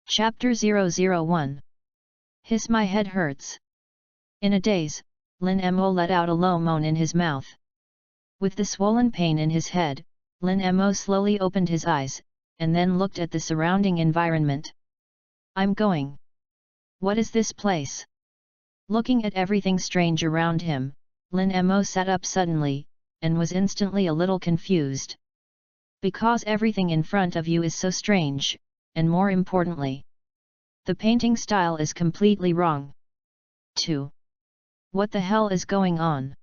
Chapter 001. Hiss, my head hurts. In a daze, Lin Mo let out a low moan in his mouth. With the swollen pain in his head, Lin Mo slowly opened his eyes, and then looked at the surrounding environment. I'm going. What is this place? Looking at everything strange around him, Lin Mo sat up suddenly, and was instantly a little confused. Because everything in front of you is so strange, and more importantly, the painting style is completely wrong. 2. What the hell is going on?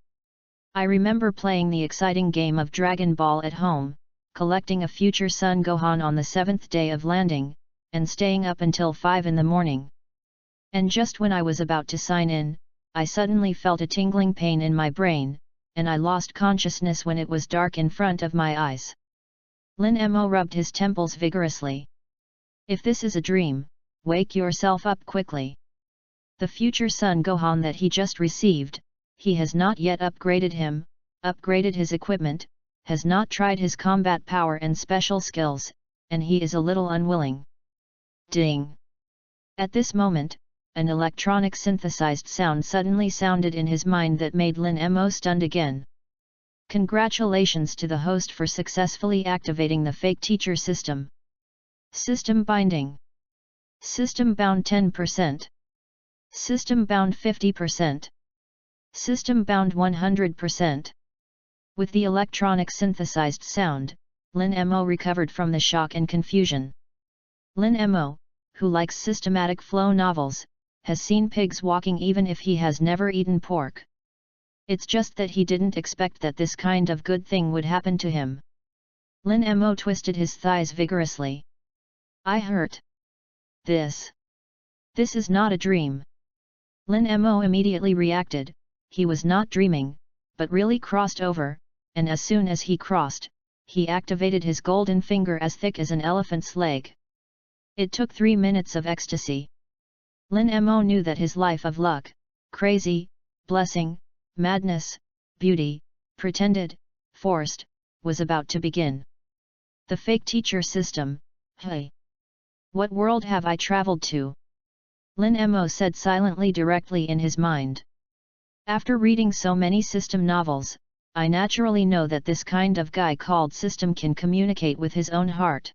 I remember playing the exciting game of Dragon Ball at home, collecting a future Son Gohan on the 7th day of landing, and staying up until 5 in the morning. And just when I was about to sign in, I suddenly felt a tingling pain in my brain, and I lost consciousness when it was dark in front of my eyes. Lin Mo rubbed his temples vigorously. If this is a dream, wake yourself up quickly. The future Son Gohan that he just received, he has not yet upgraded his equipment, has not tried his combat power and special skills, and he is a little unwilling. Ding! At this moment, an electronic synthesized sound suddenly sounded in his mind that made Lin Mo stunned again. Congratulations to the host for successfully activating the fake teacher system. System binding. System bound 10%. System bound 50%. System bound 100%. With the electronic synthesized sound, Lin Mo recovered from the shock and confusion. Lin Mo, who likes systematic flow novels, has seen pigs walking even if he has never eaten pork. It's just that he didn't expect that this kind of good thing would happen to him. Lin Mo twisted his thighs vigorously. I hurt. This is not a dream. Lin Mo immediately reacted. He was not dreaming, but really crossed over, and as soon as he crossed, he activated his golden finger as thick as an elephant's leg. It took 3 minutes of ecstasy. Lin Mo knew that his life of luck, crazy, blessing, madness, beauty, pretended, forced, was about to begin. The fake teacher system, hey! What world have I traveled to? Lin Mo said silently directly in his mind. After reading so many system novels, I naturally know that this kind of guy called system can communicate with his own heart.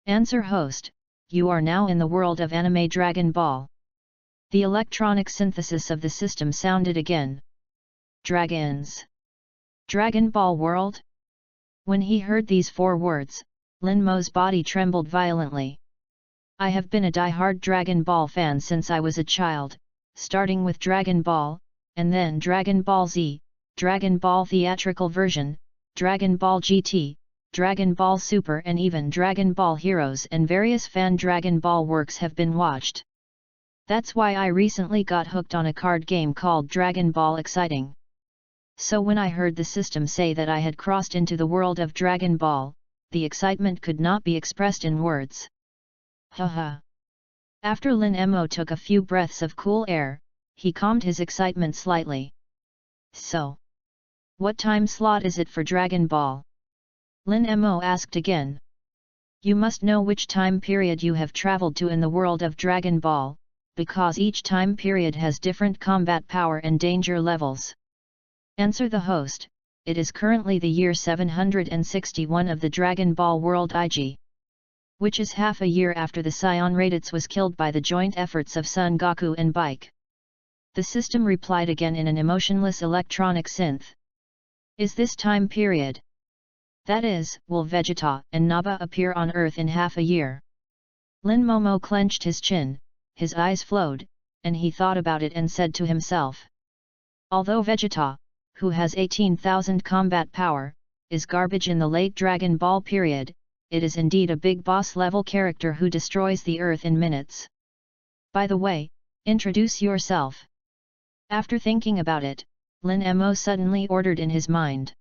Answer host, you are now in the world of anime Dragon Ball. The electronic synthesis of the system sounded again. Dragons. Dragon Ball world? When he heard these 4 words, Lin Mo's body trembled violently. I have been a die-hard Dragon Ball fan since I was a child, starting with Dragon Ball, and then Dragon Ball Z, Dragon Ball theatrical version, Dragon Ball GT, Dragon Ball Super and even Dragon Ball Heroes and various fan Dragon Ball works have been watched. That's why I recently got hooked on a card game called Dragon Ball Exciting. So when I heard the system say that I had crossed into the world of Dragon Ball, the excitement could not be expressed in words. Haha. After Lin Mo took a few breaths of cool air, he calmed his excitement slightly. So, what time slot is it for Dragon Ball? Lin Mo asked again. You must know which time period you have traveled to in the world of Dragon Ball, because each time period has different combat power and danger levels. Answer the host, it is currently the year 761 of the Dragon Ball World IG. Which is half a year after the Saiyan Raditz was killed by the joint efforts of Son Goku and Bike. The system replied again in an emotionless electronic synth. Is this time period? That is, will Vegeta and Nappa appear on Earth in half a year? Lin Momo clenched his chin, his eyes flowed, and he thought about it and said to himself. Although Vegeta, who has 18,000 combat power, is garbage in the late Dragon Ball period, it is indeed a big boss level character who destroys the Earth in minutes. By the way, introduce yourself. After thinking about it, Lin Mo suddenly ordered in his mind.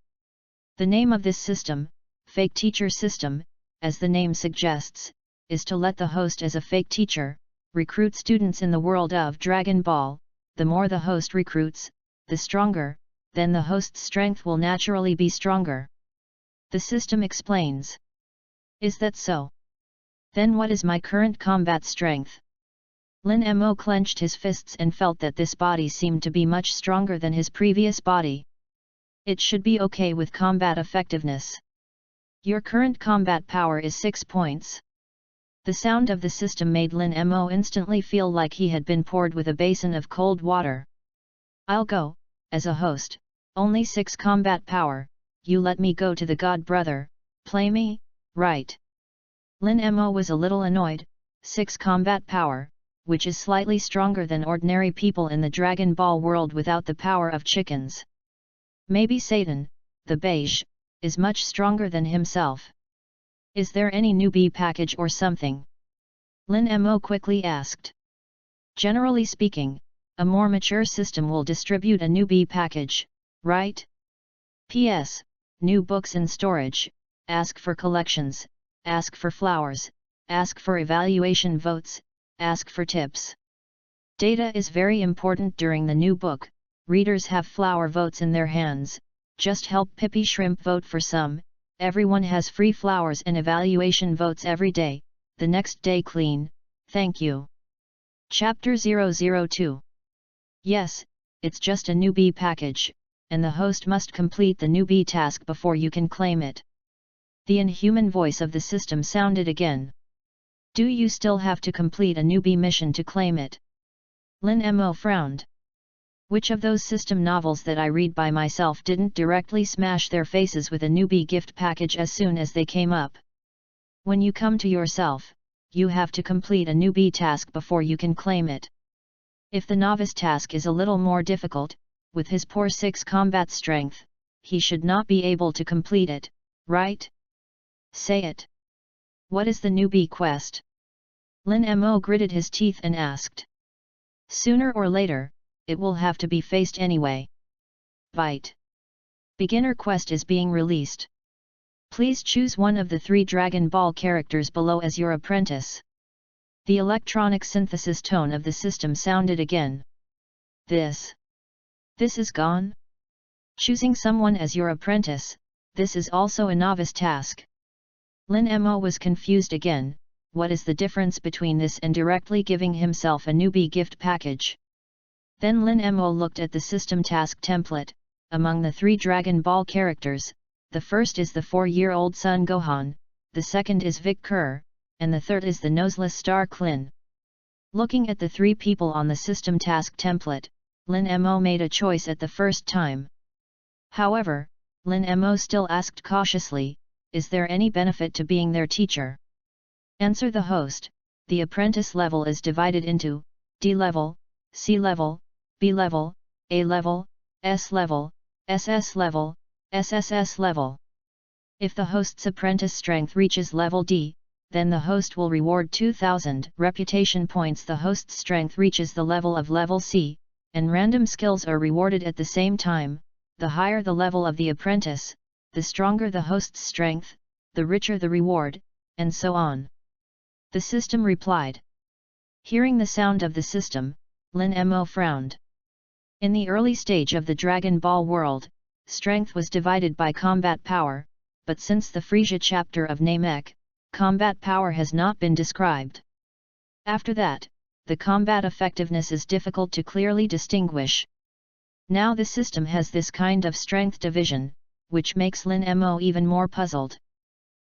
The name of this system, fake teacher system, as the name suggests, is to let the host as a fake teacher, recruit students in the world of Dragon Ball. The more the host recruits, the stronger, then the host's strength will naturally be stronger. The system explains. Is that so? Then what is my current combat strength? Lin Mo clenched his fists and felt that this body seemed to be much stronger than his previous body. It should be okay with combat effectiveness. Your current combat power is 6 points. The sound of the system made Lin Mo instantly feel like he had been poured with a basin of cold water. I'll go, as a host, only 6 combat power, you let me go to the god brother, play me, right? Lin Mo was a little annoyed. 6 combat power, which is slightly stronger than ordinary people in the Dragon Ball world without the power of chickens. Maybe Satan, the beige, is much stronger than himself. Is there any newbie package or something? Lin Mo quickly asked. Generally speaking, a more mature system will distribute a newbie package, right? P.S. New books in storage, ask for collections, ask for flowers, ask for evaluation votes, ask for tips. Data is very important during the new book. Readers have flower votes in their hands, just help Pippi Shrimp vote for some. Everyone has free flowers and evaluation votes every day, the next day clean, thank you. Chapter 002. Yes, it's just a newbie package, and the host must complete the newbie task before you can claim it. The inhuman voice of the system sounded again. Do you still have to complete a newbie mission to claim it? Lin Mo frowned. Which of those system novels that I read by myself didn't directly smash their faces with a newbie gift package as soon as they came up? When you come to yourself, you have to complete a newbie task before you can claim it. If the novice task is a little more difficult, with his poor 6 combat strength, he should not be able to complete it, right? Say it. What is the newbie quest? Lin Mo gritted his teeth and asked. Sooner or later, it will have to be faced anyway. Bite. Beginner quest is being released. Please choose one of the 3 Dragon Ball characters below as your apprentice. The electronic synthesis tone of the system sounded again. This is gone? Choosing someone as your apprentice, this is also a novice task. Lin Mo was confused again. What is the difference between this and directly giving himself a newbie gift package? Then Lin Mo looked at the system task template. Among the 3 Dragon Ball characters, the first is the 4-year-old Son Gohan, the second is Vic Kerr, and the third is the noseless star Klin. Looking at the 3 people on the system task template, Lin Mo made a choice at the first time. However, Lin Mo still asked cautiously, is there any benefit to being their teacher? Answer the host. The apprentice level is divided into D level, C level, B level, A level, S level, SS level, SSS level. If the host's apprentice strength reaches level D, then the host will reward 2,000 reputation points. The host's strength reaches the level of level C, and random skills are rewarded at the same time. The higher the level of the apprentice, the stronger the host's strength, the richer the reward, and so on. The system replied. Hearing the sound of the system, Lin Mo frowned. In the early stage of the Dragon Ball world, strength was divided by combat power, but since the Frisia chapter of Namek, combat power has not been described. After that, the combat effectiveness is difficult to clearly distinguish. Now the system has this kind of strength division, which makes Lin Mo even more puzzled.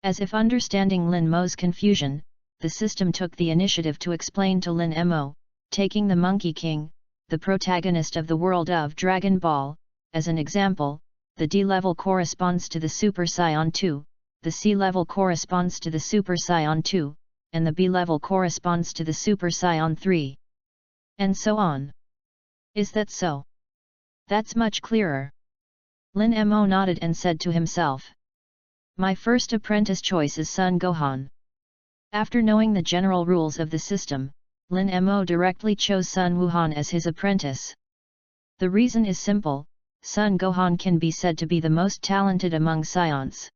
As if understanding Lin Mo's confusion, the system took the initiative to explain to Lin Mo, taking the Monkey King, the protagonist of the world of Dragon Ball, as an example. The D level corresponds to the Super Saiyan 2, the C level corresponds to the Super Saiyan 2, and the B level corresponds to the Super Saiyan 3. And so on. Is that so? That's much clearer. Lin Mo nodded and said to himself. My first apprentice choice is Son Gohan. After knowing the general rules of the system, Lin Mo directly chose Sun Wuhan as his apprentice. The reason is simple. Son Gohan can be said to be the most talented among Saiyans.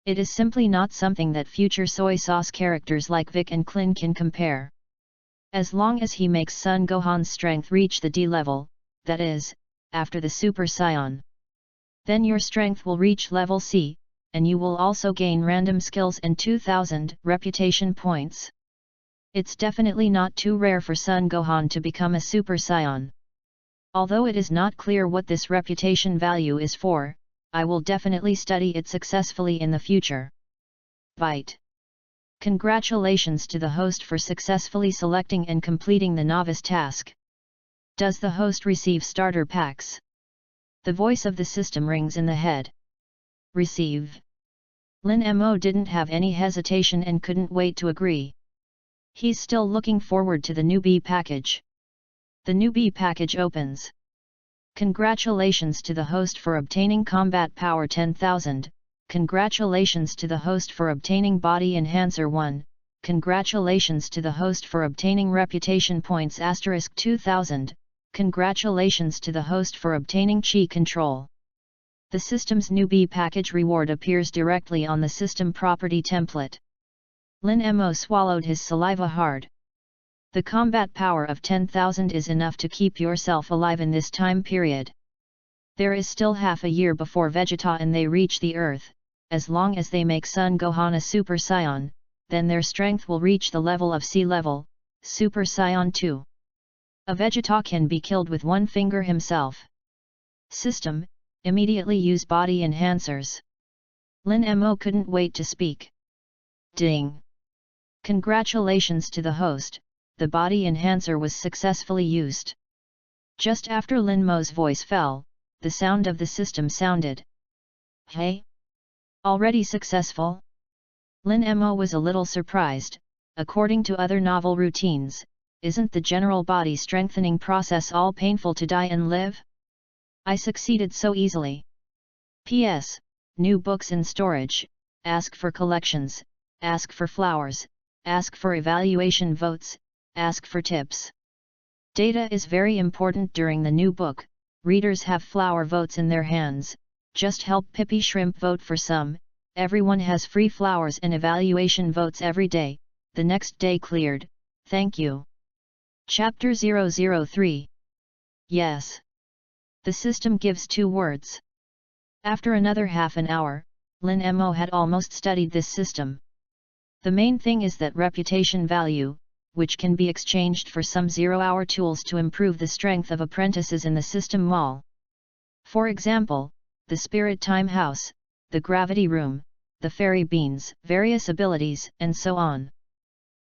It is simply not something that future soy sauce characters like Vic and Klin can compare. As long as he makes Son Gohan's strength reach the D level, that is, after the Super Saiyan, then your strength will reach level C, and you will also gain random skills and 2000 reputation points. It's definitely not too rare for Son Gohan to become a Super Saiyan. Although it is not clear what this reputation value is for, I will definitely study it successfully in the future. Byte. Congratulations to the host for successfully selecting and completing the novice task. Does the host receive starter packs? The voice of the system rings in the head. Receive. Lin Mo didn't have any hesitation and couldn't wait to agree. He's still looking forward to the newbie package. The newbie package opens. Congratulations to the host for obtaining combat power 10,000. Congratulations to the host for obtaining body enhancer 1. Congratulations to the host for obtaining reputation points * 2000. Congratulations to the host for obtaining chi control. The system's newbie package reward appears directly on the system property template. Lin Mo swallowed his saliva hard. The combat power of 10,000 is enough to keep yourself alive in this time period. There is still half a year before Vegeta and they reach the Earth. As long as they make Son Gohan a Super Saiyan, then their strength will reach the level of sea level, Super Saiyan 2. A Vegeta can be killed with one finger himself. System, immediately use body enhancers. Lin Mo couldn't wait to speak. Ding! Congratulations to the host, the body enhancer was successfully used. Just after Lin Mo's voice fell, the sound of the system sounded. Hey? Already successful? Lin Mo was a little surprised. According to other novel routines, isn't the general body strengthening process all painful to die and live? I succeeded so easily. P.S. New books in storage, ask for collections, ask for flowers, ask for evaluation votes, ask for tips. Data is very important during the new book. Readers have flower votes in their hands, just help Pippi Shrimp vote for some. Everyone has free flowers and evaluation votes every day. The next day cleared, thank you. Chapter 003. Yes. The system gives 2 words. After another half an hour, Lin Mo had almost studied this system. The main thing is that reputation value, which can be exchanged for some 0-hour tools to improve the strength of apprentices in the system mall. For example, the Spirit Time House, the Gravity Room, the Fairy Beans, various abilities, and so on.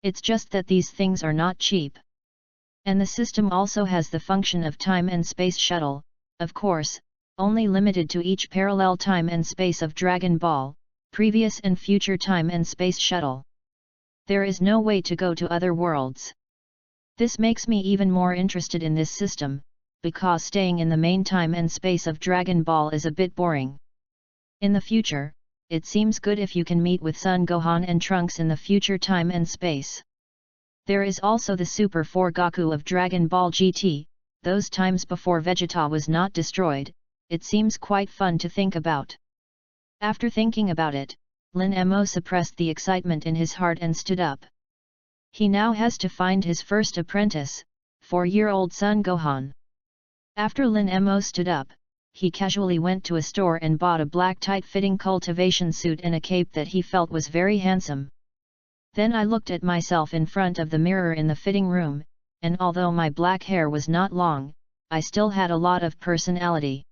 It's just that these things are not cheap. And the system also has the function of time and space shuttle, of course, only limited to each parallel time and space of Dragon Ball, previous and future time and space shuttle. There is no way to go to other worlds. This makes me even more interested in this system, because staying in the main time and space of Dragon Ball is a bit boring. In the future, it seems good if you can meet with Son Gohan and Trunks in the future time and space. There is also the Super 4 Goku of Dragon Ball GT, those times before Vegeta was not destroyed. It seems quite fun to think about. After thinking about it, Lin Mo suppressed the excitement in his heart and stood up. He now has to find his first apprentice, 4-year-old Son Gohan. After Lin Mo stood up, he casually went to a store and bought a black tight-fitting cultivation suit and a cape that he felt was very handsome. Then I looked at myself in front of the mirror in the fitting room, and although my black hair was not long, I still had a lot of personality.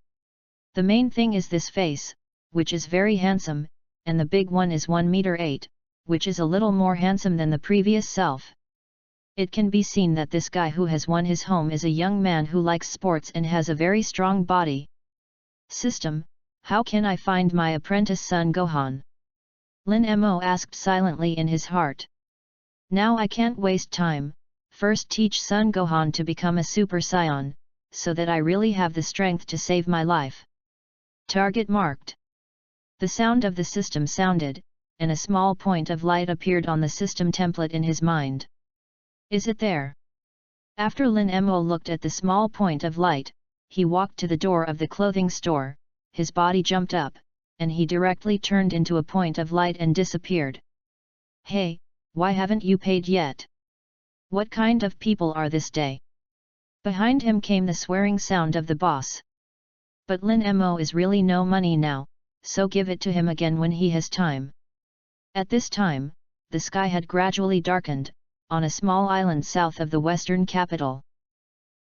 The main thing is this face, which is very handsome, and the big one is 1 meter 8, which is a little more handsome than the previous self. It can be seen that this guy who has won his home is a young man who likes sports and has a very strong body. System, how can I find my apprentice Son Gohan? Lin Mo asked silently in his heart. Now I can't waste time, first teach Son Gohan to become a Super Saiyan, so that I really have the strength to save my life. Target marked. The sound of the system sounded, and a small point of light appeared on the system template in his mind. Is it there? After Lin Mo looked at the small point of light, he walked to the door of the clothing store, his body jumped up, and he directly turned into a point of light and disappeared. Hey, why haven't you paid yet? What kind of people are this day? Behind him came the swearing sound of the boss. But Lin Mo is really no money now, so give it to him again when he has time. At this time, the sky had gradually darkened, on a small island south of the western capital.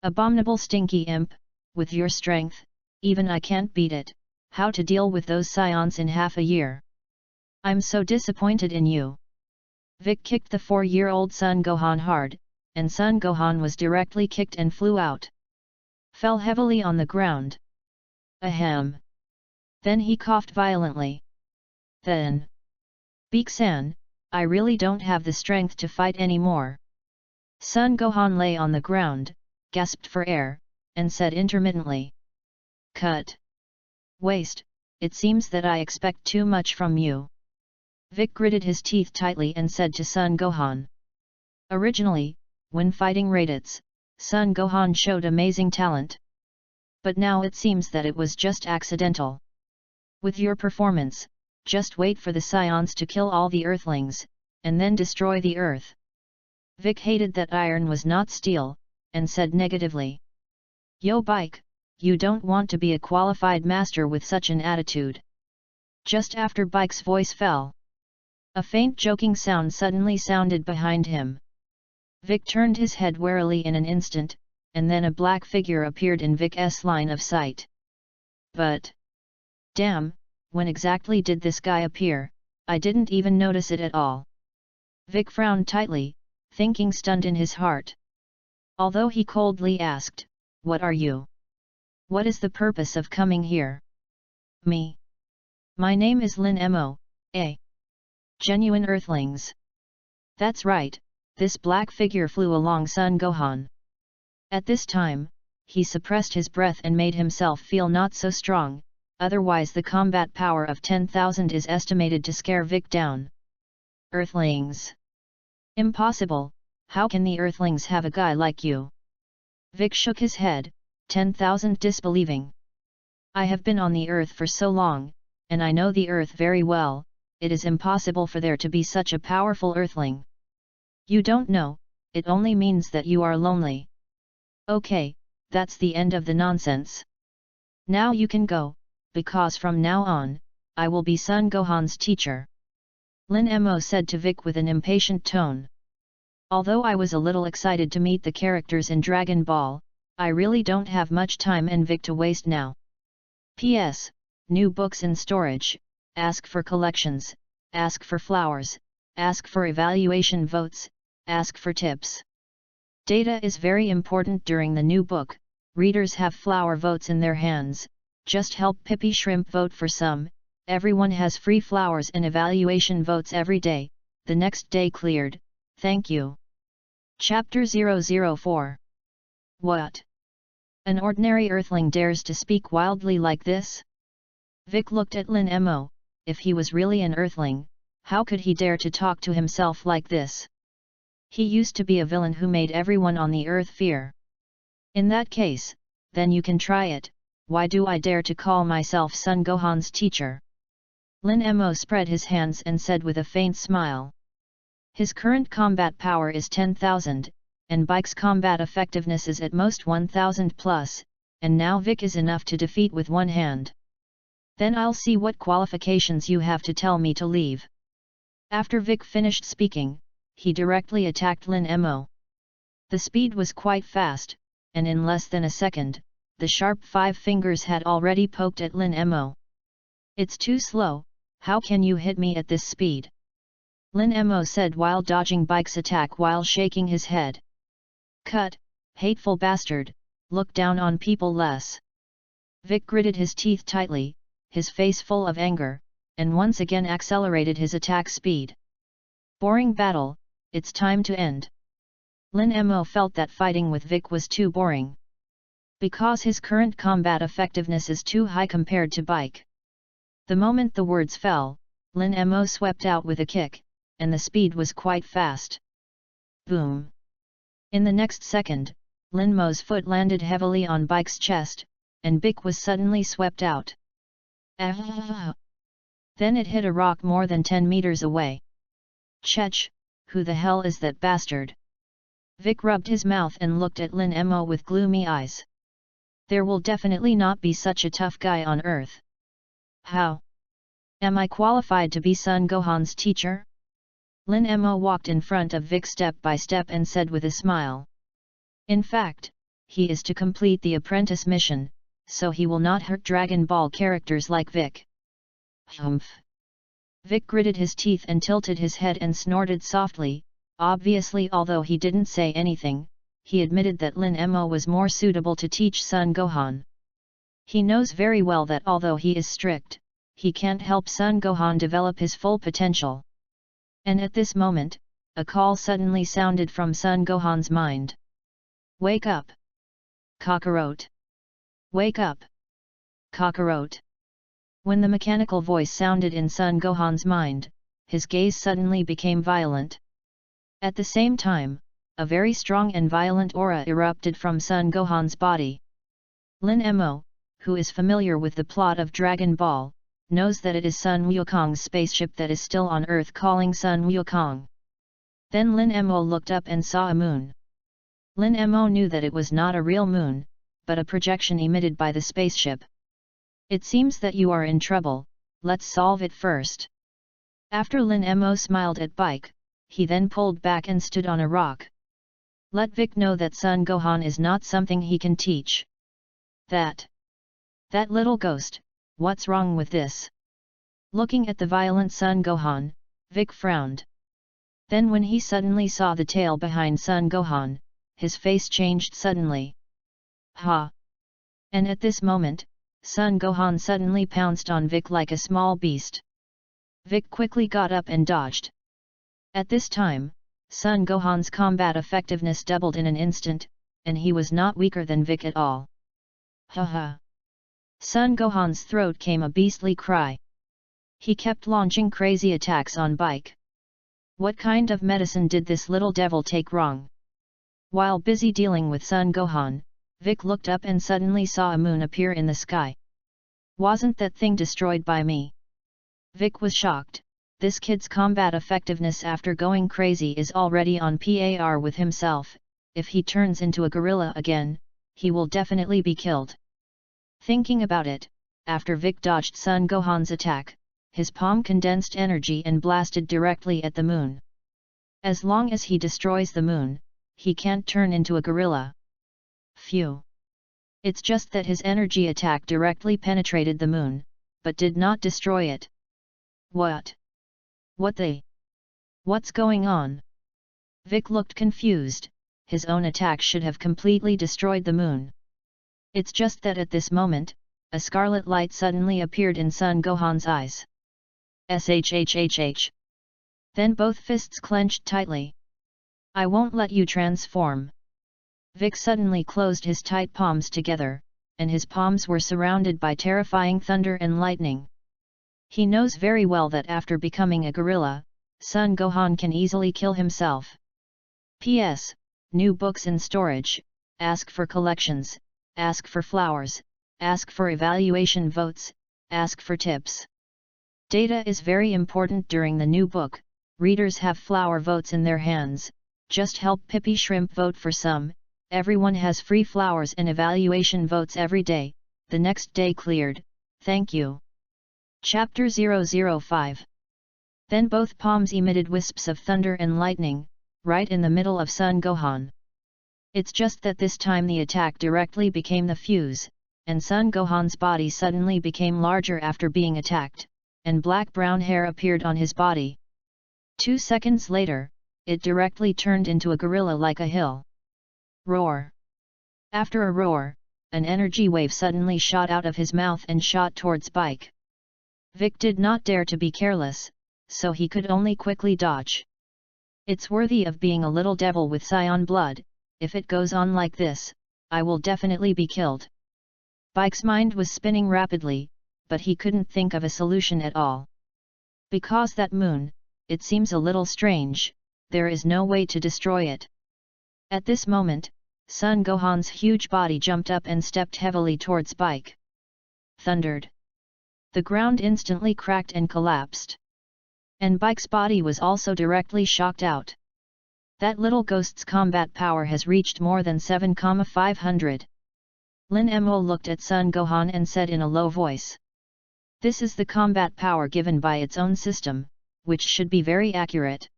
Abominable stinky imp, with your strength, even I can't beat it. How to deal with those scions in half a year? I'm so disappointed in you. Vic kicked the 4-year-old Sun Gohan hard, and Sun Gohan was directly kicked and flew out. Fell heavily on the ground. Ahem. Then he coughed violently. Then. Beak-san, I really don't have the strength to fight anymore. Sun Gohan lay on the ground, gasped for air, and said intermittently. Cut. Waste, it seems that I expect too much from you. Vic gritted his teeth tightly and said to Sun Gohan. Originally, when fighting Raditz, Sun Gohan showed amazing talent. But now it seems that it was just accidental. With your performance, just wait for the scions to kill all the Earthlings, and then destroy the Earth. Vic hated that iron was not steel, and said negatively. Yo Bike, you don't want to be a qualified master with such an attitude. Just after Bike's voice fell, a faint joking sound suddenly sounded behind him. Vic turned his head warily in an instant, and then a black figure appeared in Vic's line of sight. But, damn, when exactly did this guy appear? I didn't even notice it at all. Vic frowned tightly, thinking stunned in his heart. Although he coldly asked, What are you? What is the purpose of coming here? Me. My name is Lin Mo, a genuine Earthlings. That's right, this black figure flew along Sun Gohan. At this time, he suppressed his breath and made himself feel not so strong, otherwise the combat power of 10,000 is estimated to scare Vic down. Earthlings. Impossible, how can the Earthlings have a guy like you? Vic shook his head, 10,000 disbelieving. I have been on the Earth for so long, and I know the Earth very well, it is impossible for there to be such a powerful Earthling. You don't know, it only means that you are lonely. Okay, that's the end of the nonsense. Now you can go, because from now on, I will be Sun Gohan's teacher. Lin Mo said to Vic with an impatient tone. Although I was a little excited to meet the characters in Dragon Ball, I really don't have much time and Vic to waste now. P.S. New books in storage, ask for collections, ask for flowers, ask for evaluation votes, ask for tips. Data is very important during the new book, readers have flower votes in their hands, just help Pippi Shrimp vote for some, everyone has free flowers and evaluation votes every day, the next day cleared, thank you. Chapter 004. What? An ordinary Earthling dares to speak wildly like this? Vic looked at Lin Mo, if he was really an Earthling, how could he dare to talk to himself like this? He used to be a villain who made everyone on the Earth fear. In that case, then you can try it, why do I dare to call myself Sun Gohan's teacher? Lin Mo spread his hands and said with a faint smile. His current combat power is 10,000, and Bike's combat effectiveness is at most 1,000 plus, and now Vic is enough to defeat with one hand. Then I'll see what qualifications you have to tell me to leave. After Vic finished speaking, he directly attacked Lin Mo. The speed was quite fast, and in less than a second, the sharp 5 fingers had already poked at Lin Mo. It's too slow, how can you hit me at this speed? Lin Mo said while dodging Bike's attack while shaking his head. Cut, hateful bastard, look down on people less. Vic gritted his teeth tightly, his face full of anger, and once again accelerated his attack speed. Boring battle, it's time to end. Lin Mo felt that fighting with Vic was too boring. Because his current combat effectiveness is too high compared to Bike. The moment the words fell, Lin Mo swept out with a kick, and the speed was quite fast. Boom! In the next second, Lin Mo's foot landed heavily on Bike's chest, and Bike was suddenly swept out. Ah! Then it hit a rock more than 10 meters away. Chech, who the hell is that bastard? Vic rubbed his mouth and looked at Lin Mo with gloomy eyes. There will definitely not be such a tough guy on Earth. How? Am I qualified to be Sun Gohan's teacher? Lin Mo walked in front of Vic step by step and said with a smile. In fact, he is to complete the apprentice mission, so he will not hurt Dragon Ball characters like Vic. Humph! Vic gritted his teeth and tilted his head and snorted softly. Obviously, although he didn't say anything, he admitted that Lin Mo was more suitable to teach Sun Gohan. He knows very well that although he is strict, he can't help Sun Gohan develop his full potential. And at this moment, a call suddenly sounded from Sun Gohan's mind. Wake up! Kakarot! Wake up! Kakarot! When the mechanical voice sounded in Sun Gohan's mind, his gaze suddenly became violent. At the same time, a very strong and violent aura erupted from Sun Gohan's body. Lin Mo, who is familiar with the plot of Dragon Ball, knows that it is Sun Wukong's spaceship that is still on Earth calling Sun Wukong. Then Lin Mo looked up and saw a moon. Lin Mo knew that it was not a real moon, but a projection emitted by the spaceship. It seems that you are in trouble, let's solve it first. After Lin Mo smiled at Bike, he then pulled back and stood on a rock. Let Vic know that Sun Gohan is not something he can teach. That little ghost, what's wrong with this? Looking at the violent Sun Gohan, Vic frowned. Then when he suddenly saw the tail behind Sun Gohan, his face changed suddenly. Ha! And at this moment, Sun Gohan suddenly pounced on Vic like a small beast. Vic quickly got up and dodged. At this time, Sun Gohan's combat effectiveness doubled in an instant, and he was not weaker than Vic at all. Ha ha! Sun Gohan's throat came a beastly cry. He kept launching crazy attacks on Bike. What kind of medicine did this little devil take wrong? While busy dealing with Sun Gohan, Vic looked up and suddenly saw a moon appear in the sky. Wasn't that thing destroyed by me? Vic was shocked. This kid's combat effectiveness after going crazy is already on par with himself. If he turns into a gorilla again, he will definitely be killed. Thinking about it, after Vic dodged Sun Gohan's attack, his palm condensed energy and blasted directly at the moon. As long as he destroys the moon, he can't turn into a gorilla. Phew! It's just that his energy attack directly penetrated the moon, but did not destroy it. What? What's going on? Vic looked confused. His own attack should have completely destroyed the moon. It's just that at this moment, a scarlet light suddenly appeared in Sun Gohan's eyes. SHHHH. Then both fists clenched tightly. I won't let you transform. Vic suddenly closed his tight palms together, and his palms were surrounded by terrifying thunder and lightning. He knows very well that after becoming a gorilla, Sun Gohan can easily kill himself. P.S. New books in storage, ask for collections, ask for flowers, ask for evaluation votes, ask for tips. Data is very important during the new book. Readers have flower votes in their hands, just help Pippi Shrimp vote for some. Everyone has free flowers and evaluation votes every day. The next day cleared, thank you. Chapter 005. Then both palms emitted wisps of thunder and lightning, right in the middle of Sun Gohan. It's just that this time the attack directly became the fuse, and Sun Gohan's body suddenly became larger after being attacked, and black-brown hair appeared on his body. 2 seconds later, it directly turned into a gorilla like a hill. Roar! After a roar, an energy wave suddenly shot out of his mouth and shot towards Bike. Vic did not dare to be careless, so he could only quickly dodge. It's worthy of being a little devil with Saiyan blood. If it goes on like this, I will definitely be killed. Bike's mind was spinning rapidly, but he couldn't think of a solution at all. Because that moon, it seems a little strange, there is no way to destroy it. At this moment, Sun Gohan's huge body jumped up and stepped heavily towards Bike. Thundered. The ground instantly cracked and collapsed. And Bike's body was also directly shocked out. That little ghost's combat power has reached more than 7,500. Lin Mo looked at Sun Gohan and said in a low voice. This is the combat power given by its own system, which should be very accurate.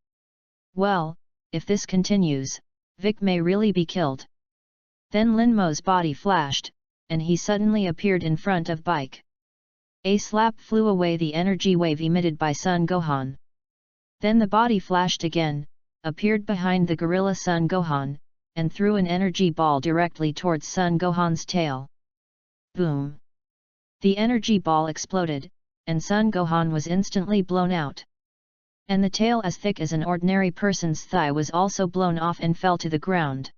Well, if this continues, Vic may really be killed. Then Lin Mo's body flashed, and he suddenly appeared in front of Bike. A slap flew away the energy wave emitted by Sun Gohan. Then the body flashed again, appeared behind the gorilla Sun Gohan, and threw an energy ball directly towards Sun Gohan's tail. Boom! The energy ball exploded, and Sun Gohan was instantly blown out. And the tail as thick as an ordinary person's thigh was also blown off and fell to the ground.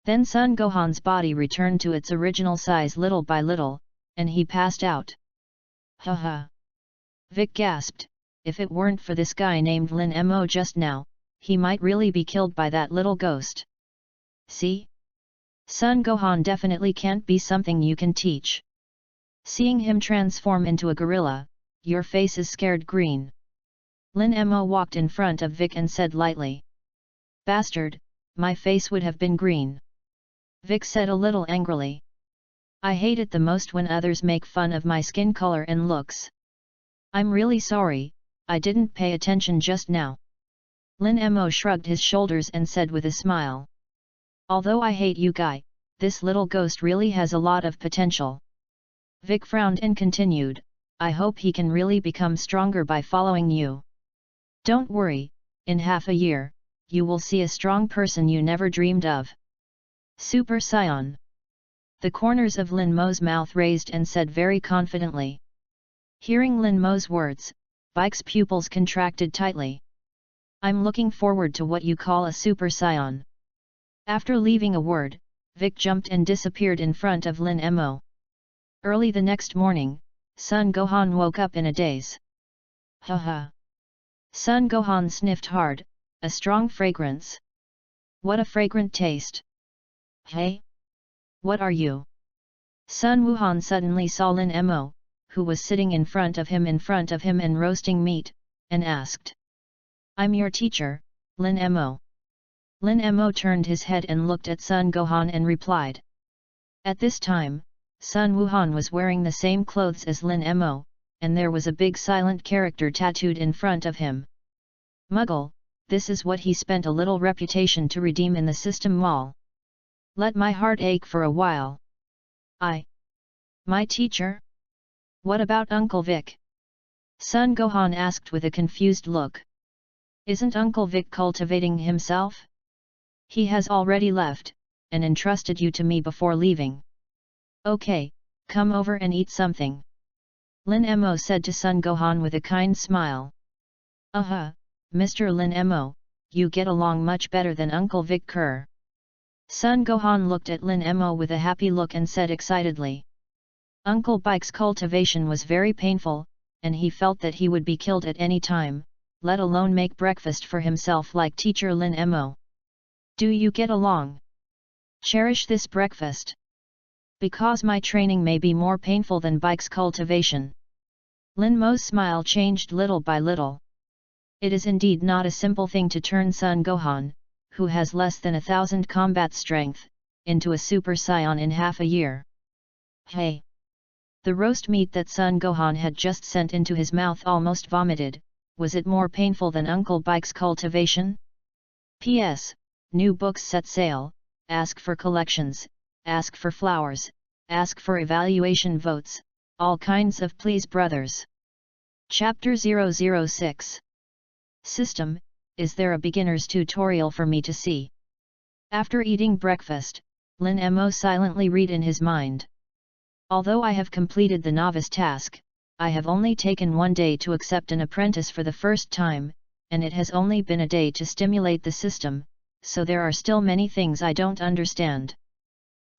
Then Sun Gohan's body returned to its original size little by little, and he passed out. Haha! Vic gasped, if it weren't for this guy named Lin Mo just now, he might really be killed by that little ghost. See? Sun Gohan definitely can't be something you can teach. Seeing him transform into a gorilla, your face is scared green. Lin Mo walked in front of Vic and said lightly. Bastard, my face would have been green. Vic said a little angrily. I hate it the most when others make fun of my skin color and looks. I'm really sorry, I didn't pay attention just now. Lin Mo shrugged his shoulders and said with a smile. Although I hate you guy, this little ghost really has a lot of potential. Vic frowned and continued, I hope he can really become stronger by following you. Don't worry, in half a year, you will see a strong person you never dreamed of. Super Saiyan. The corners of Lin Mo's mouth raised and said very confidently. Hearing Lin Mo's words, Bike's pupils contracted tightly. I'm looking forward to what you call a Super Saiyan. After leaving a word, Vic jumped and disappeared in front of Lin Mo. Early the next morning, Sun Gohan woke up in a daze. Haha! Sun Gohan sniffed hard, a strong fragrance. What a fragrant taste! Hey? What are you? Sun Wuhan suddenly saw Lin Mo, who was sitting in front of him and roasting meat, and asked. I'm your teacher, Lin Mo. Lin Mo turned his head and looked at Sun Gohan and replied. At this time, Sun Wuhan was wearing the same clothes as Lin Mo, and there was a big silent character tattooed in front of him. Muggle, this is what he spent a little reputation to redeem in the system mall. Let my heart ache for a while. My teacher? What about Uncle Vic? Sun Gohan asked with a confused look. Isn't Uncle Vic cultivating himself? He has already left, and entrusted you to me before leaving. Okay, come over and eat something. Lin Mo said to Sun Gohan with a kind smile. Mr. Lin Mo, you get along much better than Uncle Vic Kerr. Sun Gohan looked at Lin Mo with a happy look and said excitedly. Uncle Bike's cultivation was very painful, and he felt that he would be killed at any time, let alone make breakfast for himself like teacher Lin Mo. Do you get along? Cherish this breakfast. Because my training may be more painful than Bike's cultivation. Lin Mo's smile changed little by little. It is indeed not a simple thing to turn Sun Gohan, who has less than 1,000 combat strength, into a Super Saiyan in half a year. Hey! The roast meat that Sun Gohan had just sent into his mouth almost vomited. Was it more painful than Uncle Bike's cultivation? P.S. New books set sale, ask for collections, ask for flowers, ask for evaluation votes, all kinds of please brothers. Chapter 006. System, is there a beginner's tutorial for me to see? After eating breakfast, Lin Mo silently read in his mind. Although I have completed the novice task, I have only taken 1 day to accept an apprentice for the first time, and it has only been a day to stimulate the system, so there are still many things I don't understand.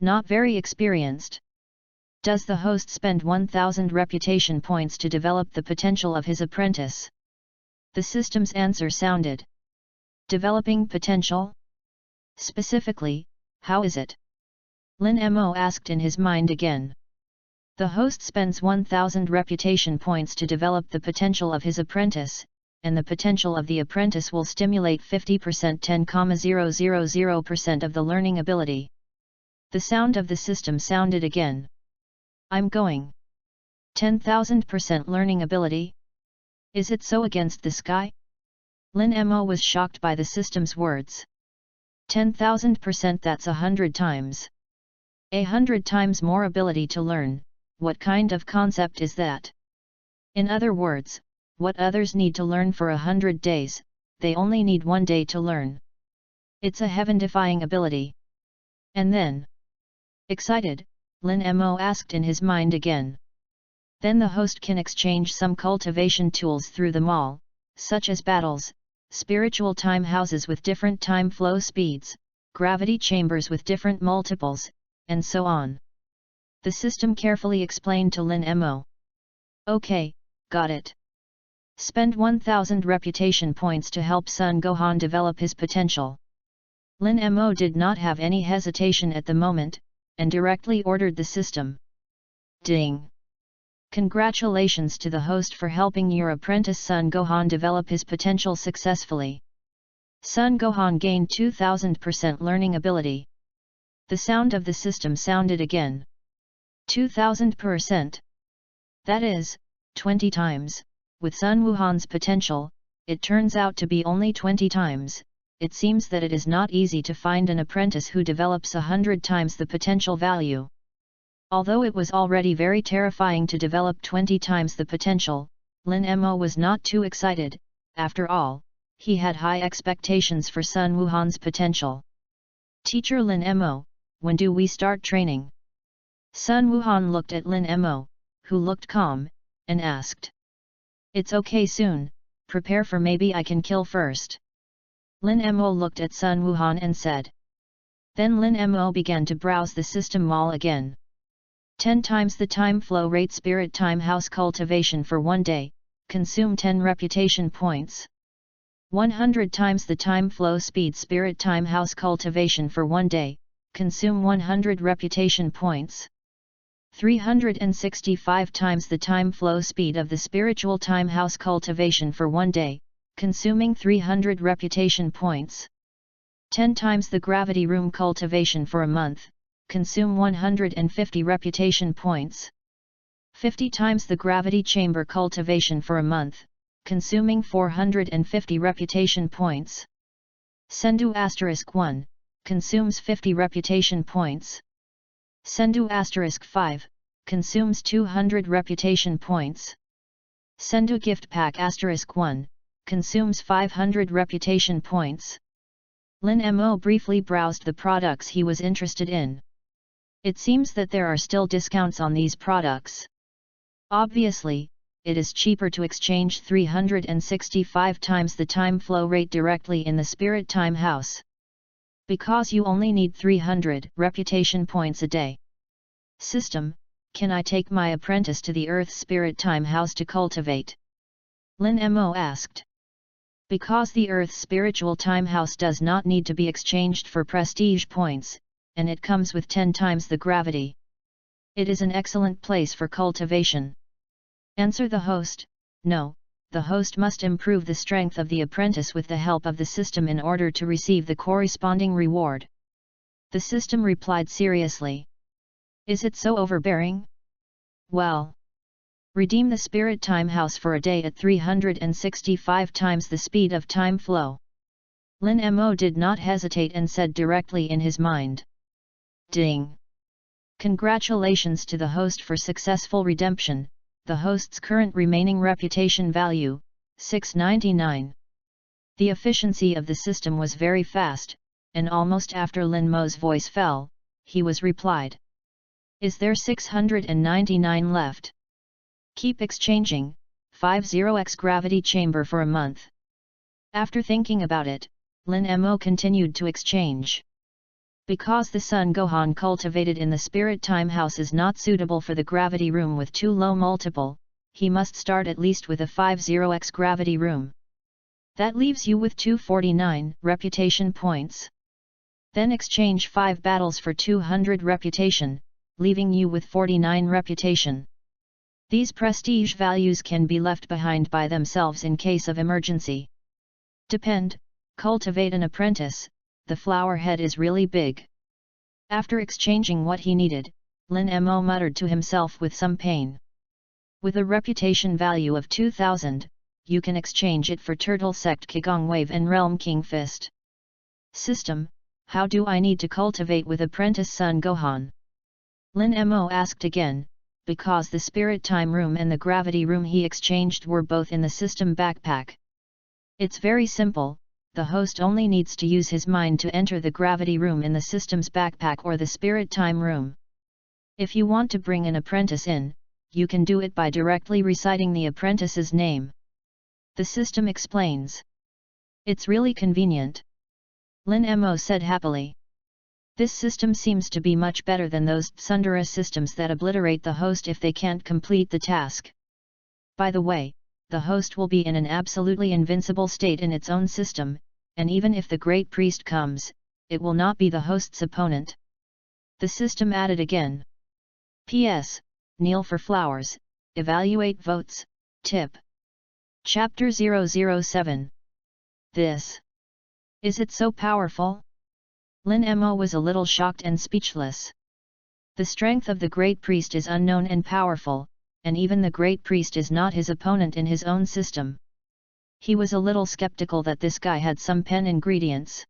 Not very experienced. Does the host spend 1,000 reputation points to develop the potential of his apprentice? The system's answer sounded. Developing potential? Specifically, how is it? Lin Mo asked in his mind again. The host spends 1,000 reputation points to develop the potential of his apprentice, and the potential of the apprentice will stimulate 50% 10,000% of the learning ability. The sound of the system sounded again. I'm going. 10,000% learning ability? Is it so against the sky? Lin Mo was shocked by the system's words. 10,000%, that's 100 times. 100 times more ability to learn, what kind of concept is that? In other words, what others need to learn for 100 days, they only need 1 day to learn. It's a heaven-defying ability. And then? Excited, Lin Mo asked in his mind again. Then the host can exchange some cultivation tools through the mall, such as battles, spiritual time houses with different time flow speeds, gravity chambers with different multiples, and so on. The system carefully explained to Lin Mo. Okay, got it. Spend 1000 reputation points to help Sun Gohan develop his potential. Lin Mo did not have any hesitation at the moment, and directly ordered the system. Ding! Congratulations to the host for helping your apprentice Sun Gohan develop his potential successfully. Sun Gohan gained 2000% learning ability. The sound of the system sounded again. 2000%. That is, 20 times. With Sun Wuhan's potential, it turns out to be only 20 times. It seems that it is not easy to find an apprentice who develops 100 times the potential value. Although it was already very terrifying to develop 20 times the potential, Lin Mo was not too excited. After all, he had high expectations for Sun Wuhan's potential. Teacher Lin Mo, when do we start training? Sun Wuhan looked at Lin Mo, who looked calm, and asked. It's okay soon, prepare for maybe I can kill first. Lin Mo looked at Sun Wuhan and said. Then Lin Mo began to browse the system mall again. 10 times the time flow rate spirit time house cultivation for 1 day, consume 10 reputation points. 100 times the time flow speed spirit time house cultivation for 1 day, consume 100 reputation points. 365 times the time flow speed of the spiritual time house cultivation for 1 day, consuming 300 reputation points. 10 times the gravity room cultivation for a month, consume 150 reputation points. 50 times the gravity chamber cultivation for a month, consuming 450 reputation points. Sendu *1, consumes 50 reputation points. Sendu *5, consumes 200 reputation points. Sendu gift pack *1, consumes 500 reputation points. Lin Mo briefly browsed the products he was interested in. It seems that there are still discounts on these products. Obviously, it is cheaper to exchange 365 times the time flow rate directly in the spirit time house. Because you only need 300 reputation points a day. System, can I take my apprentice to the Earth Spirit Time House to cultivate? Lin Mo asked. Because the Earth Spiritual Time House does not need to be exchanged for prestige points, and it comes with 10 times the gravity. It is an excellent place for cultivation. Answer the host. No, the host must improve the strength of the apprentice with the help of the system in order to receive the corresponding reward. The system replied seriously. Is it so overbearing? Well. Redeem the Spirit Time House for a day at 365 times the speed of time flow. Lin Mo did not hesitate and said directly in his mind. Ding! Congratulations to the host for successful redemption, the host's current remaining reputation value, 699. The efficiency of the system was very fast, and almost after Lin Mo's voice fell, he was replied. Is there 699 left? Keep exchanging, 50x gravity chamber for a month. After thinking about it, Lin Mo continued to exchange. Because the Sun Gohan cultivated in the Spirit Time House is not suitable for the gravity room with too low multiple, he must start at least with a 50x gravity room. That leaves you with 249 reputation points. Then exchange 5 battles for 200 reputation, leaving you with 49 reputation. These prestige values can be left behind by themselves in case of emergency. Cultivate an apprentice, the flower head is really big. After exchanging what he needed, Lin Mo muttered to himself with some pain. With a reputation value of 2,000, you can exchange it for Turtle Sect Kigong Wave and Realm King Fist. System: how do I need to cultivate with apprentice Sun Gohan? Lin Mo asked again, because the spirit time room and the gravity room he exchanged were both in the system backpack. It's very simple, the host only needs to use his mind to enter the gravity room in the system's backpack or the spirit time room. If you want to bring an apprentice in, you can do it by directly reciting the apprentice's name. The system explains. It's really convenient. Lin Mo said happily. This system seems to be much better than those Tsundere systems that obliterate the host if they can't complete the task. By the way, the host will be in an absolutely invincible state in its own system, and even if the Great Priest comes, it will not be the host's opponent. The system added again. P.S. Kneel for flowers, evaluate votes, tip. Chapter 007. This. Is it so powerful? Lin Mo was a little shocked and speechless. The strength of the Great Priest is unknown and powerful, and even the Great Priest is not his opponent in his own system. He was a little skeptical that this guy had some pen ingredients.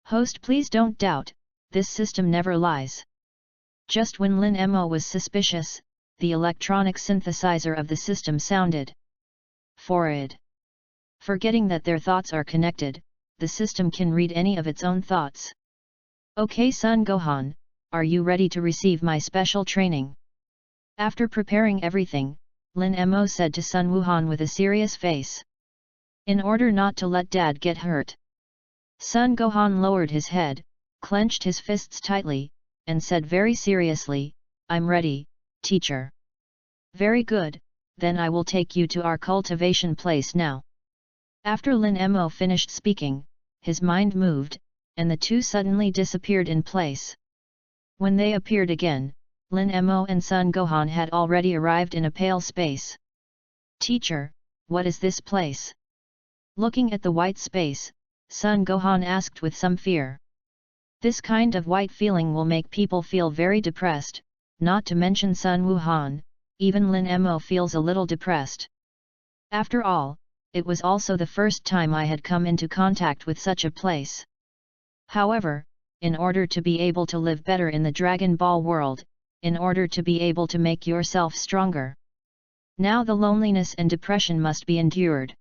Host, please don't doubt, this system never lies. Just when Lin Mo was suspicious, the electronic synthesizer of the system sounded. Forward. Forgetting that their thoughts are connected, the system can read any of its own thoughts. Okay Sun Gohan, are you ready to receive my special training? After preparing everything, Lin Mo said to Sun Wuhan with a serious face. In order not to let Dad get hurt. Sun Gohan lowered his head, clenched his fists tightly, and said very seriously, I'm ready, teacher. Very good, then I will take you to our cultivation place now. After Lin Mo finished speaking, his mind moved, and the two suddenly disappeared in place. When they appeared again, Lin Mo and Sun Gohan had already arrived in a pale space. Teacher, what is this place? Looking at the white space, Sun Gohan asked with some fear. This kind of white feeling will make people feel very depressed, not to mention Sun Wuhan, even Lin Mo feels a little depressed. After all, it was also the first time I had come into contact with such a place. However, in order to be able to live better in the Dragon Ball world, in order to be able to make yourself stronger. Now the loneliness and depression must be endured.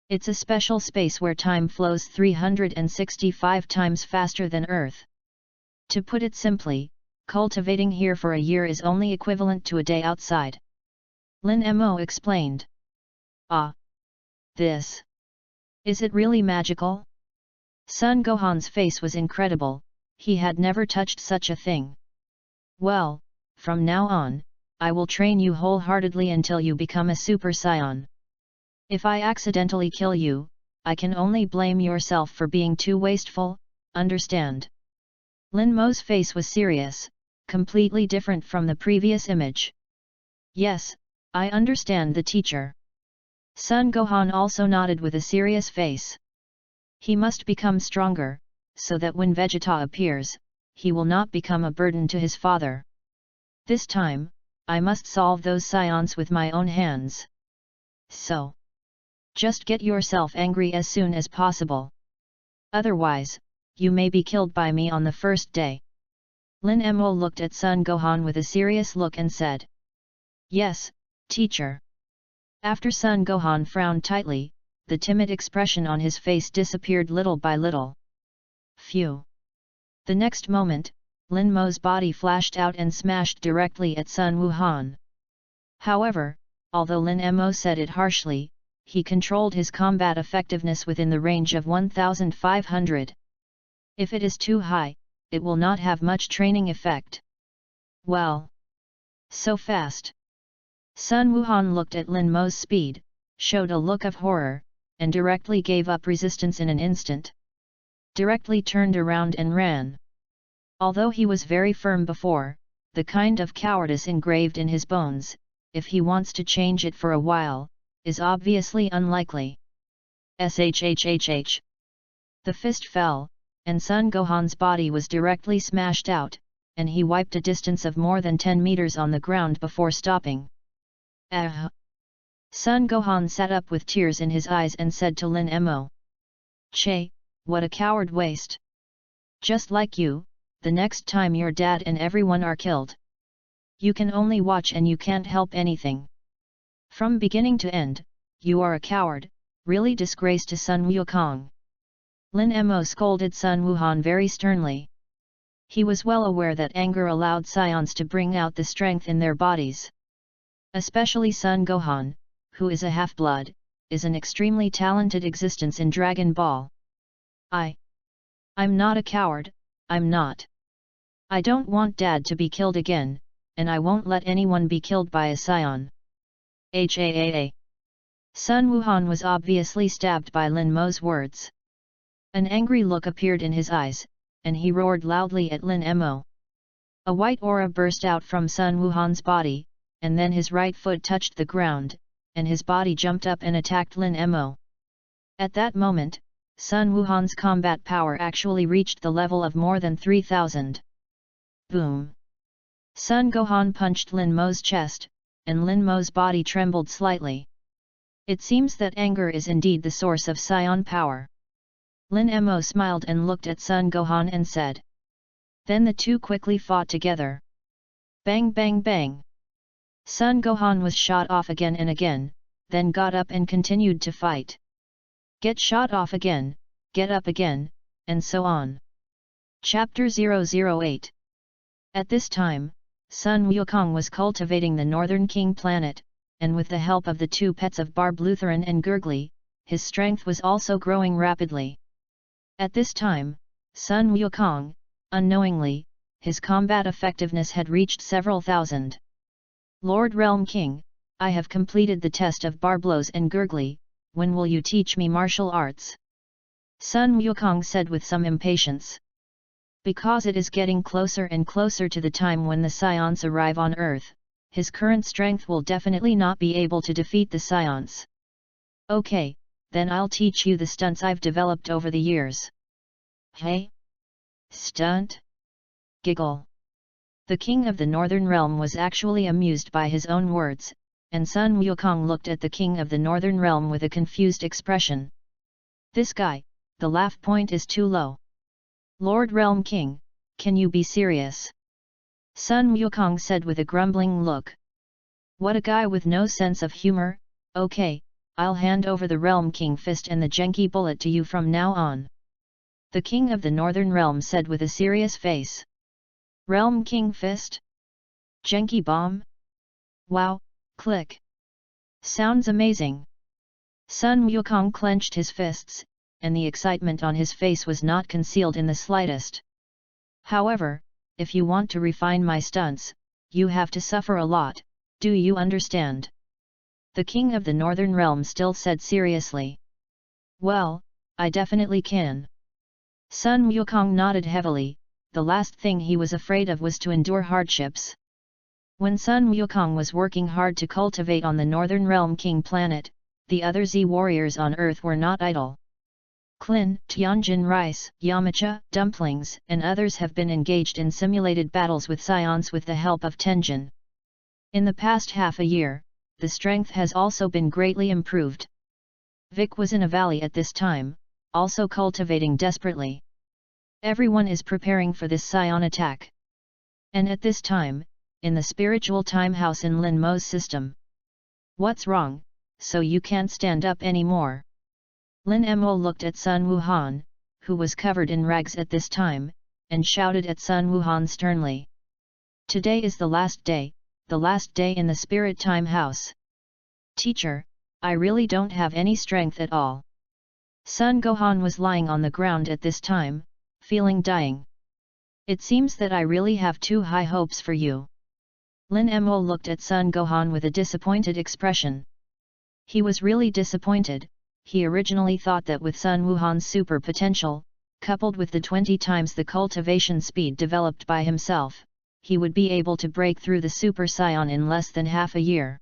It's a special space where time flows 365 times faster than Earth. To put it simply, cultivating here for a year is only equivalent to a day outside. Lin Mo explained. Ah! This! Is it really magical? Sun Gohan's face was incredible, he had never touched such a thing. Well, from now on, I will train you wholeheartedly until you become a Super Saiyan. If I accidentally kill you, I can only blame yourself for being too wasteful, understand? Lin Mo's face was serious, completely different from the previous image. Yes, I understand the teacher. Sun Gohan also nodded with a serious face. He must become stronger, so that when Vegeta appears, he will not become a burden to his father. This time, I must solve those Scions with my own hands. So, just get yourself angry as soon as possible. Otherwise, you may be killed by me on the first day. Lin Mo looked at Sun Gohan with a serious look and said. Yes, teacher. After Sun Gohan frowned tightly, the timid expression on his face disappeared little by little. Phew! The next moment, Lin Mo's body flashed out and smashed directly at Sun Wuhan. However, although Lin Mo said it harshly, he controlled his combat effectiveness within the range of 1500. If it is too high, it will not have much training effect. Well! So fast! Sun Wuhan looked at Lin Mo's speed, showed a look of horror, and directly gave up resistance in an instant. Directly turned around and ran. Although he was very firm before, the kind of cowardice engraved in his bones, if he wants to change it for a while, is obviously unlikely. Shhhh. The fist fell, and Sun Gohan's body was directly smashed out, and he wiped a distance of more than 10 meters on the ground before stopping. Ah! Sun Gohan sat up with tears in his eyes and said to Lin Mo. Che, what a coward waste! Just like you, the next time your dad and everyone are killed. You can only watch and you can't help anything. From beginning to end, you are a coward, really disgrace to Sun Wukong. Lin Mo scolded Sun Wuhan very sternly. He was well aware that anger allowed scions to bring out the strength in their bodies. Especially Sun Gohan, who is a half-blood, is an extremely talented existence in Dragon Ball. I'm not a coward, I'm not. I don't want Dad to be killed again, and I won't let anyone be killed by a scion. HAAA. Sun Wuhan was obviously stabbed by Lin Mo's words. An angry look appeared in his eyes, and he roared loudly at Lin Mo. A white aura burst out from Sun Wuhan's body, and then his right foot touched the ground, and his body jumped up and attacked Lin Mo. At that moment, Sun Wuhan's combat power actually reached the level of more than 3,000. Boom! Sun Gohan punched Lin Mo's chest, and Lin Mo's body trembled slightly. It seems that anger is indeed the source of scion power. Lin Mo smiled and looked at Sun Gohan and said. Then the two quickly fought together. Bang bang bang! Sun Gohan was shot off again and again, then got up and continued to fight. Get shot off again, get up again, and so on. Chapter 008. At this time, Sun Wukong was cultivating the Northern King planet, and with the help of the two pets of Barb Lutheran and Gurgly, his strength was also growing rapidly. At this time, Sun Wukong, unknowingly, his combat effectiveness had reached several thousand. Lord Realm King, I have completed the test of Barblos and Gurgly, when will you teach me martial arts? Sun Wukong said with some impatience. Because it is getting closer and closer to the time when the scions arrive on Earth, his current strength will definitely not be able to defeat the scions. Okay, then I'll teach you the stunts I've developed over the years. Hey? Stunt? Giggle. The king of the Northern Realm was actually amused by his own words, and Sun Wukong looked at the king of the Northern Realm with a confused expression. This guy, the laugh point is too low. Lord Realm King, can you be serious? Sun Wukong said with a grumbling look. What a guy with no sense of humor. Okay, I'll hand over the Realm King fist and the Genki bullet to you from now on. The king of the Northern Realm said with a serious face. Realm King fist? Genki bomb? Wow, click. Sounds amazing. Sun Wukong clenched his fists, and the excitement on his face was not concealed in the slightest. However, if you want to refine my stunts, you have to suffer a lot, do you understand? The king of the Northern Realm still said seriously. Well, I definitely can. Sun Wukong nodded heavily. The last thing he was afraid of was to endure hardships. When Sun Wukong was working hard to cultivate on the Northern Realm King planet, the other Z warriors on Earth were not idle. Klin, Tianjin Rice, Yamcha, Dumplings, and others have been engaged in simulated battles with scions with the help of Tenjin. In the past half a year, the strength has also been greatly improved. Vic was in a valley at this time, also cultivating desperately. Everyone is preparing for this scion attack. And at this time, in the spiritual time house in Lin Mo's system. What's wrong, so you can't stand up anymore? Lin Mo looked at Sun Wuhan, who was covered in rags at this time, and shouted at Sun Wuhan sternly. Today is the last day in the spirit time house. Teacher, I really don't have any strength at all. Sun Gohan was lying on the ground at this time, feeling dying. It seems that I really have too high hopes for you. Lin Mo looked at Sun Gohan with a disappointed expression. He was really disappointed. He originally thought that with Sun Wuhan's super potential, coupled with the 20 times the cultivation speed developed by himself, he would be able to break through the super scion in less than half a year.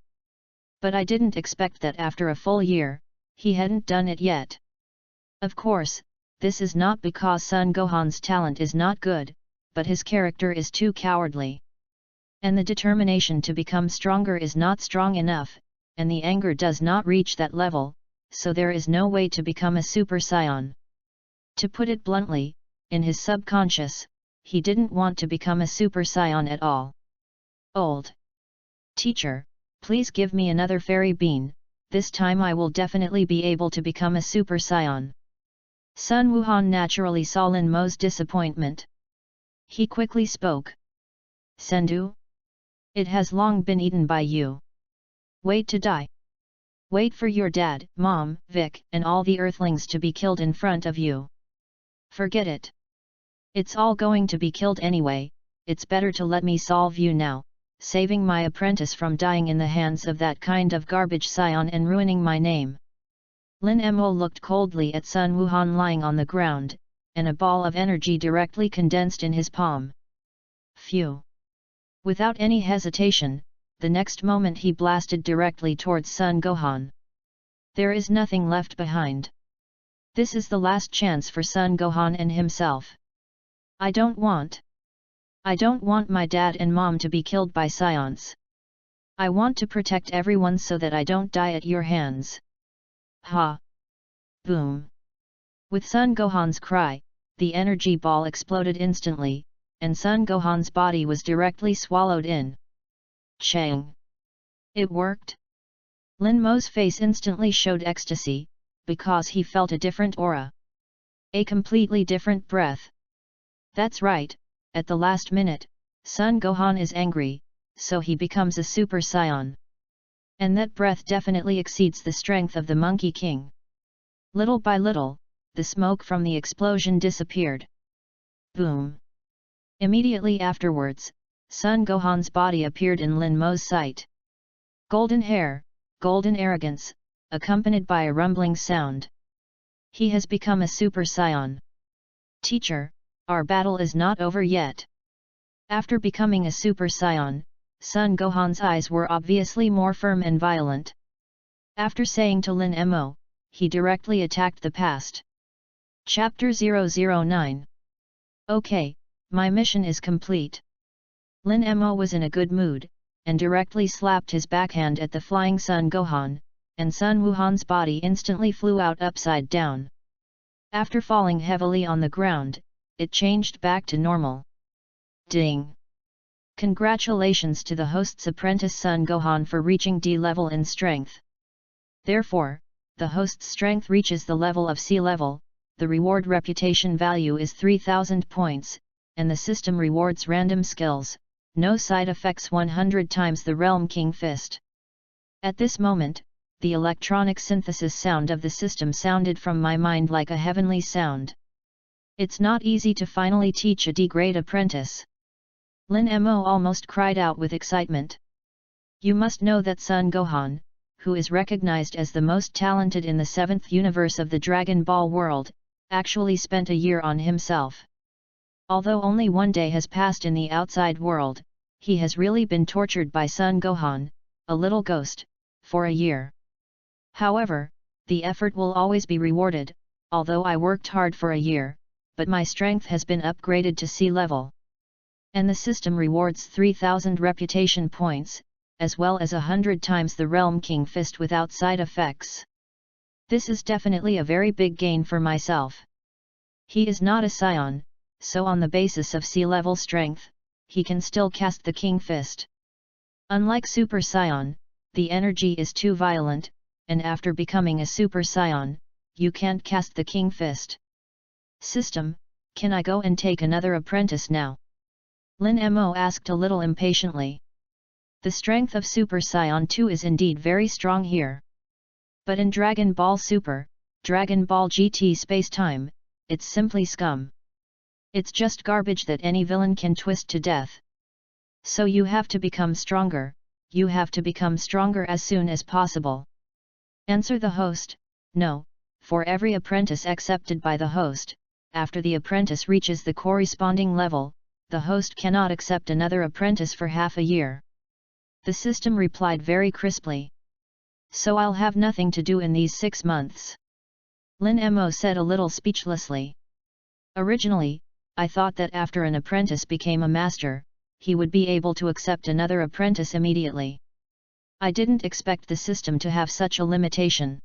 But I didn't expect that after a full year, he hadn't done it yet. Of course, this is not because Sun Gohan's talent is not good, but his character is too cowardly. And the determination to become stronger is not strong enough, and the anger does not reach that level, so there is no way to become a super scion. To put it bluntly, in his subconscious, he didn't want to become a super scion at all. Old teacher, please give me another fairy bean, this time I will definitely be able to become a super scion. Sun Wuhan naturally saw Lin Mo's disappointment. He quickly spoke. Sendu? It has long been eaten by you. Wait to die. Wait for your dad, mom, Vic, and all the earthlings to be killed in front of you. Forget it. It's all going to be killed anyway, it's better to let me solve you now, saving my apprentice from dying in the hands of that kind of garbage scion and ruining my name. Lin Mo looked coldly at Sun Wuhan lying on the ground, and a ball of energy directly condensed in his palm. Phew! Without any hesitation, the next moment he blasted directly towards Sun Gohan. There is nothing left behind. This is the last chance for Sun Gohan and himself. I don't want my dad and mom to be killed by scions. I want to protect everyone so that I don't die at your hands. Ha! Boom! With Sun Gohan's cry, the energy ball exploded instantly, and Sun Gohan's body was directly swallowed in. Chang! It worked? Lin Mo's face instantly showed ecstasy, because he felt a different aura. A completely different breath. That's right, at the last minute, Sun Gohan is angry, so he becomes a super scion. And that breath definitely exceeds the strength of the Monkey King. Little by little, the smoke from the explosion disappeared. Boom! Immediately afterwards, Sun Gohan's body appeared in Lin Mo's sight. Golden hair, golden arrogance, accompanied by a rumbling sound. He has become a super scion. Teacher, our battle is not over yet. After becoming a super scion, Sun Gohan's eyes were obviously more firm and violent. After saying to Lin Mo, he directly attacked the past. Chapter 009. Okay, my mission is complete. Lin Mo was in a good mood, and directly slapped his backhand at the flying Sun Gohan, and Sun Wuhan's body instantly flew out upside down. After falling heavily on the ground, it changed back to normal. Ding! Congratulations to the host's apprentice Sun Gohan for reaching D level in strength. Therefore, the host's strength reaches the level of C level, the reward reputation value is 3000 points, and the system rewards random skills, no side effects 100 times the Realm King Fist. At this moment, the electronic synthesis sound of the system sounded from my mind like a heavenly sound. It's not easy to finally teach a D-grade apprentice. Lin Mo almost cried out with excitement. You must know that Sun Gohan, who is recognized as the most talented in the 7th universe of the Dragon Ball world, actually spent a year on himself. Although only one day has passed in the outside world, he has really been tortured by Sun Gohan, a little ghost, for a year. However, the effort will always be rewarded, although I worked hard for a year, but my strength has been upgraded to C level. And the system rewards 3000 reputation points, as well as 100 times the Realm King Fist without side effects. This is definitely a very big gain for myself. He is not a scion, so on the basis of C-level strength, he can still cast the King Fist. Unlike Super Scion, the energy is too violent, and after becoming a Super Scion, you can't cast the King Fist. System, can I go and take another apprentice now? Lin Mo asked a little impatiently. The strength of Super Scion 2 is indeed very strong here. But in Dragon Ball Super, Dragon Ball GT Space-Time, it's simply scum. It's just garbage that any villain can twist to death. So you have to become stronger, you have to become stronger as soon as possible. Answer the host, no, for every apprentice accepted by the host, after the apprentice reaches the corresponding level, the host cannot accept another apprentice for half a year. The system replied very crisply. So I'll have nothing to do in these 6 months. Lin Mo said a little speechlessly. Originally, I thought that after an apprentice became a master, he would be able to accept another apprentice immediately. I didn't expect the system to have such a limitation.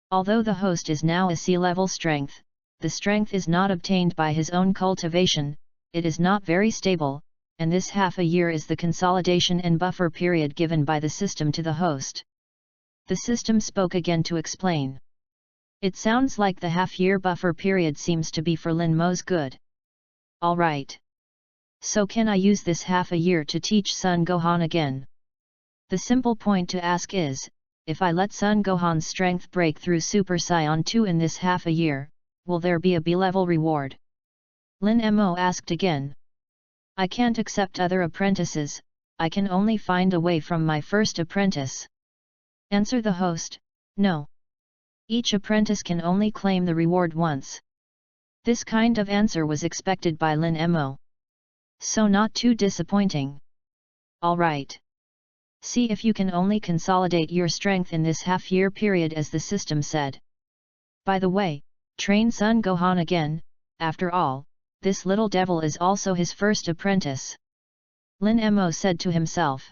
Although the host is now a sea-level strength, the strength is not obtained by his own cultivation, it is not very stable, and this half a year is the consolidation and buffer period given by the system to the host. The system spoke again to explain. It sounds like the half-year buffer period seems to be for Lin Mo's good. Alright. So can I use this half a year to teach Sun Gohan again? The simple point to ask is, if I let Sun Gohan's strength break through Super Saiyan 2 in this half a year, will there be a B-level reward? Lin Mo asked again. I can't accept other apprentices, I can only find a way from my first apprentice. Answer the host, no. Each apprentice can only claim the reward once. This kind of answer was expected by Lin Mo. So not too disappointing. Alright. See if you can only consolidate your strength in this half-year period as the system said. By the way, train Sun Gohan again, after all, this little devil is also his first apprentice. Lin Mo said to himself.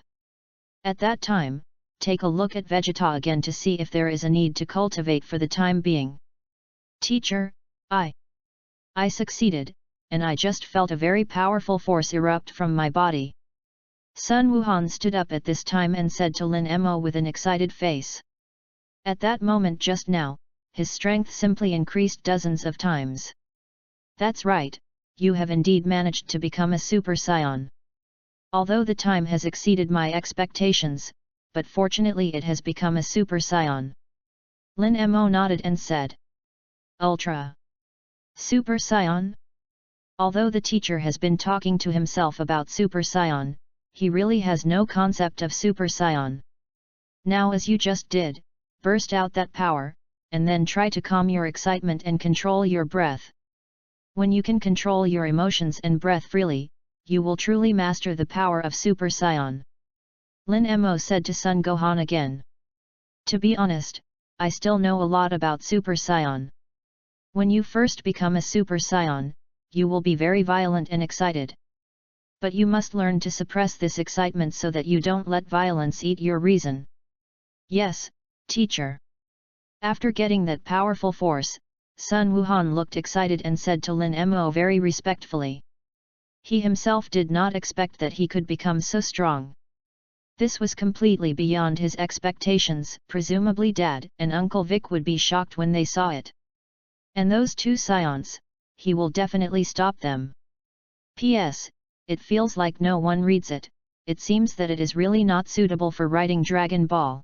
At that time, take a look at Vegeta again to see if there is a need to cultivate for the time being. Teacher, I succeeded, and I just felt a very powerful force erupt from my body. Sun Wuhan stood up at this time and said to Lin Mo with an excited face. At that moment just now, his strength simply increased dozens of times. That's right, you have indeed managed to become a Super Saiyan. Although the time has exceeded my expectations, but fortunately it has become a Super Saiyan. Lin Mo nodded and said. Ultra. Super Saiyan? Although the teacher has been talking to himself about Super Saiyan, he really has no concept of Super Saiyan. Now as you just did, burst out that power, and then try to calm your excitement and control your breath. When you can control your emotions and breath freely, you will truly master the power of Super Saiyan. Lin Mo said to Sun Gohan again. To be honest, I still know a lot about Super Saiyan. When you first become a Super Saiyan, you will be very violent and excited. But you must learn to suppress this excitement so that you don't let violence eat your reason. Yes, teacher. After getting that powerful force, Sun Wuhan looked excited and said to Lin Mo very respectfully. He himself did not expect that he could become so strong. This was completely beyond his expectations. Presumably Dad and Uncle Vic would be shocked when they saw it. And those two Saiyans, he will definitely stop them. P.S. It feels like no one reads it, it seems that it is really not suitable for writing Dragon Ball.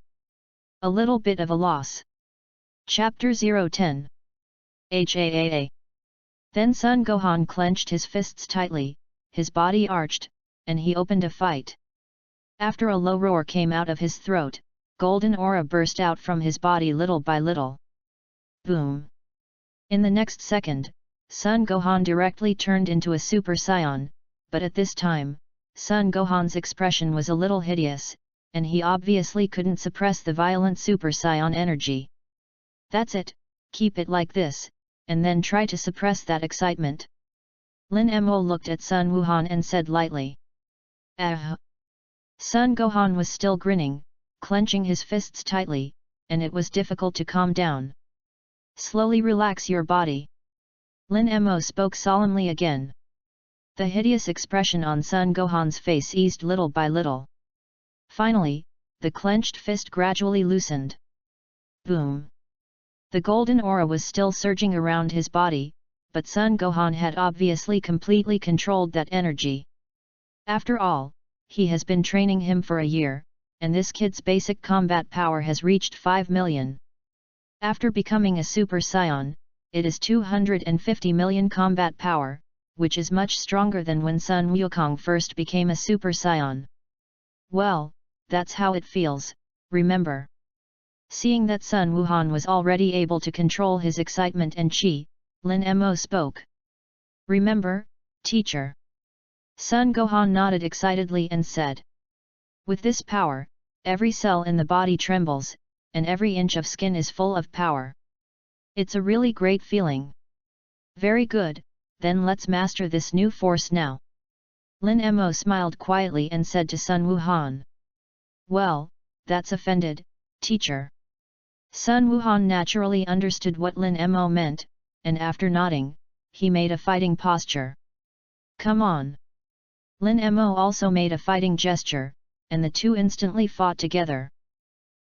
A little bit of a loss. Chapter 010. HAAA. Then Sun Gohan clenched his fists tightly, his body arched, and he opened a fight. After a low roar came out of his throat, golden aura burst out from his body little by little. Boom! In the next second, Sun Gohan directly turned into a Super Saiyan, but at this time, Sun Gohan's expression was a little hideous, and he obviously couldn't suppress the violent Super Saiyan energy. That's it, keep it like this, and then try to suppress that excitement. Lin Mo looked at Sun Wuhan and said lightly. Sun Gohan was still grinning, clenching his fists tightly, and it was difficult to calm down. Slowly relax your body. Lin Mo spoke solemnly again. The hideous expression on Sun Gohan's face eased little by little. Finally, the clenched fist gradually loosened. Boom! The golden aura was still surging around his body, but Sun Gohan had obviously completely controlled that energy. After all, he has been training him for a year, and this kid's basic combat power has reached 5 million. After becoming a Super Saiyan, it is 250 million combat power, which is much stronger than when Sun Wukong first became a Super Saiyan. Well, that's how it feels, remember. Seeing that Sun Wuhan was already able to control his excitement and chi, Lin Mo spoke. Remember, teacher. Sun Gohan nodded excitedly and said. With this power, every cell in the body trembles, and every inch of skin is full of power. It's a really great feeling. Very good, then let's master this new force now. Lin Mo smiled quietly and said to Sun Wuhan. Well, that's offended, teacher. Sun Wuhan naturally understood what Lin Mo meant, and after nodding, he made a fighting posture. Come on. Lin Mo also made a fighting gesture, and the two instantly fought together.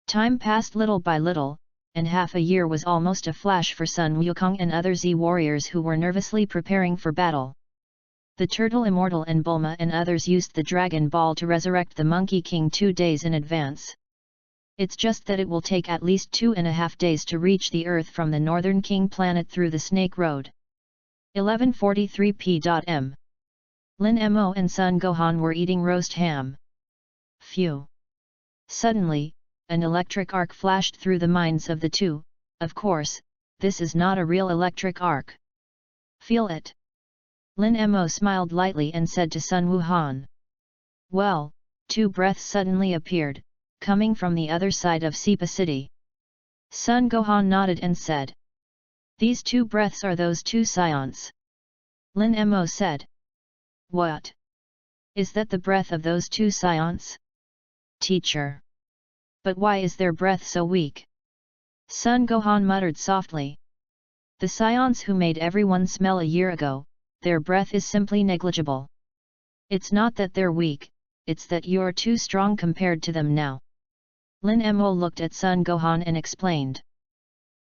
Time passed little by little, and half a year was almost a flash for Sun Wukong and other Z warriors who were nervously preparing for battle. The Turtle Immortal and Bulma and others used the Dragon Ball to resurrect the Monkey King 2 days in advance. It's just that it will take at least 2.5 days to reach the Earth from the Northern King planet through the Snake Road. 1143 p.m. Lin Mo and Sun Gohan were eating roast ham. Phew! Suddenly, an electric arc flashed through the minds of the two. Of course, this is not a real electric arc. Feel it. Lin Mo smiled lightly and said to Sun Wuhan. Well, two breaths suddenly appeared, coming from the other side of Sipa City. Sun Gohan nodded and said. These two breaths are those two scions. Lin Mo said. What? Is that the breath of those two scions? Teacher. But why is their breath so weak? Sun Gohan muttered softly. The scions who made everyone smell a year ago, their breath is simply negligible. It's not that they're weak, it's that you're too strong compared to them now. Lin Mo looked at Sun Gohan and explained.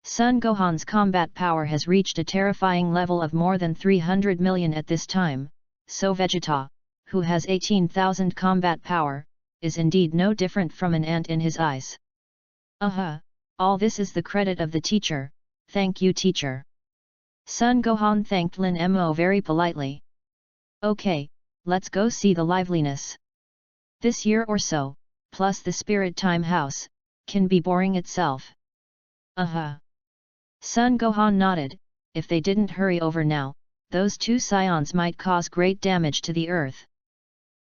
Sun Gohan's combat power has reached a terrifying level of more than 300 million at this time, so Vegeta, who has 18,000 combat power, is indeed no different from an ant in his eyes. All this is the credit of the teacher, thank you teacher. Sun Gohan thanked Lin Mo very politely. Okay, let's go see the liveliness. This year or so, plus the Spirit Time House, can be boring itself. Sun Gohan nodded. If they didn't hurry over now, those two scions might cause great damage to the Earth.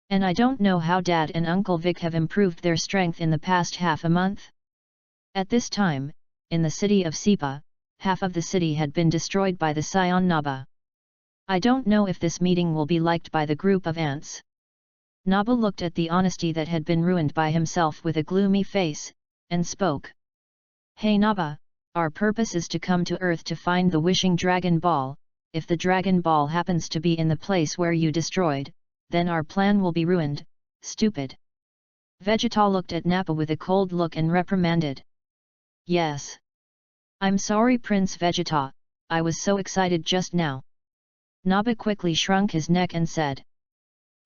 And I don't know how Dad and Uncle Vic have improved their strength in the past half a month. At this time, in the city of Sipa, half of the city had been destroyed by the scion Naba. I don't know if this meeting will be liked by the group of ants. Naba looked at the honesty that had been ruined by himself with a gloomy face, and spoke. Hey Naba, our purpose is to come to Earth to find the wishing Dragon Ball. If the Dragon Ball happens to be in the place where you destroyed, then our plan will be ruined, stupid. Vegeta looked at Nappa with a cold look and reprimanded. Yes. I'm sorry Prince Vegeta, I was so excited just now. Nappa quickly shrunk his neck and said.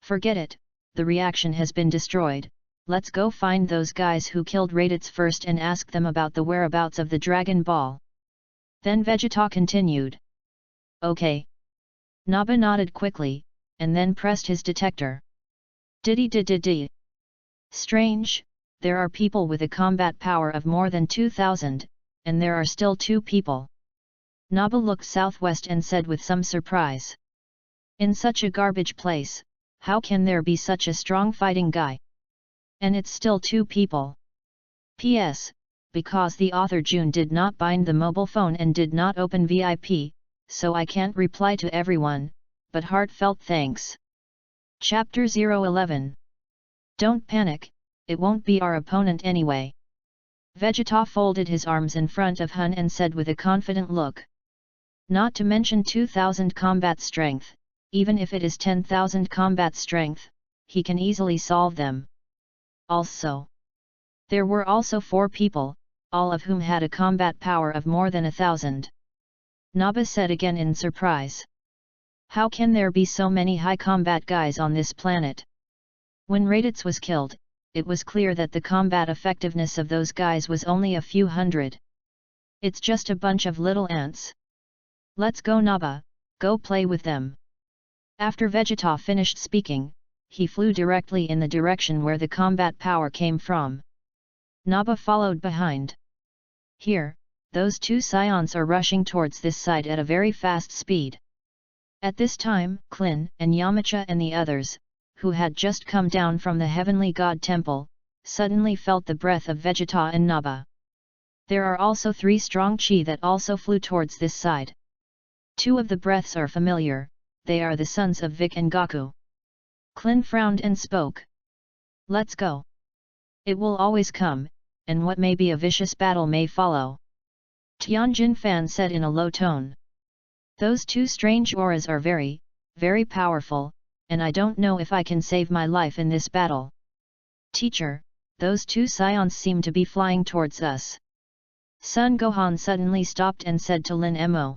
Forget it, the reaction has been destroyed, let's go find those guys who killed Raditz first and ask them about the whereabouts of the Dragon Ball. Then Vegeta continued. Okay. Nappa nodded quickly, and then pressed his detector. Diddy. Strange, there are people with a combat power of more than 2,000, and there are still 2 people. Nappa looked southwest and said with some surprise. In such a garbage place, how can there be such a strong fighting guy? And it's still 2 people. P.S. Because the author June did not bind the mobile phone and did not open VIP, so I can't reply to everyone, but heartfelt thanks. Chapter 011. Don't panic, it won't be our opponent anyway. Vegeta folded his arms in front of Hun and said with a confident look. Not to mention 2,000 combat strength, even if it is 10,000 combat strength, he can easily solve them. Also, there were also 4 people, all of whom had a combat power of more than 1,000. Naba said again in surprise. How can there be so many high combat guys on this planet? When Raditz was killed, it was clear that the combat effectiveness of those guys was only a few hundred. It's just a bunch of little ants. Let's go Naba, go play with them. After Vegeta finished speaking, he flew directly in the direction where the combat power came from. Naba followed behind. Here, those 2 scions are rushing towards this side at a very fast speed. At this time, Klin and Yamcha and the others, who had just come down from the Heavenly God Temple, suddenly felt the breath of Vegeta and Naba. There are also 3 strong chi that also flew towards this side. 2 of the breaths are familiar, they are the sons of Vic and Goku. Klin frowned and spoke. Let's go. It will always come, and what may be a vicious battle may follow. Tianjin Fan said in a low tone. Those two strange auras are very, very powerful, and I don't know if I can save my life in this battle. Teacher, those two scions seem to be flying towards us. Sun Gohan suddenly stopped and said to Lin Mo.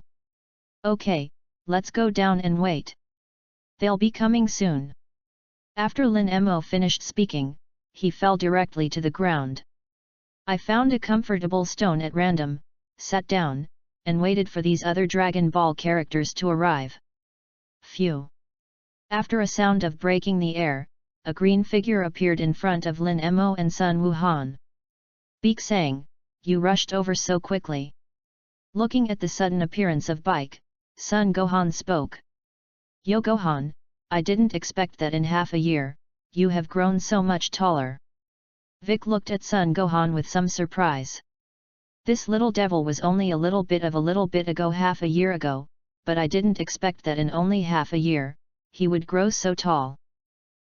Okay, let's go down and wait. They'll be coming soon. After Lin Mo finished speaking, he fell directly to the ground. I found a comfortable stone at random, sat down, and waited for these other Dragon Ball characters to arrive. Phew! After a sound of breaking the air, a green figure appeared in front of Lin Mo and Sun Wuhan. Beak sang, you rushed over so quickly. Looking at the sudden appearance of Bike, Sun Gohan spoke. Yo Gohan, I didn't expect that in half a year, you have grown so much taller. Vic looked at Sun Gohan with some surprise. This little devil was only a little bit ago half a year ago, but I didn't expect that in only half a year, he would grow so tall.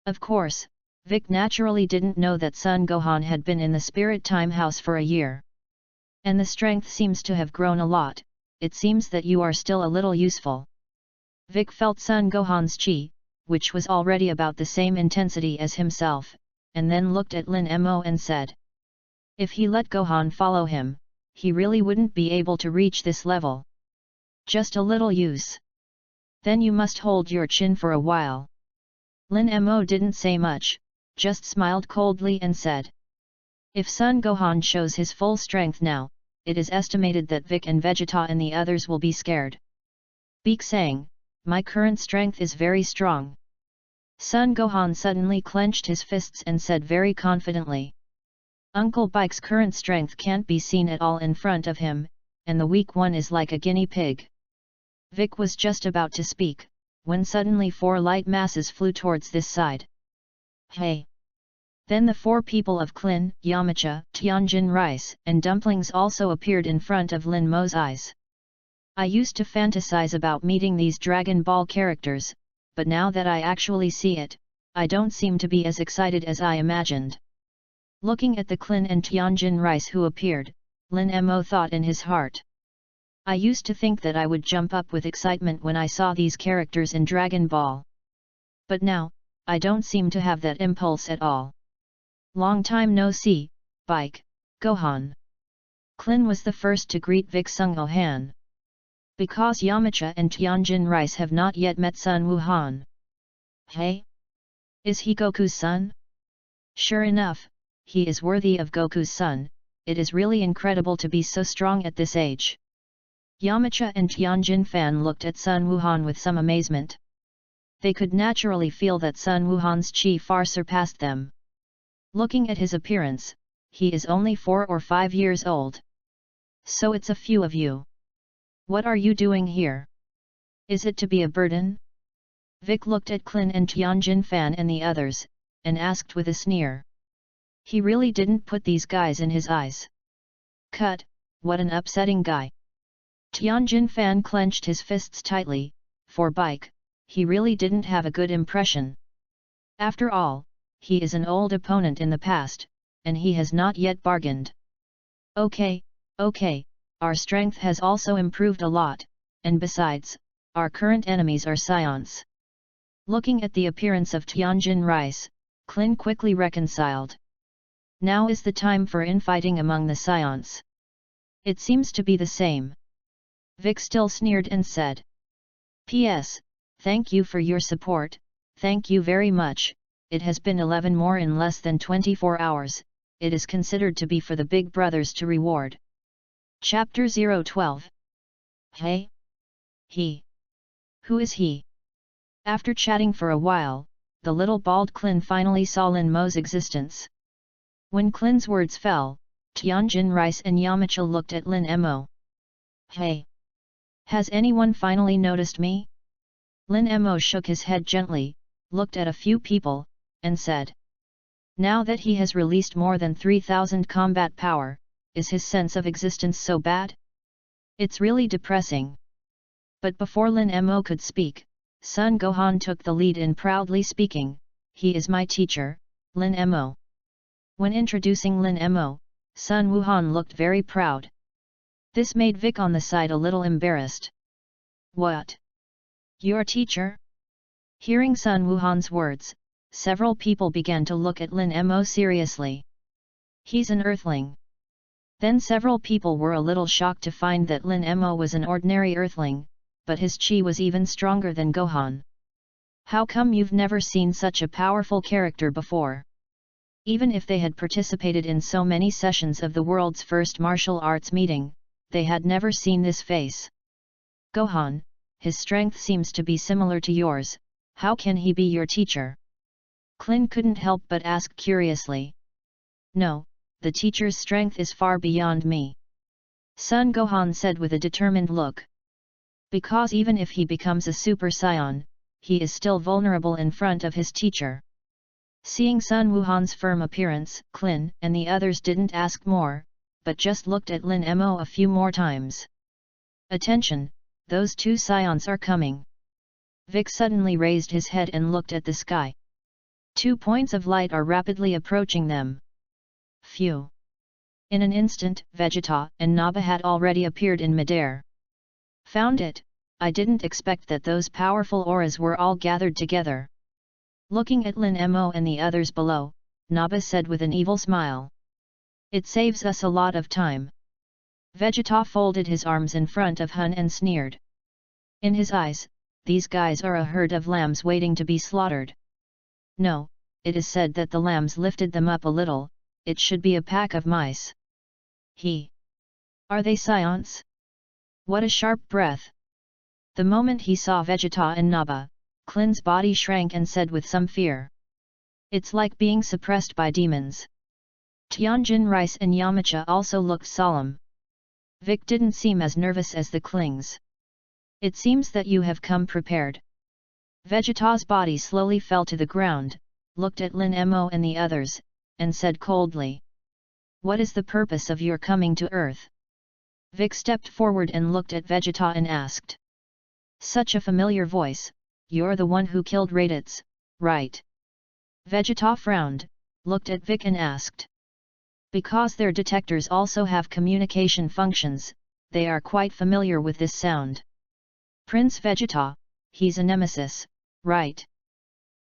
Of course, Vic naturally didn't know that Sun Gohan had been in the Spirit Time House for a year. And the strength seems to have grown a lot, it seems that you are still a little useful. Vic felt Sun Gohan's chi, which was already about the same intensity as himself, and then looked at Lin Mo and said. If he let Gohan follow him, he really wouldn't be able to reach this level. Just a little use. Then you must hold your chin for a while. Lin Mo didn't say much, just smiled coldly and said. If Sun Gohan shows his full strength now, it is estimated that Vic and Vegeta and the others will be scared. Beak sang, my current strength is very strong. Sun Gohan suddenly clenched his fists and said very confidently. Uncle Bike's current strength can't be seen at all in front of him, and the weak one is like a guinea pig. Vic was just about to speak, when suddenly 4 light masses flew towards this side. Hey! Then the 4 people of Klin, Yamcha, Tianjin Rice and Dumplings also appeared in front of Lin Mo's eyes. I used to fantasize about meeting these Dragon Ball characters, but now that I actually see it, I don't seem to be as excited as I imagined. Looking at the Klin and Tianjin Rice who appeared, Lin Mo thought in his heart. I used to think that I would jump up with excitement when I saw these characters in Dragon Ball. But now, I don't seem to have that impulse at all. Long time no see, Bike, Gohan. Klin was the first to greet Vic Sung-Oh-Han. Because Yamcha and Tianjin Rice have not yet met Sun Wuhan. Hey? Is he Goku's son? Sure enough, he is worthy of Goku's son, it is really incredible to be so strong at this age. Yamcha and Tianjin Fan looked at Sun Wuhan with some amazement. They could naturally feel that Sun Wuhan's chi far surpassed them. Looking at his appearance, he is only 4 or 5 years old. So it's a few of you. What are you doing here? Is it to be a burden? Vic looked at Klin and Tianjin Fan and the others, and asked with a sneer. He really didn't put these guys in his eyes. Cut, what an upsetting guy. Tianjin Fan clenched his fists tightly, for Bike, he really didn't have a good impression. After all, he is an old opponent in the past, and he has not yet bargained. Okay, our strength has also improved a lot, and besides, our current enemies are scions. Looking at the appearance of Tianjin Rice, Klin quickly reconciled. Now is the time for infighting among the scions. It seems to be the same. Vic still sneered and said. P.S. Thank you for your support, thank you very much. It has been 11 more in less than 24 hours, it is considered to be for the big brothers to reward. Chapter 012. Hey? He? Who is he? After chatting for a while, the little bald Klin finally saw Lin Mo's existence. When Klin's words fell, Tianjin Rice and Yamcha looked at Lin Mo. Hey! Has anyone finally noticed me? Lin Mo shook his head gently, looked at a few people, and said. Now that he has released more than 3,000 combat power, is his sense of existence so bad? It's really depressing. But before Lin Mo could speak, Sun Gohan took the lead in proudly speaking, he is my teacher, Lin Mo. When introducing Lin Mo, Sun Wuhan looked very proud. This made Vic on the side a little embarrassed. What? Your teacher? Hearing Sun Wuhan's words, several people began to look at Lin Mo seriously. He's an earthling. Then several people were a little shocked to find that Lin Mo was an ordinary earthling, but his chi was even stronger than Gohan. How come you've never seen such a powerful character before? Even if they had participated in so many sessions of the world's first martial arts meeting, they had never seen this face. Gohan, his strength seems to be similar to yours, how can he be your teacher? Klin couldn't help but ask curiously. No, the teacher's strength is far beyond me. Son Gohan said with a determined look. Because even if he becomes a Super Saiyan, he is still vulnerable in front of his teacher. Seeing Sun Wuhan's firm appearance, Klin and the others didn't ask more, but just looked at Lin Mo a few more times. Attention, those two Scions are coming. Vic suddenly raised his head and looked at the sky. 2 points of light are rapidly approaching them. Phew! In an instant, Vegeta and Nappa had already appeared in midair. Found it, I didn't expect that those powerful auras were all gathered together. Looking at Lin Mo and the others below, Nappa said with an evil smile. It saves us a lot of time. Vegeta folded his arms in front of Hun and sneered. In his eyes, these guys are a herd of lambs waiting to be slaughtered. No, it is said that the lambs lifted them up a little, it should be a pack of mice. Are they Scions? What a sharp breath! The moment he saw Vegeta and Nappa, Klin's body shrank and said with some fear. It's like being suppressed by demons. Tianjin Rice and Yamcha also looked solemn. Vic didn't seem as nervous as the Klings. It seems that you have come prepared. Vegeta's body slowly fell to the ground, looked at Lin Mo and the others, and said coldly. What is the purpose of your coming to Earth? Vic stepped forward and looked at Vegeta and asked. Such a familiar voice, you're the one who killed Raditz, right? Vegeta frowned, looked at Vic and asked. Because their detectors also have communication functions, they are quite familiar with this sound. Prince Vegeta, he's a nemesis, right?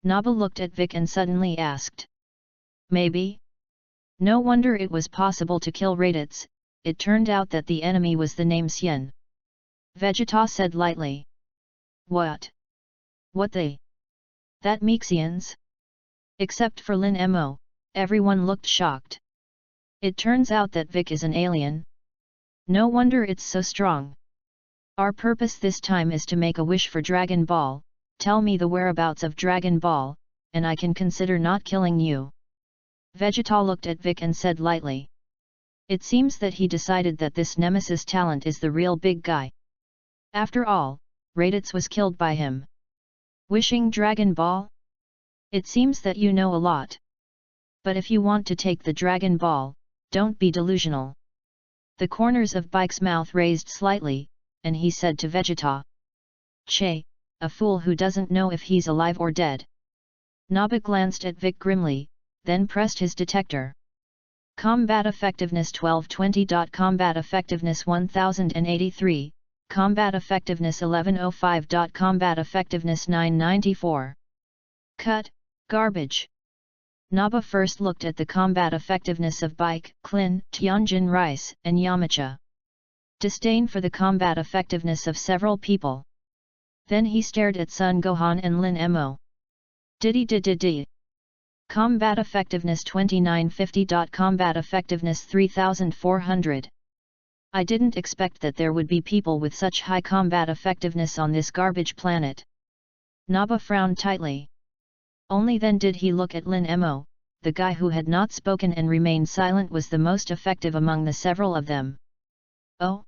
Nappa looked at Vic and suddenly asked. Maybe? No wonder it was possible to kill Raditz, it turned out that the enemy was the name Xian. Vegeta said lightly. What? What they? That Mexians? Except for Lin Mo, everyone looked shocked. It turns out that Vic is an alien. No wonder it's so strong. Our purpose this time is to make a wish for Dragon Ball, tell me the whereabouts of Dragon Ball, and I can consider not killing you. Vegeta looked at Vic and said lightly. It seems that he decided that this nemesis talent is the real big guy. After all, Raditz was killed by him. Wishing Dragon Ball? It seems that you know a lot. But if you want to take the Dragon Ball, don't be delusional. The corners of Bike's mouth raised slightly, and he said to Vegeta. Che, a fool who doesn't know if he's alive or dead. Nappa glanced at Vic grimly, then pressed his detector. Combat Effectiveness 1220. Combat Effectiveness 1083, Combat Effectiveness 1105. Combat Effectiveness 994. Cut, garbage. Nappa first looked at the combat effectiveness of Bike, Klin, Tianjin Rice, and Yamcha. Disdain for the combat effectiveness of several people. Then he stared at Son Gohan and Lin Mo. Diddy. Combat Effectiveness 2950. Combat Effectiveness 3400. I didn't expect that there would be people with such high combat effectiveness on this garbage planet. Nappa frowned tightly. Only then did he look at Lin Mo, the guy who had not spoken and remained silent was the most effective among the several of them. Oh?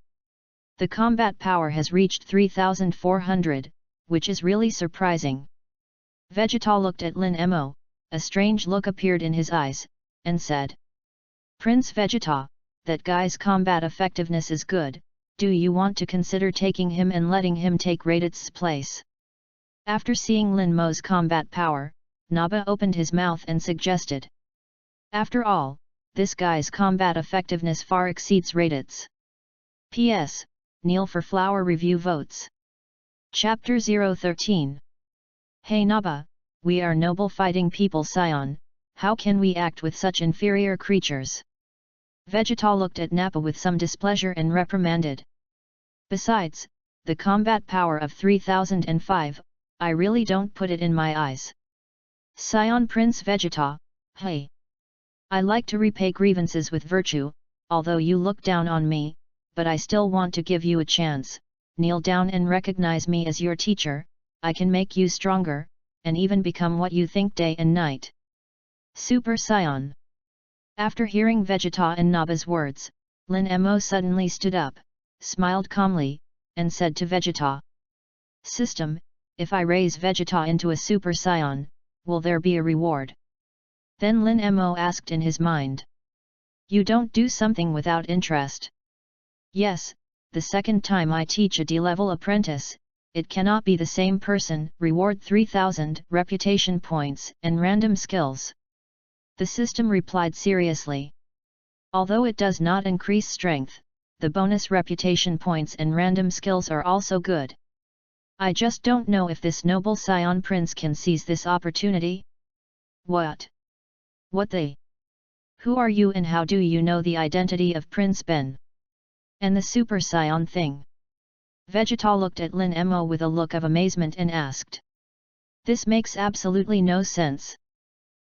The combat power has reached 3400, which is really surprising. Vegeta looked at Lin Mo, a strange look appeared in his eyes, and said. Prince Vegeta, that guy's combat effectiveness is good, do you want to consider taking him and letting him take Raditz's place? After seeing Lin Mo's combat power, Naba opened his mouth and suggested. After all, this guy's combat effectiveness far exceeds Radit's. P.S. Kneel for flower review votes. Chapter 013. Hey Naba, we are noble fighting people Scion, how can we act with such inferior creatures? Vegeta looked at Nappa with some displeasure and reprimanded. Besides, the combat power of 3005, I really don't put it in my eyes. Scion Prince Vegeta, hey. I like to repay grievances with virtue, although you look down on me, but I still want to give you a chance, kneel down and recognize me as your teacher, I can make you stronger, and even become what you think day and night. Super Saiyan. After hearing Vegeta and Naba's words, Lin Mo suddenly stood up, smiled calmly, and said to Vegeta. System, if I raise Vegeta into a Super Saiyan, will there be a reward? Then Lin Mo asked in his mind. You don't do something without interest. Yes, the second time I teach a D-level apprentice, it cannot be the same person, reward 3000 reputation points and random skills. The system replied seriously. Although it does not increase strength, the bonus reputation points and random skills are also good. I just don't know if this noble Scion Prince can seize this opportunity. What? What they? Who are you and how do you know the identity of Prince Ben? And the Super Saiyan thing? Vegeta looked at Lin Mo with a look of amazement and asked. This makes absolutely no sense.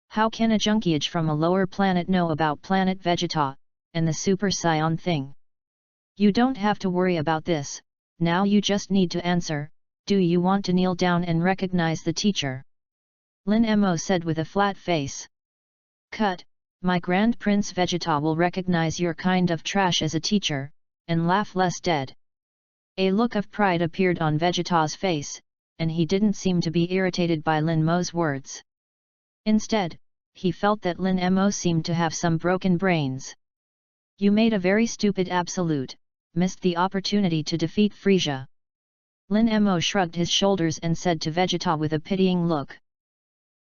How can a junkiage from a lower planet know about planet Vegeta, and the Super Saiyan thing? You don't have to worry about this, now you just need to answer, do you want to kneel down and recognize the teacher? Lin Mo said with a flat face. Cut, my Grand Prince Vegeta will recognize your kind of trash as a teacher, and laugh less dead. A look of pride appeared on Vegeta's face, and he didn't seem to be irritated by Lin Mo's words. Instead, he felt that Lin Mo seemed to have some broken brains. You made a very stupid absolute, missed the opportunity to defeat Frieza. Lin Mo shrugged his shoulders and said to Vegeta with a pitying look.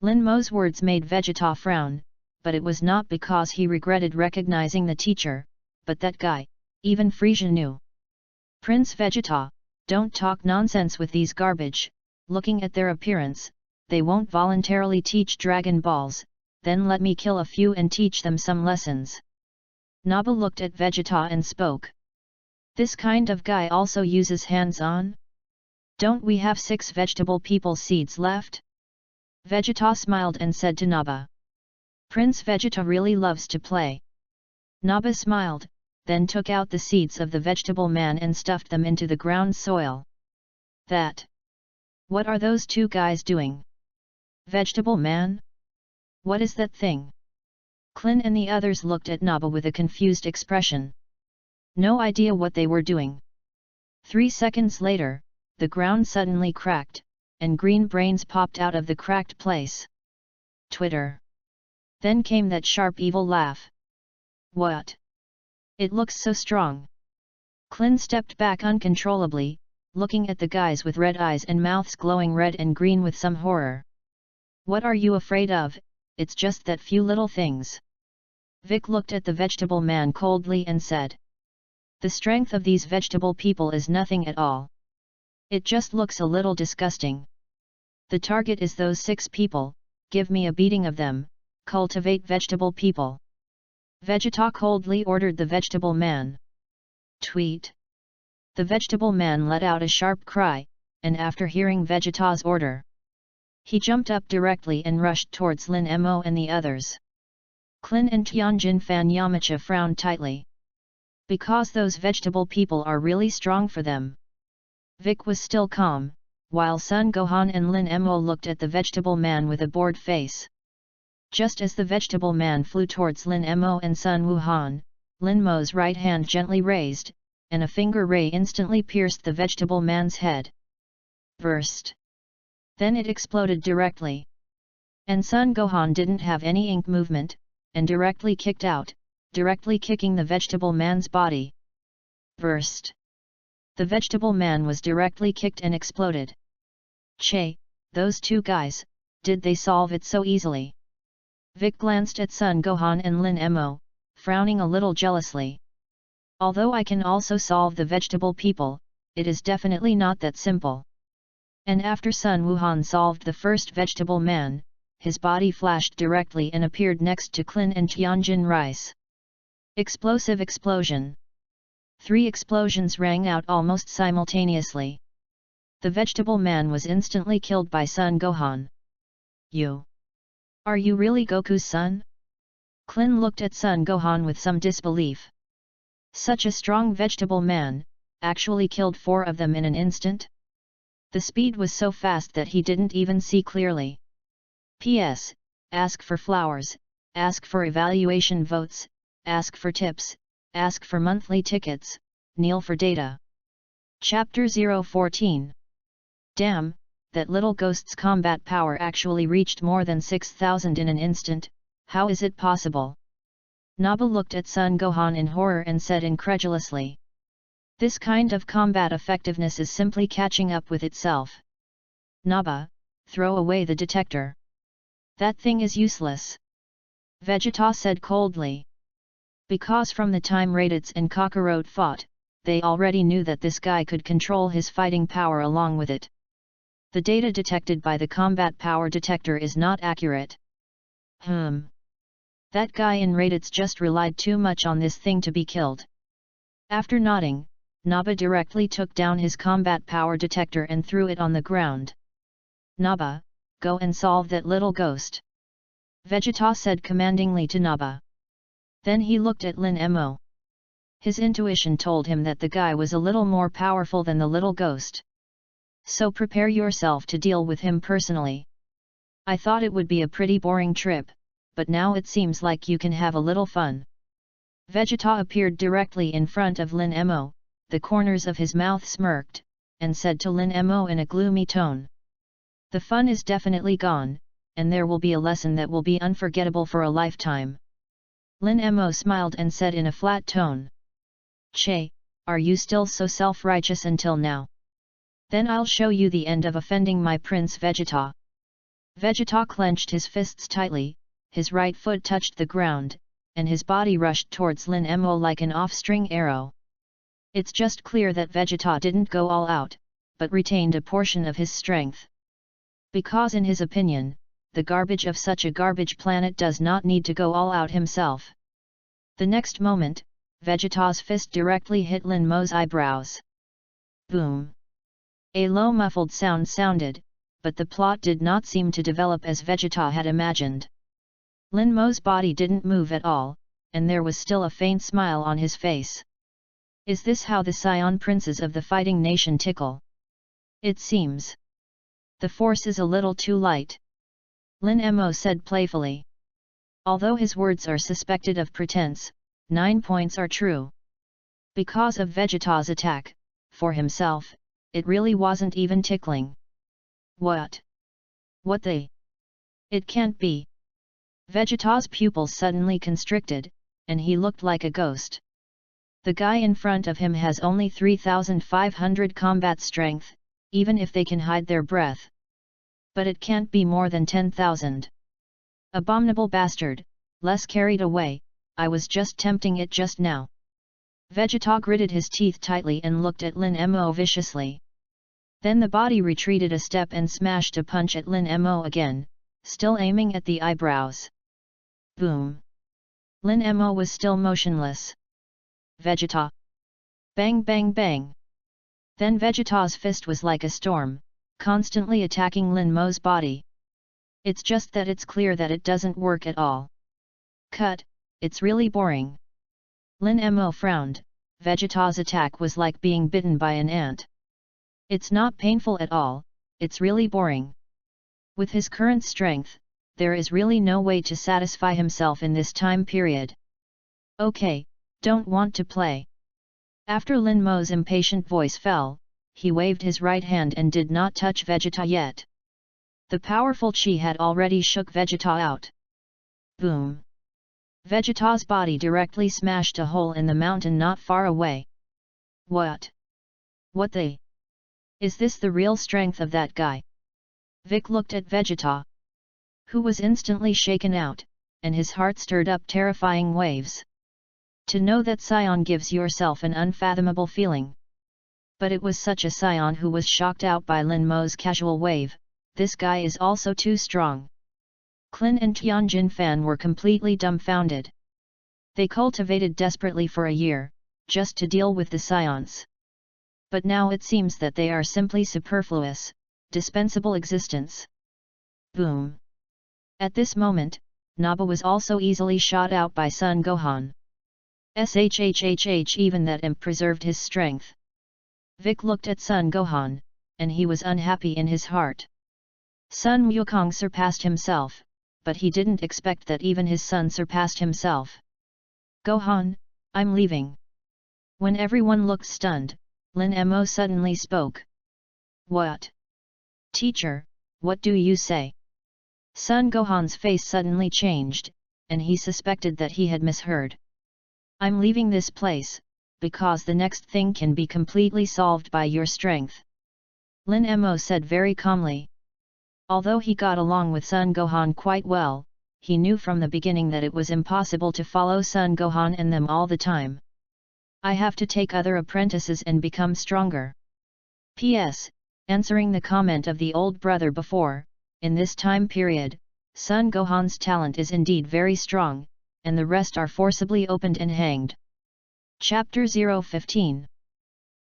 Lin Mo's words made Vegeta frown, but it was not because he regretted recognizing the teacher, but that guy, even Frieza knew. Prince Vegeta, don't talk nonsense with these garbage, looking at their appearance, they won't voluntarily teach Dragon Balls, then let me kill a few and teach them some lessons. Naba looked at Vegeta and spoke. This kind of guy also uses hands-on? Don't we have 6 vegetable people seeds left? Vegeta smiled and said to Naba. Prince Vegeta really loves to play. Naba smiled, then took out the seeds of the vegetable man and stuffed them into the ground soil. That. What are those 2 guys doing? Vegetable man? What is that thing? Klin and the others looked at Naba with a confused expression. No idea what they were doing. 3 seconds later, the ground suddenly cracked, and green brains popped out of the cracked place. Twitter. Then came that sharp evil laugh. What? It looks so strong. Klin stepped back uncontrollably, looking at the guys with red eyes and mouths glowing red and green with some horror. What are you afraid of? It's just that few little things. Vic looked at the vegetable man coldly and said. The strength of these vegetable people is nothing at all. It just looks a little disgusting. The target is those 6 people, give me a beating of them, cultivate vegetable people. Vegeta coldly ordered the vegetable man. Tweet. The vegetable man let out a sharp cry, and after hearing Vegeta's order, he jumped up directly and rushed towards Lin Mo and the others. Klin and Tianjin Fan Yamcha frowned tightly. Because those vegetable people are really strong for them. Vic was still calm, while Son Gohan and Lin Mo looked at the vegetable man with a bored face. Just as the vegetable man flew towards Lin Mo and Sun Wuhan, Lin Mo's right hand gently raised, and a finger ray instantly pierced the vegetable man's head. Burst. Then it exploded directly. And Sun Gohan didn't have any ink movement, and directly kicked out, directly kicking the vegetable man's body. Burst. The vegetable man was directly kicked and exploded. Che, those 2 guys, did they solve it so easily? Vic glanced at Sun Gohan and Lin Mo, frowning a little jealously. Although I can also solve the vegetable people, it is definitely not that simple. And after Sun Wuhan solved the first vegetable man, his body flashed directly and appeared next to Klin and Tianjin Rice. Explosive explosion. 3 explosions rang out almost simultaneously. The vegetable man was instantly killed by Sun Gohan. Are you really Goku's son? Klin looked at Sun Gohan with some disbelief. Such a strong vegetable man, actually killed 4 of them in an instant? The speed was so fast that he didn't even see clearly. P.S. Ask for flowers, ask for evaluation votes, ask for tips, ask for monthly tickets, kneel for data. Chapter 014. Damn, that little ghost's combat power actually reached more than 6,000 in an instant, how is it possible? Naba looked at Sun Gohan in horror and said incredulously. This kind of combat effectiveness is simply catching up with itself. Naba, throw away the detector. That thing is useless. Vegeta said coldly. Because from the time Raditz and Kakarot fought, they already knew that this guy could control his fighting power along with it. The data detected by the combat power detector is not accurate. That guy in Raditz just relied too much on this thing to be killed. After nodding, Naba directly took down his combat power detector and threw it on the ground. Naba, go and solve that little ghost. Vegeta said commandingly to Naba. Then he looked at Lin Mo. His intuition told him that the guy was a little more powerful than the little ghost. So prepare yourself to deal with him personally. I thought it would be a pretty boring trip, but now it seems like you can have a little fun. Vegeta appeared directly in front of Lin Mo, the corners of his mouth smirked, and said to Lin Mo in a gloomy tone. The fun is definitely gone, and there will be a lesson that will be unforgettable for a lifetime. Lin Mo smiled and said in a flat tone. Che, are you still so self-righteous until now? Then I'll show you the end of offending my Prince Vegeta. Vegeta clenched his fists tightly, his right foot touched the ground, and his body rushed towards Lin Mo like an off-string arrow. It's just clear that Vegeta didn't go all out, but retained a portion of his strength. Because in his opinion, the garbage of such a garbage planet does not need to go all out himself. The next moment, Vegeta's fist directly hit Lin Mo's eyebrows. Boom! A low muffled sound sounded, but the plot did not seem to develop as Vegeta had imagined. Lin Mo's body didn't move at all, and there was still a faint smile on his face. Is this how the Scion princes of the fighting nation tickle? It seems. The force is a little too light. Lin Mo said playfully. Although his words are suspected of pretense, 9 points are true. Because of Vegeta's attack, for himself, it really wasn't even tickling. What? What the? It can't be. Vegeta's pupils suddenly constricted, and he looked like a ghost. The guy in front of him has only 3,500 combat strength, even if they can hide their breath. But it can't be more than 10,000. Abominable bastard, less carried away, I was just tempting it just now. Vegeta gritted his teeth tightly and looked at Lin Mo viciously. Then the body retreated a step and smashed a punch at Lin Mo again, still aiming at the eyebrows. Boom! Lin Mo was still motionless. Vegeta! Bang bang bang! Then Vegeta's fist was like a storm, constantly attacking Lin Mo's body. It's just that it's clear that it doesn't work at all. Cut, it's really boring. Lin Mo frowned. Vegeta's attack was like being bitten by an ant. It's not painful at all, it's really boring. With his current strength, there is really no way to satisfy himself in this time period. Okay, don't want to play. After Lin Mo's impatient voice fell, he waved his right hand and did not touch Vegeta yet. The powerful chi had already shook Vegeta out. Boom! Vegeta's body directly smashed a hole in the mountain not far away. What? What the? Is this the real strength of that guy? Vic looked at Vegeta. who was instantly shaken out, and his heart stirred up terrifying waves. To know that scion gives yourself an unfathomable feeling. But it was such a scion who was shocked out by Lin Mo's casual wave. This guy is also too strong. Clin and Tianjin Fan were completely dumbfounded. They cultivated desperately for a year, just to deal with the scions. But now it seems that they are simply superfluous, dispensable existence. Boom! At this moment, Naba was also easily shot out by Sun Gohan. Shhhh, even that imp preserved his strength. Vic looked at Sun Gohan, and he was unhappy in his heart. Sun Wukong surpassed himself, but he didn't expect that even his son surpassed himself. Gohan, I'm leaving. When everyone looked stunned, Lin Mo suddenly spoke. What? Teacher, what do you say? Sun Gohan's face suddenly changed, and he suspected that he had misheard. I'm leaving this place, because the next thing can be completely solved by your strength. Lin Mo said very calmly. Although he got along with Sun Gohan quite well, he knew from the beginning that it was impossible to follow Sun Gohan and them all the time. I have to take other apprentices and become stronger. P.S. Answering the comment of the old brother before, in this time period, Sun Gohan's talent is indeed very strong, and the rest are forcibly opened and hanged. Chapter 015.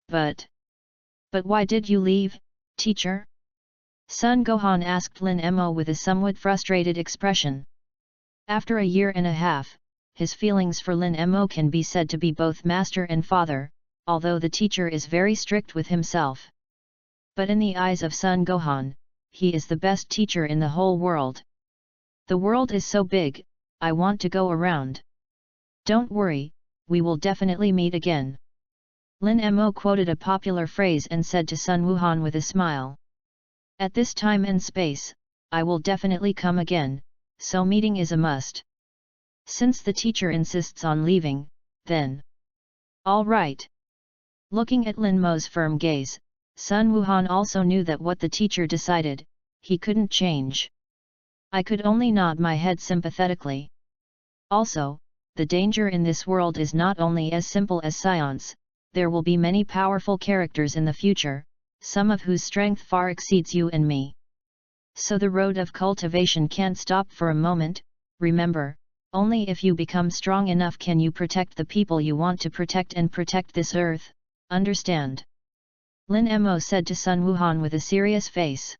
But why did you leave, teacher? Sun Gohan asked Lin Mo with a somewhat frustrated expression. After a year and a half, his feelings for Lin Mo can be said to be both master and father, although the teacher is very strict with himself. But in the eyes of Sun Gohan, he is the best teacher in the whole world. The world is so big, I want to go around. Don't worry, we will definitely meet again. Lin Mo quoted a popular phrase and said to Sun Wuhan with a smile. At this time and space, I will definitely come again, so meeting is a must. Since the teacher insists on leaving, then. All right. Looking at Lin Mo's firm gaze, Sun Wuhan also knew that what the teacher decided, he couldn't change. I could only nod my head sympathetically. Also, the danger in this world is not only as simple as science, there will be many powerful characters in the future, some of whose strength far exceeds you and me. So the road of cultivation can't stop for a moment. Remember, only if you become strong enough can you protect the people you want to protect and protect this earth, understand? Lin Mo said to Sun Wuhan with a serious face.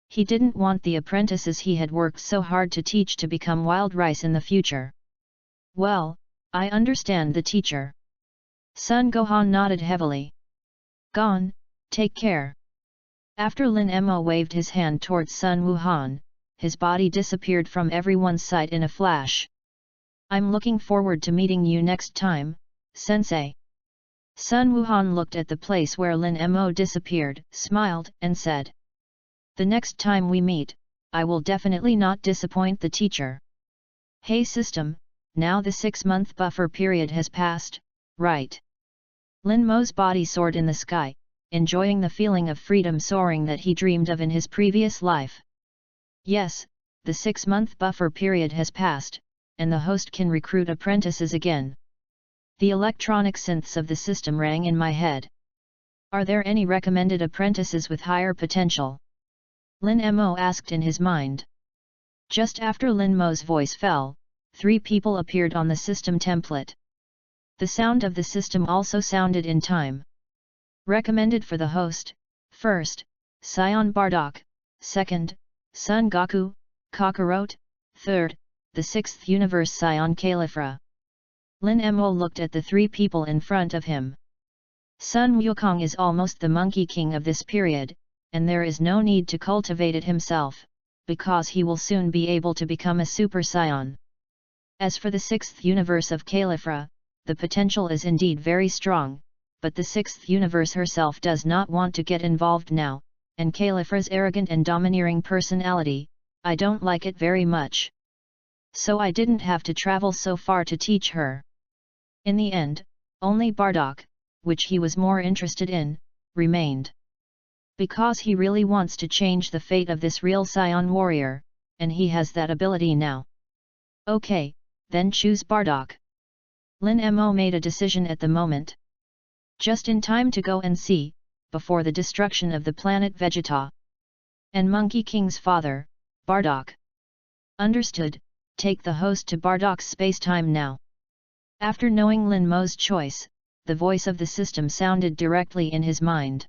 He didn't want the apprentices he had worked so hard to teach to become wild rice in the future. Well, I understand the teacher. Sun Gohan nodded heavily. Gone, take care. After Lin Mo waved his hand towards Sun Wuhan, his body disappeared from everyone's sight in a flash. I'm looking forward to meeting you next time, sensei. Sun Wuhan looked at the place where Lin Mo disappeared, smiled, and said. The next time we meet, I will definitely not disappoint the teacher. Hey system, now the 6-month buffer period has passed, right? Lin Mo's body soared in the sky, enjoying the feeling of freedom soaring that he dreamed of in his previous life. Yes, the 6-month buffer period has passed, and the host can recruit apprentices again. The electronic synths of the system rang in my head. Are there any recommended apprentices with higher potential? Lin Mo asked in his mind. Just after Lin Mo's voice fell, 3 people appeared on the system template. The sound of the system also sounded in time. Recommended for the host, first, Scion Bardock, second, Son Goku, Kakarot, third, the 6th universe Scion Califra. Lin Mo looked at the 3 people in front of him. Sun Wukong is almost the Monkey King of this period, and there is no need to cultivate it himself, because he will soon be able to become a Super Scion. As for the 6th universe of Califra, the potential is indeed very strong, but the 6th universe herself does not want to get involved now, and Califra's arrogant and domineering personality, I don't like it very much. So I didn't have to travel so far to teach her. In the end, only Bardock, which he was more interested in, remained. Because he really wants to change the fate of this real Scion warrior, and he has that ability now. Okay, then choose Bardock. Lin Mo made a decision at the moment. Just in time to go and see, before the destruction of the planet Vegeta. And Monkey King's father, Bardock. Understood, take the host to Bardock's space-time now. After knowing Lin Mo's choice, the voice of the system sounded directly in his mind.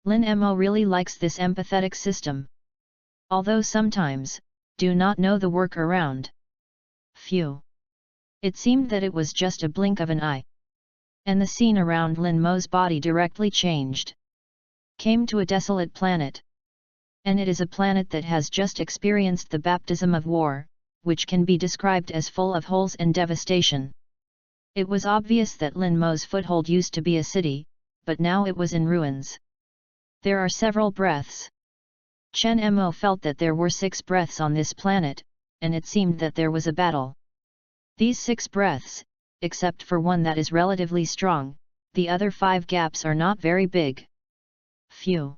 Lin Mo really likes this empathetic system. Although sometimes, do not know the workaround. Phew. It seemed that it was just a blink of an eye. And the scene around Lin Mo's body directly changed. Came to a desolate planet. And it is a planet that has just experienced the baptism of war, which can be described as full of holes and devastation. It was obvious that Lin Mo's foothold used to be a city, but now it was in ruins. There are several breaths. Chen Mo felt that there were 6 breaths on this planet, and it seemed that there was a battle. These 6 breaths, except for one that is relatively strong, the other 5 gaps are not very big. Phew.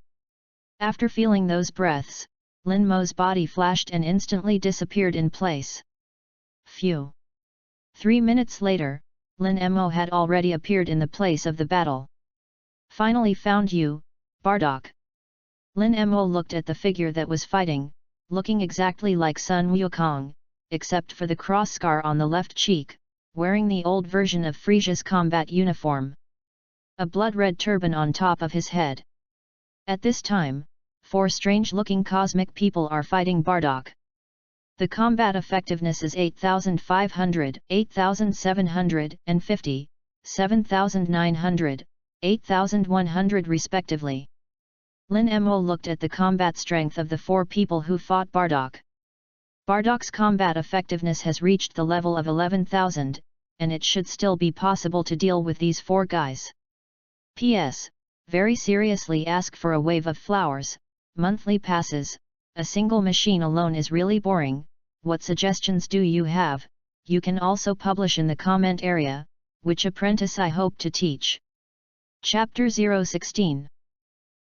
After feeling those breaths, Lin Mo's body flashed and instantly disappeared in place. Phew. 3 minutes later, Lin Mo had already appeared in the place of the battle. Finally found you, Bardock. Lin Mo looked at the figure that was fighting, looking exactly like Sun Wukong, except for the cross scar on the left cheek, wearing the old version of Frisia's combat uniform. A blood-red turban on top of his head. At this time, 4 strange-looking cosmic people are fighting Bardock. The combat effectiveness is 8,500, 8,750, 7,900, 8,100 respectively. Lin Mo looked at the combat strength of the 4 people who fought Bardock. Bardock's combat effectiveness has reached the level of 11,000, and it should still be possible to deal with these 4 guys. P.S. Very seriously ask for a wave of flowers, monthly passes, a single machine alone is really boring, what suggestions do you have? You can also publish in the comment area, which apprentice I hope to teach. Chapter 016.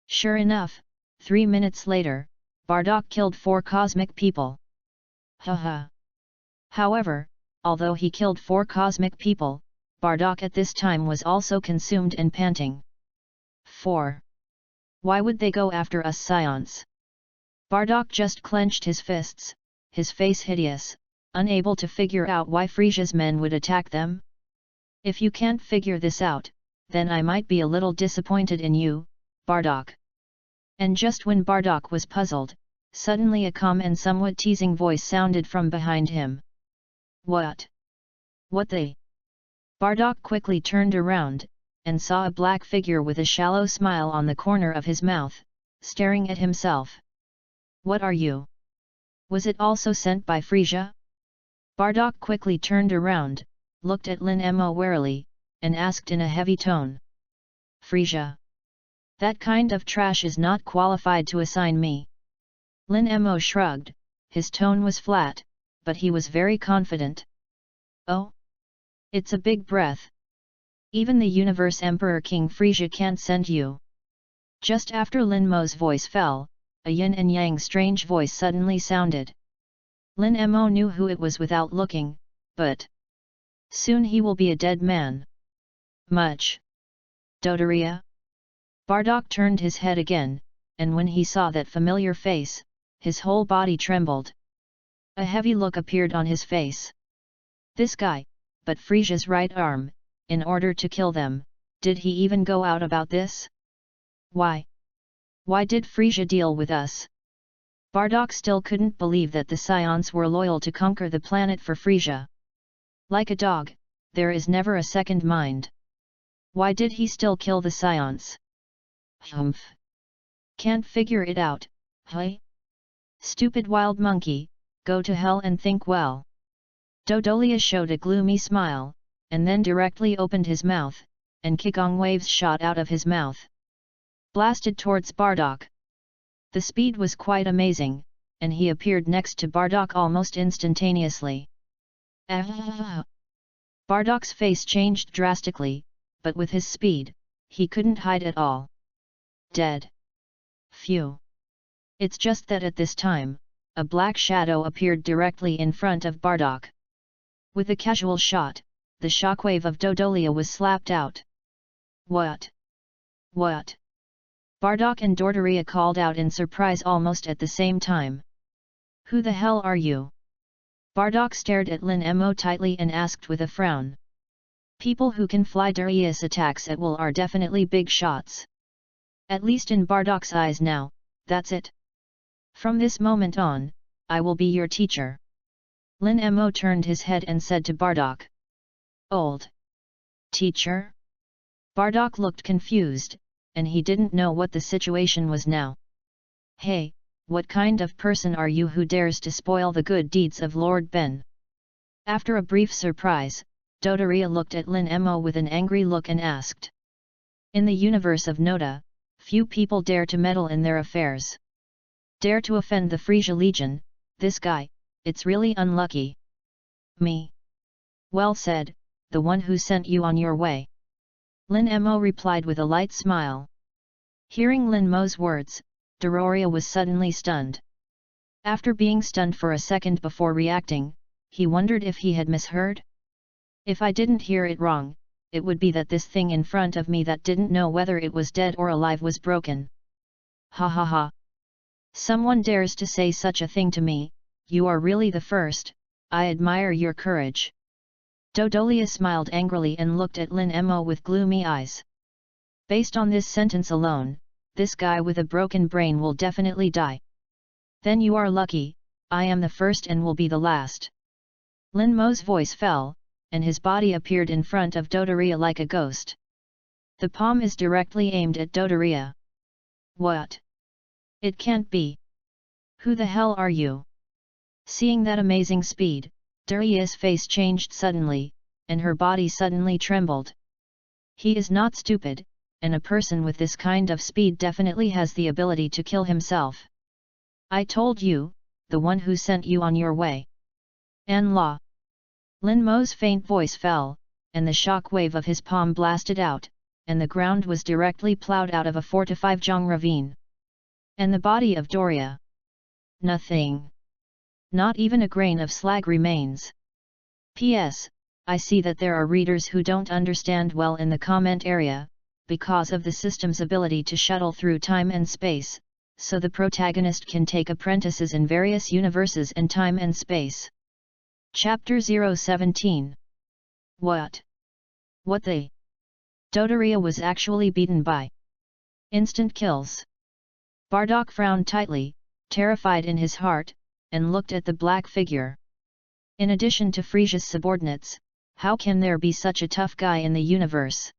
Sure enough, 3 minutes later, Bardock killed 4 cosmic people. Haha. However, although he killed 4 cosmic people, Bardock at this time was also consumed and panting. 4. Why would they go after us scions? Bardock just clenched his fists, his face hideous, unable to figure out why Frisia's men would attack them. If you can't figure this out, then I might be a little disappointed in you, Bardock. And just when Bardock was puzzled, suddenly a calm and somewhat teasing voice sounded from behind him. What? What they? Bardock quickly turned around, and saw a black figure with a shallow smile on the corner of his mouth, staring at himself. What are you? Was it also sent by Frisia? Bardock quickly turned around, looked at Lin Mo warily, and asked in a heavy tone. Frisia? That kind of trash is not qualified to assign me. Lin Mo shrugged, his tone was flat, but he was very confident. Oh? It's a big breath. Even the Universe Emperor King Frisia can't send you. Just after Lin Mo's voice fell, a yin and yang strange voice suddenly sounded. Lin Mo knew who it was without looking, but soon he will be a dead man. Much. Dodoria? Bardock turned his head again, and when he saw that familiar face, his whole body trembled. A heavy look appeared on his face. This guy, but Frisia's right arm, in order to kill them, did he even go out about this? Why? Why did Frisia deal with us? Bardock still couldn't believe that the scions were loyal to conquer the planet for Frisia. Like a dog, there is never a second mind. Why did he still kill the scions? Humph. Can't figure it out, hey? Stupid wild monkey, go to hell and think well. Dodolia showed a gloomy smile, and then directly opened his mouth, and Qigong waves shot out of his mouth. Blasted towards Bardock. The speed was quite amazing, and he appeared next to Bardock almost instantaneously. Bardock's face changed drastically, but with his speed, he couldn't hide at all. Dead. Phew. It's just that at this time, a black shadow appeared directly in front of Bardock. With a casual shot, the shockwave of Dodolia was slapped out. What? What? Bardock and Dodoria called out in surprise almost at the same time. Who the hell are you? Bardock stared at Lin Mo tightly and asked with a frown. People who can fly Darius attacks at will are definitely big shots. At least in Bardock's eyes now, that's it. From this moment on, I will be your teacher. Lin Mo turned his head and said to Bardock. Old teacher? Bardock looked confused, and he didn't know what the situation was now. Hey, what kind of person are you who dares to spoil the good deeds of Lord Ben? After a brief surprise, Dodoria looked at Lin Mo with an angry look and asked. In the universe of Noda, few people dare to meddle in their affairs. Dare to offend the Frisia Legion, this guy, it's really unlucky. Me? Well said, the one who sent you on your way. Lin Mo replied with a light smile. Hearing Lin Mo's words, Dodoria was suddenly stunned. After being stunned for a second before reacting, he wondered if he had misheard. If I didn't hear it wrong, it would be that this thing in front of me that didn't know whether it was dead or alive was broken. Ha ha ha. Someone dares to say such a thing to me, you are really the first, I admire your courage. Dodolia smiled angrily and looked at Lin Mo with gloomy eyes. Based on this sentence alone, this guy with a broken brain will definitely die. Then you are lucky, I am the first and will be the last. Lin Mo's voice fell, and his body appeared in front of Dodoria like a ghost. The palm is directly aimed at Dodoria. What? It can't be. Who the hell are you? Seeing that amazing speed, Doria's face changed suddenly, and her body suddenly trembled. He is not stupid, and a person with this kind of speed definitely has the ability to kill himself. I told you, the one who sent you on your way. An la. Lin Mo's faint voice fell, and the shock wave of his palm blasted out, and the ground was directly plowed out of a 4 to 5 jong ravine. And the body of Doria? Nothing. Not even a grain of slag remains. P.S. I see that there are readers who don't understand well in the comment area, because of the system's ability to shuttle through time and space, so the protagonist can take apprentices in various universes and time and space. Chapter 017. What? What the? Dodoria was actually beaten by instant kills. Bardock frowned tightly, terrified in his heart, and looked at the black figure. In addition to Frisia's subordinates, how can there be such a tough guy in the universe?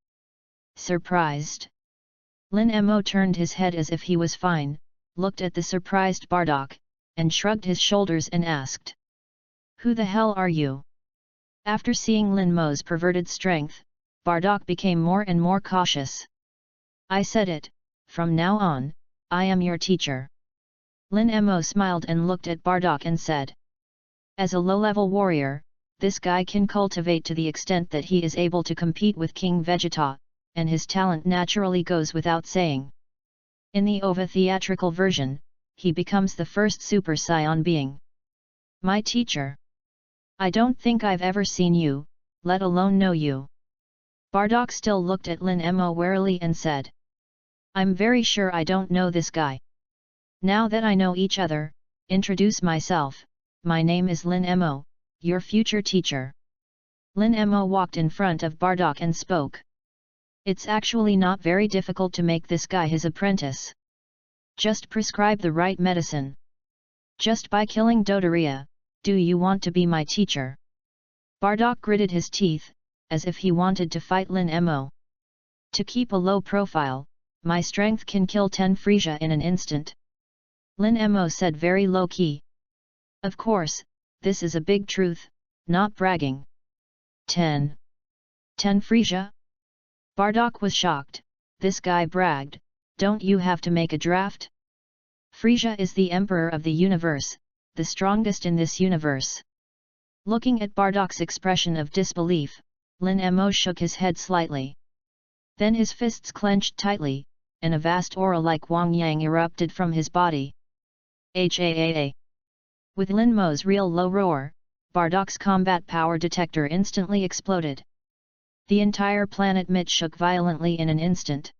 Surprised? Lin Mo turned his head as if he was fine, looked at the surprised Bardock, and shrugged his shoulders and asked. Who the hell are you? After seeing Lin Mo's perverted strength, Bardock became more and more cautious. I said it, from now on, I am your teacher. Lin Mo smiled and looked at Bardock and said. As a low-level warrior, this guy can cultivate to the extent that he is able to compete with King Vegeta, and his talent naturally goes without saying. In the OVA theatrical version, he becomes the first Super Saiyan being. My teacher. I don't think I've ever seen you, let alone know you. Bardock still looked at Lin Mo warily and said. I'm very sure I don't know this guy. Now that I know each other, introduce myself, my name is Lin Mo, your future teacher. Lin Mo walked in front of Bardock and spoke. It's actually not very difficult to make this guy his apprentice. Just prescribe the right medicine. Just by killing Dodoria, do you want to be my teacher? Bardock gritted his teeth, as if he wanted to fight Lin Mo. To keep a low profile, my strength can kill 10 Frisia in an instant. Lin Mo said very low-key. Of course, this is a big truth, not bragging. 10 Frisia? Bardock was shocked, this guy bragged, don't you have to make a draft? Frisia is the emperor of the universe, the strongest in this universe. Looking at Bardock's expression of disbelief, Lin Mo shook his head slightly. Then his fists clenched tightly, and a vast aura like Wang Yang erupted from his body. HAAA. With Lin Mo's real low roar, Bardak's combat power detector instantly exploded. The entire planet Mit shook violently in an instant.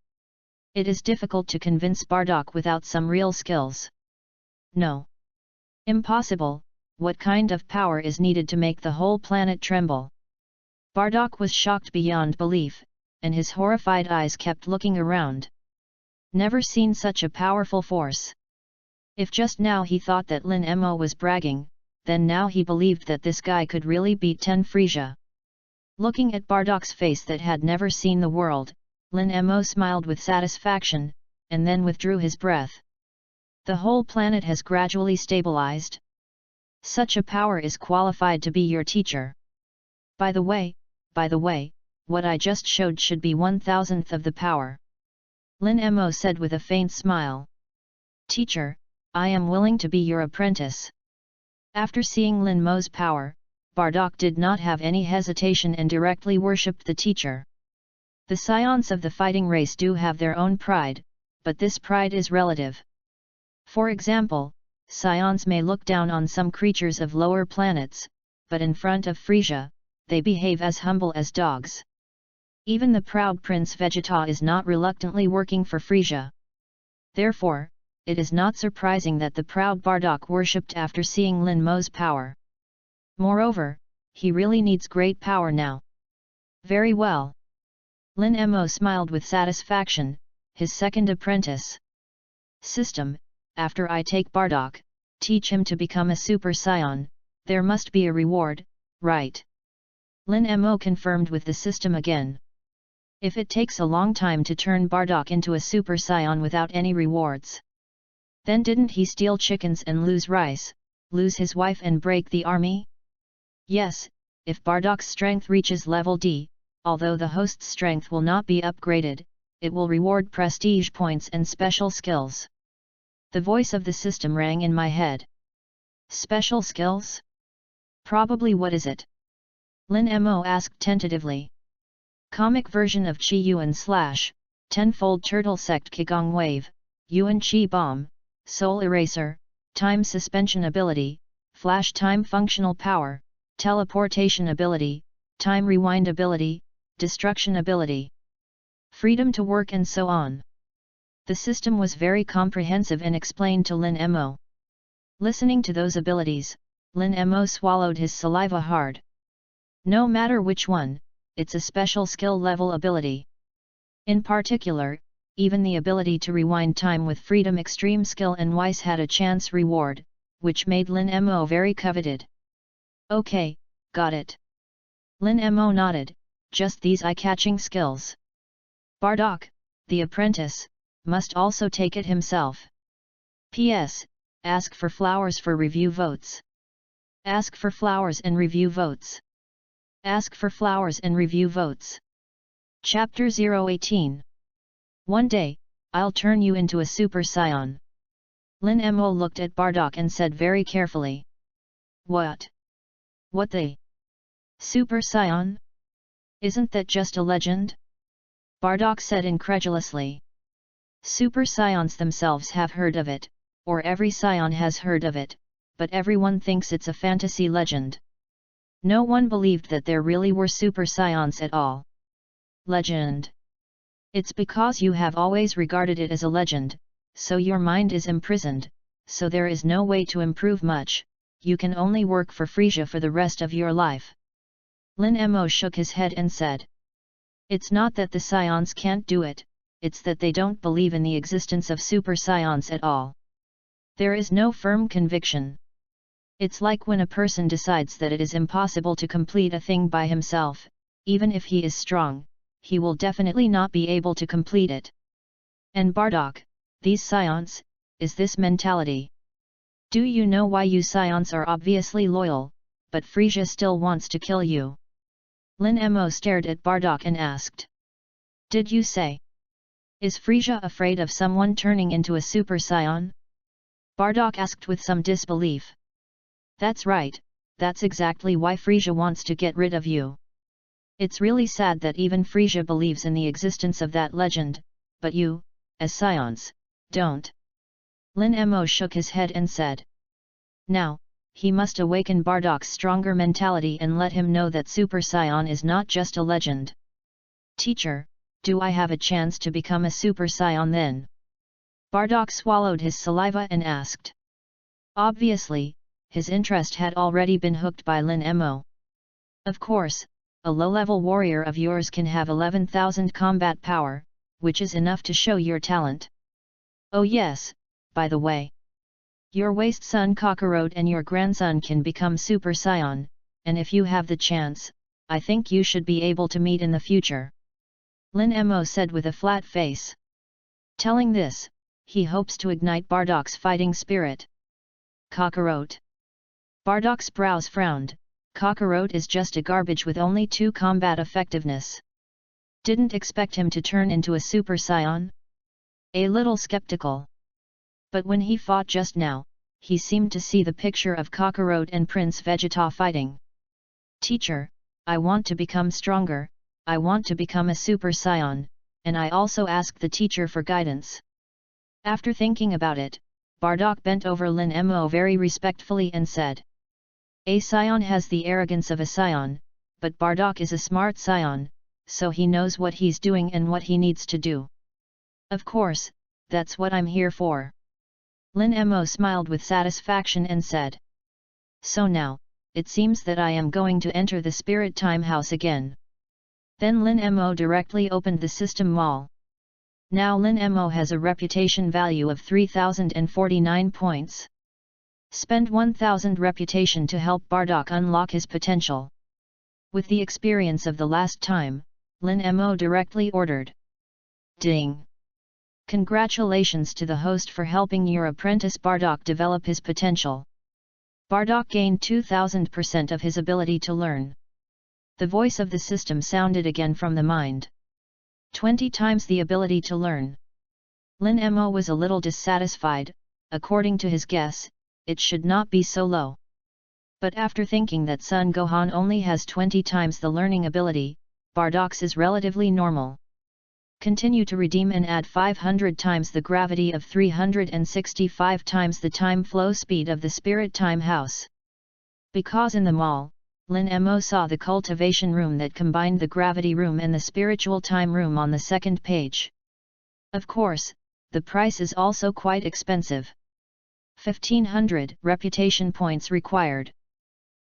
It is difficult to convince Bardak without some real skills. No. Impossible. What kind of power is needed to make the whole planet tremble? Bardak was shocked beyond belief, and his horrified eyes kept looking around. Never seen such a powerful force. If just now he thought that Lin Mo was bragging, then now he believed that this guy could really beat 10 Frisia. Looking at Bardak's face that had never seen the world, Lin Mo smiled with satisfaction, and then withdrew his breath. The whole planet has gradually stabilized. Such a power is qualified to be your teacher. By the way, what I just showed should be 1,000th of the power. Lin Mo said with a faint smile. Teacher, I am willing to be your apprentice. After seeing Lin Mo's power, Bardak did not have any hesitation and directly worshipped the teacher. The scions of the fighting race do have their own pride, but this pride is relative. For example, scions may look down on some creatures of lower planets, but in front of Frisia, they behave as humble as dogs. Even the proud Prince Vegeta is not reluctantly working for Frisia. Therefore, it is not surprising that the proud Bardak worshipped after seeing Lin Mo's power. Moreover, he really needs great power now. Very well. Lin Mo smiled with satisfaction, his second apprentice. System, after I take Bardak, teach him to become a super scion, there must be a reward, right? Lin Mo confirmed with the system again. If it takes a long time to turn Bardak into a super scion without any rewards, then didn't he steal chickens and lose rice, lose his wife and break the army? Yes, if Bardak's strength reaches level D, although the host's strength will not be upgraded, it will reward prestige points and special skills. The voice of the system rang in my head. Special skills? Probably. What is it? Lin Mo asked tentatively. Comic version of Chi Yuan / Tenfold Turtle Sect Qigong Wave, Yuan Chi Bomb, Soul Eraser, Time Suspension Ability, Flash Time Functional Power, Teleportation Ability, Time Rewind Ability, Destruction Ability, Freedom to Work and so on. The system was very comprehensive and explained to Lin Mo. Listening to those abilities, Lin Mo swallowed his saliva hard. No matter which one, it's a special skill level ability. In particular, even the ability to rewind time with freedom extreme skill and wise had a chance reward, which made Lin Mo very coveted. Okay, got it. Lin Mo nodded, just these eye-catching skills. Bardak, the apprentice, must also take it himself. P.S. Ask for flowers for review votes. Ask for flowers and review votes. Ask for flowers and review votes. Chapter 018. One day, I'll turn you into a super scion. Lin Mo looked at Bardak and said very carefully. What? What they? Super scion? Isn't that just a legend? Bardak said incredulously. Super scions themselves have heard of it, or every scion has heard of it, but everyone thinks it's a fantasy legend. No one believed that there really were super scions at all. Legend. It's because you have always regarded it as a legend, so your mind is imprisoned, so there is no way to improve much, you can only work for Frisia for the rest of your life. Lin Mo shook his head and said. It's not that the scions can't do it, it's that they don't believe in the existence of super scions at all. There is no firm conviction. It's like when a person decides that it is impossible to complete a thing by himself, even if he is strong, he will definitely not be able to complete it. And Bardak, these scions, is this mentality. Do you know why you scions are obviously loyal, but Frisia still wants to kill you? Lin Mo stared at Bardak and asked. Did you say? Is Frisia afraid of someone turning into a super scion? Bardak asked with some disbelief. That's right, that's exactly why Frisia wants to get rid of you. It's really sad that even Frisia believes in the existence of that legend, but you, as scions, don't. Lin Mo shook his head and said. Now, he must awaken Bardak's stronger mentality and let him know that Super Saiyan is not just a legend. Teacher, do I have a chance to become a Super Saiyan then? Bardak swallowed his saliva and asked. Obviously, his interest had already been hooked by Lin Mo. Of course, a low-level warrior of yours can have 11,000 combat power, which is enough to show your talent. Oh yes, by the way. Your waist son Kakarot and your grandson can become Super Saiyan, and if you have the chance, I think you should be able to meet in the future. Lin Mo said with a flat face. Telling this, he hopes to ignite Bardak's fighting spirit. Kakarot. Bardak's brows frowned. Kakarot is just a garbage with only 2 combat effectiveness. Didn't expect him to turn into a Super Saiyan? A little skeptical. But when he fought just now, he seemed to see the picture of Kakarot and Prince Vegeta fighting. Teacher, I want to become stronger, I want to become a Super Saiyan, and I also ask the teacher for guidance. After thinking about it, Bardak bent over Lin Mo very respectfully and said. A Saiyan has the arrogance of a Saiyan, but Bardak is a smart Saiyan, so he knows what he's doing and what he needs to do. Of course, that's what I'm here for. Lin Mo smiled with satisfaction and said. So now, it seems that I am going to enter the Spirit Time House again. Then Lin Mo directly opened the system mall. Now Lin Mo has a reputation value of 3,049 points. Spend 1,000 reputation to help Bardak unlock his potential. With the experience of the last time, Lin Mo directly ordered. Ding! Congratulations to the host for helping your apprentice Bardak develop his potential. Bardak gained 2,000% of his ability to learn. The voice of the system sounded again from the mind. 20 times the ability to learn. Lin Mo was a little dissatisfied. According to his guess, it should not be so low. But after thinking that Son Gohan only has 20 times the learning ability, Bardak's is relatively normal. Continue to redeem and add 500 times the gravity of 365 times the time flow speed of the Spirit Time House. Because in the mall, Lin Mo saw the cultivation room that combined the gravity room and the spiritual time room on the second page. Of course, the price is also quite expensive. 1,500 reputation points required.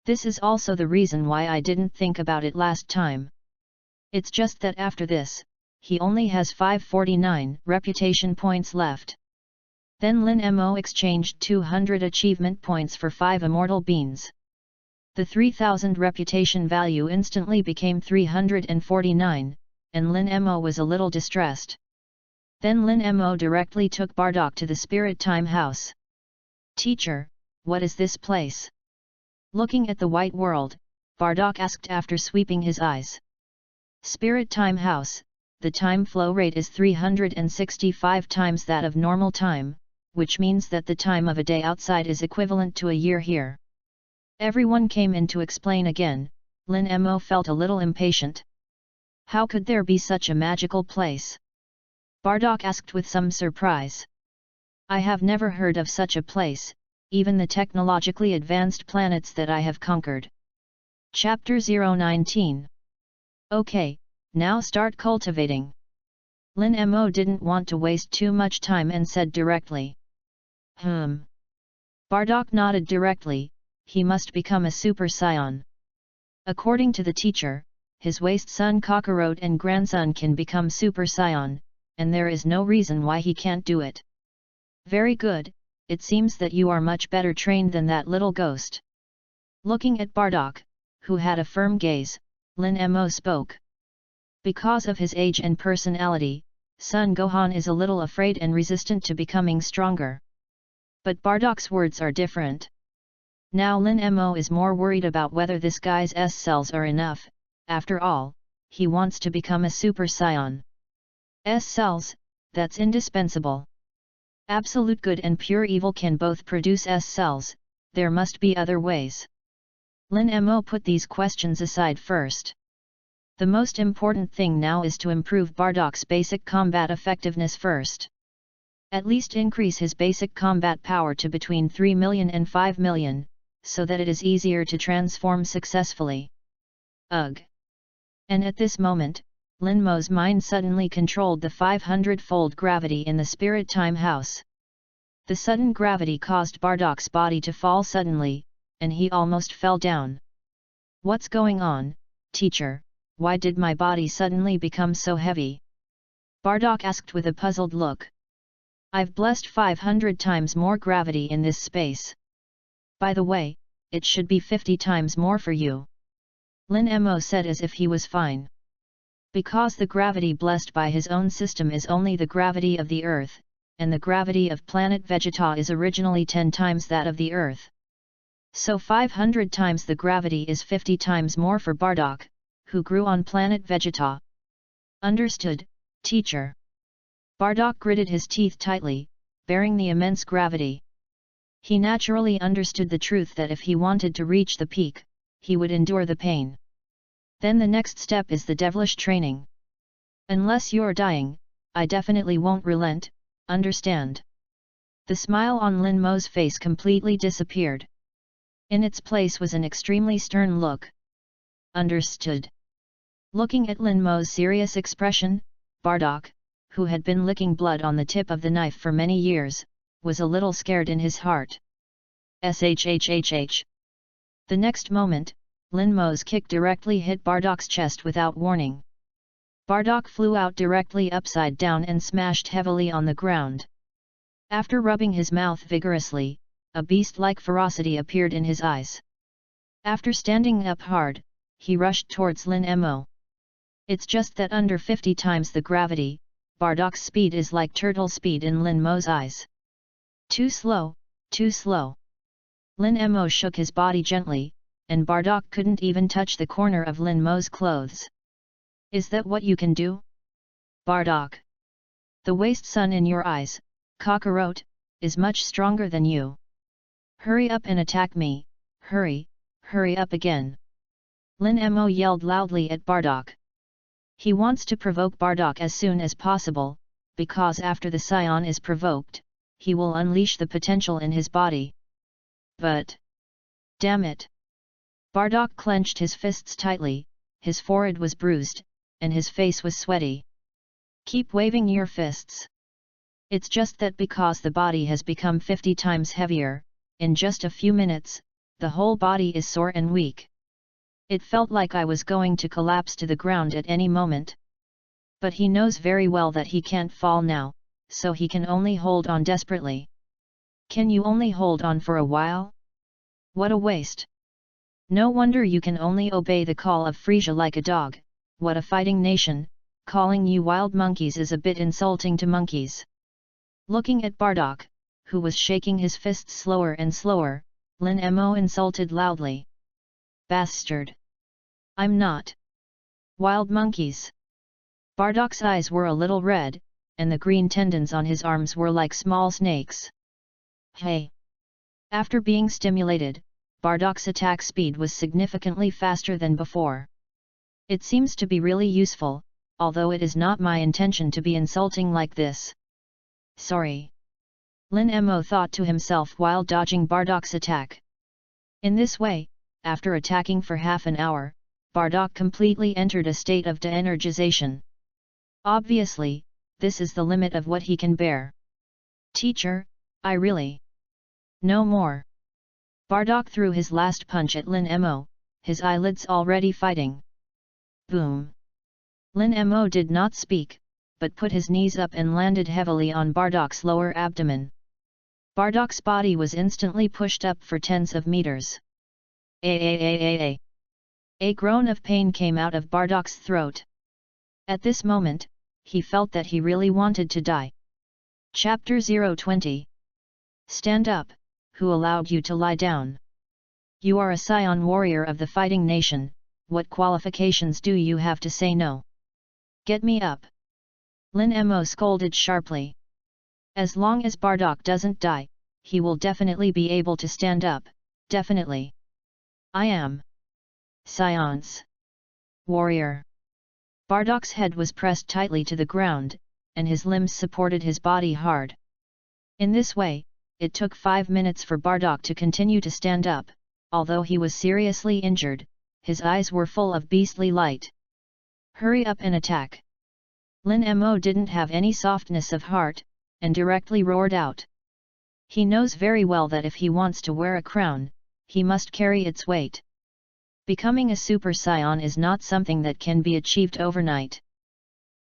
This is also the reason why I didn't think about it last time. It's just that after this, he only has 549 reputation points left. Then Lin Mo exchanged 200 achievement points for 5 immortal beans. The 3,000 reputation value instantly became 349, and Lin Mo was a little distressed. Then Lin Mo directly took Bardak to the Spirit Time House. Teacher, what is this place? Looking at the white world, Bardak asked after sweeping his eyes. Spirit Time House, the time flow rate is 365 times that of normal time, which means that the time of a day outside is equivalent to a year here. Everyone came in to explain again. Lin Mo felt a little impatient. How could there be such a magical place? Bardak asked with some surprise. I have never heard of such a place, even the technologically advanced planets that I have conquered. Chapter 019. Okay, now start cultivating. Lin Mo didn't want to waste too much time and said directly. Bardak nodded directly. He must become a Super Saiyan. According to the teacher, his waist son Kakarot and grandson can become Super Saiyan, and there is no reason why he can't do it. Very good, it seems that you are much better trained than that little ghost. Looking at Bardak, who had a firm gaze, Lin Mo spoke. Because of his age and personality, Son Gohan is a little afraid and resistant to becoming stronger. But Bardak's words are different. Now Lin Mo is more worried about whether this guy's S-cells are enough. After all, he wants to become a Super Saiyan. S-cells, that's indispensable. Absolute good and pure evil can both produce S-cells, there must be other ways. Lin Mo put these questions aside first. The most important thing now is to improve Bardak's basic combat effectiveness first. At least increase his basic combat power to between 3 million and 5 million, so that it is easier to transform successfully. Ugh! And at this moment, Lin Mo's mind suddenly controlled the 500-fold gravity in the spirit time house. The sudden gravity caused Bardak's body to fall suddenly, and he almost fell down. What's going on, teacher? Why did my body suddenly become so heavy? Bardak asked with a puzzled look. I've blessed 500 times more gravity in this space. By the way, it should be 50 times more for you. Lin Mo said as if he was fine. Because the gravity blessed by his own system is only the gravity of the Earth, and the gravity of planet Vegeta is originally 10 times that of the Earth. So 500 times the gravity is 50 times more for Bardak, who grew on planet Vegeta. Understood, teacher. Bardak gritted his teeth tightly, bearing the immense gravity. He naturally understood the truth that if he wanted to reach the peak, he would endure the pain. Then the next step is the devilish training. Unless you're dying, I definitely won't relent, understand? The smile on Lin Mo's face completely disappeared. In its place was an extremely stern look. Understood. Looking at Lin Mo's serious expression, Bardak, who had been licking blood on the tip of the knife for many years, was a little scared in his heart. Shhhh. The next moment, Lin Mo's kick directly hit Bardak's chest without warning. Bardak flew out directly upside down and smashed heavily on the ground. After rubbing his mouth vigorously, a beast-like ferocity appeared in his eyes. After standing up hard, he rushed towards Lin Mo. It's just that under 50 times the gravity, Bardak's speed is like turtle speed in Lin Mo's eyes. Too slow, too slow. Lin Mo shook his body gently, and Bardak couldn't even touch the corner of Lin Mo's clothes. Is that what you can do? Bardak. The waste sun in your eyes, cockroach, is much stronger than you. Hurry up and attack me, hurry, hurry up again. Lin Mo yelled loudly at Bardak. He wants to provoke Bardak as soon as possible, because after the scion is provoked, he will unleash the potential in his body. But... damn it! Bardak clenched his fists tightly, his forehead was bruised, and his face was sweaty. Keep waving your fists. It's just that because the body has become 50 times heavier, in just a few minutes, the whole body is sore and weak. It felt like I was going to collapse to the ground at any moment. But he knows very well that he can't fall now, so he can only hold on desperately. Can you only hold on for a while? What a waste! No wonder you can only obey the call of Frisia like a dog. What a fighting nation! Calling you wild monkeys is a bit insulting to monkeys. Looking at Bardak, who was shaking his fists slower and slower, Lin Mo insulted loudly. Bastard! I'm not. Wild monkeys! Bardak's eyes were a little red, and the green tendons on his arms were like small snakes. Hey! After being stimulated, Bardak's attack speed was significantly faster than before. It seems to be really useful, although it is not my intention to be insulting like this. Sorry. Lin Mo thought to himself while dodging Bardak's attack. In this way, after attacking for half an hour, Bardak completely entered a state of de-energization. Obviously, this is the limit of what he can bear. Teacher, I really... no more. Bardak threw his last punch at Lin Mo, his eyelids already fighting. Boom! Lin Mo did not speak, but put his knees up and landed heavily on Bardak's lower abdomen. Bardak's body was instantly pushed up for tens of meters. A groan of pain came out of Bardak's throat. At this moment, he felt that he really wanted to die. Chapter 020. Stand up, who allowed you to lie down? You are a scion warrior of the fighting nation, what qualifications do you have to say no? Get me up! Lin Mo scolded sharply. As long as Bardak doesn't die, he will definitely be able to stand up, definitely. I am Science Warrior. Bardak's head was pressed tightly to the ground, and his limbs supported his body hard. In this way, it took 5 minutes for Bardak to continue to stand up, although he was seriously injured, his eyes were full of beastly light. "Hurry up and attack!" Lin Mo didn't have any softness of heart, and directly roared out. He knows very well that if he wants to wear a crown, he must carry its weight. Becoming a Super Saiyan is not something that can be achieved overnight.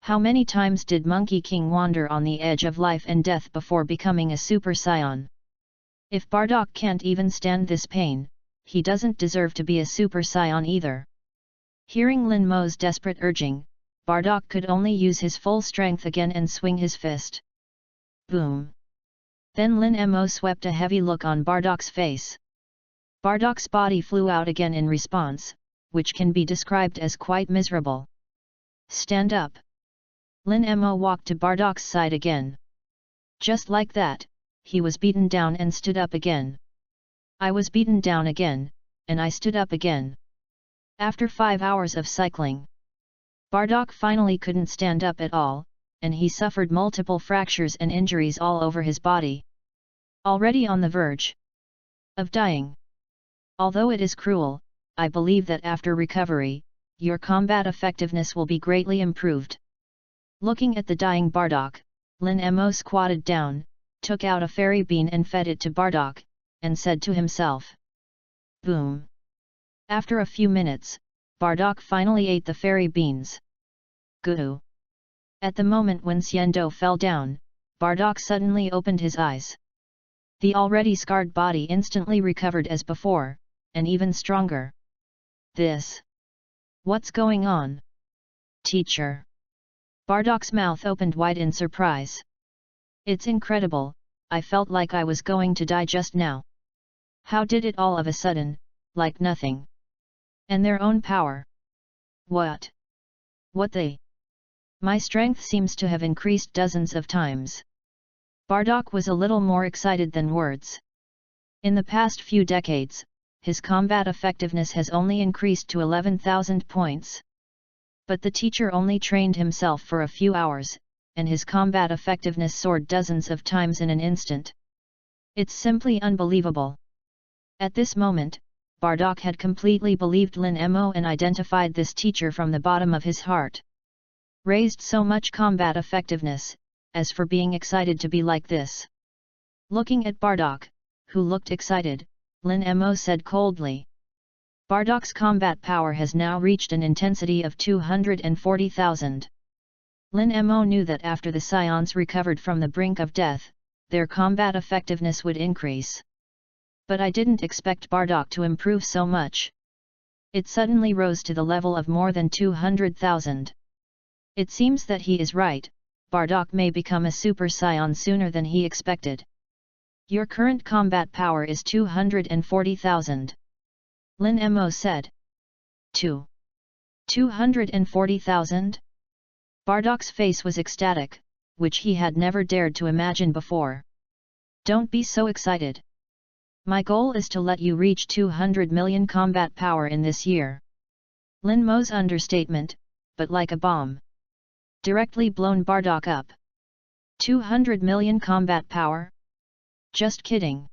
How many times did Monkey King wander on the edge of life and death before becoming a Super Saiyan? If Bardock can't even stand this pain, he doesn't deserve to be a Super Saiyan either. Hearing Lin Mo's desperate urging, Bardock could only use his full strength again and swing his fist. Boom! Then Lin Mo swept a heavy look on Bardock's face. Bardock's body flew out again in response, which can be described as quite miserable. "Stand up!" Lin Mo walked to Bardock's side again. Just like that, he was beaten down and stood up again. I was beaten down again, and I stood up again. After 5 hours of cycling, Bardock finally couldn't stand up at all, and he suffered multiple fractures and injuries all over his body. Already on the verge of dying. Although it is cruel, I believe that after recovery, your combat effectiveness will be greatly improved. Looking at the dying Bardock, Lin Mo squatted down, took out a fairy bean and fed it to Bardock, and said to himself. Boom! After a few minutes, Bardock finally ate the fairy beans. Goo! At the moment when Xiando fell down, Bardock suddenly opened his eyes. The already scarred body instantly recovered as before, and even stronger. This. What's going on? Teacher. Bardock's mouth opened wide in surprise. It's incredible, I felt like I was going to die just now. How did it all of a sudden, like nothing? And their own power. What? What they? My strength seems to have increased dozens of times. Bardock was a little more excited than words. In the past few decades, his combat effectiveness has only increased to 11,000 points. But the teacher only trained himself for a few hours, and his combat effectiveness soared dozens of times in an instant. It's simply unbelievable. At this moment, Bardock had completely believed Lin Mo and identified this teacher from the bottom of his heart. Raised so much combat effectiveness, as for being excited to be like this. Looking at Bardock, who looked excited, Lin Mo said coldly. Bardock's combat power has now reached an intensity of 240,000. Lin Mo knew that after the Scions recovered from the brink of death, their combat effectiveness would increase. But I didn't expect Bardock to improve so much. It suddenly rose to the level of more than 200,000. It seems that he is right, Bardock may become a Super Saiyan sooner than he expected. Your current combat power is 240,000. Lin Mo said. 240,000? Bardock's face was ecstatic, which he had never dared to imagine before. Don't be so excited. My goal is to let you reach 200 million combat power in this year. Lin Mo's understatement, but like a bomb. Directly blown Bardock up. 200 million combat power? Just kidding.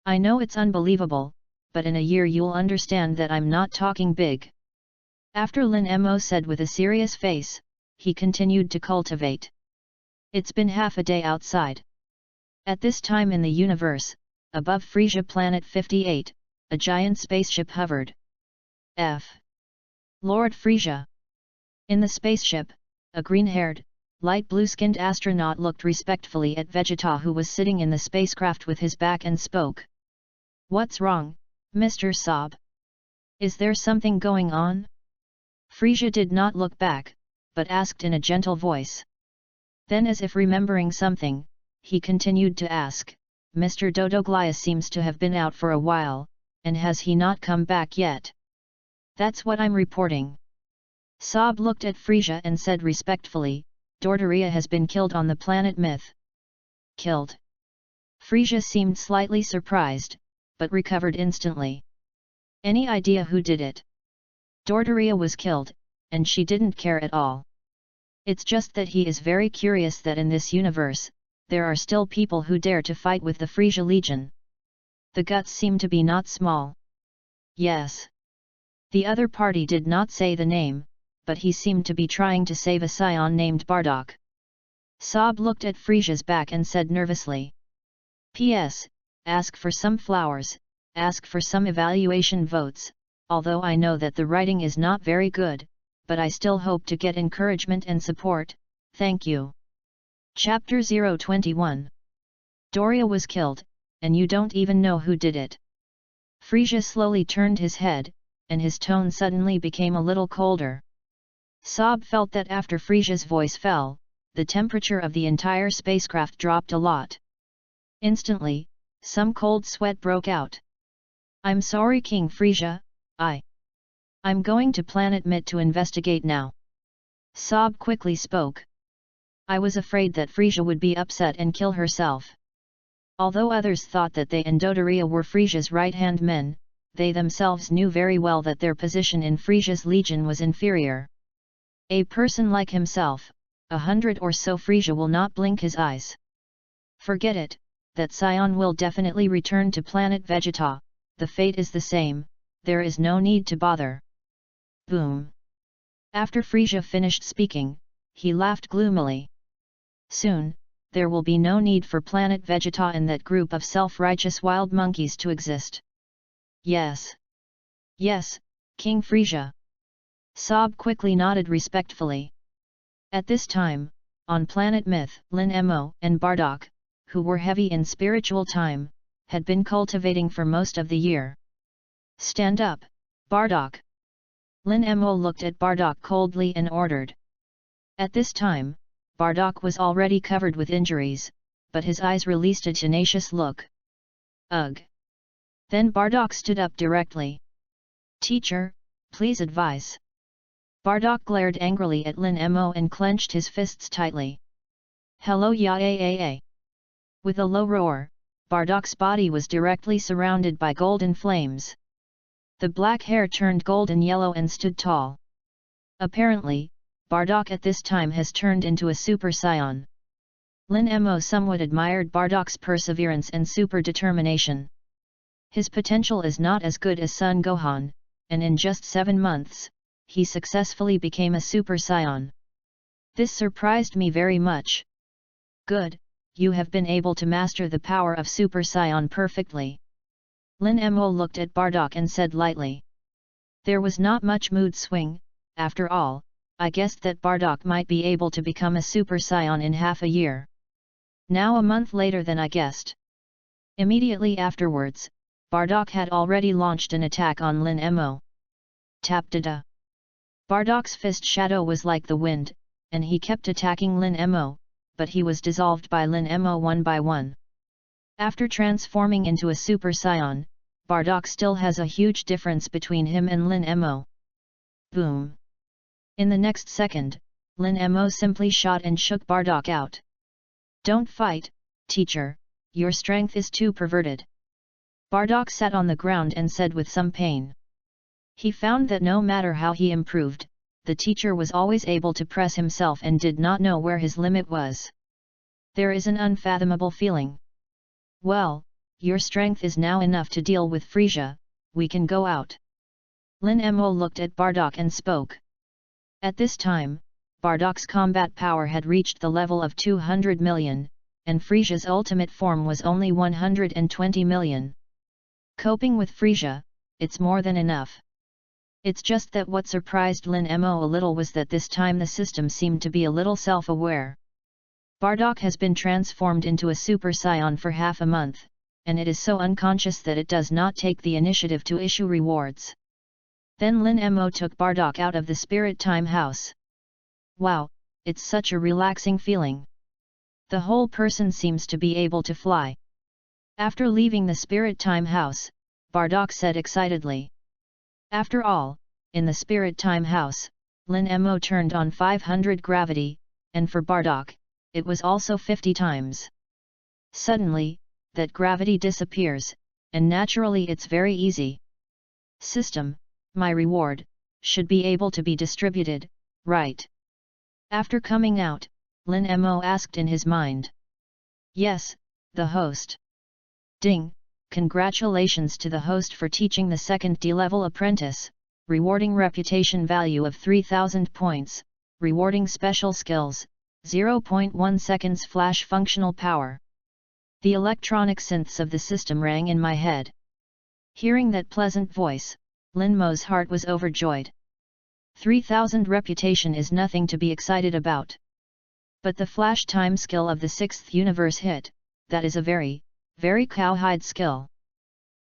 I know it's unbelievable, but in a year you'll understand that I'm not talking big. After Lin Mo said with a serious face, he continued to cultivate. It's been half a day outside. At this time in the universe, above Frisia Planet 58, a giant spaceship hovered. Lord Frisia. In the spaceship, a green-haired, light blue-skinned astronaut looked respectfully at Vegeta, who was sitting in the spacecraft with his back, and spoke. What's wrong, Mr. Saab? Is there something going on? Frisia did not look back, but asked in a gentle voice. Then, as if remembering something, he continued to ask, Mr. Dodoglia seems to have been out for a while, and has he not come back yet? That's what I'm reporting. Saab looked at Frisia and said respectfully, Dodoria has been killed on the planet Myth. Killed? Frisia seemed slightly surprised, but recovered instantly. Any idea who did it? Dodoria was killed, and she didn't care at all. It's just that he is very curious that in this universe, there are still people who dare to fight with the Frisia Legion. The guts seem to be not small. Yes. The other party did not say the name, but he seemed to be trying to save a scion named Bardock. Sob looked at Frisia's back and said nervously. P.S. Ask for some flowers, ask for some evaluation votes, although I know that the writing is not very good, but I still hope to get encouragement and support, thank you. Chapter 021. Doria was killed, and you don't even know who did it. Frisia slowly turned his head, and his tone suddenly became a little colder. Sob felt that after Frisia's voice fell, the temperature of the entire spacecraft dropped a lot. Instantly, some cold sweat broke out. I'm sorry, King Frisia, I'm going to Planet Mit to investigate now. Sob quickly spoke. I was afraid that Frisia would be upset and kill herself. Although others thought that they and Dodoria were Frisia's right-hand men, they themselves knew very well that their position in Frisia's legion was inferior. A person like himself, 100 or so Frisia will not blink his eyes. Forget it, that scion will definitely return to planet Vegeta, the fate is the same, there is no need to bother. Boom. After Frisia finished speaking, he laughed gloomily. Soon, there will be no need for planet Vegeta and that group of self-righteous wild monkeys to exist. Yes. Yes, King Frisia. Sob quickly nodded respectfully. At this time, on planet Myth, Lin Mo and Bardock, who were heavy in spiritual time, had been cultivating for most of the year. Stand up, Bardock. Lin Mo looked at Bardock coldly and ordered. At this time, Bardock was already covered with injuries, but his eyes released a tenacious look. Ugh! Then Bardock stood up directly. Teacher, please advise. Bardock glared angrily at Lin Mo and clenched his fists tightly. Hello ya. With a low roar, Bardock's body was directly surrounded by golden flames. The black hair turned golden yellow and stood tall. Apparently, Bardock at this time has turned into a super scion. Lin Mo somewhat admired Bardock's perseverance and super determination. His potential is not as good as Son Gohan, and in just 7 months, he successfully became a super scion. This surprised me very much. Good, you have been able to master the power of super scion perfectly. Lin Mo looked at Bardock and said lightly. There was not much mood swing, after all, I guessed that Bardock might be able to become a super scion in half a year. Now a month later than I guessed. Immediately afterwards, Bardock had already launched an attack on Lin Mo. Tap-da-da. Bardock's fist shadow was like the wind, and he kept attacking Lin Mo, but he was dissolved by Lin Mo one by one. After transforming into a super scion, Bardock still has a huge difference between him and Lin Mo. Boom! In the next second, Lin Mo simply shot and shook Bardock out. Don't fight, teacher, your strength is too perverted. Bardock sat on the ground and said with some pain. He found that no matter how he improved, the teacher was always able to press himself and did not know where his limit was. There is an unfathomable feeling. Well, your strength is now enough to deal with Frisia, we can go out. Lin Mo looked at Bardock and spoke. At this time, Bardock's combat power had reached the level of 200 million, and Frisia's ultimate form was only 120 million. Coping with Frisia, it's more than enough. It's just that what surprised Lin Mo a little was that this time the system seemed to be a little self-aware. Bardock has been transformed into a super scion for half a month, and it is so unconscious that it does not take the initiative to issue rewards. Then Lin Mo took Bardock out of the Spirit Time House. Wow, it's such a relaxing feeling. The whole person seems to be able to fly. After leaving the Spirit Time House, Bardock said excitedly. After all, in the Spirit Time House, Lin Mo turned on 500 gravity, and for Bardock, it was also 50 times. Suddenly, that gravity disappears, and naturally it's very easy. System, my reward, should be able to be distributed, right? After coming out, Lin Mo asked in his mind. Yes, the host. Ding, congratulations to the host for teaching the second D-level apprentice, rewarding reputation value of 3000 points, rewarding special skills, 0.1 seconds flash functional power. The electronic synths of the system rang in my head. Hearing that pleasant voice, Lin Mo's heart was overjoyed. 3000 reputation is nothing to be excited about. But the flash time skill of the 6th universe hit, that is a very, very cowhide skill.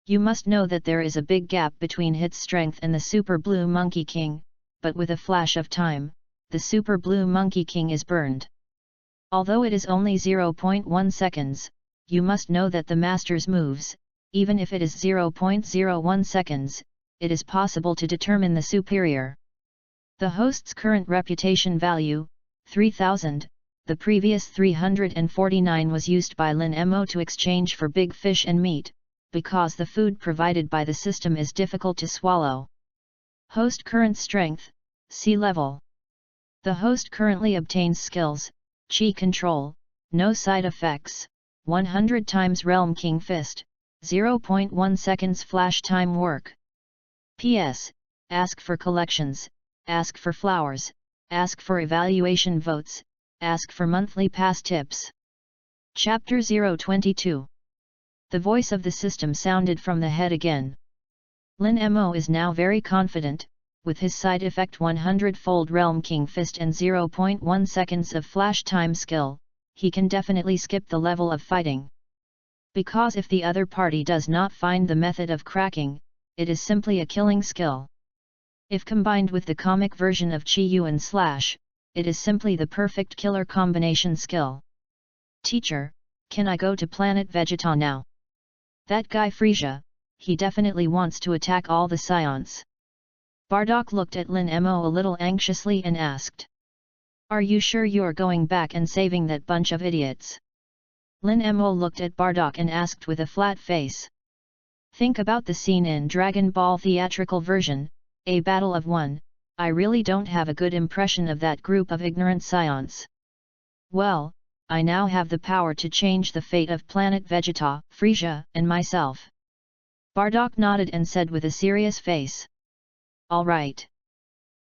You must know that there is a big gap between hit's strength and the Super Blue Monkey King, but with a flash of time, the Super Blue Monkey King is burned. Although it is only 0.1 seconds, you must know that the master's moves, even if it is 0.01 seconds, it is possible to determine the superior. The host's current reputation value, 3000, the previous 349 was used by Lin Mo to exchange for big fish and meat, because the food provided by the system is difficult to swallow. Host current strength, sea level. The host currently obtains skills, Chi control, no side effects, 100 times Realm King Fist, 0.1 seconds flash time work. PS, ask for collections, ask for flowers, ask for evaluation votes, ask for monthly pass tips. Chapter 022. The voice of the system sounded from the head again. Lin Mo is now very confident, with his side effect 100-fold Realm King Fist and 0.1 seconds of flash time skill, he can definitely skip the level of fighting. Because if the other party does not find the method of cracking, it is simply a killing skill. If combined with the comic version of Chi Yuan Slash, it is simply the perfect killer combination skill. Teacher, can I go to Planet Vegeta now? That guy Frisia, he definitely wants to attack all the scions. Bardock looked at Lin Mo a little anxiously and asked. Are you sure you're going back and saving that bunch of idiots? Lin Mo looked at Bardock and asked with a flat face. Think about the scene in Dragon Ball theatrical version, A Battle of One. I really don't have a good impression of that group of ignorant scions. Well, I now have the power to change the fate of Planet Vegeta, Frisia, and myself. Bardock nodded and said with a serious face. All right.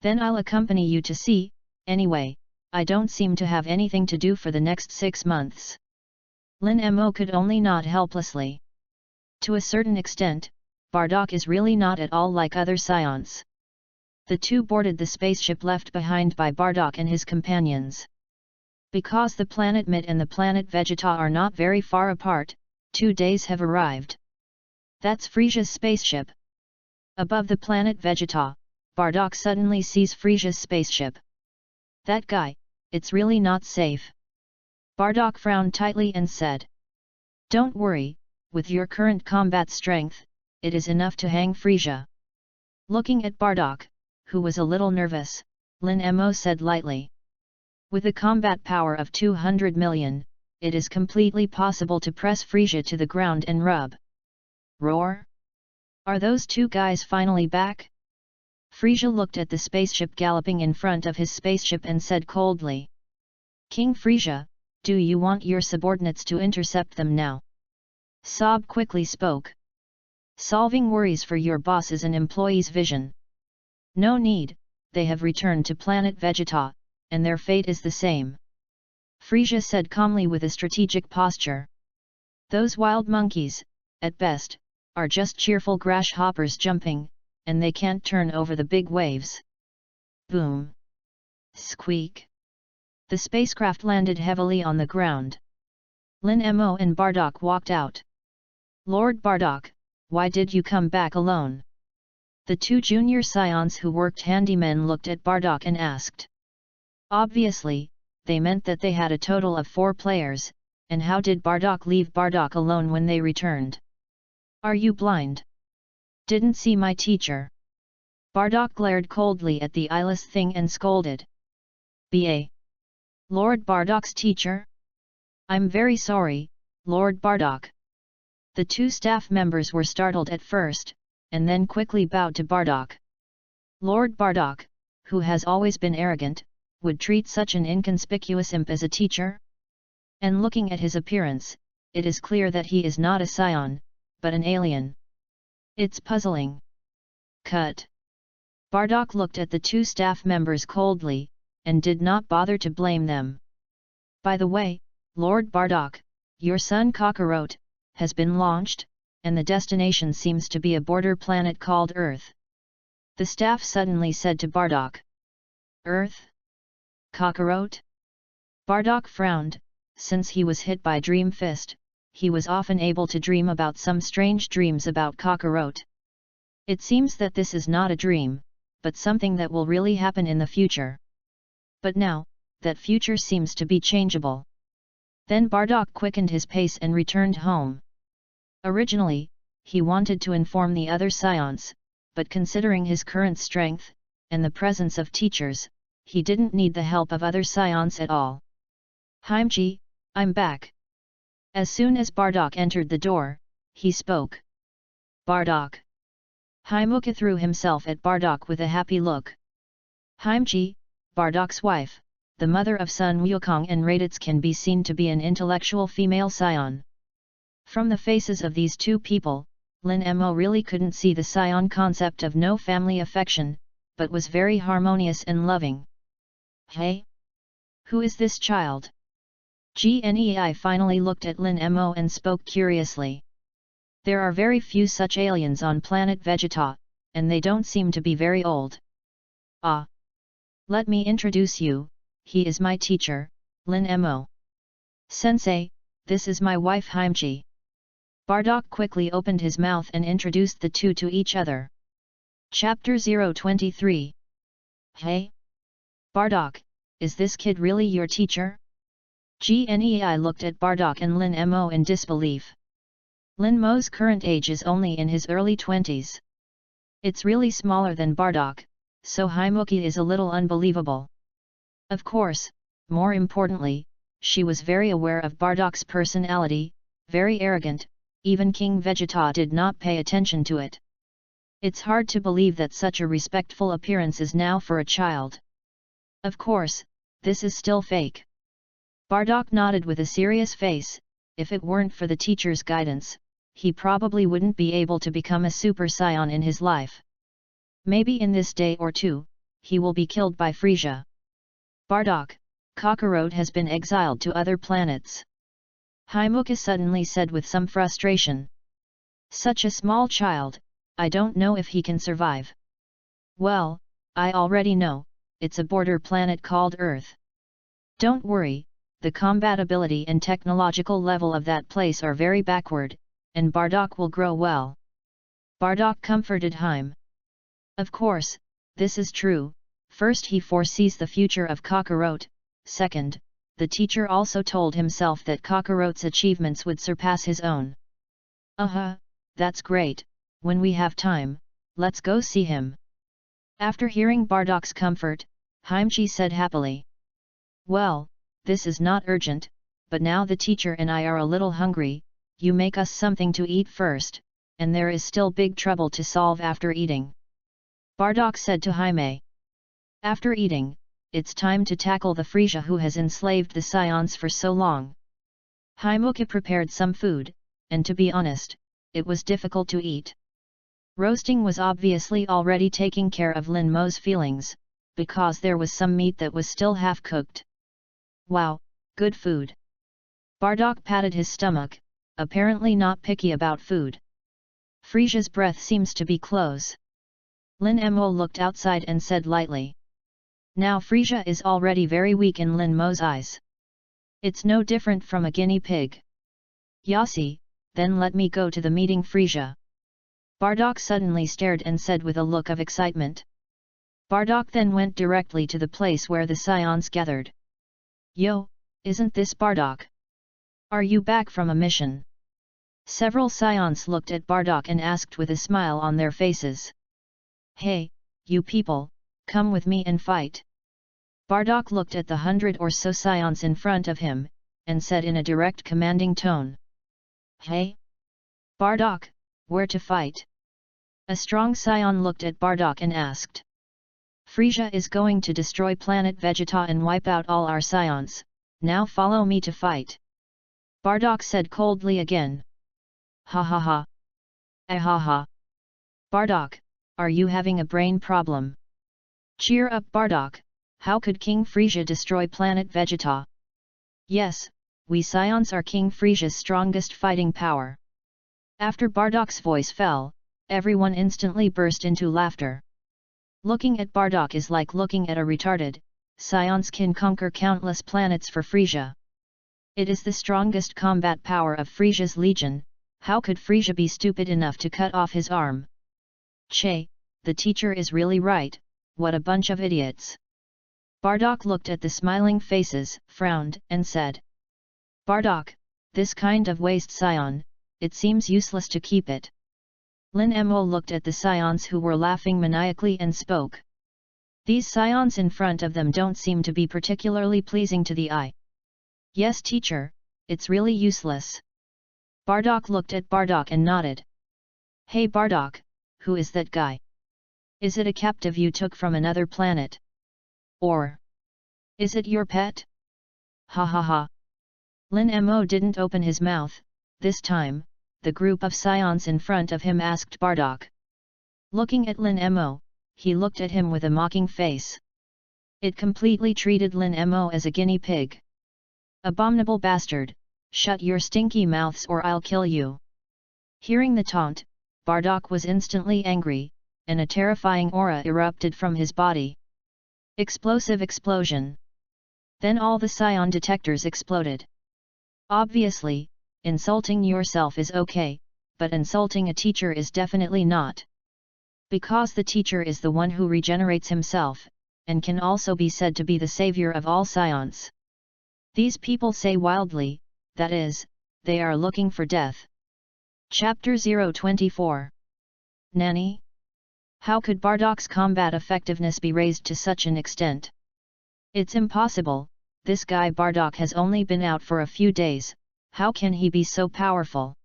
Then I'll accompany you to see. Anyway, I don't seem to have anything to do for the next 6 months. Lin Mo could only nod helplessly. To a certain extent, Bardock is really not at all like other scions. The two boarded the spaceship left behind by Bardock and his companions. Because the planet Mit and the planet Vegeta are not very far apart, 2 days have arrived. That's Frisia's spaceship. Above the planet Vegeta, Bardock suddenly sees Frisia's spaceship. That guy, it's really not safe. Bardock frowned tightly and said. Don't worry, with your current combat strength, it is enough to hang Frisia. Looking at Bardock, who was a little nervous, Lin Mo said lightly. With a combat power of 200 million, it is completely possible to press Frisia to the ground and rub. Roar? Are those two guys finally back? Frisia looked at the spaceship galloping in front of his spaceship and said coldly. King Frisia, do you want your subordinates to intercept them now? Sob quickly spoke. Solving worries for your boss is an employee's vision. No need, they have returned to planet Vegeta, and their fate is the same. Frisia said calmly with a strategic posture. Those wild monkeys, at best, are just cheerful grasshoppers jumping, and they can't turn over the big waves. Boom! Squeak! The spacecraft landed heavily on the ground. Lin Mo and Bardock walked out. Lord Bardock, why did you come back alone? The two junior scions who worked handymen looked at Bardock and asked. Obviously, they meant that they had a total of 4 players, and how did Bardock leave Bardock alone when they returned? Are you blind? Didn't see my teacher? Bardock glared coldly at the eyeless thing and scolded. B.A. Lord Bardock's teacher? I'm very sorry, Lord Bardock. The 2 staff members were startled at first, and then quickly bowed to Bardock. Lord Bardock, who has always been arrogant, would treat such an inconspicuous imp as a teacher? And looking at his appearance, it is clear that he is not a scion, but an alien. It's puzzling. Cut. Bardock looked at the two staff members coldly, and did not bother to blame them. By the way, Lord Bardock, your son Cockroach has been launched, and the destination seems to be a border planet called Earth. The staff suddenly said to Bardock. Earth? Cockroach? Bardock frowned. Since he was hit by Dream Fist, he was often able to dream about some strange dreams about Cockroach. It seems that this is not a dream, but something that will really happen in the future. But now, that future seems to be changeable. Then Bardock quickened his pace and returned home. Originally, he wanted to inform the other scions, but considering his current strength, and the presence of teachers, he didn't need the help of other scions at all. Heimji, I'm back. As soon as Bardock entered the door, he spoke. Bardock. Heimooka threw himself at Bardock with a happy look. Heimji, Bardock's wife, the mother of Sun Wukong and Raditz, can be seen to be an intellectual female scion. From the faces of these two people, Lin Mo really couldn't see the scion concept of no family affection, but was very harmonious and loving. Hey? Who is this child? Gnei finally looked at Lin Mo and spoke curiously. There are very few such aliens on planet Vegeta, and they don't seem to be very old. Ah! Let me introduce you, he is my teacher, Lin Mo. Sensei, this is my wife Heimji. Bardock quickly opened his mouth and introduced the two to each other. Chapter 023. Hey? Bardock, is this kid really your teacher? Gnei looked at Bardock and Lin Mo in disbelief. Lin Mo's current age is only in his early 20s. It's really smaller than Bardock, so Heimooka is a little unbelievable. Of course, more importantly, she was very aware of Bardock's personality, very arrogant, even King Vegeta did not pay attention to it. It's hard to believe that such a respectful appearance is now for a child. Of course, this is still fake. Bardock nodded with a serious face. If it weren't for the teacher's guidance, he probably wouldn't be able to become a Super Saiyan in his life. Maybe in this day or two, he will be killed by Frieza. Bardock, Cockroach has been exiled to other planets. Heimooka suddenly said with some frustration. Such a small child, I don't know if he can survive. Well, I already know, it's a border planet called Earth. Don't worry, the compatibility and technological level of that place are very backward, and Bardock will grow well. Bardock comforted Heim. Of course, this is true. First, he foresees the future of Cockroach. Second, the teacher also told himself that Cockroach's achievements would surpass his own. That's great. When we have time, let's go see him. After hearing Bardock's comfort, Heimji said happily. Well, this is not urgent, but now the teacher and I are a little hungry. You make us something to eat first, and there is still big trouble to solve after eating. Bardock said to Jaime. After eating, it's time to tackle the Frieza who has enslaved the Scions for so long. Heimooka prepared some food, and to be honest, it was difficult to eat. Roasting was obviously already taking care of Lin Mo's feelings, because there was some meat that was still half-cooked. Wow, good food. Bardock patted his stomach, apparently not picky about food. Frieza's breath seems to be close. Lin Mo looked outside and said lightly. Now Frieza is already very weak in Lin Mo's eyes. It's no different from a guinea pig. Yassi, then let me go to the meeting Frieza. Bardock suddenly stared and said with a look of excitement. Bardock then went directly to the place where the Scions gathered. Yo, isn't this Bardock? Are you back from a mission? Several Scions looked at Bardock and asked with a smile on their faces. Hey, you people, come with me and fight. Bardock looked at the 100 or so Scions in front of him, and said in a direct commanding tone. Hey? Bardock, where to fight? A strong Scion looked at Bardock and asked. Frieza is going to destroy planet Vegeta and wipe out all our Scions, now follow me to fight. Bardock said coldly again. Ha ha ha. Ahaha! Bardock, are you having a brain problem? Cheer up Bardock, how could King Frisia destroy planet Vegeta? Yes, we scions are King Frisia's strongest fighting power. After Bardock's voice fell, everyone instantly burst into laughter. Looking at Bardock is like looking at a retarded. Scions can conquer countless planets for Frisia. It is the strongest combat power of Frisia's legion. How could Frisia be stupid enough to cut off his arm? Che, the teacher is really right, what a bunch of idiots. Bardock looked at the smiling faces, frowned, and said. Bardock, this kind of waste scion, it seems useless to keep it. Lin Mo looked at the scions who were laughing maniacally and spoke. These scions in front of them don't seem to be particularly pleasing to the eye. Yes teacher, it's really useless. Bardock looked at Bardock and nodded. Hey Bardock, who is that guy? Is it a captive you took from another planet? Or is it your pet? Ha ha ha. Lin Mo didn't open his mouth. This time, the group of scions in front of him asked Bardock. Looking at Lin Mo, he looked at him with a mocking face. It completely treated Lin Mo as a guinea pig. Abominable bastard, shut your stinky mouths or I'll kill you. Hearing the taunt, Bardock was instantly angry, and a terrifying aura erupted from his body. Explosive explosion. Then all the scion detectors exploded. Obviously, insulting yourself is okay, but insulting a teacher is definitely not. Because the teacher is the one who regenerates himself, and can also be said to be the savior of all scions. These people say wildly, that is, they are looking for death. Chapter 024. Nanny? How could Bardock's combat effectiveness be raised to such an extent? It's impossible, this guy Bardock has only been out for a few days, how can he be so powerful?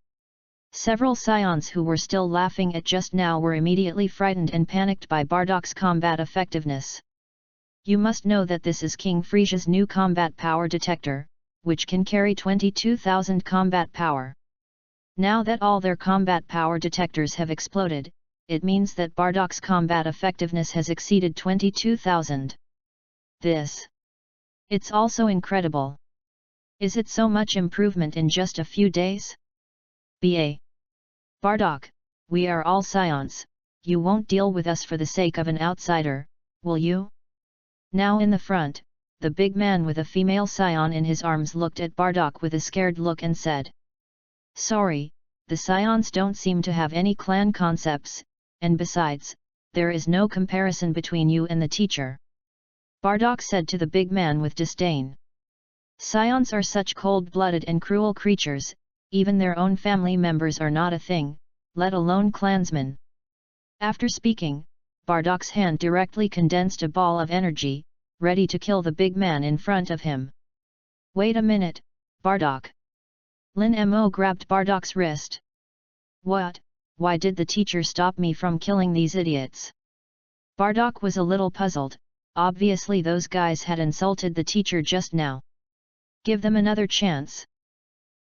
Several scions who were still laughing at just now were immediately frightened and panicked by Bardock's combat effectiveness. You must know that this is King Frisia's new combat power detector, which can carry 22,000 combat power. Now that all their combat power detectors have exploded, it means that Bardock's combat effectiveness has exceeded 22,000. It's also incredible. Is it so much improvement in just a few days? Bardock, we are all scions, you won't deal with us for the sake of an outsider, will you? Now in the front, the big man with a female scion in his arms looked at Bardock with a scared look and said. Sorry, the scions don't seem to have any clan concepts, and besides, there is no comparison between you and the teacher. Bardock said to the big man with disdain. Scions are such cold-blooded and cruel creatures, even their own family members are not a thing, let alone clansmen. After speaking, Bardock's hand directly condensed a ball of energy, ready to kill the big man in front of him. Wait a minute, Bardock. Lin Mo grabbed Bardock's wrist. What? Why did the teacher stop me from killing these idiots? Bardock was a little puzzled, obviously those guys had insulted the teacher just now. Give them another chance.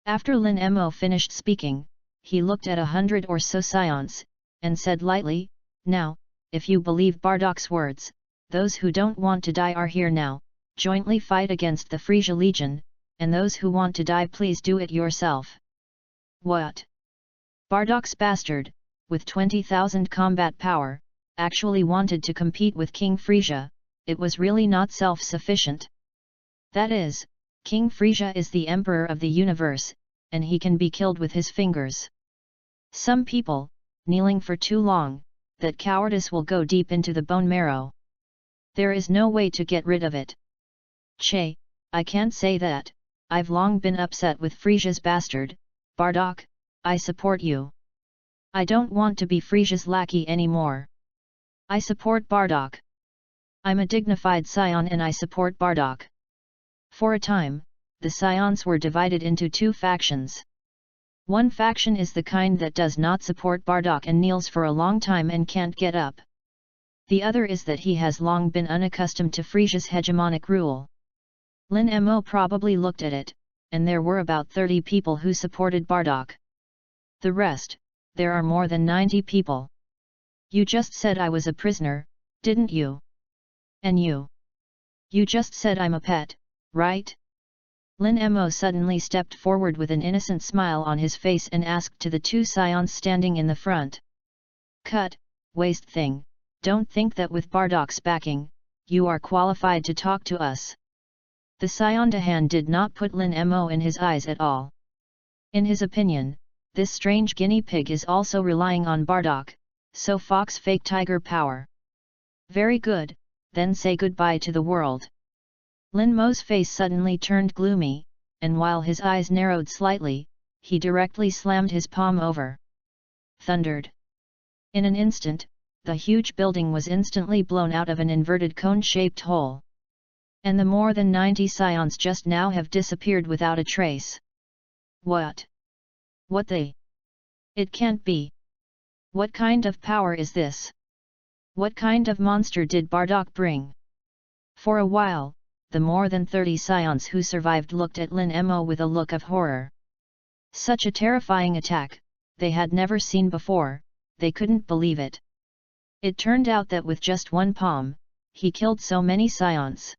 After Lin Mo finished speaking, he looked at 100 or so scions, and said lightly, now, if you believe Bardock's words, those who don't want to die are here now, jointly fight against the Frisia Legion, and those who want to die please do it yourself. What? Bardock's bastard, with 20,000 combat power, actually wanted to compete with King Frisia, it was really not self-sufficient. That is, King Frisia is the emperor of the universe, and he can be killed with his fingers. Some people, kneeling for too long, that cowardice will go deep into the bone marrow. There is no way to get rid of it. Che, I can't say that, I've long been upset with Frisia's bastard, Bardock, I support you. I don't want to be Frisia's lackey anymore. I support Bardock. I'm a dignified scion and I support Bardock. For a time, the scions were divided into two factions. One faction is the kind that does not support Bardock and kneels for a long time and can't get up. The other is that he has long been unaccustomed to Frisia's hegemonic rule. Lin Mo probably looked at it, and there were about 30 people who supported Bardock. The rest, there are more than 90 people. You just said I was a prisoner, didn't you? And you? You just said I'm a pet, right? Lin Mo suddenly stepped forward with an innocent smile on his face and asked to the two scions standing in the front. Cut, waste thing, don't think that with Bardak's backing, you are qualified to talk to us. The Scion Dahan did not put Lin Mo in his eyes at all. In his opinion, this strange guinea pig is also relying on Bardak, so Fox fake tiger power. Very good, then say goodbye to the world. Lin Mo's face suddenly turned gloomy, and while his eyes narrowed slightly, he directly slammed his palm over. Thundered. In an instant, the huge building was instantly blown out of an inverted cone-shaped hole. And the more than 90 scions just now have disappeared without a trace. What? What the? It can't be. What kind of power is this? What kind of monster did Bardak bring? For a while, the more than 30 scions who survived looked at Lin Mo with a look of horror. Such a terrifying attack, they had never seen before, they couldn't believe it. It turned out that with just one palm, he killed so many scions.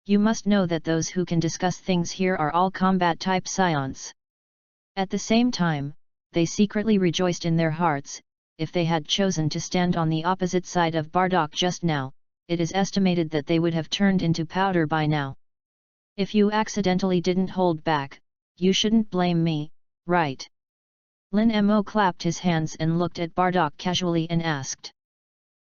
You must know that those who can discuss things here are all combat-type scions. At the same time, they secretly rejoiced in their hearts. If they had chosen to stand on the opposite side of Bardak just now, it is estimated that they would have turned into powder by now. If you accidentally didn't hold back, you shouldn't blame me, right? Lin Mo clapped his hands and looked at Bardak casually and asked.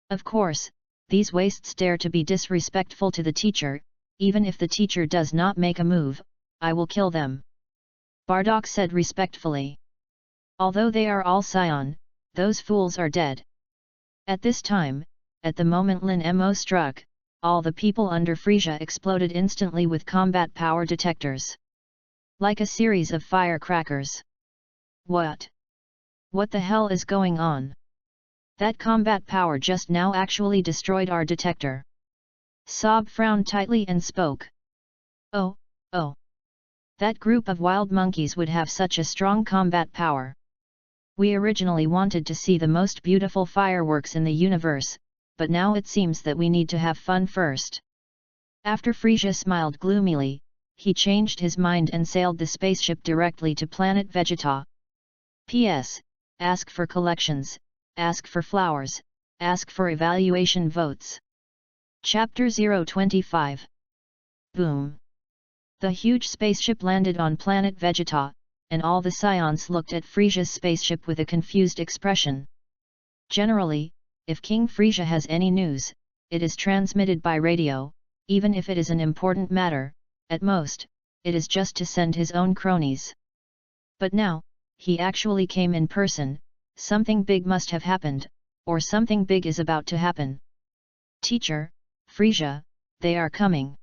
Of course, these wastes dare to be disrespectful to the teacher. Even if the teacher does not make a move, I will kill them. Bardak said respectfully. Although they are all scion, those fools are dead. At this time, at the moment Lin Mo struck, all the people under Frisia exploded instantly with combat power detectors. Like a series of firecrackers. What? What the hell is going on? That combat power just now actually destroyed our detector. Sob frowned tightly and spoke. Oh. That group of wild monkeys would have such a strong combat power. We originally wanted to see the most beautiful fireworks in the universe, but now it seems that we need to have fun first. After Frisia smiled gloomily, he changed his mind and sailed the spaceship directly to planet Vegeta. P.S. Ask for collections, ask for flowers, ask for evaluation votes. Chapter 025. Boom! The huge spaceship landed on planet Vegeta, and all the scions looked at Frisia's spaceship with a confused expression. Generally, if King Frisia has any news, it is transmitted by radio, even if it is an important matter. At most, it is just to send his own cronies. But now, he actually came in person. Something big must have happened, or something big is about to happen. Teacher, Frisia, they are coming.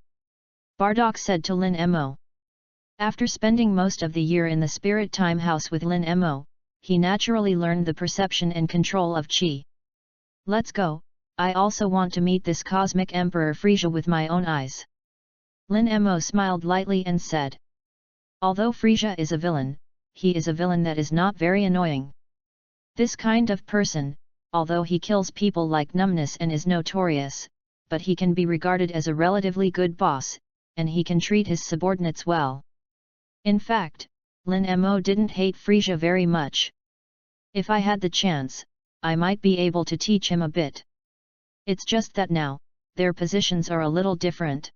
Bardak said to Lin Mo. After spending most of the year in the Spirit Time House with Lin Mo, he naturally learned the perception and control of Qi. Let's go, I also want to meet this Cosmic Emperor Frisia with my own eyes. Lin Mo smiled lightly and said. Although Frisia is a villain, he is a villain that is not very annoying. This kind of person, although he kills people like numbness and is notorious, but he can be regarded as a relatively good boss, and he can treat his subordinates well. In fact, Lin Mo didn't hate Frisia very much. If I had the chance, I might be able to teach him a bit. It's just that now, their positions are a little different.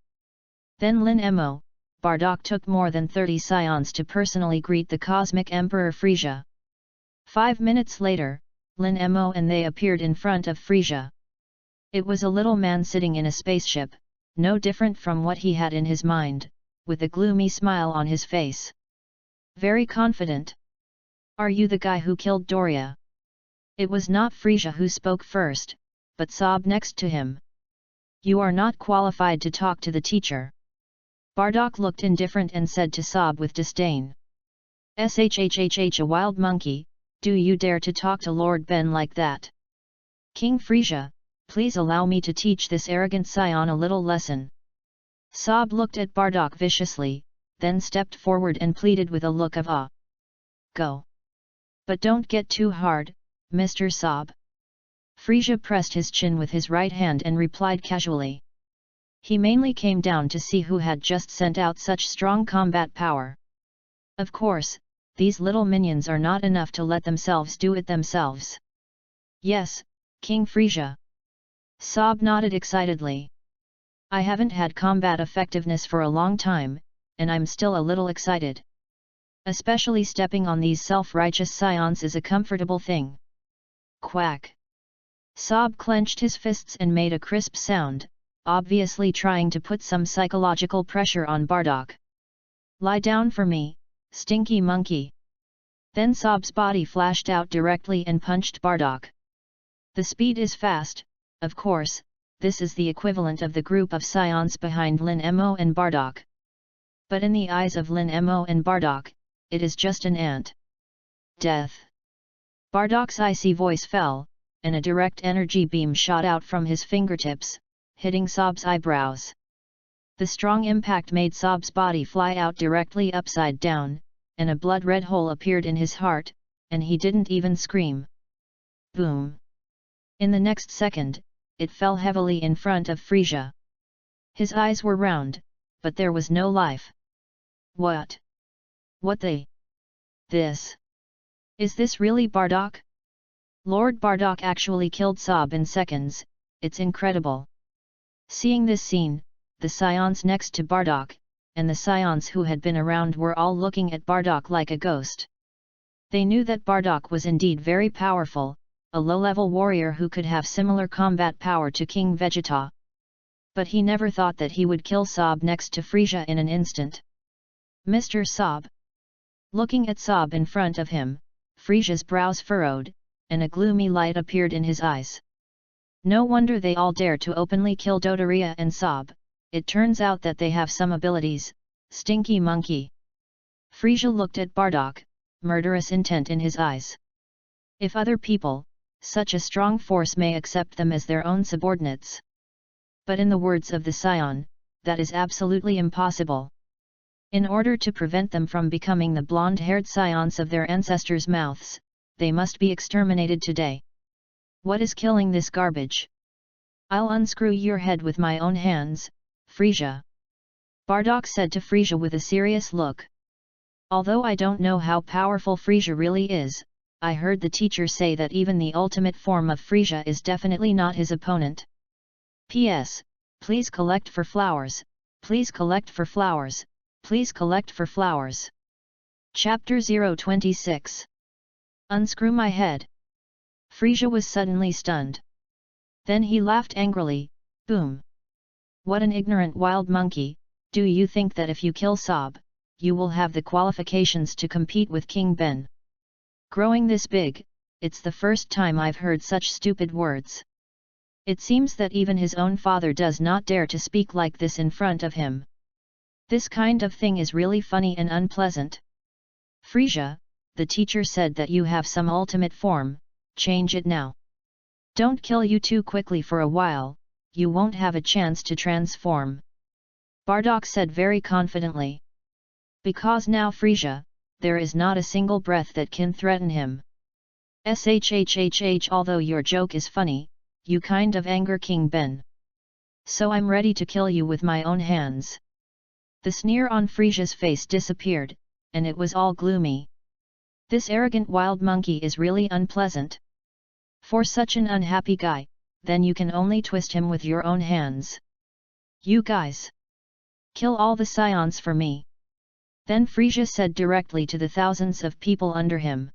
Then Lin Mo, Bardak took more than 30 scions to personally greet the Cosmic Emperor Frisia. 5 minutes later, Lin Mo and they appeared in front of Frisia. It was a little man sitting in a spaceship, no different from what he had in his mind, with a gloomy smile on his face. Very confident. Are you the guy who killed Doria? It was not Frisia who spoke first, but Sob next to him. You are not qualified to talk to the teacher. Bardak looked indifferent and said to Sob with disdain. Shhhh, a wild monkey, do you dare to talk to Lord Ben like that? King Frisia, please allow me to teach this arrogant scion a little lesson. Sob looked at Bardak viciously, then stepped forward and pleaded with a look of awe. Go. But don't get too hard, Mr. Sob. Frisia pressed his chin with his right hand and replied casually. He mainly came down to see who had just sent out such strong combat power. Of course, these little minions are not enough to let themselves do it themselves. Yes, King Frisia. Sob nodded excitedly. I haven't had combat effectiveness for a long time, and I'm still a little excited. Especially stepping on these self-righteous scions is a comfortable thing. Quack. Sob clenched his fists and made a crisp sound, obviously trying to put some psychological pressure on Bardock. Lie down for me, stinky monkey. Then Sob's body flashed out directly and punched Bardock. The speed is fast, of course, this is the equivalent of the group of scions behind Lin Mo and Bardock. But in the eyes of Lin Mo and Bardock, it is just an ant. Death. Bardock's icy voice fell, and a direct energy beam shot out from his fingertips, hitting Sob's eyebrows. The strong impact made Sob's body fly out directly upside down, and a blood-red hole appeared in his heart, and he didn't even scream. Boom! In the next second, it fell heavily in front of Frisia. His eyes were round, but there was no life. What? What This? Is this really Bardock? Lord Bardock actually killed Sob in seconds, it's incredible. Seeing this scene, the scions next to Bardock, and the scions who had been around were all looking at Bardock like a ghost. They knew that Bardock was indeed very powerful, a low-level warrior who could have similar combat power to King Vegeta. But he never thought that he would kill Sob next to Frisia in an instant. Mr. Sob. Looking at Sob in front of him, Frisia's brows furrowed, and a gloomy light appeared in his eyes. No wonder they all dare to openly kill Dodoria and Sob, it turns out that they have some abilities, stinky monkey. Frisia looked at Bardock, murderous intent in his eyes. If other people, such a strong force may accept them as their own subordinates. But in the words of the scion, that is absolutely impossible. In order to prevent them from becoming the blonde-haired scions of their ancestors' mouths, they must be exterminated today. What is killing this garbage? I'll unscrew your head with my own hands, Frisia. Bardock said to Frisia with a serious look. Although I don't know how powerful Frisia really is, I heard the teacher say that even the ultimate form of Frisia is definitely not his opponent. P.S. Please collect for flowers, please collect for flowers, please collect for flowers. Chapter 026. Unscrew my head. Frisia was suddenly stunned. Then he laughed angrily, boom. What an ignorant wild monkey, do you think that if you kill Sob, you will have the qualifications to compete with King Ben? Growing this big, it's the first time I've heard such stupid words. It seems that even his own father does not dare to speak like this in front of him. This kind of thing is really funny and unpleasant. Frisia, the teacher said that you have some ultimate form, change it now. Don't kill you too quickly for a while, you won't have a chance to transform. Bardock said very confidently. Because now Frisia, there is not a single breath that can threaten him. Shhhh, although your joke is funny, you kind of anger King Ben. So I'm ready to kill you with my own hands. The sneer on Frisia's face disappeared, and it was all gloomy. This arrogant wild monkey is really unpleasant. For such an unhappy guy, then you can only twist him with your own hands. You guys! Kill all the scions for me. Then Frisia said directly to the thousands of people under him.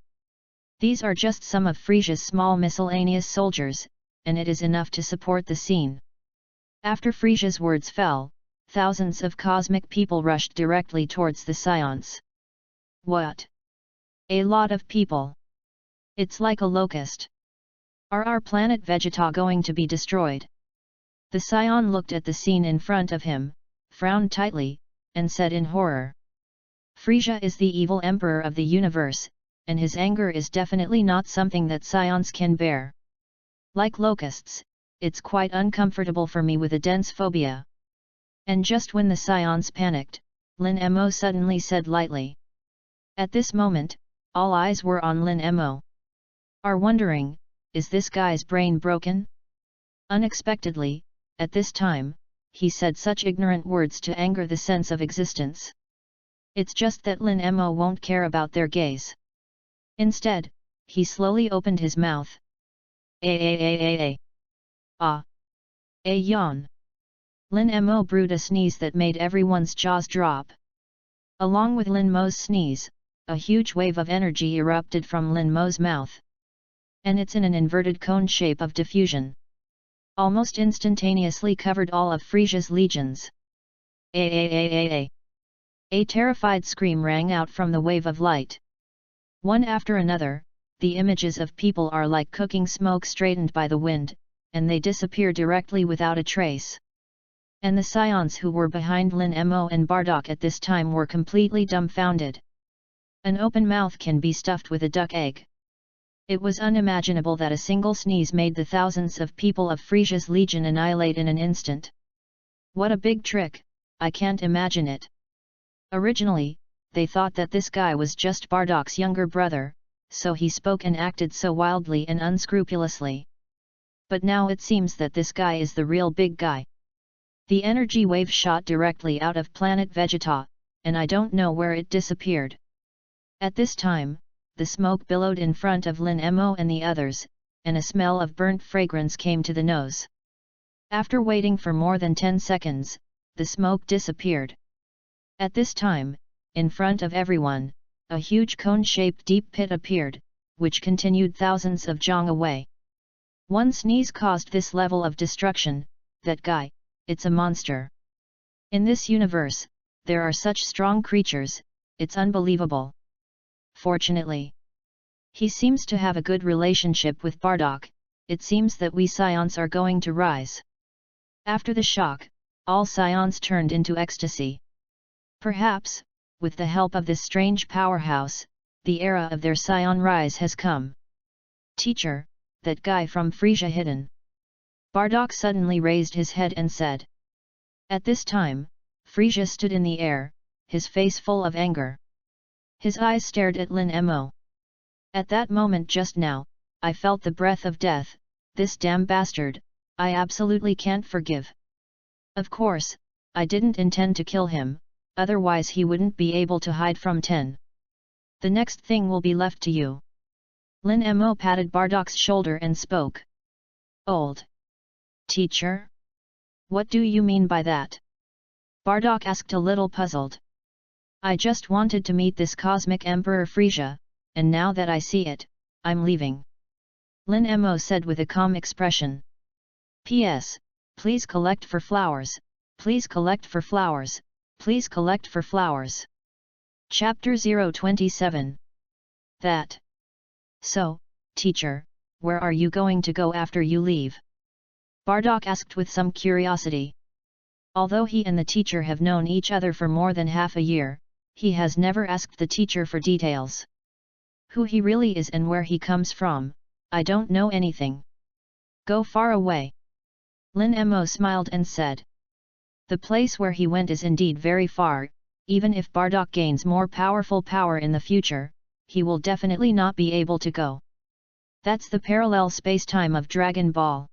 These are just some of Frisia's small miscellaneous soldiers, and it is enough to support the scene. After Frisia's words fell, thousands of cosmic people rushed directly towards the scions. What? A lot of people. It's like a locust. Are our planet Vegeta going to be destroyed? The scion looked at the scene in front of him, frowned tightly, and said in horror. Frisia is the evil emperor of the universe, and his anger is definitely not something that scions can bear. Like locusts, it's quite uncomfortable for me with a dense phobia. And just when the scions panicked, Lin Mo suddenly said lightly. At this moment, All eyes were on Lin Mo. Are wondering, is this guy's brain broken? Unexpectedly, at this time, he said such ignorant words to anger the sense of existence. It's just that Lin Mo won't care about their gaze. Instead, he slowly opened his mouth. Ah! A yawn. Lin Mo brewed a sneeze that made everyone's jaws drop. Along with Lin Mo's sneeze, a huge wave of energy erupted from Lin Mo's mouth. And it's in an inverted cone shape of diffusion. Almost instantaneously covered all of Frisia's legions. A terrified scream rang out from the wave of light. One after another, the images of people are like cooking smoke straightened by the wind, and they disappear directly without a trace. And the scions who were behind Lin Mo and Bardock at this time were completely dumbfounded. An open mouth can be stuffed with a duck egg. It was unimaginable that a single sneeze made the thousands of people of Frisia's legion annihilate in an instant. What a big trick, I can't imagine it. Originally, they thought that this guy was just Bardock's younger brother, so he spoke and acted so wildly and unscrupulously. But now it seems that this guy is the real big guy. The energy wave shot directly out of planet Vegeta, and I don't know where it disappeared. At this time, the smoke billowed in front of Lin Mo and the others, and a smell of burnt fragrance came to the nose. After waiting for more than 10 seconds, the smoke disappeared. At this time, in front of everyone, a huge cone-shaped deep pit appeared, which continued thousands of jong away. One sneeze caused this level of destruction. That guy, it's a monster. In this universe, there are such strong creatures, it's unbelievable. Fortunately, he seems to have a good relationship with Bardock. It seems that we scions are going to rise. After the shock, all scions turned into ecstasy. Perhaps, with the help of this strange powerhouse, the era of their scion rise has come. Teacher, that guy from Frisia hidden. Bardock suddenly raised his head and said. At this time, Frisia stood in the air, his face full of anger. His eyes stared at Lin Mo. At that moment just now, I felt the breath of death. This damn bastard, I absolutely can't forgive. Of course, I didn't intend to kill him, otherwise he wouldn't be able to hide from 10. The next thing will be left to you. Lin Mo patted Bardock's shoulder and spoke. Old teacher? What do you mean by that? Bardock asked a little puzzled. I just wanted to meet this cosmic Emperor Frisia, and now that I see it, I'm leaving. Lin Mo said with a calm expression. P.S. Please collect for flowers, please collect for flowers, please collect for flowers. Chapter 027. That. So, teacher, where are you going to go after you leave? Bardock asked with some curiosity. Although he and the teacher have known each other for more than half a year, he has never asked the teacher for details. Who he really is and where he comes from, I don't know anything. Go far away. Lin Mo smiled and said. The place where he went is indeed very far. Even if Bardock gains more powerful power in the future, he will definitely not be able to go. That's the parallel space-time of Dragon Ball.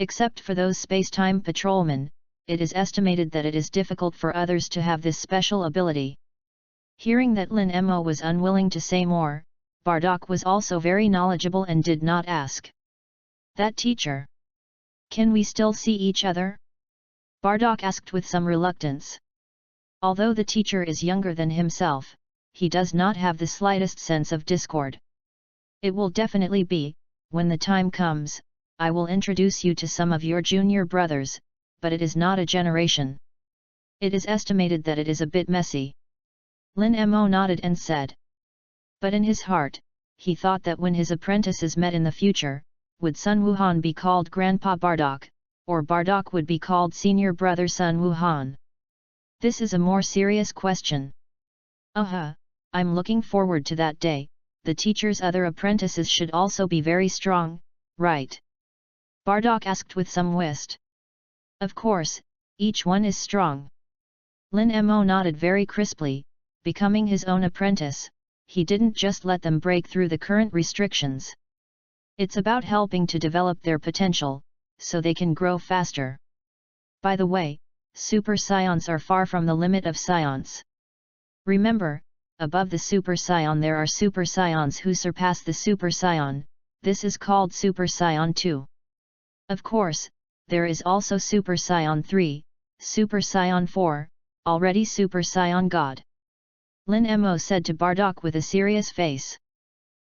Except for those space-time patrolmen, it is estimated that it is difficult for others to have this special ability. Hearing that Lin Mo was unwilling to say more, Bardock was also very knowledgeable and did not ask. That teacher. Can we still see each other? Bardock asked with some reluctance. Although the teacher is younger than himself, he does not have the slightest sense of discord. It will definitely be, when the time comes, I will introduce you to some of your junior brothers, but it is not a generation. It is estimated that it is a bit messy. Lin Mo nodded and said. But in his heart, he thought that when his apprentices met in the future, would Sun Wuhan be called Grandpa Bardock, or Bardock would be called Senior Brother Sun Wuhan? This is a more serious question. I'm looking forward to that day. The teacher's other apprentices should also be very strong, right? Bardock asked with some whist. Of course, each one is strong. Lin Mo nodded very crisply. Becoming his own apprentice, he didn't just let them break through the current restrictions. It's about helping to develop their potential, so they can grow faster. By the way, super scions are far from the limit of science. Remember, above the super scion there are super scions who surpass the super scion. This is called Super Scion 2. Of course, there is also Super Scion 3, Super Scion 4, already Super Scion God. Lin Mo said to Bardock with a serious face.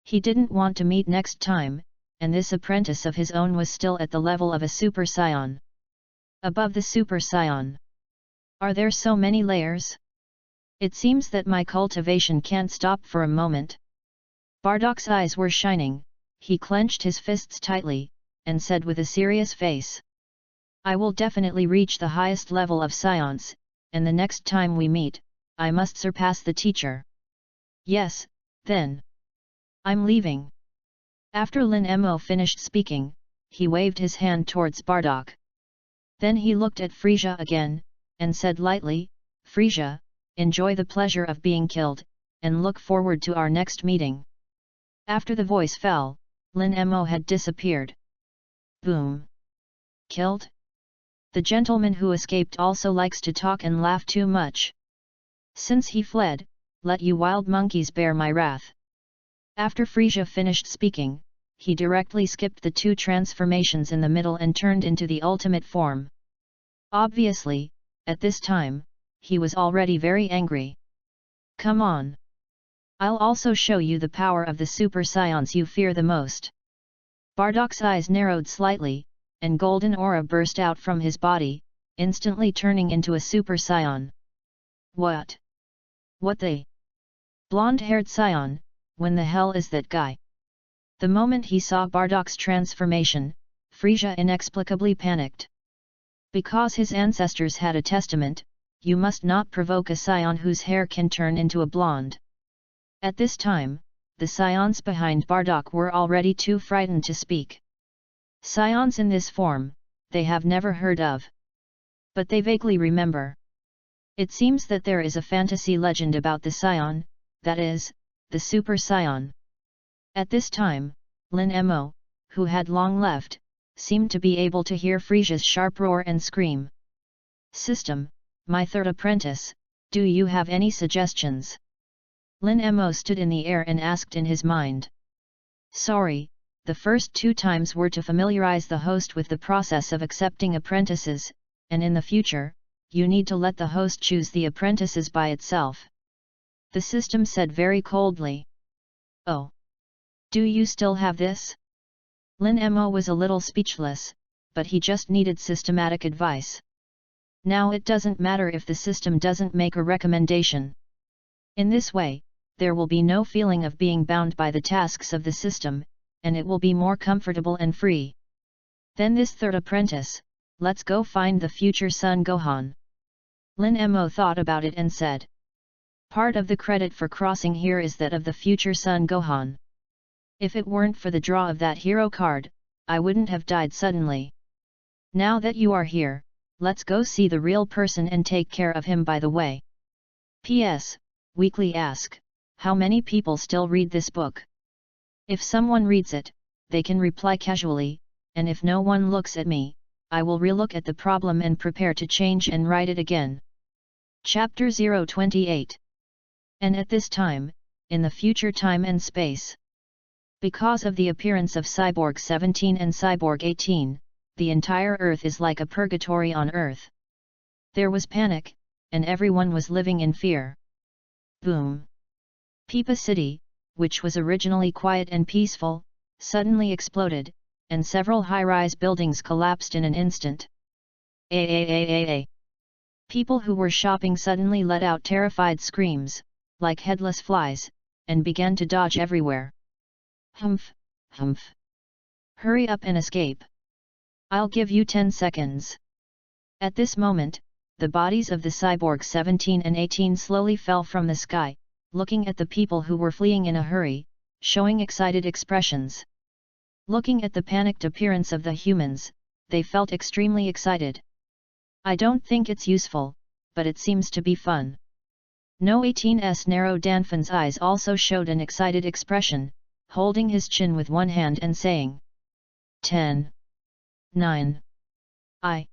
He didn't want to meet next time, and this apprentice of his own was still at the level of a Super Scion. Above the Super Scion. Are there so many layers? It seems that my cultivation can't stop for a moment. Bardock's eyes were shining. He clenched his fists tightly, and said with a serious face. I will definitely reach the highest level of science, and the next time we meet, I must surpass the teacher. Yes, then. I'm leaving. After Lin Mo finished speaking, he waved his hand towards Bardock. Then he looked at Frisia again, and said lightly, Frisia, enjoy the pleasure of being killed, and look forward to our next meeting. After the voice fell, Lin Mo had disappeared. Boom. Killed? The gentleman who escaped also likes to talk and laugh too much. Since he fled, let you wild monkeys bear my wrath. After Frisia finished speaking, he directly skipped the two transformations in the middle and turned into the ultimate form. Obviously, at this time, he was already very angry. Come on. I'll also show you the power of the super scions you fear the most. Bardock's eyes narrowed slightly, and golden aura burst out from his body, instantly turning into a super scion. What? What the? Blonde-haired scion, when the hell is that guy? The moment he saw Bardock's transformation, Frisia inexplicably panicked. Because his ancestors had a testament, you must not provoke a scion whose hair can turn into a blonde. At this time, the scions behind Bardock were already too frightened to speak. Scions in this form, they have never heard of. But they vaguely remember. It seems that there is a fantasy legend about the scion, that is, the super scion. At this time, Lin Mo, who had long left, seemed to be able to hear Frisia's sharp roar and scream. System, my third apprentice, do you have any suggestions? Lin Mo stood in the air and asked in his mind. Sorry, the first 2 times were to familiarize the host with the process of accepting apprentices, and in the future, you need to let the host choose the apprentices by itself. The system said very coldly. Oh. Do you still have this? Lin Mo was a little speechless, but he just needed systematic advice. Now it doesn't matter if the system doesn't make a recommendation. In this way, there will be no feeling of being bound by the tasks of the system, and it will be more comfortable and free. Then this third apprentice, let's go find the future son Gohan. Lin Mo thought about it and said. Part of the credit for crossing here is that of the future son Gohan. If it weren't for the draw of that hero card, I wouldn't have died suddenly. Now that you are here, let's go see the real person and take care of him by the way. P.S. Weekly ask, how many people still read this book? If someone reads it, they can reply casually, and if no one looks at me, I will relook at the problem and prepare to change and write it again. Chapter 028. And at this time, in the future time and space. Because of the appearance of Cyborg 17 and Cyborg 18, the entire Earth is like a purgatory on Earth. There was panic, and everyone was living in fear. Boom! Peepa City, which was originally quiet and peaceful, suddenly exploded, and several high-rise buildings collapsed in an instant. People who were shopping suddenly let out terrified screams, like headless flies, and began to dodge everywhere. Humph, humph. Hurry up and escape. I'll give you 10 seconds. At this moment, the bodies of the Cyborg 17 and 18 slowly fell from the sky, looking at the people who were fleeing in a hurry, showing excited expressions. Looking at the panicked appearance of the humans, they felt extremely excited. I don't think it's useful, but it seems to be fun. No 18's narrow Danfan's eyes also showed an excited expression, holding his chin with one hand and saying, 10. 9. I.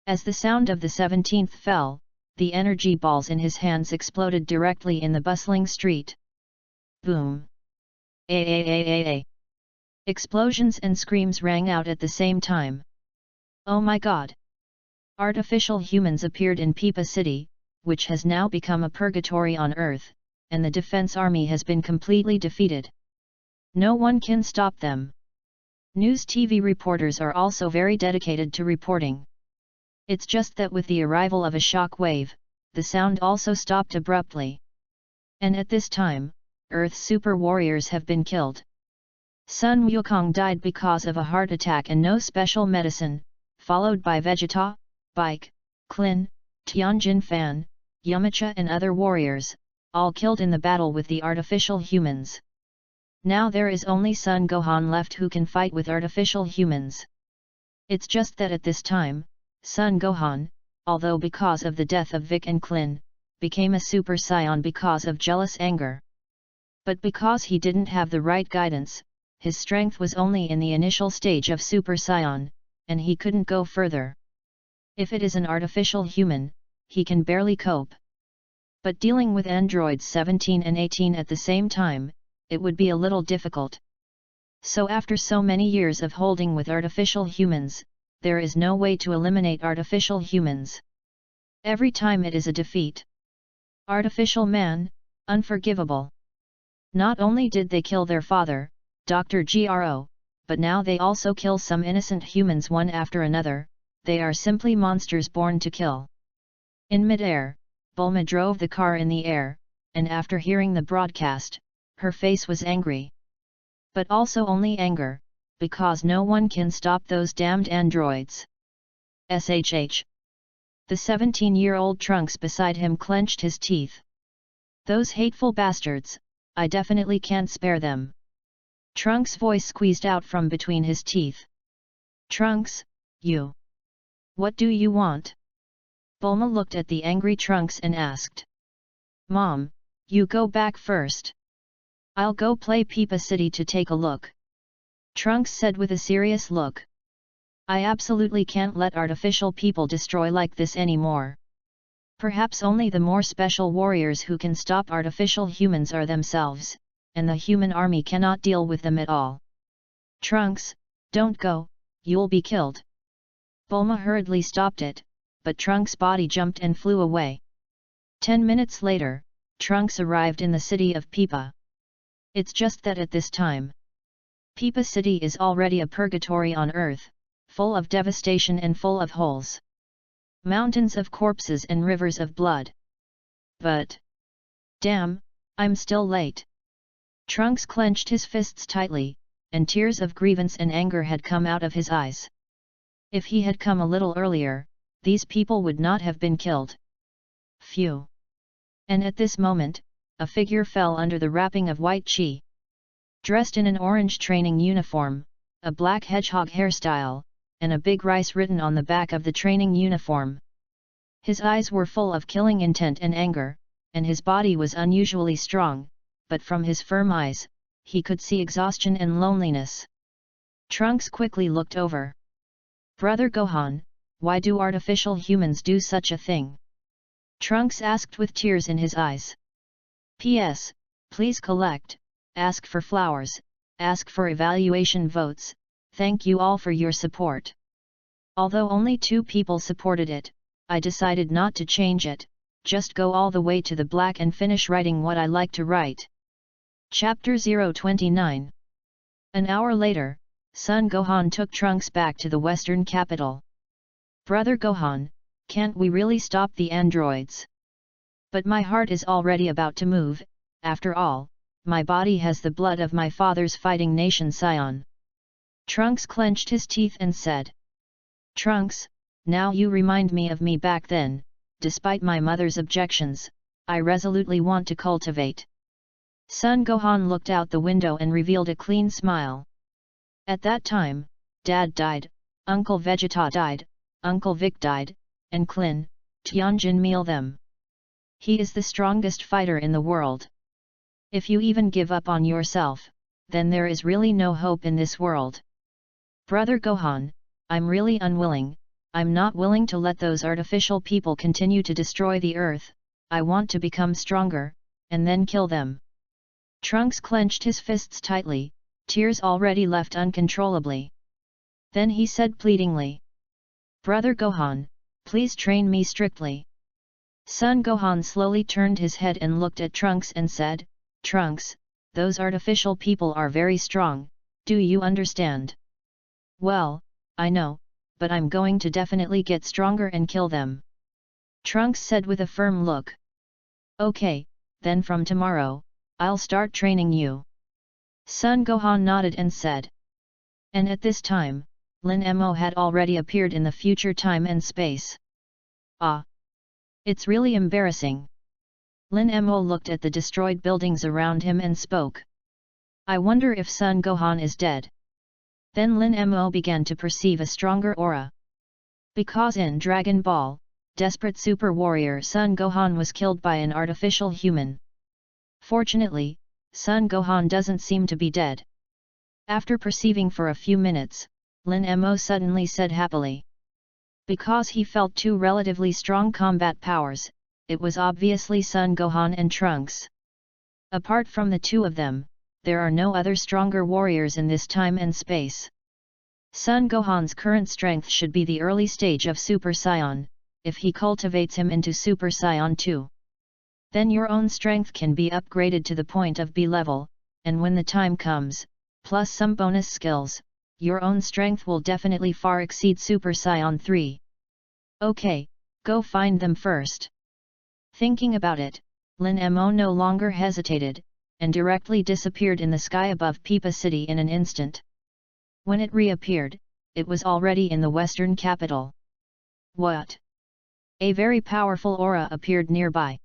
As the sound of the 17th fell, the energy balls in his hands exploded directly in the bustling street. Boom! A. Explosions and screams rang out at the same time. Oh my god! Artificial humans appeared in Pipa City, which has now become a purgatory on Earth, and the defense army has been completely defeated. No one can stop them. News TV reporters are also very dedicated to reporting. It's just that with the arrival of a shock wave, the sound also stopped abruptly. And at this time, Earth's super warriors have been killed. Sun Wukong died because of a heart attack and no special medicine, followed by Vegeta, Bike, Klin, Tianjin Fan, Yamcha and other warriors, all killed in the battle with the artificial humans. Now there is only Son Gohan left who can fight with artificial humans. It's just that at this time, Son Gohan, although because of the death of Vic and Klin, became a Super Saiyan because of jealous anger. But because he didn't have the right guidance, his strength was only in the initial stage of Super Saiyan, and he couldn't go further. If it is an artificial human, he can barely cope. But dealing with androids 17 and 18 at the same time, it would be a little difficult. So after so many years of holding with artificial humans, there is no way to eliminate artificial humans. Every time it is a defeat. Artificial man, unforgivable. Not only did they kill their father, Dr. Gro, but now they also kill some innocent humans one after another. They are simply monsters born to kill. In mid-air, Bulma drove the car in the air, and after hearing the broadcast, her face was angry. But also only anger, because no one can stop those damned androids. SHH. The 17-year-old Trunks beside him clenched his teeth. Those hateful bastards, I definitely can't spare them. Trunks' voice squeezed out from between his teeth. Trunks, you. What do you want? Bulma looked at the angry Trunks and asked. Mom, you go back first. I'll go play Pipa City to take a look. Trunks said with a serious look. I absolutely can't let artificial people destroy like this anymore. Perhaps only the more special warriors who can stop artificial humans are themselves, and the human army cannot deal with them at all. Trunks, don't go, you'll be killed. Bulma hurriedly stopped it, but Trunks' body jumped and flew away. 10 minutes later, Trunks arrived in the city of Pipa. It's just that at this time, Pipa City is already a purgatory on Earth, full of devastation and full of holes. Mountains of corpses and rivers of blood. But, damn, I'm still late. Trunks clenched his fists tightly, and tears of grievance and anger had come out of his eyes. If he had come a little earlier, these people would not have been killed. Phew. And at this moment, a figure fell under the wrapping of white chi. Dressed in an orange training uniform, a black hedgehog hairstyle, and a big rice written on the back of the training uniform. His eyes were full of killing intent and anger, and his body was unusually strong, but from his firm eyes, he could see exhaustion and loneliness. Trunks quickly looked over. Brother Gohan, why do artificial humans do such a thing? Trunks asked with tears in his eyes. P.S. Please collect, ask for flowers, ask for evaluation votes, thank you all for your support. Although only 2 people supported it, I decided not to change it, just go all the way to the black and finish writing what I like to write. Chapter 029. An hour later, Son Gohan took Trunks back to the western capital. Brother Gohan, can't we really stop the androids? But my heart is already about to move, after all, my body has the blood of my father's fighting nation Saiyan. Trunks clenched his teeth and said. Trunks, now you remind me of me back then, despite my mother's objections, I resolutely want to cultivate. Son Gohan looked out the window and revealed a clean smile. At that time, Dad died, Uncle Vegeta died, Uncle Vic died, and Klin, Tianjin meal them. He is the strongest fighter in the world. If you even give up on yourself, then there is really no hope in this world. Brother Gohan, I'm really unwilling. I'm not willing to let those artificial people continue to destroy the earth. I want to become stronger, and then kill them. Trunks clenched his fists tightly, tears already left uncontrollably. Then he said pleadingly, Brother Gohan, please train me strictly. Son Gohan slowly turned his head and looked at Trunks and said, Trunks, those artificial people are very strong, do you understand? Well, I know, but I'm going to definitely get stronger and kill them. Trunks said with a firm look. Okay, then from tomorrow, I'll start training you. Son Gohan nodded and said. And at this time, Lin Mo had already appeared in the future time and space. Ah! It's really embarrassing. Lin Mo looked at the destroyed buildings around him and spoke. I wonder if Son Gohan is dead. Then Lin Mo began to perceive a stronger aura. Because in Dragon Ball, desperate super warrior Son Gohan was killed by an artificial human. Fortunately, Son Gohan doesn't seem to be dead. After perceiving for a few minutes, Lin Mo suddenly said happily. Because he felt two relatively strong combat powers, it was obviously Son Gohan and Trunks. Apart from the two of them, there are no other stronger warriors in this time and space. Son Gohan's current strength should be the early stage of Super Saiyan, if he cultivates him into Super Saiyan 2. Then your own strength can be upgraded to the point of B level, and when the time comes, plus some bonus skills, your own strength will definitely far exceed Super Saiyan 3. Okay, go find them first. Thinking about it, Lin Mo no longer hesitated, and directly disappeared in the sky above Peepa City in an instant. When it reappeared, it was already in the western capital. What? A very powerful aura appeared nearby.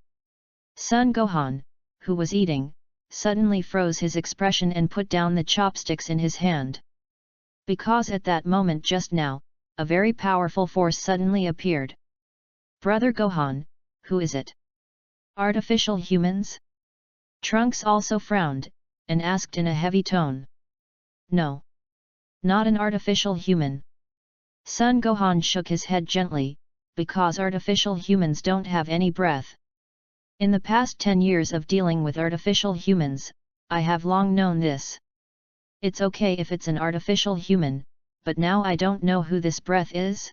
Son Gohan, who was eating, suddenly froze his expression and put down the chopsticks in his hand. Because at that moment just now, a very powerful force suddenly appeared. Brother Gohan, who is it? Artificial humans? Trunks also frowned, and asked in a heavy tone. No. Not an artificial human. Son Gohan shook his head gently, because artificial humans don't have any breath. In the past 10 years of dealing with artificial humans, I have long known this. It's okay if it's an artificial human, but now I don't know who this breath is.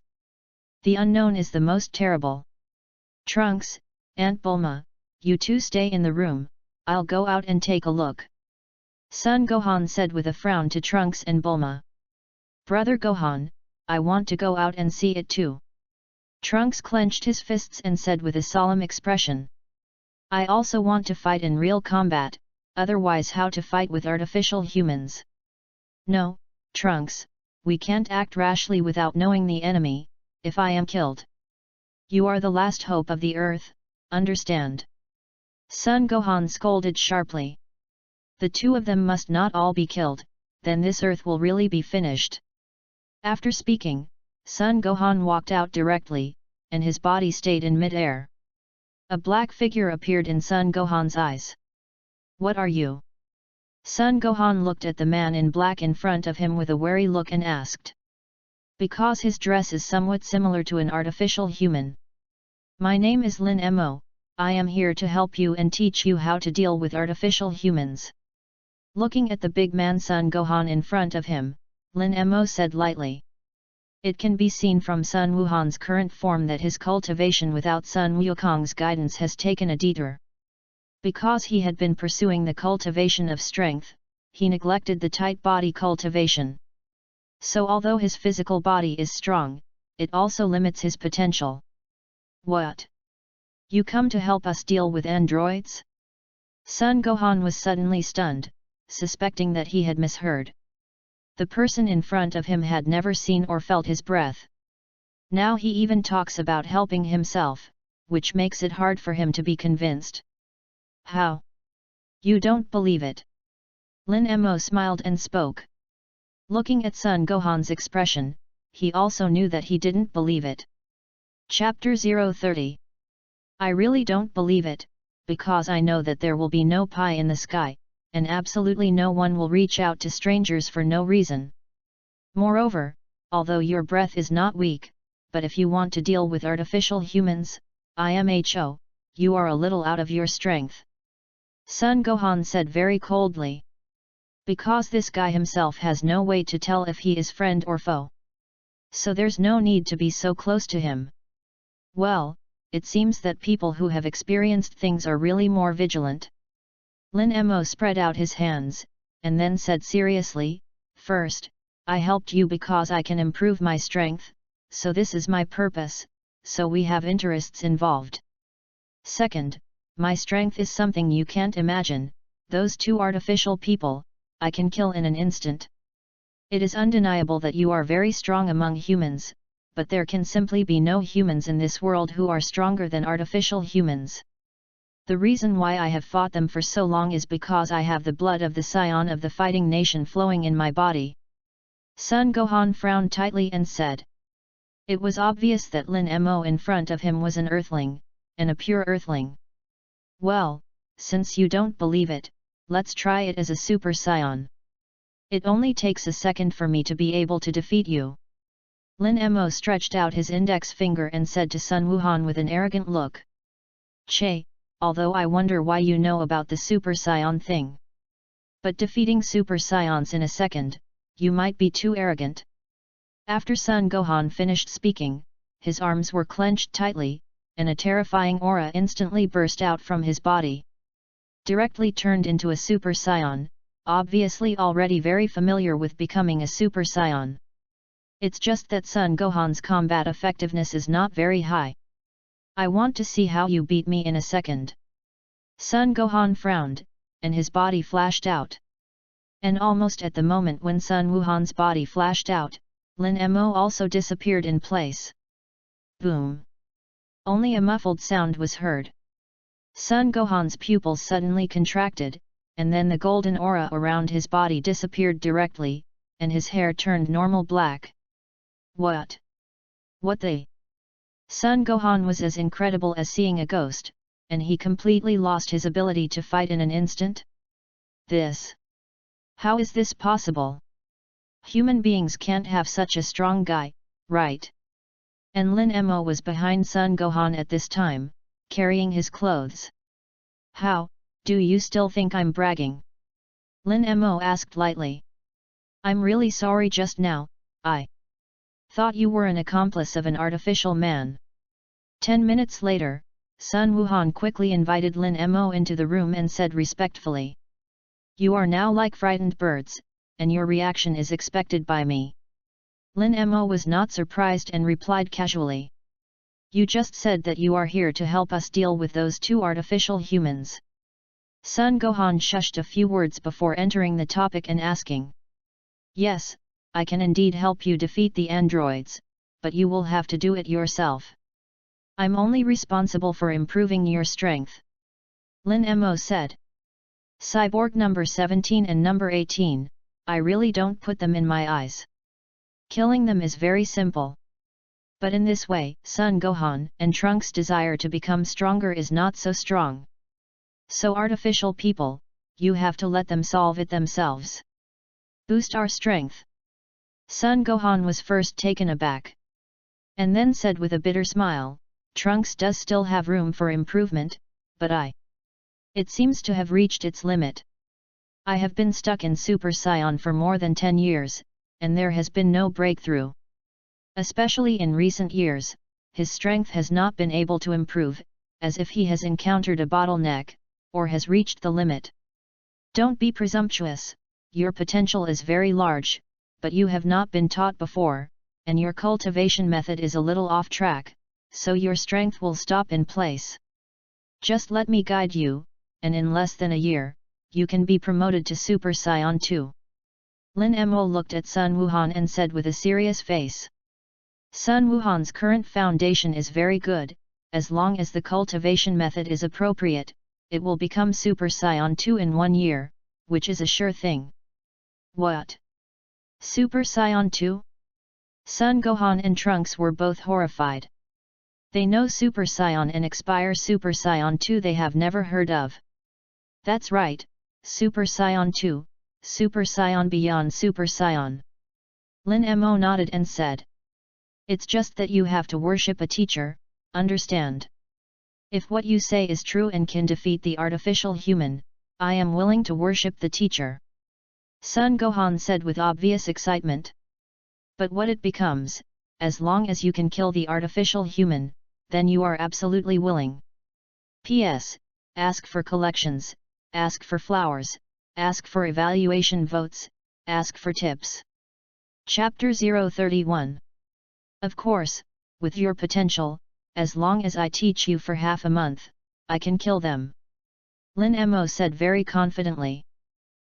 The unknown is the most terrible. Trunks, Aunt Bulma, you two stay in the room, I'll go out and take a look. Son Gohan said with a frown to Trunks and Bulma. Brother Gohan, I want to go out and see it too. Trunks clenched his fists and said with a solemn expression. I also want to fight in real combat, otherwise how to fight with artificial humans? No, Trunks, we can't act rashly without knowing the enemy. If I am killed, you are the last hope of the earth, understand? Son Gohan scolded sharply. The two of them must not all be killed, then this earth will really be finished. After speaking, Son Gohan walked out directly, and his body stayed in mid-air. A black figure appeared in Son Gohan's eyes. What are you? Son Gohan looked at the man in black in front of him with a wary look and asked. Because his dress is somewhat similar to an artificial human. My name is Lin Mo, I am here to help you and teach you how to deal with artificial humans. Looking at the big man Son Gohan in front of him, Lin Mo said lightly. It can be seen from Sun Wuhan's current form that his cultivation without Sun Wukong's guidance has taken a detour. Because he had been pursuing the cultivation of strength, he neglected the tight body cultivation. So although his physical body is strong, it also limits his potential. What? You come to help us deal with androids? Son Gohan was suddenly stunned, suspecting that he had misheard. The person in front of him had never seen or felt his breath. Now he even talks about helping himself, which makes it hard for him to be convinced. How? You don't believe it? Lin Mo smiled and spoke. Looking at Son Gohan's expression, he also knew that he didn't believe it. Chapter 030 I really don't believe it, because I know that there will be no pie in the sky, and absolutely no one will reach out to strangers for no reason. Moreover, although your breath is not weak, but if you want to deal with artificial humans, IMHO, you are a little out of your strength. Sun Gohan said very coldly. Because this guy himself has no way to tell if he is friend or foe. So there's no need to be so close to him. Well, it seems that people who have experienced things are really more vigilant. Lin Mo spread out his hands, and then said seriously, first, I helped you because I can improve my strength, so this is my purpose, so we have interests involved. Second, my strength is something you can't imagine, those two artificial people, I can kill in an instant. It is undeniable that you are very strong among humans, but there can simply be no humans in this world who are stronger than artificial humans. The reason why I have fought them for so long is because I have the blood of the scion of the fighting nation flowing in my body. Sun Gohan frowned tightly and said. It was obvious that Lin Mo in front of him was an earthling, and a pure earthling. Well, since you don't believe it, let's try it as a super scion. It only takes a second for me to be able to defeat you. Lin Mo stretched out his index finger and said to Sun Wuhan with an arrogant look. Che, although I wonder why you know about the super scion thing. But defeating super scions in a second, you might be too arrogant. After Sun Gohan finished speaking, his arms were clenched tightly, and a terrifying aura instantly burst out from his body. Directly turned into a super scion, obviously already very familiar with becoming a super scion. It's just that Sun Gohan's combat effectiveness is not very high. I want to see how you beat me in a second. Sun Gohan frowned, and his body flashed out. And almost at the moment when Sun Wuhan's body flashed out, Lin Mo also disappeared in place. Boom! Only a muffled sound was heard. Sun Gohan's pupils suddenly contracted, and then the golden aura around his body disappeared directly, and his hair turned normal black. What? What the? Sun Gohan was as incredible as seeing a ghost, and he completely lost his ability to fight in an instant. This? How is this possible? Human beings can't have such a strong guy, right? And Lin Mo was behind Sun Gohan at this time, carrying his clothes. How, do you still think I'm bragging? Lin Mo asked lightly. I'm really sorry just now, I thought you were an accomplice of an artificial man. 10 minutes later, Sun Wuhan quickly invited Lin Mo into the room and said respectfully. You are now like frightened birds, and your reaction is expected by me. Lin Mo was not surprised and replied casually. You just said that you are here to help us deal with those two artificial humans. Sun Gohan shushed a few words before entering the topic and asking. Yes, I can indeed help you defeat the androids, but you will have to do it yourself. I'm only responsible for improving your strength. Lin Mo said. Cyborg number 17 and number 18, I really don't put them in my eyes. Killing them is very simple. But in this way, Sun Gohan and Trunks' desire to become stronger is not so strong. So artificial people, you have to let them solve it themselves. Boost our strength. Sun Gohan was first taken aback. And then said with a bitter smile, Trunks does still have room for improvement, but it seems to have reached its limit. I have been stuck in Super Saiyan for more than 10 years, and there has been no breakthrough. Especially in recent years, his strength has not been able to improve, as if he has encountered a bottleneck, or has reached the limit. Don't be presumptuous, your potential is very large, but you have not been taught before, and your cultivation method is a little off track, so your strength will stop in place. Just let me guide you, and in less than a year, you can be promoted to Super Saiyan 2. Lin Mo looked at Sun Wuhan and said with a serious face. Sun Wuhan's current foundation is very good, as long as the cultivation method is appropriate, it will become Super Saiyan 2 in 1 year, which is a sure thing. What? Super Saiyan 2? Sun Gohan and Trunks were both horrified. They know Super Saiyan and Expire Super Saiyan 2 they have never heard of. That's right, Super Saiyan 2, Super Saiyan Beyond Super Saiyan. Lin Mo nodded and said. It's just that you have to worship a teacher, understand? If what you say is true and can defeat the artificial human, I am willing to worship the teacher. Son Gohan said with obvious excitement. But what it becomes, as long as you can kill the artificial human, then you are absolutely willing. P.S. Ask for collections, ask for flowers, ask for evaluation votes, ask for tips. Chapter 031. Of course, with your potential, as long as I teach you for half a month, I can kill them. Lin Mo said very confidently.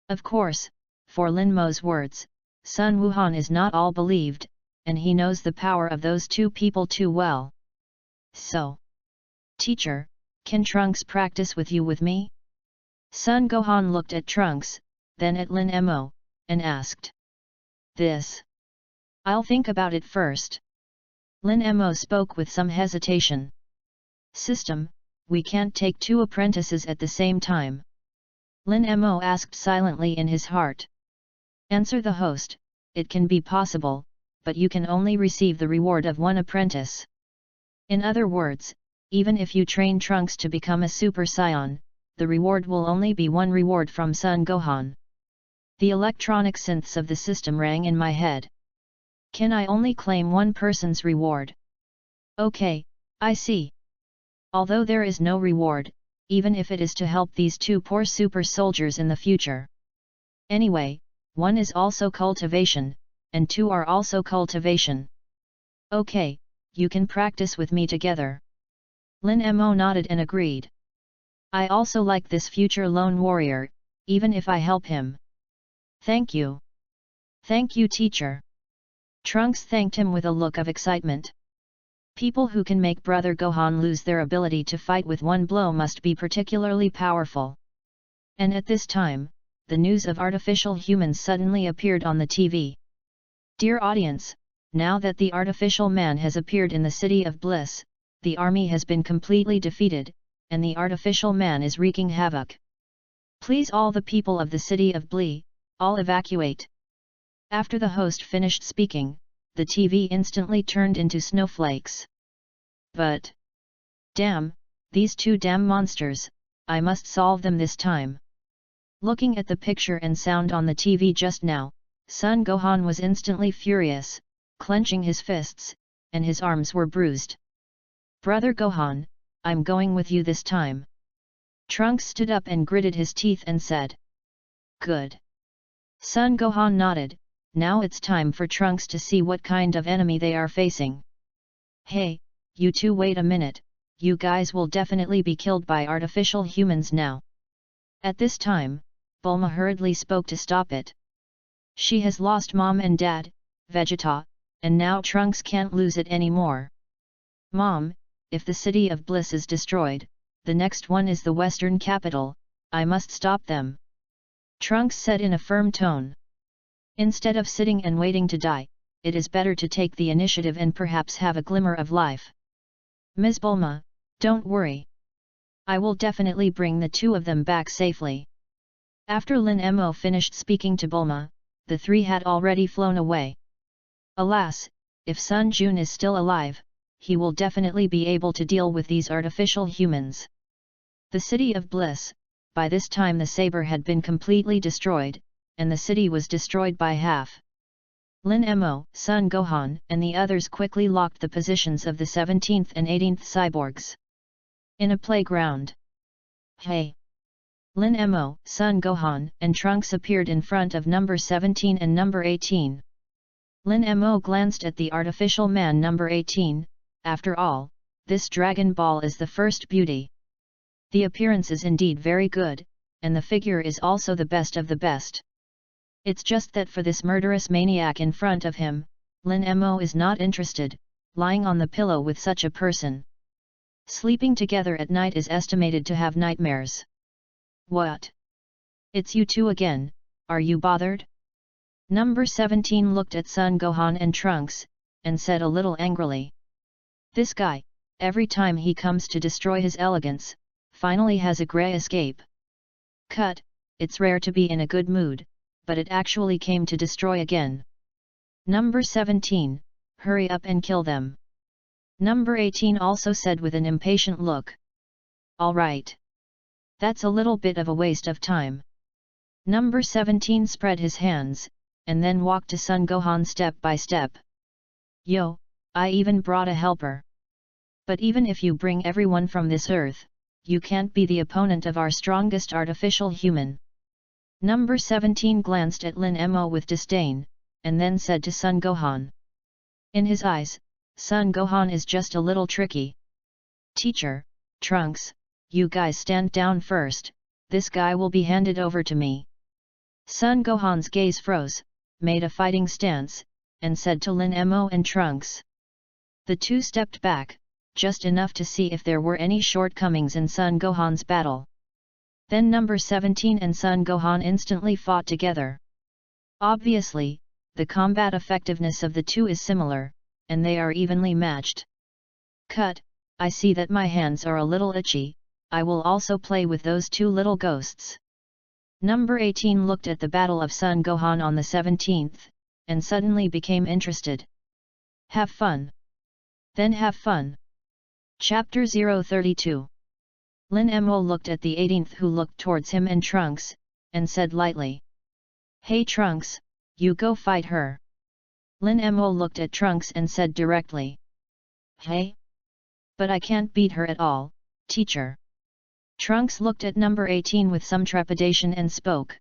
Of course, for Lin Mo's words, Sun Wuhan is not all believed, and he knows the power of those two people too well. So, teacher, can Trunks practice with you with me? Sun Gohan looked at Trunks, then at Lin Mo, and asked. This. I'll think about it first. Lin Mo spoke with some hesitation. System, we can't take two apprentices at the same time. Lin Mo asked silently in his heart. Answer the host, it can be possible, but you can only receive the reward of one apprentice. In other words, even if you train Trunks to become a Super Saiyan, the reward will only be one reward from Son Gohan. The electronic synths of the system rang in my head. Can I only claim one person's reward? Okay, I see. Although there is no reward, even if it is to help these two poor super soldiers in the future. Anyway, one is also cultivation, and two are also cultivation. Okay, you can practice with me together. Lin Mo nodded and agreed. I also like this future lone warrior, even if I help him. Thank you. Thank you, teacher. Trunks thanked him with a look of excitement. People who can make Brother Gohan lose their ability to fight with one blow must be particularly powerful. And at this time, the news of artificial humans suddenly appeared on the TV. Dear audience, now that the artificial man has appeared in the City of Bliss, the army has been completely defeated, and the artificial man is wreaking havoc. Please all the people of the City of Bliss, all evacuate. After the host finished speaking, the TV instantly turned into snowflakes. But... damn, these two damn monsters, I must solve them this time. Looking at the picture and sound on the TV just now, Son Gohan was instantly furious, clenching his fists, and his arms were bruised. Brother Gohan, I'm going with you this time. Trunks stood up and gritted his teeth and said. Good. Son Gohan nodded. Now it's time for Trunks to see what kind of enemy they are facing. Hey, you two wait a minute, you guys will definitely be killed by artificial humans now. At this time, Bulma hurriedly spoke to stop it. She has lost Mom and Dad, Vegeta, and now Trunks can't lose it anymore. Mom, if the City of Bliss is destroyed, the next one is the Western capital, I must stop them. Trunks said in a firm tone. Instead of sitting and waiting to die, it is better to take the initiative and perhaps have a glimmer of life. Ms. Bulma, don't worry. I will definitely bring the two of them back safely. After Lin Mo finished speaking to Bulma, the three had already flown away. Alas, if Sun Jun is still alive, he will definitely be able to deal with these artificial humans. The City of Bliss, by this time the saber had been completely destroyed, and the city was destroyed by half. Lin Mo, Son Gohan, and the others quickly locked the positions of the 17th and 18th cyborgs. In a playground. Hey! Lin Mo, Son Gohan, and Trunks appeared in front of number 17 and number 18. Lin Mo glanced at the artificial man number 18, after all, this Dragon Ball is the first beauty. The appearance is indeed very good, and the figure is also the best of the best. It's just that for this murderous maniac in front of him, Lin Mo is not interested, lying on the pillow with such a person. Sleeping together at night is estimated to have nightmares. What? It's you two again, are you bothered? Number 17 looked at Son Gohan and Trunks, and said a little angrily. This guy, every time he comes to destroy his elegance, finally has a grey escape. Cut, it's rare to be in a good mood, but it actually came to destroy again. Number 17, hurry up and kill them. Number 18 also said with an impatient look. All right. That's a little bit of a waste of time. Number 17 spread his hands, and then walked to Sun Gohan step by step. Yo, I even brought a helper. But even if you bring everyone from this earth, you can't be the opponent of our strongest artificial human. Number 17 glanced at Lin Mo with disdain, and then said to Sun Gohan. In his eyes, Sun Gohan is just a little tricky. Teacher, Trunks, you guys stand down first, this guy will be handed over to me. Sun Gohan's gaze froze, made a fighting stance, and said to Lin Mo and Trunks. The two stepped back, just enough to see if there were any shortcomings in Sun Gohan's battle. Then number 17 and Sun Gohan instantly fought together. Obviously, the combat effectiveness of the two is similar, and they are evenly matched. Cut, I see that my hands are a little itchy, I will also play with those two little ghosts. Number 18 looked at the battle of Sun Gohan on the 17th, and suddenly became interested. Have fun. Then have fun. Chapter 032. Lin Mo looked at the 18th who looked towards him and Trunks, and said lightly. Hey Trunks, you go fight her. Lin Mo looked at Trunks and said directly. Hey? But I can't beat her at all, teacher. Trunks looked at number 18 with some trepidation and spoke.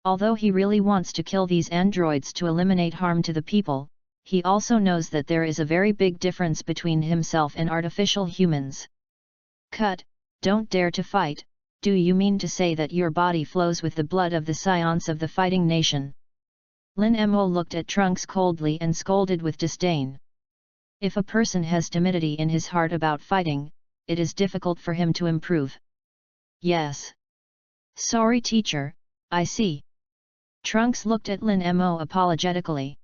Although he really wants to kill these androids to eliminate harm to the people, he also knows that there is a very big difference between himself and artificial humans. Cut, don't dare to fight, do you mean to say that your body flows with the blood of the scions of the fighting nation? Lin Mo looked at Trunks coldly and scolded with disdain. If a person has timidity in his heart about fighting, it is difficult for him to improve. Yes. Sorry teacher, I see. Trunks looked at Lin Mo apologetically.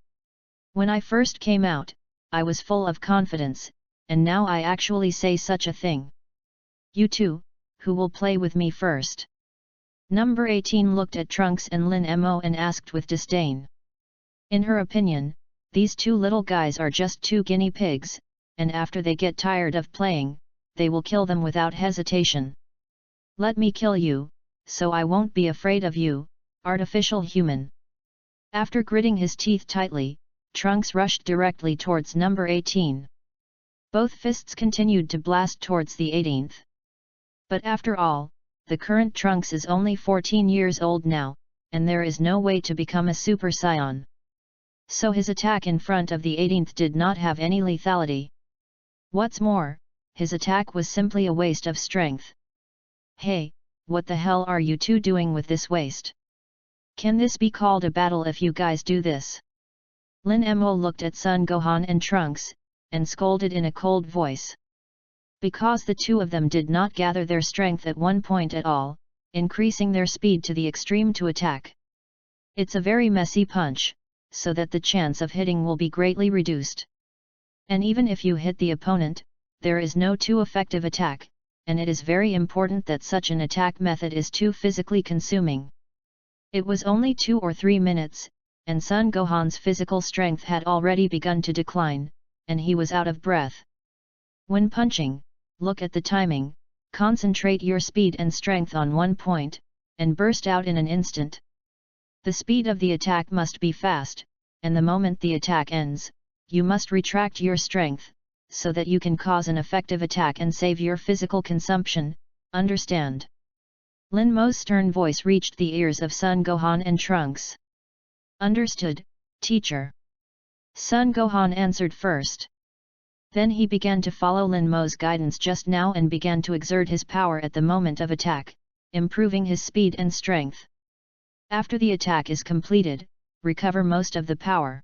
When I first came out, I was full of confidence, and now I actually say such a thing. You two, who will play with me first? Number 18 looked at Trunks and Lin Mo and asked with disdain. In her opinion, these two little guys are just two guinea pigs, and after they get tired of playing, they will kill them without hesitation. Let me kill you, so I won't be afraid of you, artificial human. After gritting his teeth tightly, Trunks rushed directly towards number 18. Both fists continued to blast towards the 18th. But after all, the current Trunks is only 14 years old now, and there is no way to become a Super Saiyan. So his attack in front of the 18th did not have any lethality. What's more, his attack was simply a waste of strength. Hey, what the hell are you two doing with this waste? Can this be called a battle if you guys do this? Lin Mo looked at Sun Gohan and Trunks, and scolded in a cold voice. Because the two of them did not gather their strength at one point at all, increasing their speed to the extreme to attack. It's a very messy punch, so that the chance of hitting will be greatly reduced. And even if you hit the opponent, there is no too effective attack, and it is very important that such an attack method is too physically consuming. It was only 2 or 3 minutes, and Sun Gohan's physical strength had already begun to decline, and he was out of breath. When punching, look at the timing, concentrate your speed and strength on one point, and burst out in an instant. The speed of the attack must be fast, and the moment the attack ends, you must retract your strength, so that you can cause an effective attack and save your physical consumption, understand? Lin Mo's stern voice reached the ears of Sun Gohan and Trunks. Understood, teacher. Sun Gohan answered first. Then he began to follow Lin Mo's guidance just now and began to exert his power at the moment of attack, improving his speed and strength. After the attack is completed, recover most of the power.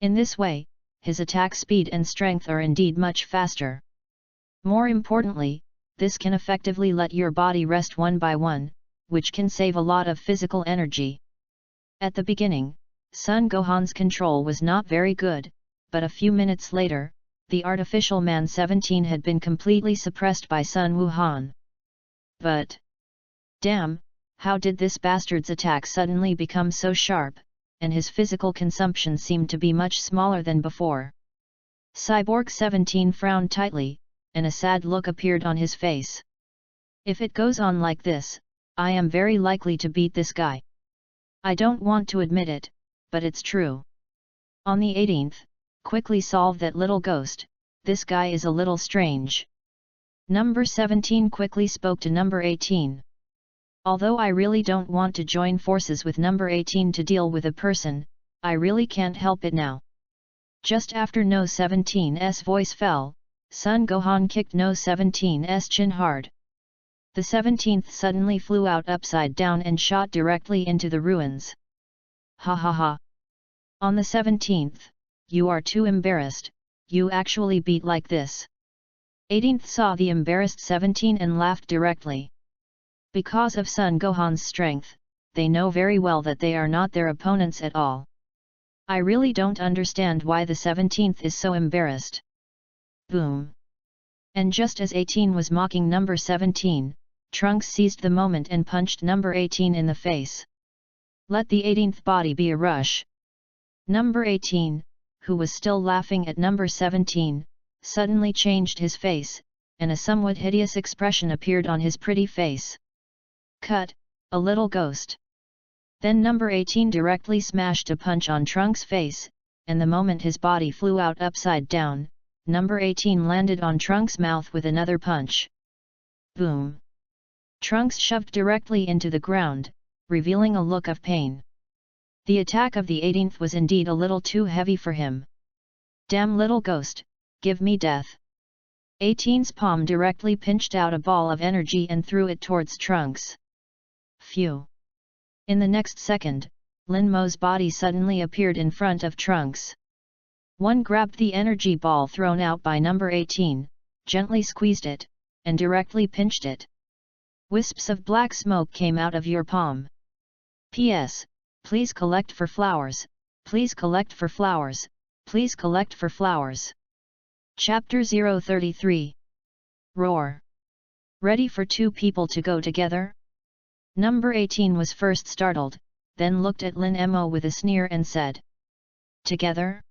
In this way, his attack speed and strength are indeed much faster. More importantly, this can effectively let your body rest one by one, which can save a lot of physical energy. At the beginning, Sun Gohan's control was not very good, but a few minutes later, the artificial man 17 had been completely suppressed by Sun Wuhan. But, damn, how did this bastard's attack suddenly become so sharp, and his physical consumption seemed to be much smaller than before? Cyborg 17 frowned tightly, and a sad look appeared on his face. If it goes on like this, I am very likely to beat this guy. I don't want to admit it, but it's true. On the 18th, quickly solve that little ghost, this guy is a little strange. Number 17 quickly spoke to number 18. Although I really don't want to join forces with number 18 to deal with a person, I really can't help it now. Just after No 17's voice fell, Sun Gohan kicked No 17's chin hard. The 17th suddenly flew out upside down and shot directly into the ruins. Ha ha ha. On the 17th, you are too embarrassed, you actually beat like this. 18th saw the embarrassed 17 and laughed directly. Because of Sun Gohan's strength, they know very well that they are not their opponents at all. I really don't understand why the 17th is so embarrassed. Boom. And just as 18 was mocking number 17, Trunks seized the moment and punched number 18 in the face. Let the 18th body be a rush. Number 18, who was still laughing at number 17, suddenly changed his face, and a somewhat hideous expression appeared on his pretty face. Cut, a little ghost. Then number 18 directly smashed a punch on Trunks' face, and the moment his body flew out upside down, number 18 landed on Trunks' mouth with another punch. Boom. Trunks shoved directly into the ground, revealing a look of pain. The attack of the 18th was indeed a little too heavy for him. Damn little ghost, give me death. 18's palm directly pinched out a ball of energy and threw it towards Trunks. Phew. In the next second, Lin Mo's body suddenly appeared in front of Trunks. One grabbed the energy ball thrown out by number 18, gently squeezed it, and directly pinched it. Wisps of black smoke came out of your palm. P.S. Please collect for flowers, please collect for flowers, please collect for flowers. Chapter 033. Roar. Ready for two people to go together? Number 18 was first startled, then looked at Lin Mo with a sneer and said. Together?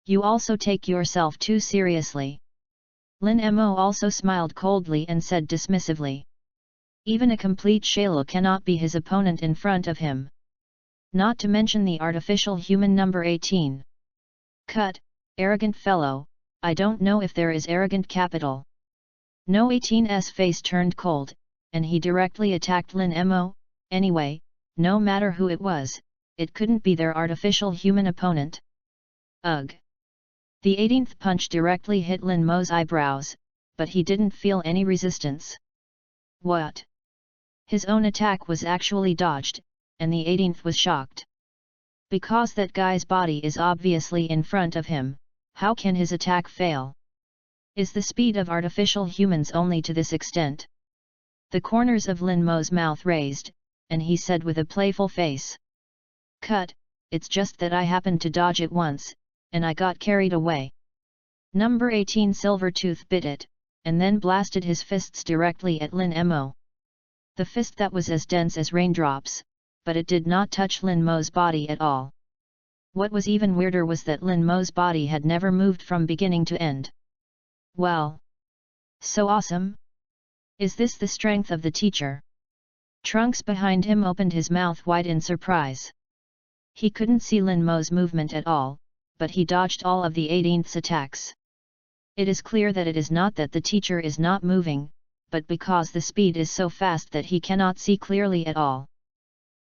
You also take yourself too seriously. Lin Mo also smiled coldly and said dismissively. Even a complete Shailu cannot be his opponent in front of him. Not to mention the artificial human number 18. Cut, arrogant fellow, I don't know if there is arrogant capital. No 18's face turned cold, and he directly attacked Lin Mo. Anyway, no matter who it was, it couldn't be their artificial human opponent. Ugh. The 18th punch directly hit Lin Mo's eyebrows, but he didn't feel any resistance. What? His own attack was actually dodged, and the 18th was shocked. Because that guy's body is obviously in front of him, how can his attack fail? Is the speed of artificial humans only to this extent? The corners of Lin Mo's mouth raised, and he said with a playful face. Cut, it's just that I happened to dodge it once, and I got carried away. Number 18 Silvertooth bit it, and then blasted his fists directly at Lin Mo. The fist that was as dense as raindrops, but it did not touch Lin Mo's body at all. What was even weirder was that Lin Mo's body had never moved from beginning to end. Well. So awesome? Is this the strength of the teacher? Trunks behind him opened his mouth wide in surprise. He couldn't see Lin Mo's movement at all, but he dodged all of the 18th's attacks. It is clear that it is not that the teacher is not moving, but because the speed is so fast that he cannot see clearly at all.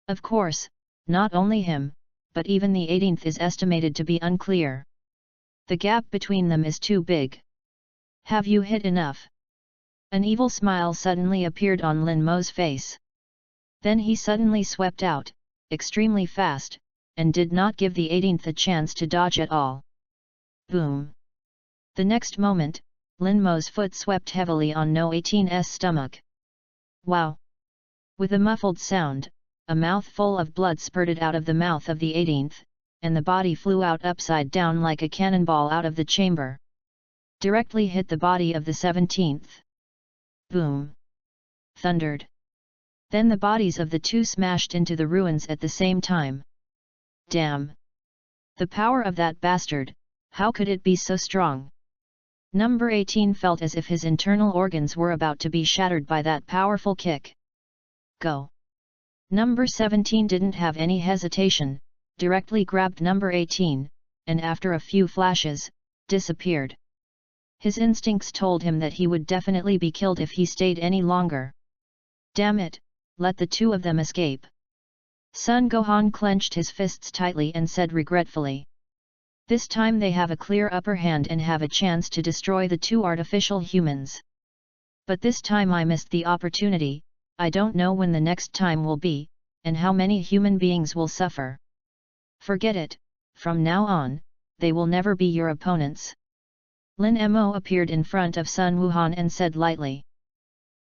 Of course, not only him, but even the 18th is estimated to be unclear. The gap between them is too big. Have you hit enough? An evil smile suddenly appeared on Lin Mo's face. Then he suddenly swept out, extremely fast, and did not give the 18th a chance to dodge at all. Boom! The next moment, Lin Mo's foot swept heavily on No 18's stomach. Wow! With a muffled sound, a mouthful of blood spurted out of the mouth of the 18th, and the body flew out upside down like a cannonball out of the chamber. directly hit the body of the 17th. Boom! Thundered. Then the bodies of the two smashed into the ruins at the same time. Damn! The power of that bastard, how could it be so strong? Number 18 felt as if his internal organs were about to be shattered by that powerful kick. Go! Number 17 didn't have any hesitation, directly grabbed number 18, and after a few flashes, disappeared. His instincts told him that he would definitely be killed if he stayed any longer. Damn it, let the two of them escape. Sun Gohan clenched his fists tightly and said regretfully. This time they have a clear upper hand and have a chance to destroy the two artificial humans. But this time I missed the opportunity. I don't know when the next time will be, and how many human beings will suffer. Forget it, from now on, they will never be your opponents. Lin Mo appeared in front of Sun Wuhan and said lightly.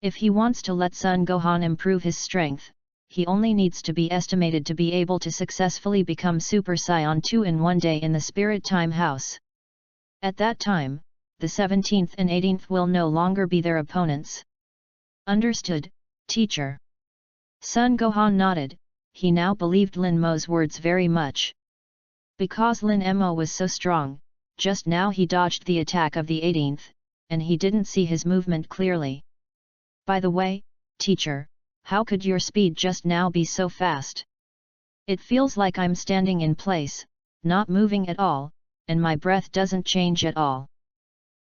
If he wants to let Sun Gohan improve his strength, he only needs to be estimated to be able to successfully become Super Saiyan 2 in one day in the Spirit Time House. At that time, the 17th and 18th will no longer be their opponents. Understood, teacher. Sun Gohan nodded. He now believed Lin Mo's words very much. Because Lin Mo was so strong, just now he dodged the attack of the 18th, and he didn't see his movement clearly. By the way, teacher, how could your speed just now be so fast? It feels like I'm standing in place, not moving at all, and my breath doesn't change at all.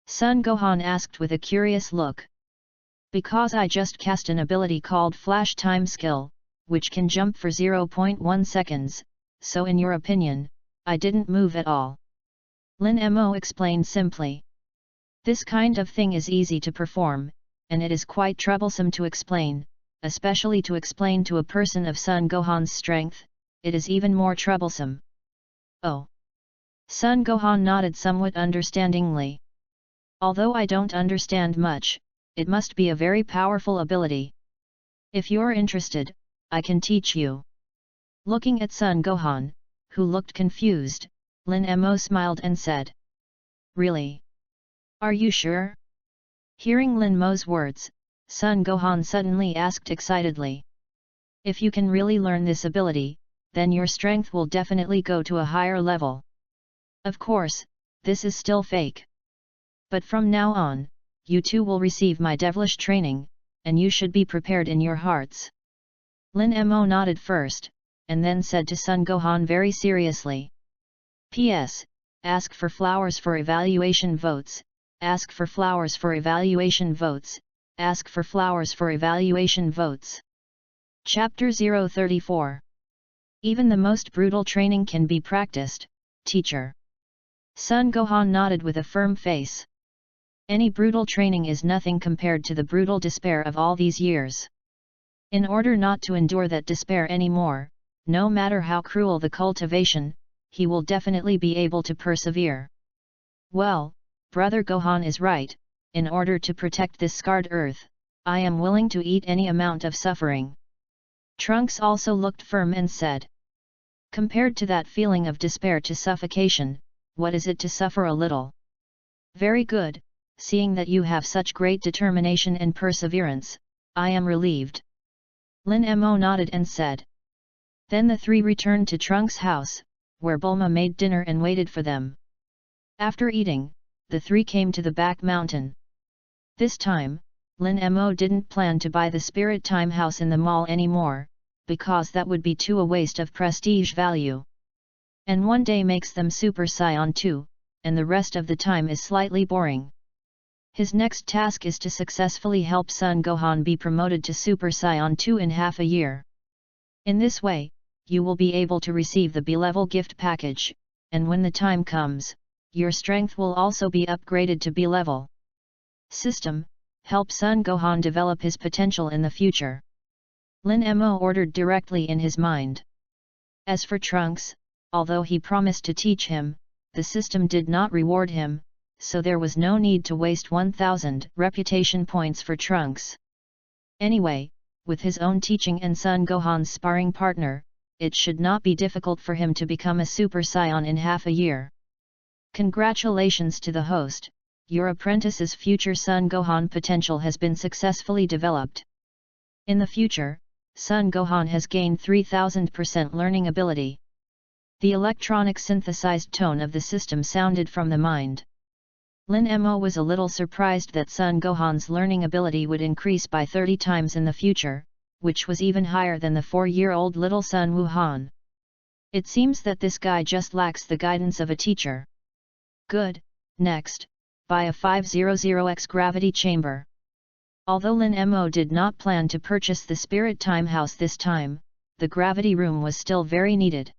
Sun Gohan asked with a curious look. Because I just cast an ability called Flash Time Skill, which can jump for 0.1 seconds, so in your opinion, I didn't move at all. Lin Mo explained simply. This kind of thing is easy to perform, and it is quite troublesome to explain, especially to explain to a person of Sun Gohan's strength, it is even more troublesome. Oh! Sun Gohan nodded somewhat understandingly. Although I don't understand much, it must be a very powerful ability. If you're interested, I can teach you. Looking at Sun Gohan, who looked confused, Lin Mo smiled and said. Really? Are you sure? Hearing Lin Mo's words, Sun Gohan suddenly asked excitedly. If you can really learn this ability, then your strength will definitely go to a higher level. Of course, this is still fake. But from now on, you two will receive my devilish training, and you should be prepared in your hearts. Lin Mo nodded first, and then said to Sun Gohan very seriously. P.S. Ask for flowers for evaluation votes, ask for flowers for evaluation votes, ask for flowers for evaluation votes. Chapter 034. Even the most brutal training can be practiced, teacher. Sun Gohan nodded with a firm face. Any brutal training is nothing compared to the brutal despair of all these years. In order not to endure that despair anymore, no matter how cruel the cultivation, he will definitely be able to persevere. Well, Brother Gohan is right, in order to protect this scarred earth, I am willing to eat any amount of suffering. Trunks also looked firm and said. Compared to that feeling of despair to suffocation, what is it to suffer a little? Very good, seeing that you have such great determination and perseverance, I am relieved. Lin Mo nodded and said. Then the three returned to Trunks' house, where Bulma made dinner and waited for them. After eating, the three came to the back mountain. This time, Lin Mo didn't plan to buy the Spirit Time House in the mall anymore, because that would be too a waste of prestige value. And one day makes them Super Saiyan 2, and the rest of the time is slightly boring. His next task is to successfully help Sun Gohan be promoted to Super Saiyan 2 in half a year. In this way, you will be able to receive the B-level gift package, and when the time comes, your strength will also be upgraded to B-level. System, help Sun Gohan develop his potential in the future. Lin Mo ordered directly in his mind. As for Trunks, although he promised to teach him, the system did not reward him, so there was no need to waste 1000 reputation points for Trunks. Anyway, with his own teaching and Sun Gohan's sparring partner, it should not be difficult for him to become a Super Saiyan in half a year. Congratulations to the host, your apprentice's future Son Gohan potential has been successfully developed. In the future, Son Gohan has gained 3000% learning ability. The electronic synthesized tone of the system sounded from the mind. Lin Mo was a little surprised that Son Gohan's learning ability would increase by 30 times in the future, which was even higher than the 4-year-old little Sun Wuhan. It seems that this guy just lacks the guidance of a teacher. Good, next, buy a 500X gravity chamber. Although Lin Mo did not plan to purchase the Spirit Time House this time, the gravity room was still very needed.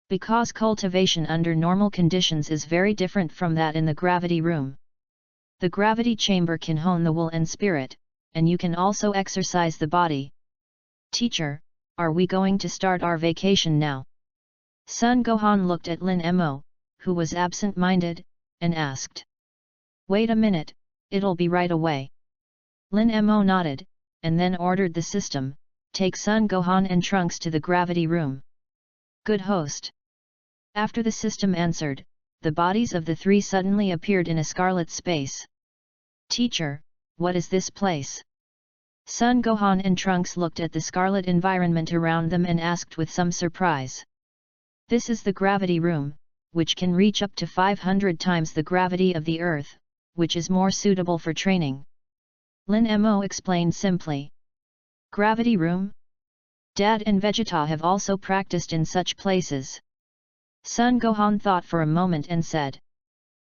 Because cultivation under normal conditions is very different from that in the gravity room. The gravity chamber can hone the will and spirit, and you can also exercise the body. Teacher, are we going to start our vacation now? Son Gohan looked at Lin Mo, who was absent-minded, and asked. Wait a minute, it'll be right away. Lin Mo nodded, and then ordered the system, take Son Gohan and Trunks to the gravity room. Good host. After the system answered, the bodies of the three suddenly appeared in a scarlet space. Teacher, what is this place? Son Gohan and Trunks looked at the scarlet environment around them and asked with some surprise. This is the gravity room, which can reach up to 500 times the gravity of the Earth, which is more suitable for training. Lin Mo explained simply. Gravity room? Dad and Vegeta have also practiced in such places. Son Gohan thought for a moment and said.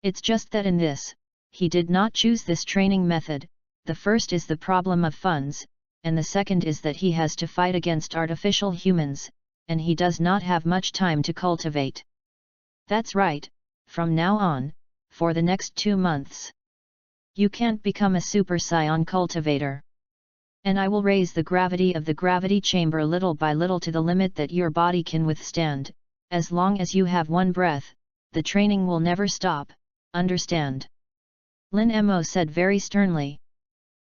It's just that in this, he did not choose this training method. The first is the problem of funds, and the second is that he has to fight against artificial humans, and he does not have much time to cultivate. That's right, from now on, for the next 2 months. You can't become a Super Saiyan cultivator. And I will raise the gravity of the gravity chamber little by little to the limit that your body can withstand. As long as you have one breath, the training will never stop, understand? Lin Mo said very sternly.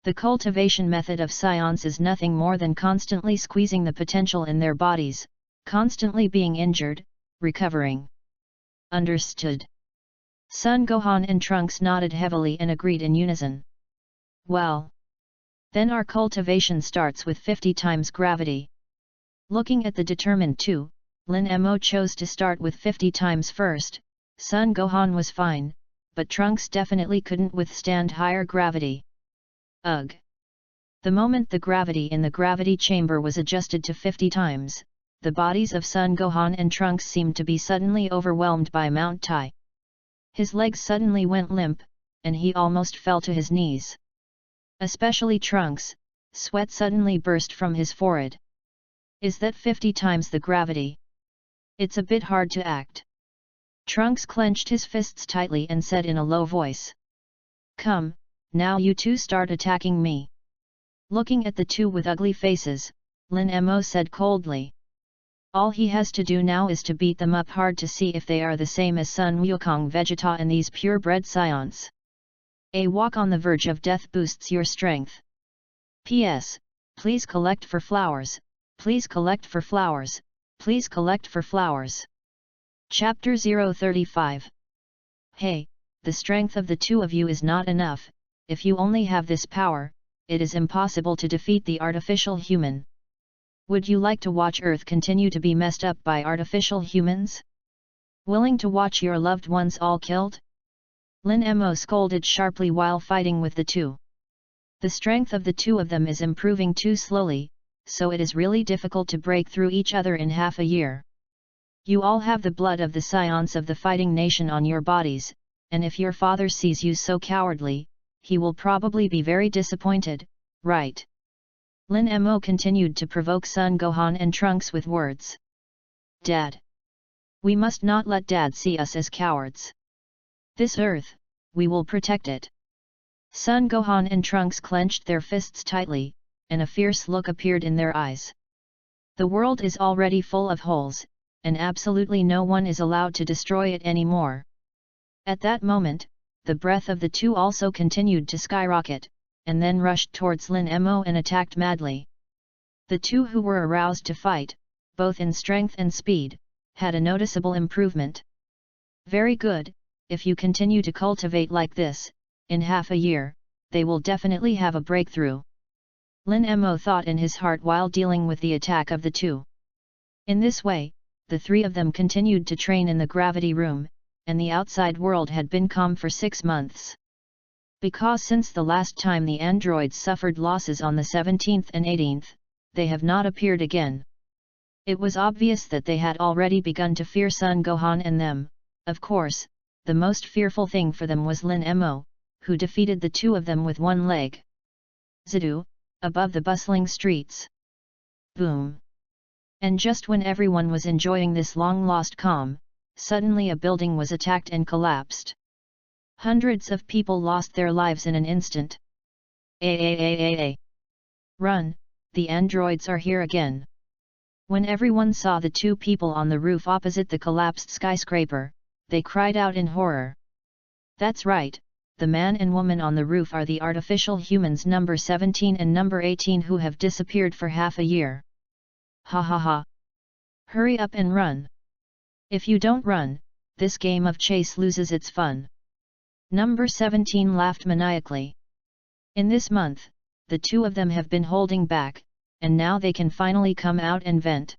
The cultivation method of Saiyans is nothing more than constantly squeezing the potential in their bodies, constantly being injured, recovering. Understood. Son Gohan and Trunks nodded heavily and agreed in unison. Well. Then our cultivation starts with 50 times gravity. Looking at the determined two, Lin Mo chose to start with 50 times first. Son Gohan was fine, but Trunks definitely couldn't withstand higher gravity. Ugh! The moment the gravity in the gravity chamber was adjusted to 50 times, the bodies of Son Gohan and Trunks seemed to be suddenly overwhelmed by Mount Tai. His legs suddenly went limp, and he almost fell to his knees. Especially Trunks, sweat suddenly burst from his forehead. Is that 50 times the gravity? It's a bit hard to act. Trunks clenched his fists tightly and said in a low voice. Come, now you two start attacking me. Looking at the two with ugly faces, Lin Mo said coldly. All he has to do now is to beat them up hard to see if they are the same as Sun Wukong, Vegeta and these purebred Saiyans. A walk on the verge of death boosts your strength. P.S. Please collect for flowers, please collect for flowers, please collect for flowers. Chapter 035. Hey, the strength of the two of you is not enough. If you only have this power, it is impossible to defeat the artificial human. Would you like to watch Earth continue to be messed up by artificial humans? Willing to watch your loved ones all killed? Lin Mo scolded sharply while fighting with the two. The strength of the two of them is improving too slowly, so it is really difficult to break through each other in half a year. You all have the blood of the Saiyans of the fighting nation on your bodies, and if your father sees you so cowardly, he will probably be very disappointed, right? Lin Mo continued to provoke Son Gohan and Trunks with words. Dad! We must not let Dad see us as cowards. This Earth, we will protect it. Son Gohan and Trunks clenched their fists tightly, and a fierce look appeared in their eyes. The world is already full of holes, and absolutely no one is allowed to destroy it anymore. At that moment, the breath of the two also continued to skyrocket, and then rushed towards Lin Mo and attacked madly. The two who were aroused to fight, both in strength and speed, had a noticeable improvement. Very good, if you continue to cultivate like this, in half a year, they will definitely have a breakthrough. Lin Mo thought in his heart while dealing with the attack of the two. In this way, the three of them continued to train in the gravity room, and the outside world had been calm for 6 months. Because since the last time the androids suffered losses on the 17th and 18th, they have not appeared again. It was obvious that they had already begun to fear Son Gohan and them. Of course, the most fearful thing for them was Lin Mo, who defeated the two of them with one leg. Zidu, above the bustling streets. Boom! And just when everyone was enjoying this long-lost calm, suddenly a building was attacked and collapsed. Hundreds of people lost their lives in an instant. Run, the androids are here again. When everyone saw the two people on the roof opposite the collapsed skyscraper, they cried out in horror. That's right, the man and woman on the roof are the artificial humans number 17 and number 18 who have disappeared for half a year. Ha ha ha. Hurry up and run. If you don't run, this game of chase loses its fun. Number 17 laughed maniacally. In this month, the two of them have been holding back, and now they can finally come out and vent.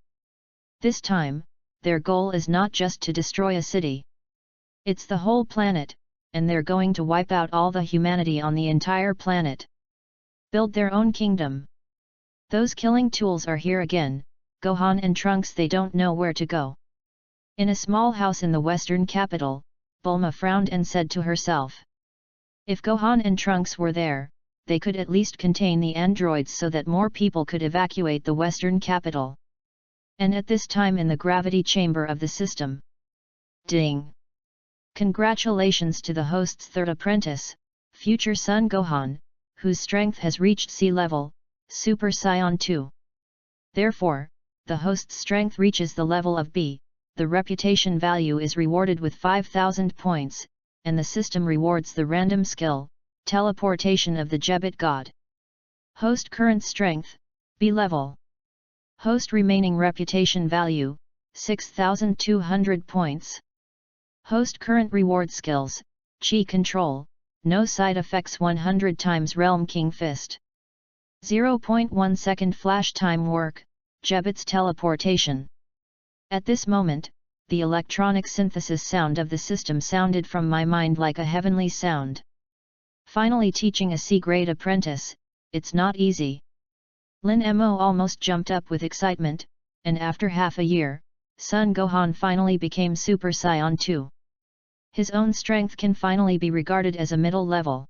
This time, their goal is not just to destroy a city. It's the whole planet, and they're going to wipe out all the humanity on the entire planet. Build their own kingdom. Those killing tools are here again, Gohan and Trunks they don't know where to go. In a small house in the western capital, Bulma frowned and said to herself. If Gohan and Trunks were there, they could at least contain the androids so that more people could evacuate the western capital. And at this time in the gravity chamber of the system. Ding! Congratulations to the host's third apprentice, future Son Gohan, whose strength has reached sea level, Super Saiyan 2. Therefore, the host's strength reaches the level of B, the reputation value is rewarded with 5,000 points, and the system rewards the random skill, Teleportation of the Jebit God. Host current strength, B level. Host remaining reputation value, 6,200 points. Host current reward skills, Chi control, no side effects 100 times Realm King Fist. 0.1 second flash time work, Jebit's teleportation. At this moment, the electronic synthesis sound of the system sounded from my mind like a heavenly sound. Finally teaching a C-grade apprentice, it's not easy. Lin Mo almost jumped up with excitement, and after half a year, Son Gohan finally became Super Saiyan 2. His own strength can finally be regarded as a middle level.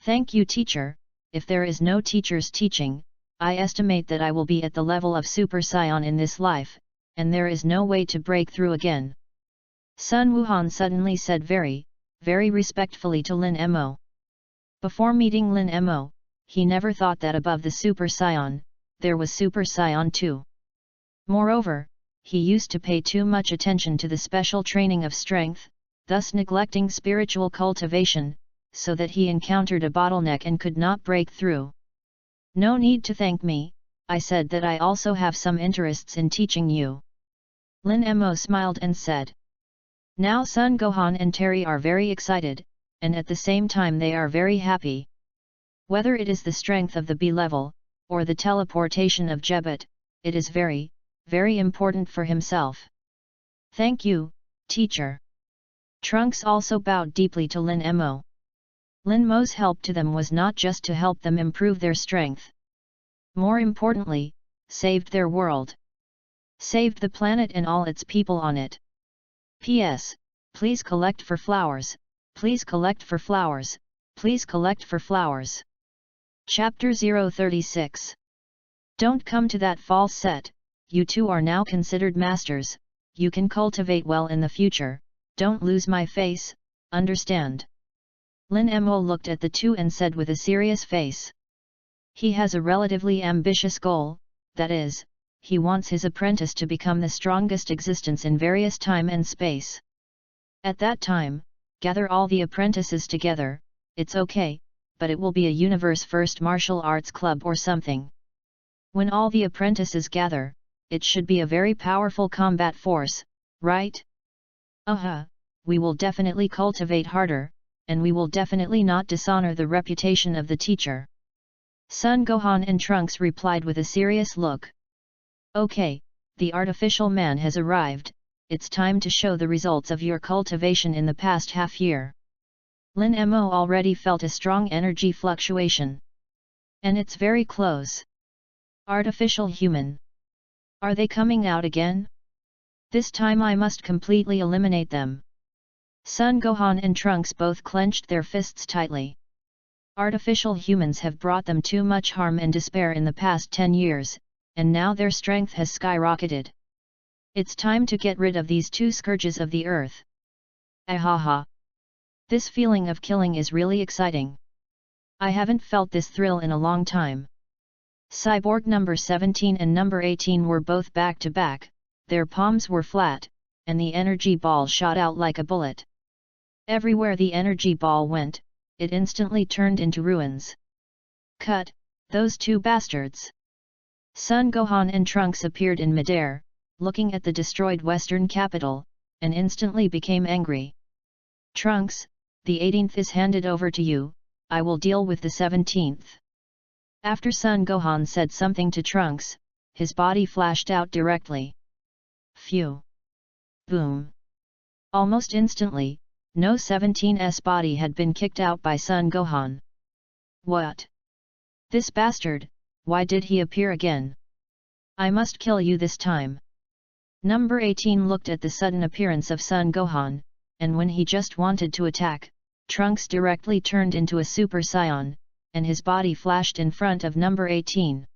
Thank you teacher, if there is no teacher's teaching, I estimate that I will be at the level of Super Saiyan in this life, and there is no way to break through again. Sun Wuhan suddenly said very, very respectfully to Lin Mo. Before meeting Lin Mo, he never thought that above the Super Saiyan, there was Super Saiyan 2. Moreover, he used to pay too much attention to the special training of strength, thus neglecting spiritual cultivation, so that he encountered a bottleneck and could not break through. No need to thank me, I said that I also have some interests in teaching you. Lin Mo smiled and said. Now Son Gohan and Terry are very excited, and at the same time they are very happy. Whether it is the strength of the B level, or the teleportation of Jebit, it is very, very important for himself. Thank you, teacher. Trunks also bowed deeply to Lin Mo. Lin Mo's help to them was not just to help them improve their strength. More importantly, saved their world. Saved the planet and all its people on it. P.S. Please collect for flowers, please collect for flowers, please collect for flowers. Chapter 036. Don't come to that false set, you two are now considered masters, you can cultivate well in the future, don't lose my face, understand? Lin Mo looked at the two and said with a serious face. He has a relatively ambitious goal, that is, he wants his apprentice to become the strongest existence in various time and space. At that time, gather all the apprentices together, it's okay, but it will be a universe-first martial arts club or something. When all the apprentices gather, it should be a very powerful combat force, right? we will definitely cultivate harder, and we will definitely not dishonor the reputation of the teacher. Son Gohan and Trunks replied with a serious look. Okay, the artificial man has arrived, it's time to show the results of your cultivation in the past half year. Lin Mo already felt a strong energy fluctuation. And it's very close. Artificial human. Are they coming out again? This time I must completely eliminate them. Son Gohan and Trunks both clenched their fists tightly. Artificial humans have brought them too much harm and despair in the past 10 years, and now their strength has skyrocketed. It's time to get rid of these two scourges of the earth. Ahaha! This feeling of killing is really exciting. I haven't felt this thrill in a long time. Cyborg number 17 and number 18 were both back to back, their palms were flat, and the energy ball shot out like a bullet. Everywhere the energy ball went, it instantly turned into ruins. Cut, those two bastards! Son Gohan and Trunks appeared in midair, looking at the destroyed western capital, and instantly became angry. Trunks, the 18th is handed over to you, I will deal with the 17th. After Son Gohan said something to Trunks, his body flashed out directly. Phew! Boom! Almost instantly, No 17's body had been kicked out by Son Gohan. What? This bastard, why did he appear again? I must kill you this time. Number 18 looked at the sudden appearance of Son Gohan, and when he just wanted to attack, Trunks directly turned into a Super Saiyan, and his body flashed in front of number 18.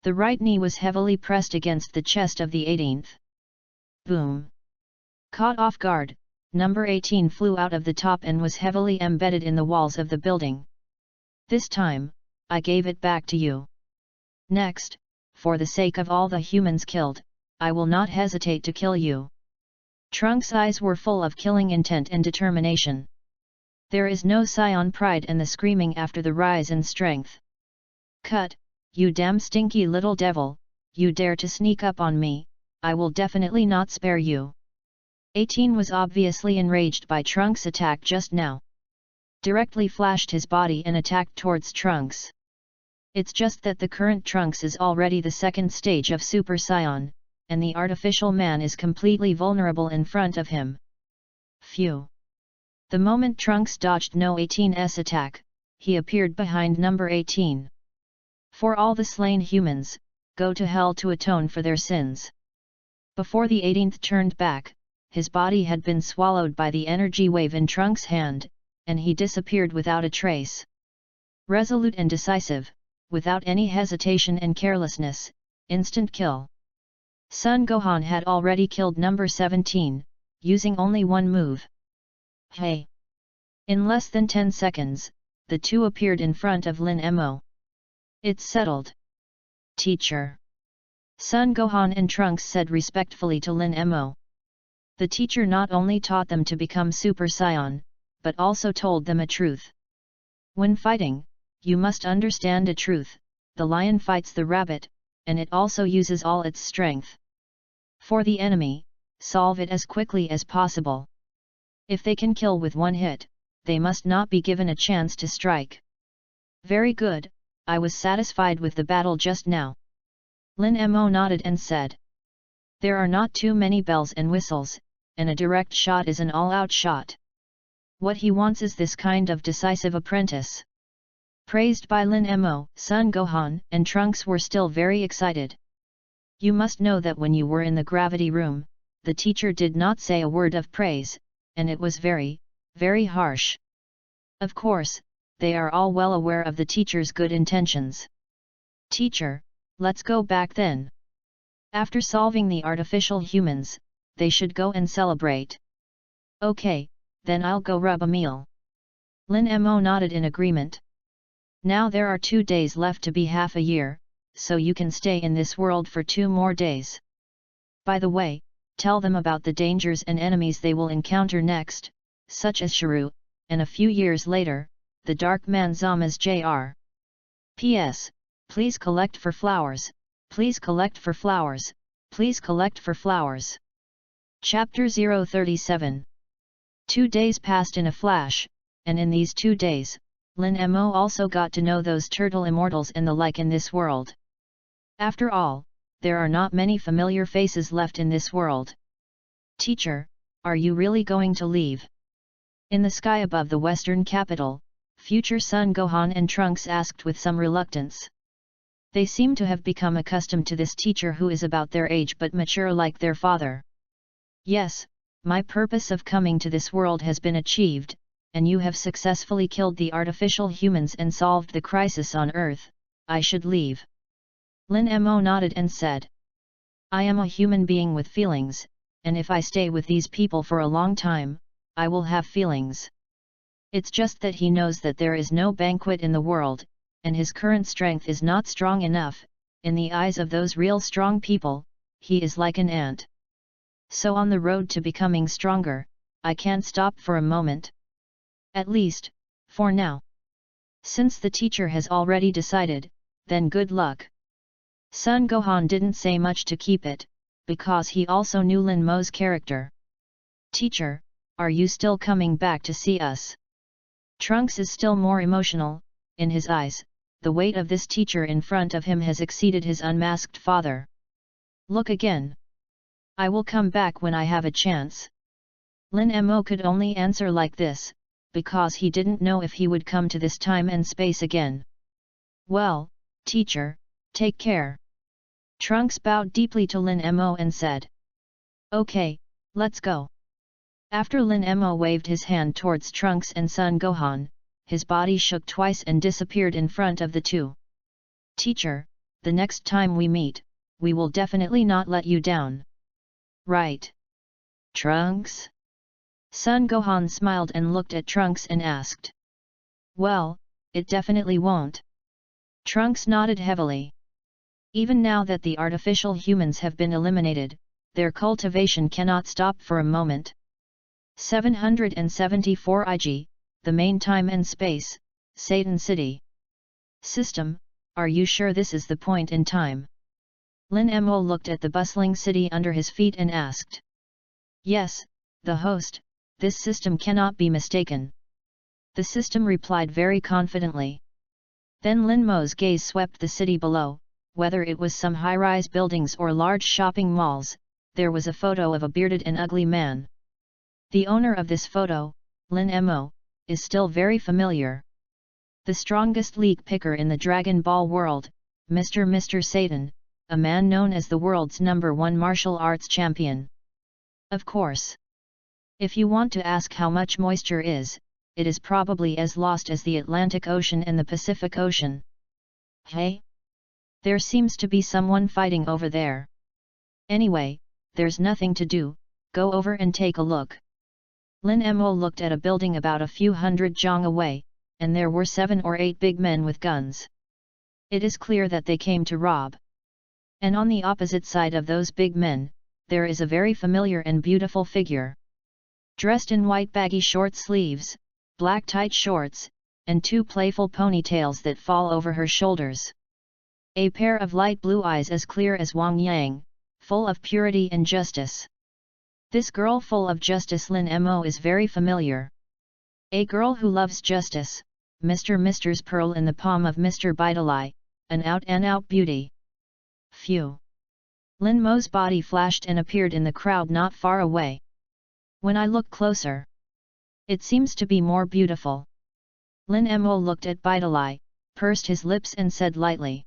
The right knee was heavily pressed against the chest of the 18th. Boom! Caught off guard, number 18 flew out of the top and was heavily embedded in the walls of the building. This time, I gave it back to you. Next, for the sake of all the humans killed, I will not hesitate to kill you. Trunks' eyes were full of killing intent and determination. There is no Saiyan pride and the screaming after the rise in strength. Cut, you damn stinky little devil, you dare to sneak up on me, I will definitely not spare you. 18 was obviously enraged by Trunks' attack just now. Directly flashed his body and attacked towards Trunks. It's just that the current Trunks is already the second stage of Super Saiyan, and the artificial man is completely vulnerable in front of him. Phew! The moment Trunks dodged No 18's attack, he appeared behind number 18. For all the slain humans, go to hell to atone for their sins. Before the 18th turned back, his body had been swallowed by the energy wave in Trunks' hand, and he disappeared without a trace. Resolute and decisive, without any hesitation and carelessness, instant kill. Son Gohan had already killed number 17, using only one move. Hey! In less than 10 seconds, the two appeared in front of Lin Mo. It's settled. Teacher! Son Gohan and Trunks said respectfully to Lin Mo. The teacher not only taught them to become Super Saiyan, but also told them a truth. When fighting, you must understand a truth, the lion fights the rabbit, and it also uses all its strength. For the enemy, solve it as quickly as possible. If they can kill with one hit, they must not be given a chance to strike. Very good, I was satisfied with the battle just now. Lin Mo nodded and said. There are not too many bells and whistles, and a direct shot is an all-out shot. What he wants is this kind of decisive apprentice. Praised by Lin Mo, Son Gohan and Trunks were still very excited. You must know that when you were in the gravity room, the teacher did not say a word of praise, and it was very, very harsh. Of course, they are all well aware of the teacher's good intentions. Teacher, let's go back then. After solving the artificial humans, they should go and celebrate. Okay, then I'll go rub a meal. Lin Mo nodded in agreement. Now there are 2 days left to be half a year, so you can stay in this world for 2 more days. By the way, tell them about the dangers and enemies they will encounter next, such as Shiru, and a few years later, the Dark Man Zama's Jr. P.S. Please collect for flowers, please collect for flowers, please collect for flowers. Chapter 037 2 days passed in a flash, and in these 2 days, Lin Mo also got to know those turtle immortals and the like in this world. After all, there are not many familiar faces left in this world. Teacher, are you really going to leave? In the sky above the western capital, future son Gohan and Trunks asked with some reluctance. They seem to have become accustomed to this teacher who is about their age but mature like their father. Yes, my purpose of coming to this world has been achieved, and you have successfully killed the artificial humans and solved the crisis on Earth. I should leave. Lin Mo nodded and said. I am a human being with feelings, and if I stay with these people for a long time, I will have feelings. It's just that he knows that there is no banquet in the world, and his current strength is not strong enough. In the eyes of those real strong people, he is like an ant. So on the road to becoming stronger, I can't stop for a moment. At least, for now. Since the teacher has already decided, then good luck. Son Gohan didn't say much to keep it, because he also knew Lin Mo's character. Teacher, are you still coming back to see us? Trunks is still more emotional. In his eyes, the weight of this teacher in front of him has exceeded his unmasked father. Look again. I will come back when I have a chance. Lin Mo could only answer like this, because he didn't know if he would come to this time and space again. Well, teacher, take care. Trunks bowed deeply to Lin Mo and said. Okay, let's go. After Lin Mo waved his hand towards Trunks and Son Gohan, his body shook twice and disappeared in front of the two. Teacher, the next time we meet, we will definitely not let you down. Right. Trunks? Son Gohan smiled and looked at Trunks and asked. Well, it definitely won't. Trunks nodded heavily. Even now that the artificial humans have been eliminated, their cultivation cannot stop for a moment. 774 IG, the main time and space, Satan City. System, are you sure this is the point in time? Lin Mo looked at the bustling city under his feet and asked. Yes, the host, this system cannot be mistaken. The system replied very confidently. Then Lin Mo's gaze swept the city below. Whether it was some high-rise buildings or large shopping malls, there was a photo of a bearded and ugly man. The owner of this photo, Lin Mo, is still very familiar. The strongest leak picker in the Dragon Ball world, Mr. Satan, a man known as the world's #1 martial arts champion. Of course. If you want to ask how much moisture is, it is probably as lost as the Atlantic Ocean and the Pacific Ocean. Hey? There seems to be someone fighting over there. Anyway, there's nothing to do, go over and take a look. Lin Mo looked at a building about a few hundred jong away, and there were 7 or 8 big men with guns. It is clear that they came to rob. And on the opposite side of those big men, there is a very familiar and beautiful figure. Dressed in white baggy short sleeves, black tight shorts, and 2 playful ponytails that fall over her shoulders. A pair of light blue eyes as clear as Wang Yang, full of purity and justice. This girl full of justice Lin Mo is very familiar. A girl who loves justice, Mr.'s pearl in the palm of Mr. Bidalai, an out-and-out beauty. Phew! Lin Mo's body flashed and appeared in the crowd not far away. When I look closer, it seems to be more beautiful. Lin Mo looked at Bidalai, pursed his lips and said lightly.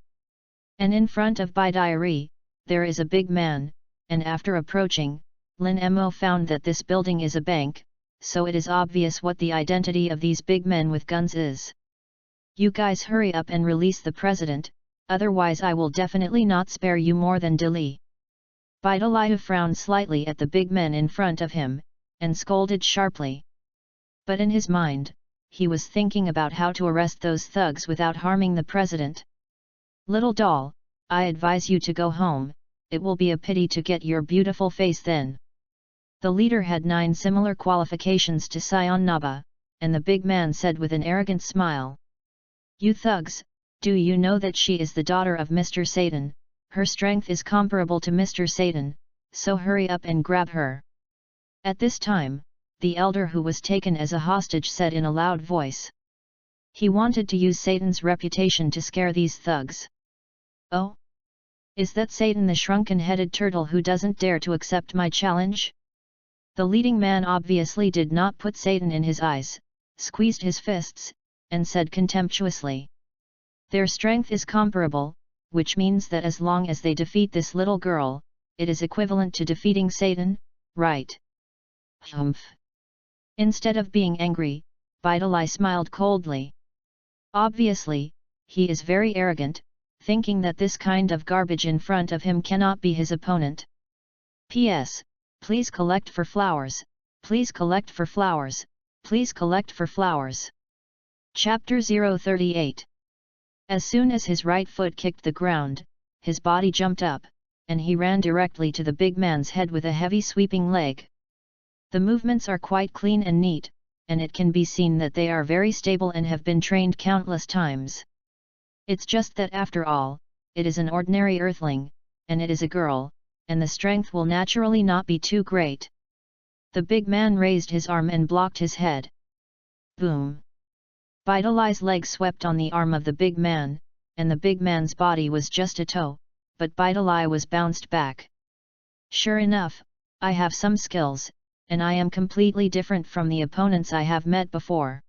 And in front of Bidai, there is a big man, and after approaching, Lin Mo found that this building is a bank, so it is obvious what the identity of these big men with guns is. You guys hurry up and release the president, otherwise I will definitely not spare you more than Dili. Bidalai frowned slightly at the big men in front of him, and scolded sharply. But in his mind, he was thinking about how to arrest those thugs without harming the president. Little doll, I advise you to go home, it will be a pity to get your beautiful face then. The leader had 9 similar qualifications to Sion Naba, and the big man said with an arrogant smile. You thugs, do you know that she is the daughter of Mr. Satan, her strength is comparable to Mr. Satan, so hurry up and grab her. At this time, the elder who was taken as a hostage said in a loud voice. He wanted to use Satan's reputation to scare these thugs. Oh? Is that Satan, the shrunken-headed turtle who doesn't dare to accept my challenge? The leading man obviously did not put Satan in his eyes, squeezed his fists, and said contemptuously. Their strength is comparable, which means that as long as they defeat this little girl, it is equivalent to defeating Satan, right? Humph. Instead of being angry, Bidalai smiled coldly. Obviously, he is very arrogant, thinking that this kind of garbage in front of him cannot be his opponent. P.S. Please collect for flowers, please collect for flowers, please collect for flowers. Chapter 038. As soon as his right foot kicked the ground, his body jumped up, and he ran directly to the big man's head with a heavy sweeping leg. The movements are quite clean and neat, and it can be seen that they are very stable and have been trained countless times. It's just that after all, it is an ordinary earthling, and it is a girl, and the strength will naturally not be too great. The big man raised his arm and blocked his head. Boom! Bidalai's leg swept on the arm of the big man, and the big man's body was just a toe, but Bidalai was bounced back. Sure enough, I have some skills, and I am completely different from the opponents I have met before.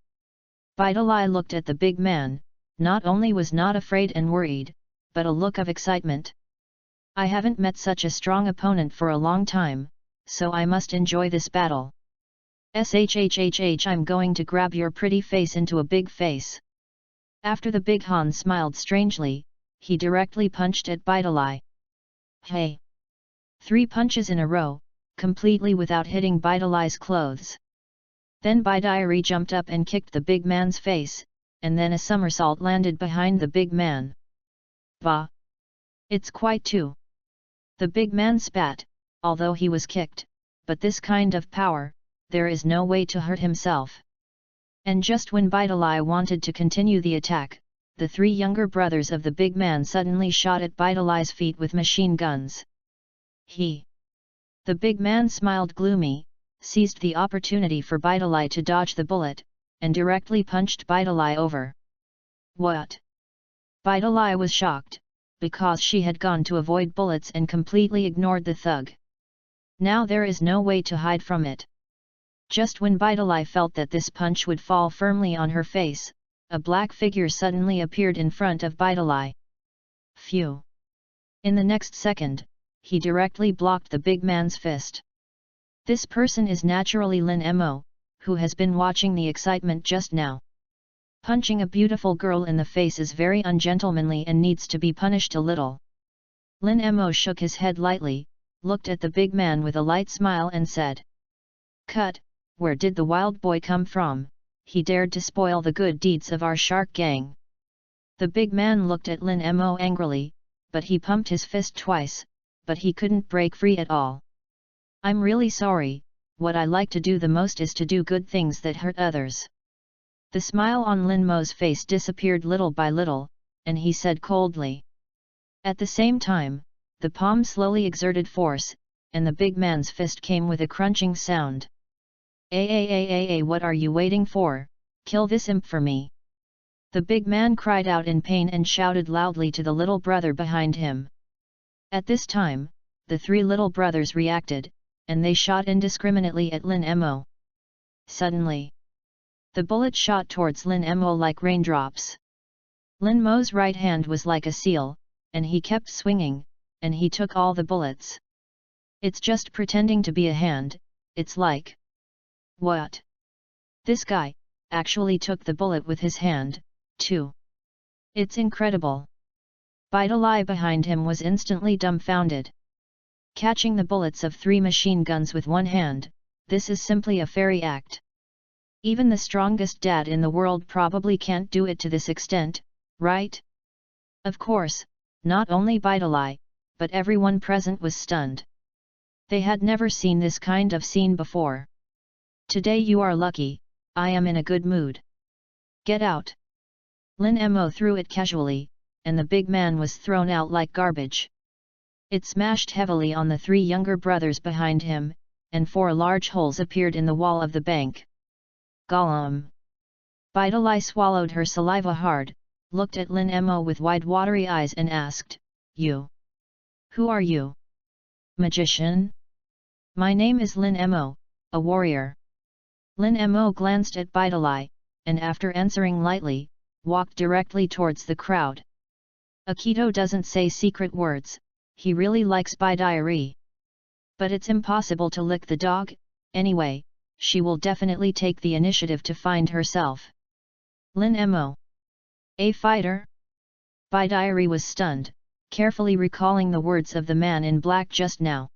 Bidalai looked at the big man, not only was not afraid and worried, but a look of excitement. I haven't met such a strong opponent for a long time, so I must enjoy this battle. Shhhh, I'm going to grab your pretty face into a big face. After the big Han smiled strangely, he directly punched at Bidalai. Hey! 3 punches in a row, completely without hitting Bidalai's clothes. Then Bidai jumped up and kicked the big man's face, and then a somersault landed behind the big man. Bah! It's quite too. The big man spat, although he was kicked, but this kind of power, there is no way to hurt himself. And just when Bidalai wanted to continue the attack, the 3 younger brothers of the big man suddenly shot at Bidalai's feet with machine guns. The big man smiled gloomy, seized the opportunity for Bidalai to dodge the bullet, and directly punched Bidalai over. What? Bidalai was shocked, because she had gone to avoid bullets and completely ignored the thug. Now there is no way to hide from it. Just when Bidalai felt that this punch would fall firmly on her face, a black figure suddenly appeared in front of Bidalai. Phew! In the next second, he directly blocked the big man's fist. This person is naturally Lin Mo, who has been watching the excitement just now. Punching a beautiful girl in the face is very ungentlemanly and needs to be punished a little. Lin Mo shook his head lightly, looked at the big man with a light smile and said. Cut, where did the wild boy come from? He dared to spoil the good deeds of our shark gang. The big man looked at Lin Mo angrily, but he pumped his fist twice, but he couldn't break free at all. I'm really sorry, what I like to do the most is to do good things that hurt others. The smile on Lin Mo's face disappeared little by little, and he said coldly. At the same time, the palm slowly exerted force, and the big man's fist came with a crunching sound. What are you waiting for? Kill this imp for me! The big man cried out in pain and shouted loudly to the little brother behind him. At this time, the 3 little brothers reacted, and they shot indiscriminately at Lin Mo. Suddenly, the bullet shot towards Lin Mo like raindrops. Lin Mo's right hand was like a seal, and he kept swinging, and he took all the bullets. It's just pretending to be a hand, it's like. What? This guy actually took the bullet with his hand, too. It's incredible. Bidalai behind him was instantly dumbfounded. Catching the bullets of 3 machine guns with one hand, this is simply a fairy act. Even the strongest dad in the world probably can't do it to this extent, right? Of course, not only Bidalai, but everyone present was stunned. They had never seen this kind of scene before. Today you are lucky, I am in a good mood. Get out! Lin Mo threw it casually, and the big man was thrown out like garbage. It smashed heavily on the 3 younger brothers behind him, and 4 large holes appeared in the wall of the bank. Gollum! Bidalai swallowed her saliva hard, looked at Lin Mo with wide watery eyes and asked, "You? Who are you? Magician?" "My name is Lin Mo, a warrior." Lin Mo glanced at Bidalai, and after answering lightly, walked directly towards the crowd. Akito doesn't say secret words, he really likes Bidai. But it's impossible to lick the dog, anyway, she will definitely take the initiative to find herself. Lin Mo. A fighter? Bidai was stunned, carefully recalling the words of the man in black just now.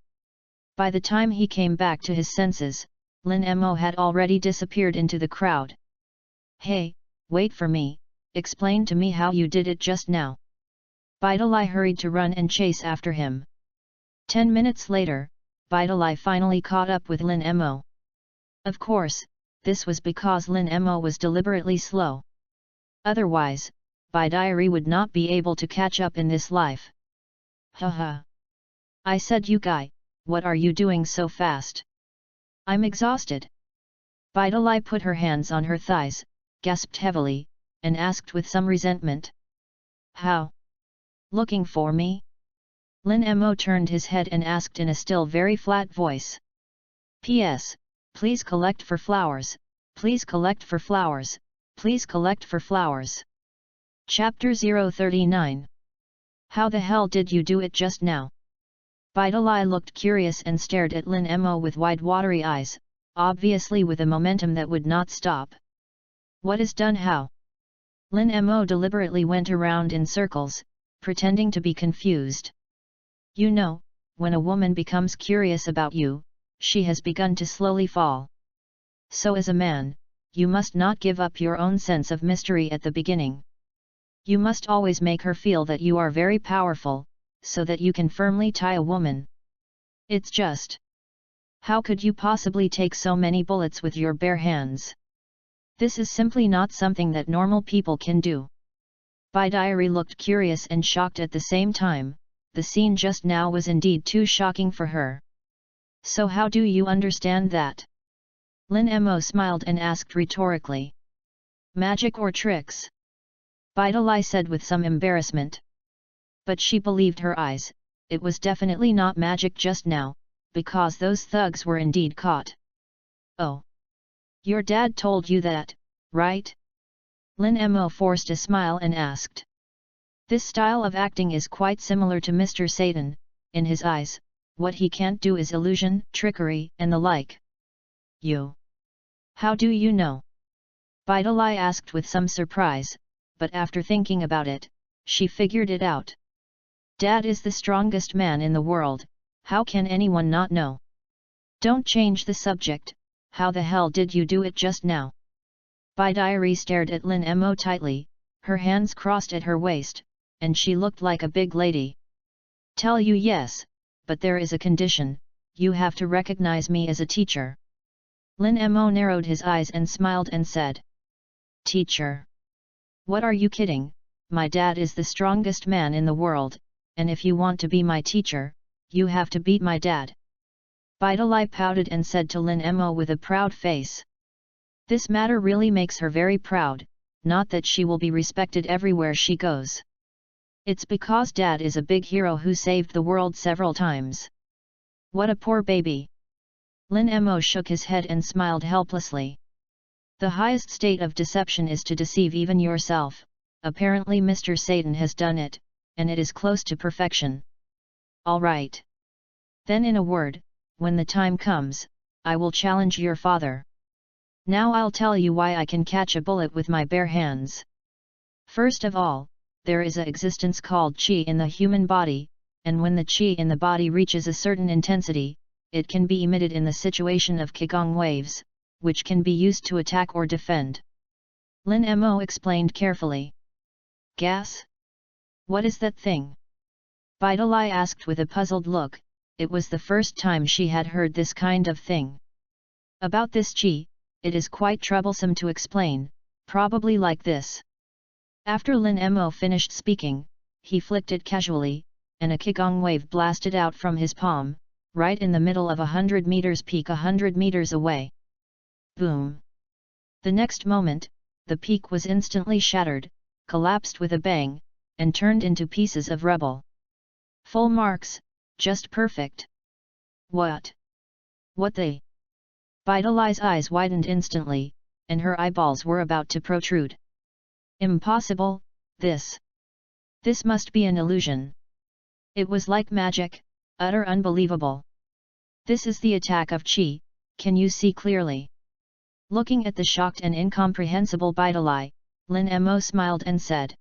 By the time he came back to his senses, Lin Mo had already disappeared into the crowd. "Hey, wait for me, explain to me how you did it just now." Bidalai hurried to run and chase after him. 10 minutes later, Bidalai finally caught up with Lin Mo. Of course, this was because Lin Mo was deliberately slow. Otherwise, Bidai would not be able to catch up in this life. "Haha! I said, you guy, what are you doing so fast? I'm exhausted." Bidalai put her hands on her thighs, gasped heavily, and asked with some resentment. "How? Looking for me?" Lin Mo turned his head and asked in a still very flat voice. "P.S. Please collect for flowers, please collect for flowers, please collect for flowers." Chapter 039. How the hell did you do it just now? Bidalai looked curious and stared at Lin Mo with wide watery eyes, obviously with a momentum that would not stop. "What is done how?" Lin Mo deliberately went around in circles, pretending to be confused. "You know, when a woman becomes curious about you, she has begun to slowly fall. So as a man, you must not give up your own sense of mystery at the beginning. You must always make her feel that you are very powerful, so that you can firmly tie a woman. It's just... how could you possibly take so many bullets with your bare hands? This is simply not something that normal people can do." Bidai looked curious and shocked at the same time. The scene just now was indeed too shocking for her. "So how do you understand that?" Lin Mo smiled and asked rhetorically. "Magic or tricks?" Bidalai said with some embarrassment. But she believed her eyes, it was definitely not magic just now, because those thugs were indeed caught. "Oh. Your dad told you that, right?" Lin Mo forced a smile and asked. This style of acting is quite similar to Mr. Satan. In his eyes, what he can't do is illusion, trickery, and the like. "You? How do you know?" Bidalai asked with some surprise, but after thinking about it, she figured it out. Dad is the strongest man in the world, how can anyone not know? "Don't change the subject, how the hell did you do it just now?" Bidai stared at Lin Mo tightly, her hands crossed at her waist, and she looked like a big lady. "Tell you yes, but there is a condition, you have to recognize me as a teacher." Lin Mo narrowed his eyes and smiled and said. "Teacher? What are you kidding? My dad is the strongest man in the world, and if you want to be my teacher, you have to beat my dad." Bidalai pouted and said to Lin Mo with a proud face. This matter really makes her very proud, not that she will be respected everywhere she goes. It's because Dad is a big hero who saved the world several times. What a poor baby. Lin Mo shook his head and smiled helplessly. The highest state of deception is to deceive even yourself. Apparently Mr. Satan has done it, and it is close to perfection. All right. Then in a word, when the time comes, I will challenge your father. Now I'll tell you why I can catch a bullet with my bare hands. First of all, there is a existence called qi in the human body, and when the qi in the body reaches a certain intensity, it can be emitted in the situation of qigong waves, which can be used to attack or defend. Lin Mo explained carefully. Gas? What is that thing? Bidalai asked with a puzzled look. It was the first time she had heard this kind of thing. About this qi, it is quite troublesome to explain, probably like this. After Lin Mo finished speaking, he flicked it casually, and a qigong wave blasted out from his palm, right in the middle of 100 meters peak 100 meters away. Boom! The next moment, the peak was instantly shattered, collapsed with a bang, and turned into pieces of rubble. Full marks, just perfect. What? What they? Vidali's eyes widened instantly, and her eyeballs were about to protrude. Impossible, this must be an illusion. It was like magic, utter unbelievable. This is the attack of Qi, can you see clearly? Looking at the shocked and incomprehensible Vidali, Lin Mo smiled and said.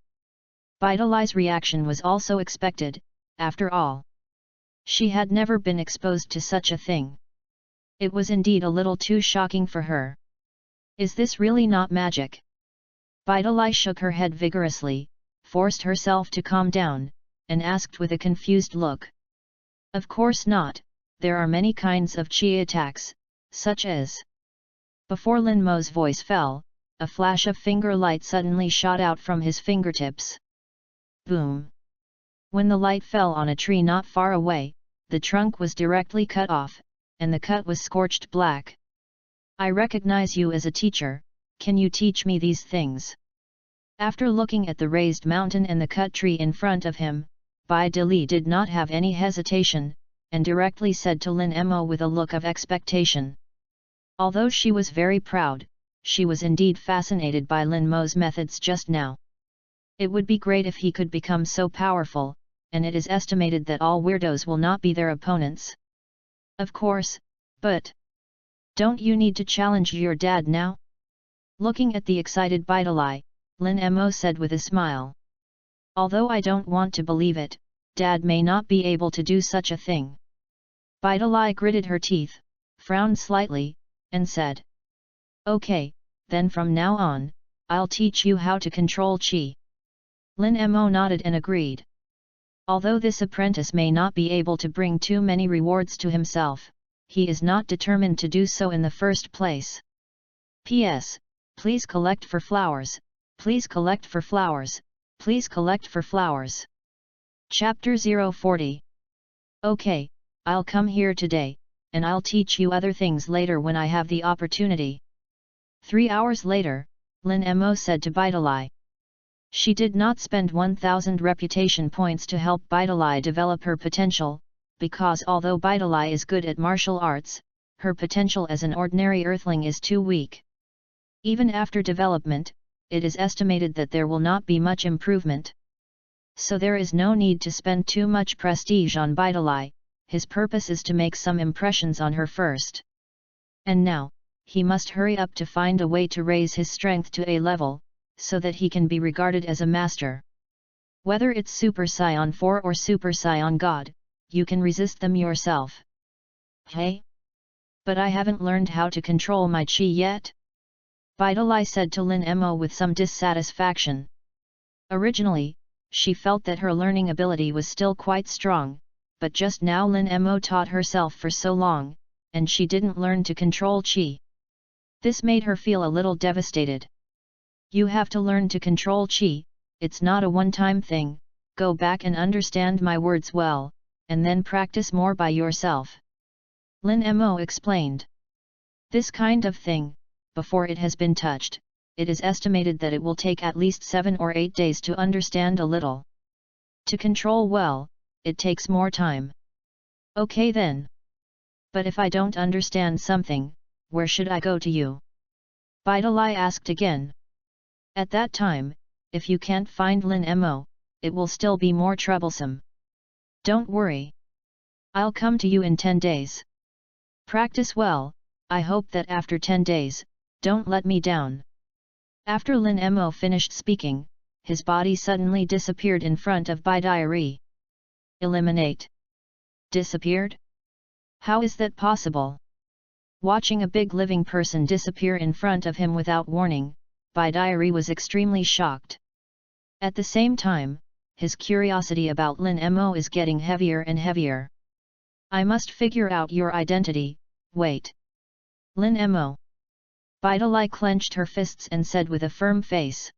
Vidali's reaction was also expected, after all. She had never been exposed to such a thing. It was indeed a little too shocking for her. Is this really not magic? Vidali shook her head vigorously, forced herself to calm down, and asked with a confused look. Of course not, there are many kinds of Qi attacks, such as... Before Lin Mo's voice fell, a flash of finger light suddenly shot out from his fingertips. Boom! When the light fell on a tree not far away, the trunk was directly cut off, and the cut was scorched black. I recognize you as a teacher, can you teach me these things? After looking at the raised mountain and the cut tree in front of him, Bai Dili did not have any hesitation, and directly said to Lin Mo with a look of expectation. Although she was very proud, she was indeed fascinated by Lin Mo's methods just now. It would be great if he could become so powerful, and it is estimated that all weirdos will not be their opponents. Of course, but... Don't you need to challenge your dad now? Looking at the excited Vidali, Lin Mo said with a smile. Although I don't want to believe it, Dad may not be able to do such a thing. Vidali gritted her teeth, frowned slightly, and said. Okay, then from now on, I'll teach you how to control Qi. Lin Mo nodded and agreed. Although this apprentice may not be able to bring too many rewards to himself, he is not determined to do so in the first place. P.S. Please collect for flowers, please collect for flowers, please collect for flowers. Chapter 040. Okay, I'll come here today, and I'll teach you other things later when I have the opportunity. 3 hours later, Lin Mo said to Vidali. She did not spend 1,000 reputation points to help Vidali develop her potential, because although Vidali is good at martial arts, her potential as an ordinary earthling is too weak. Even after development, it is estimated that there will not be much improvement. So there is no need to spend too much prestige on Vidali, his purpose is to make some impressions on her first. And now, he must hurry up to find a way to raise his strength to A level, so that he can be regarded as a master. Whether it's Super Saiyan 4 or Super Saiyan God, you can resist them yourself. Hey? But I haven't learned how to control my Qi yet? Vidali said to Lin Mo with some dissatisfaction. Originally, she felt that her learning ability was still quite strong, but just now Lin Mo taught herself for so long, and she didn't learn to control Qi. This made her feel a little devastated. You have to learn to control Qi, it's not a one-time thing, go back and understand my words well, and then practice more by yourself. Lin Mo explained. This kind of thing, before it has been touched, it is estimated that it will take at least 7 or 8 days to understand a little. To control well, it takes more time. Okay then. But if I don't understand something, where should I go to you? Vidali asked again. At that time, if you can't find Lin Mo, it will still be more troublesome. Don't worry. I'll come to you in 10 days. Practice well, I hope that after 10 days, don't let me down. After Lin Mo finished speaking, his body suddenly disappeared in front of Vidali. Eliminate. Disappeared? How is that possible? Watching a big living person disappear in front of him without warning, Vidali was extremely shocked. At the same time, his curiosity about Lin Mo is getting heavier and heavier. I must figure out your identity, wait. Lin Mo. Vidali clenched her fists and said with a firm face.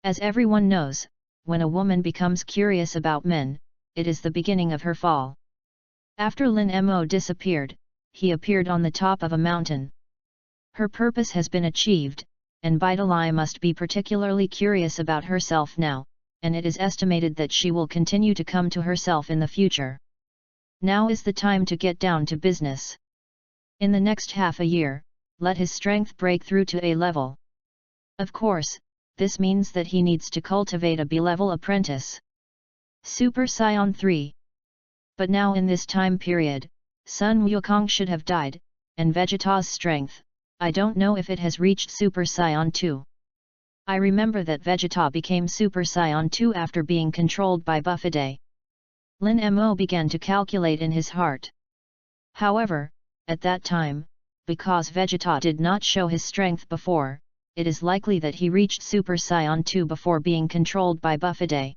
As everyone knows, when a woman becomes curious about men, it is the beginning of her fall. After Lin Mo disappeared, he appeared on the top of a mountain. Her purpose has been achieved, and Bidalai must be particularly curious about herself now, and it is estimated that she will continue to come to herself in the future. Now is the time to get down to business. In the next half a year, let his strength break through to A level. Of course, this means that he needs to cultivate a B-level apprentice. Super Saiyan 3. But now in this time period, Sun Wukong should have died, and Vegeta's strength, I don't know if it has reached Super Saiyan 2. I remember that Vegeta became Super Saiyan 2 after being controlled by Buffeday. Lin Mo began to calculate in his heart. However, at that time, because Vegeta did not show his strength before, it is likely that he reached Super Saiyan 2 before being controlled by Buffeday.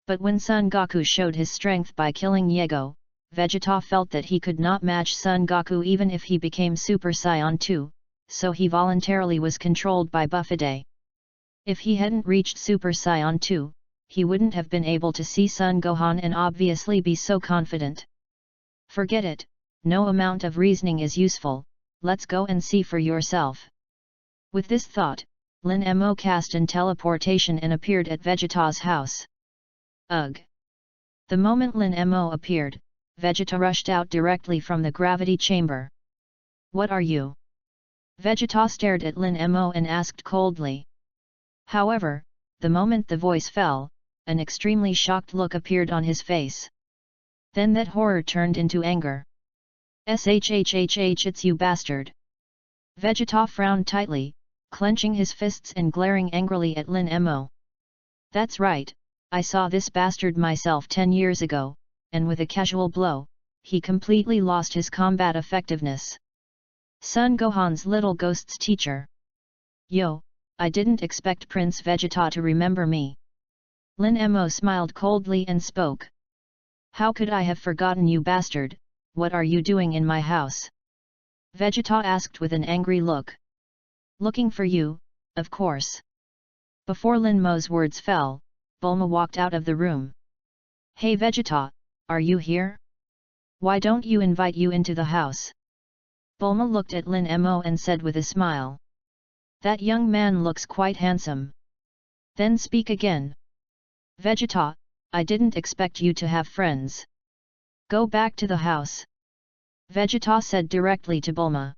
But when Son Goku showed his strength by killing Yego, Vegeta felt that he could not match Son Goku even if he became Super Saiyan 2, so he voluntarily was controlled by Buffeday. If he hadn't reached Super Saiyan 2, he wouldn't have been able to see Son Gohan and obviously be so confident. Forget it, no amount of reasoning is useful, let's go and see for yourself. With this thought, Lin Mo cast an teleportation and appeared at Vegeta's house. Ugh! The moment Lin Mo appeared, Vegeta rushed out directly from the gravity chamber. What are you? Vegeta stared at Lin Mo and asked coldly. However, the moment the voice fell, an extremely shocked look appeared on his face. Then that horror turned into anger. Shhhh, it's you bastard! Vegeta frowned tightly, clenching his fists and glaring angrily at Lin Mo. That's right, I saw this bastard myself 10 years ago, and with a casual blow, he completely lost his combat effectiveness. Son Gohan's little ghost's teacher. Yo, I didn't expect Prince Vegeta to remember me. Lin Mo smiled coldly and spoke. How could I have forgotten you, bastard? What are you doing in my house? Vegeta asked with an angry look. Looking for you, of course. Before Lin Mo's words fell, Bulma walked out of the room. Hey Vegeta, are you here? Why don't you invite you into the house? Bulma looked at Lin Mo and said with a smile. That young man looks quite handsome. Then speak again. Vegeta, I didn't expect you to have friends. Go back to the house. Vegeta said directly to Bulma.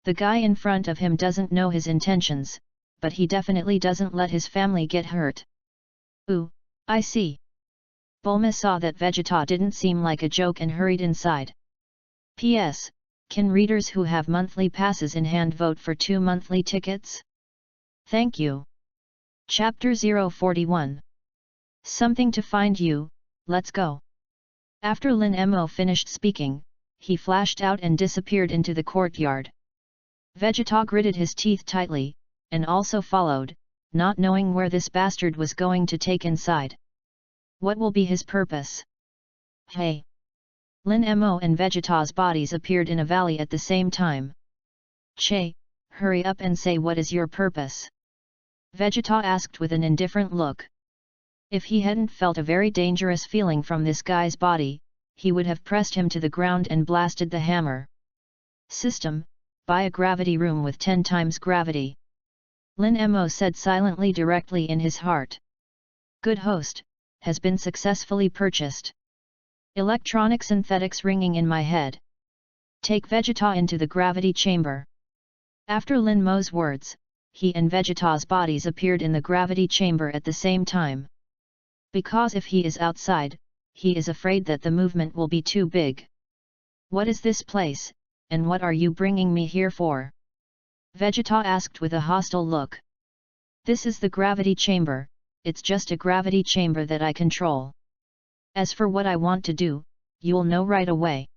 The guy in front of him doesn't know his intentions, but he definitely doesn't let his family get hurt. Ooh, I see. Bulma saw that Vegeta didn't seem like a joke and hurried inside. P.S. Can readers who have monthly passes in hand vote for 2 monthly tickets? Thank you. Chapter 041. Something to find you, let's go. After Lin Mo finished speaking, he flashed out and disappeared into the courtyard. Vegeta gritted his teeth tightly, and also followed, not knowing where this bastard was going to take inside. What will be his purpose? Hey! Lin Mo and Vegeta's bodies appeared in a valley at the same time. Che, hurry up and say what is your purpose? Vegeta asked with an indifferent look. If he hadn't felt a very dangerous feeling from this guy's body, he would have pressed him to the ground and blasted the hammer. System, buy a gravity room with 10 times gravity. Lin Mo said silently directly in his heart. Good host, has been successfully purchased. Electronic synthetics ringing in my head. Take Vegeta into the gravity chamber. After Lin Mo's words, he and Vegeta's bodies appeared in the gravity chamber at the same time. Because if he is outside, he is afraid that the movement will be too big. What is this place, and what are you bringing me here for? Vegeta asked with a hostile look. This is the gravity chamber, it's just a gravity chamber that I control. As for what I want to do, you'll know right away.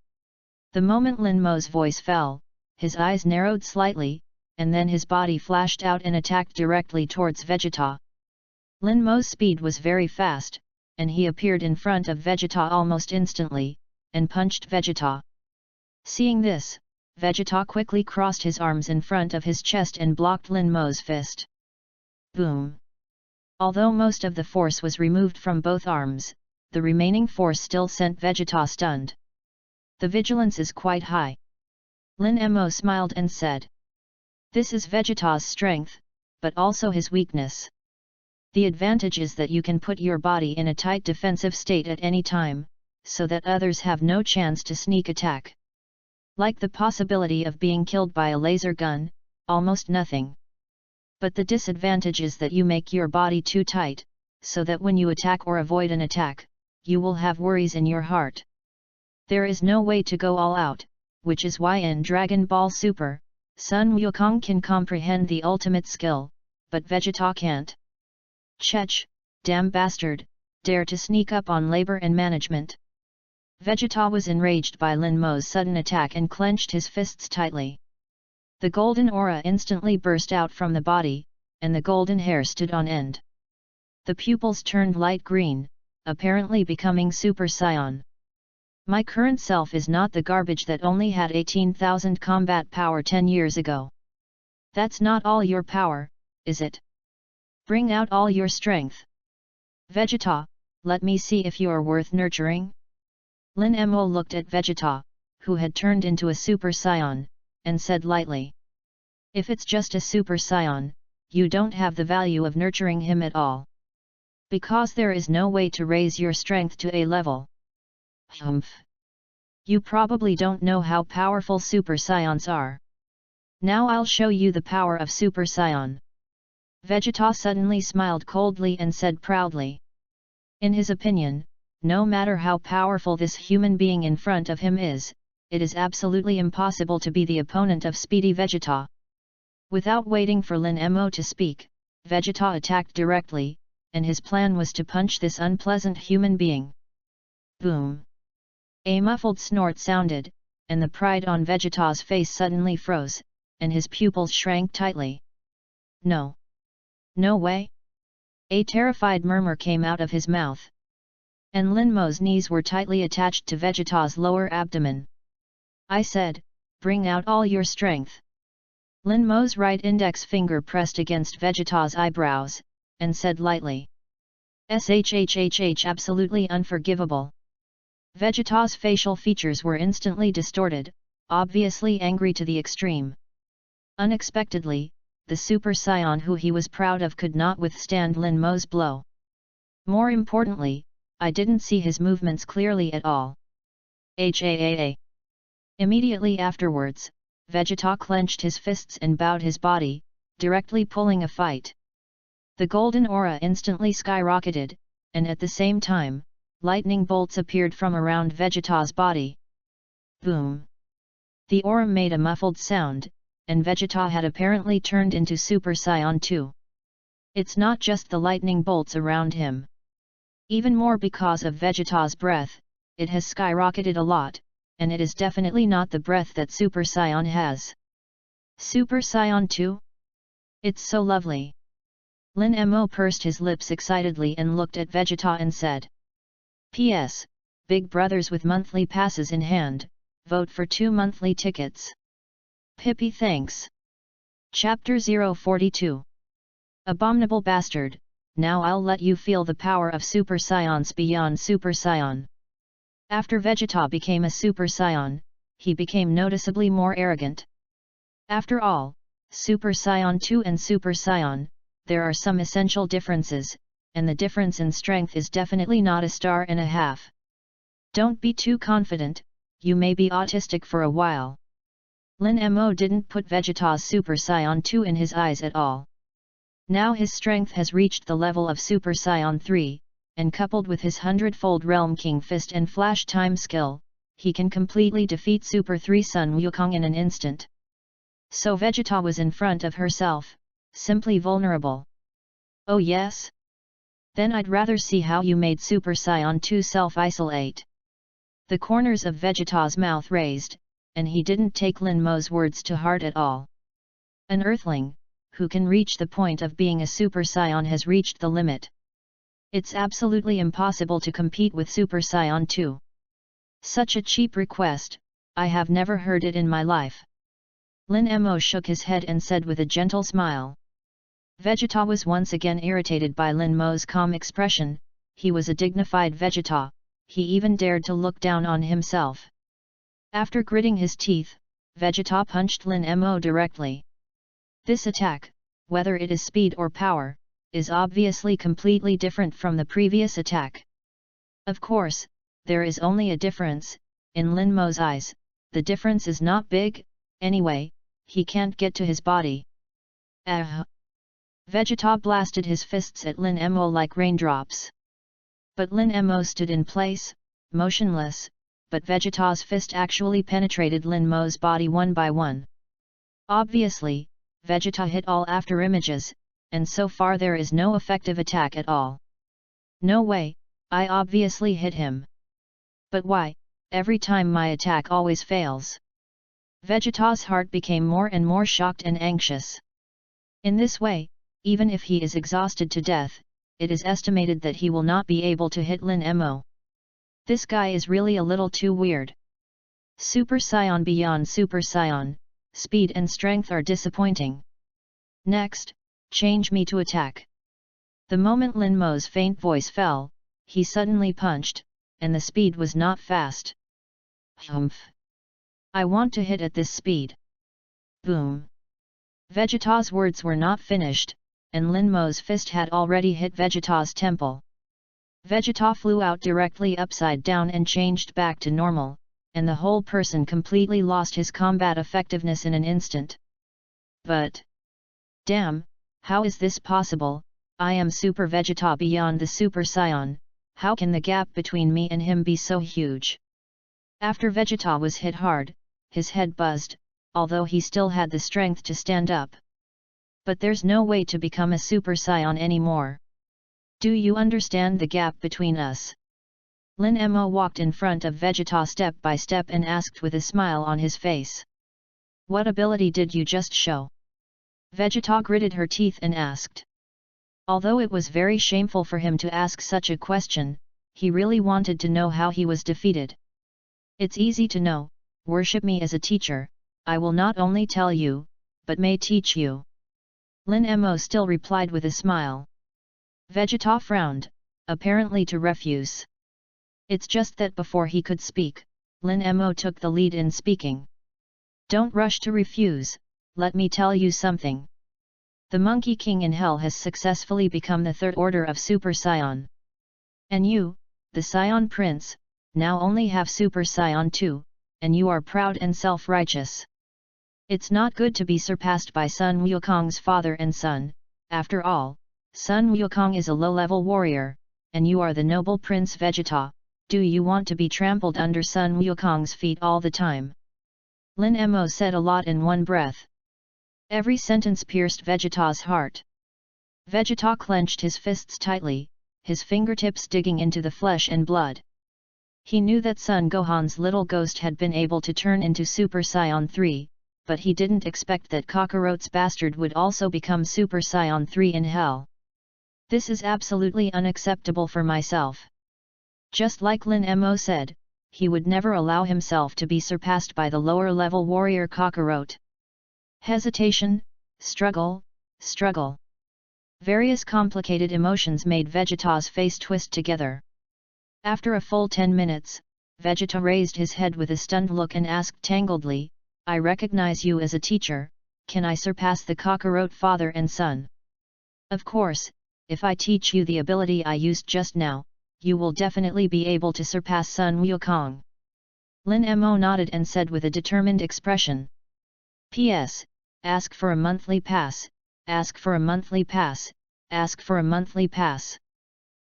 The moment Lin Mo's voice fell, his eyes narrowed slightly, and then his body flashed out and attacked directly towards Vegeta. Lin Mo's speed was very fast, and he appeared in front of Vegeta almost instantly, and punched Vegeta. Seeing this, Vegeta quickly crossed his arms in front of his chest and blocked Lin Mo's fist. Boom! Although most of the force was removed from both arms, the remaining force still sent Vegeta stunned. The vigilance is quite high. Lin Mo smiled and said. This is Vegeta's strength, but also his weakness. The advantage is that you can put your body in a tight defensive state at any time, so that others have no chance to sneak attack. Like the possibility of being killed by a laser gun, almost nothing. But the disadvantage is that you make your body too tight, so that when you attack or avoid an attack, you will have worries in your heart. There is no way to go all out, which is why in Dragon Ball Super, Sun Wukong can comprehend the ultimate skill, but Vegeta can't. Chech, damn bastard, dare to sneak up on labor and management. Vegeta was enraged by Lin Mo's sudden attack and clenched his fists tightly. The golden aura instantly burst out from the body, and the golden hair stood on end. The pupils turned light green, apparently becoming Super Saiyan. My current self is not the garbage that only had 18,000 combat power 10 years ago. That's not all your power, is it? Bring out all your strength. Vegeta, let me see if you are worth nurturing. Lin Mo looked at Vegeta, who had turned into a Super Saiyan, and said lightly. If it's just a Super Saiyan, you don't have the value of nurturing him at all. Because there is no way to raise your strength to a level. Humph. You probably don't know how powerful Super Saiyans are. Now I'll show you the power of Super Saiyan. Vegeta suddenly smiled coldly and said proudly. In his opinion, no matter how powerful this human being in front of him is, it is absolutely impossible to be the opponent of speedy Vegeta. Without waiting for Lin Mo to speak, Vegeta attacked directly, and his plan was to punch this unpleasant human being. Boom! A muffled snort sounded, and the pride on Vegeta's face suddenly froze, and his pupils shrank tightly. No! No way! A terrified murmur came out of his mouth. And Lin Mo's knees were tightly attached to Vegeta's lower abdomen. I said, bring out all your strength. Lin Mo's right index finger pressed against Vegeta's eyebrows, and said lightly. Shhhh, absolutely unforgivable. Vegeta's facial features were instantly distorted, obviously angry to the extreme. Unexpectedly, the Super Saiyan who he was proud of could not withstand Lin Mo's blow. More importantly, I didn't see his movements clearly at all. Haa. Immediately afterwards, Vegeta clenched his fists and bowed his body, directly pulling a fight. The golden aura instantly skyrocketed, and at the same time, lightning bolts appeared from around Vegeta's body. Boom! The aura made a muffled sound, and Vegeta had apparently turned into Super Saiyan 2. It's not just the lightning bolts around him. Even more because of Vegeta's breath, it has skyrocketed a lot, and it is definitely not the breath that Super Saiyan has. Super Saiyan 2? It's so lovely. Lin Mo pursed his lips excitedly and looked at Vegeta and said. P.S. Big brothers with monthly passes in hand, vote for 2 monthly tickets. Pippi thanks. Chapter 042. Abominable bastard, now I'll let you feel the power of Super Saiyans beyond Super Saiyan. After Vegeta became a Super Saiyan, he became noticeably more arrogant. After all, Super Saiyan 2 and Super Saiyan, there are some essential differences, and the difference in strength is definitely not a star and a half. Don't be too confident, you may be autistic for a while. Lin Mo didn't put Vegeta's Super Saiyan 2 in his eyes at all. Now his strength has reached the level of Super Saiyan 3, and coupled with his 100-fold Realm King Fist and Flash Time skill, he can completely defeat Super 3 Sun Wukong in an instant. So Vegeta was in front of herself, simply vulnerable. Oh yes? Then I'd rather see how you made Super Saiyan 2 self-isolate. The corners of Vegeta's mouth raised, and he didn't take Lin Mo's words to heart at all. An Earthling, who can reach the point of being a Super Saiyan has reached the limit. It's absolutely impossible to compete with Super Saiyan 2. Such a cheap request, I have never heard it in my life. Lin Mo shook his head and said with a gentle smile. Vegeta was once again irritated by Lin Mo's calm expression. He was a dignified Vegeta, he even dared to look down on himself. After gritting his teeth, Vegeta punched Lin Mo directly. This attack, whether it is speed or power, is obviously completely different from the previous attack. Of course, there is only a difference. In Lin Mo's eyes, the difference is not big. Anyway, he can't get to his body. Vegeta blasted his fists at Lin Mo like raindrops. But Lin Mo stood in place, motionless, but Vegeta's fist actually penetrated Lin Mo's body one by one. Obviously, Vegeta hit all after images, and so far there is no effective attack at all. No way, I obviously hit him. But why, every time my attack always fails? Vegeta's heart became more and more shocked and anxious. In this way, even if he is exhausted to death, it is estimated that he will not be able to hit Lin Mo. This guy is really a little too weird. Super Saiyan beyond Super Saiyan, speed and strength are disappointing. Next, change me to attack. The moment Lin Mo's faint voice fell, he suddenly punched, and the speed was not fast. Humph! I want to hit at this speed. Boom! Vegeta's words were not finished, and Lin Mo's fist had already hit Vegeta's temple. Vegeta flew out directly upside down and changed back to normal, and the whole person completely lost his combat effectiveness in an instant. But... damn, how is this possible? I am Super Vegeta beyond the Super Saiyan, how can the gap between me and him be so huge? After Vegeta was hit hard, his head buzzed, although he still had the strength to stand up. But there's no way to become a Super Saiyan anymore. Do you understand the gap between us? Lin Mo walked in front of Vegeta step by step and asked with a smile on his face. What ability did you just show? Vegeta gritted her teeth and asked. Although it was very shameful for him to ask such a question, he really wanted to know how he was defeated. It's easy to know, worship me as a teacher, I will not only tell you, but may teach you. Lin Mo still replied with a smile. Vegeta frowned, apparently to refuse. It's just that before he could speak, Lin Mo took the lead in speaking. Don't rush to refuse, let me tell you something. The Monkey King in Hell has successfully become the third order of Super Saiyan. And you, the Saiyan Prince, now only have Super Saiyan 2, and you are proud and self-righteous. It's not good to be surpassed by Sun Wukong's father and son. After all, Sun Wukong is a low-level warrior, and you are the noble Prince Vegeta. Do you want to be trampled under Sun Wukong's feet all the time? Lin Mo said a lot in one breath. Every sentence pierced Vegeta's heart. Vegeta clenched his fists tightly, his fingertips digging into the flesh and blood. He knew that Son Gohan's little ghost had been able to turn into Super Saiyan 3, but he didn't expect that Kakarot's bastard would also become Super Saiyan 3 in Hell. This is absolutely unacceptable for myself. Just like Lin Mo said, he would never allow himself to be surpassed by the lower-level warrior Kakarot. Hesitation, struggle. Various complicated emotions made Vegeta's face twist together. After a full 10 minutes, Vegeta raised his head with a stunned look and asked tangledly, I recognize you as a teacher, can I surpass the Kakarot father and son? Of course, if I teach you the ability I used just now, you will definitely be able to surpass Sun Wukong. Lin Mo nodded and said with a determined expression. P.S. Ask for a monthly pass, ask for a monthly pass, ask for a monthly pass.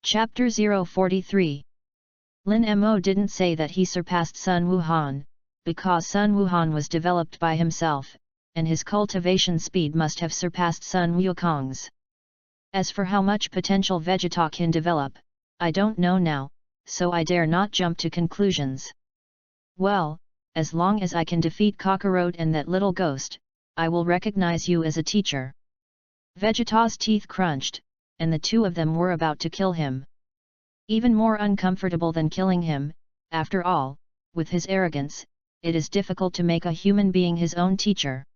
Chapter 043. Lin Mo didn't say that he surpassed Sun Wuhan, because Sun Wuhan was developed by himself, and his cultivation speed must have surpassed Sun Wukong's. As for how much potential Vegeta can develop, I don't know now, so I dare not jump to conclusions. Well, as long as I can defeat Kakarot and that little ghost, I will recognize you as a teacher. Vegeta's teeth crunched, and the two of them were about to kill him. Even more uncomfortable than killing him, after all, with his arrogance, it is difficult to make a human being his own teacher.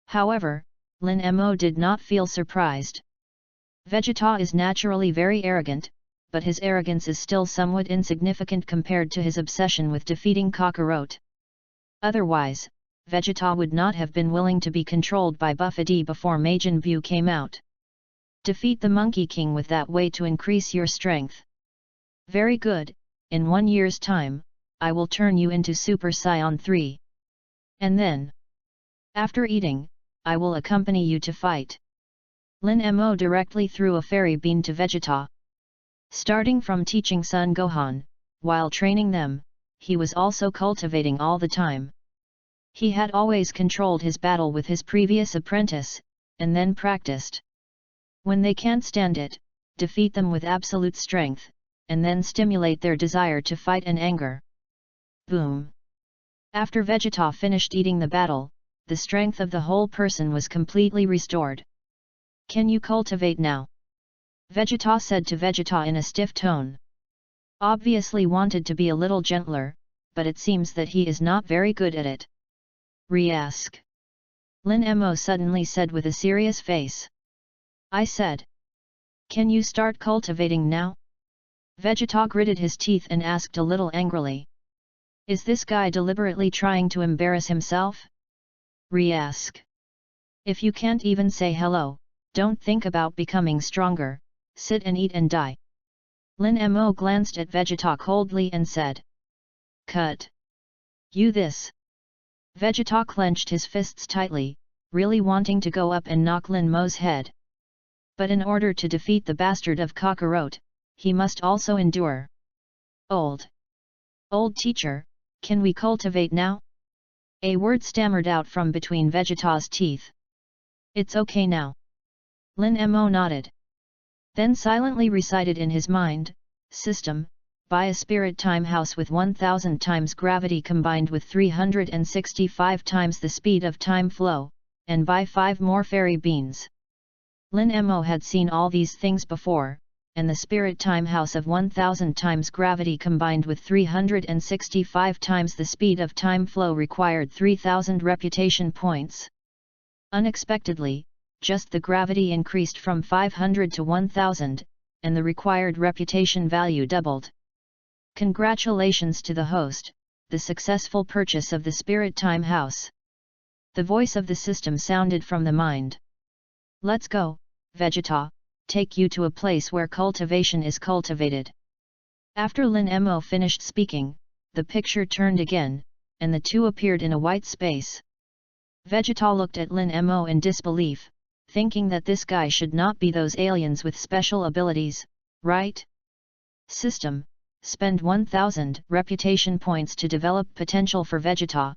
However, Lin Mo did not feel surprised. Vegeta is naturally very arrogant, but his arrogance is still somewhat insignificant compared to his obsession with defeating Kakarot. Otherwise, Vegeta would not have been willing to be controlled by Buffety before Majin Buu came out. Defeat the Monkey King with that way to increase your strength. Very good, in 1 year's time, I will turn you into Super Saiyan 3. And then, after eating, I will accompany you to fight. Lin Mo directly threw a fairy bean to Vegeta. Starting from teaching Son Gohan, while training them, he was also cultivating all the time. He had always controlled his battle with his previous apprentice, and then practiced. When they can't stand it, defeat them with absolute strength, and then stimulate their desire to fight and anger. Boom! After Vegeta finished eating the battle, the strength of the whole person was completely restored. Can you cultivate now? Vegeta said to Vegeta in a stiff tone. Obviously wanted to be a little gentler, but it seems that he is not very good at it. Re-ask. Lin Mo suddenly said with a serious face. I said. Can you start cultivating now? Vegeta gritted his teeth and asked a little angrily. Is this guy deliberately trying to embarrass himself? Re-ask. If you can't even say hello, don't think about becoming stronger, sit and eat and die. Lin Mo glanced at Vegeta coldly and said. Cut. You this. Vegeta clenched his fists tightly, really wanting to go up and knock Lin Mo's head. But in order to defeat the bastard of Kakarot, he must also endure. Old teacher, can we cultivate now? A word stammered out from between Vegeta's teeth. It's okay now. Lin Mo nodded. Then silently recited in his mind, System, buy a spirit time house with 1000 times gravity combined with 365 times the speed of time flow, and buy 5 more fairy beans. Lin Mo had seen all these things before, and the spirit time house of 1000 times gravity combined with 365 times the speed of time flow required 3000 reputation points. Unexpectedly, just the gravity increased from 500 to 1000, and the required reputation value doubled. Congratulations to the host, the successful purchase of the spirit time house. The voice of the system sounded from the mind. Let's go, Vegeta, take you to a place where cultivation is cultivated. After Lin Mo finished speaking, the picture turned again, and the two appeared in a white space. Vegeta looked at Lin Mo in disbelief, thinking that this guy should not be those aliens with special abilities, right? System, spend 1000 reputation points to develop potential for Vegeta.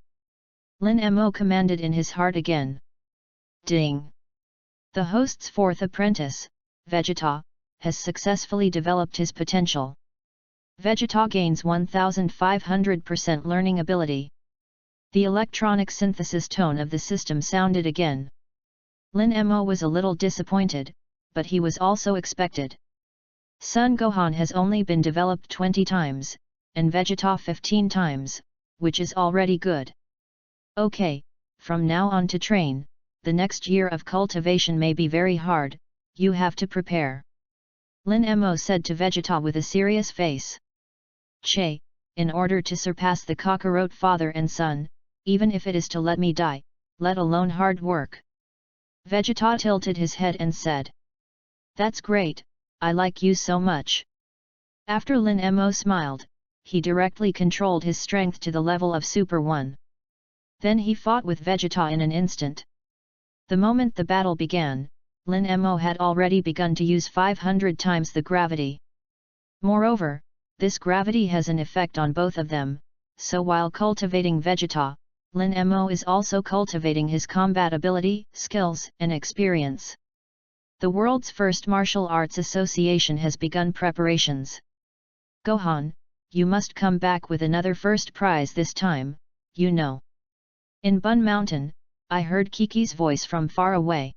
Lin Mo commanded in his heart again. Ding! The host's fourth apprentice, Vegeta, has successfully developed his potential. Vegeta gains 1500% learning ability. The electronic synthesis tone of the system sounded again. Lin Mo was a little disappointed, but he was also expected. Son Gohan has only been developed 20 times, and Vegeta 15 times, which is already good. Okay, from now on to train, the next year of cultivation may be very hard, you have to prepare. Lin Mo said to Vegeta with a serious face. Che, in order to surpass the Kakarot father and son, even if it is to let me die, let alone hard work. Vegeta tilted his head and said. That's great, I like you so much. After Lin Mo smiled, he directly controlled his strength to the level of Super 1. Then he fought with Vegeta in an instant. The moment the battle began, Lin Mo had already begun to use 500 times the gravity. Moreover, this gravity has an effect on both of them, so while cultivating Vegeta, Lin Mo is also cultivating his combat ability, skills, and experience. The world's first martial arts association has begun preparations. Gohan, you must come back with another first prize this time, you know. In Bun Mountain, I heard Kiki's voice from far away.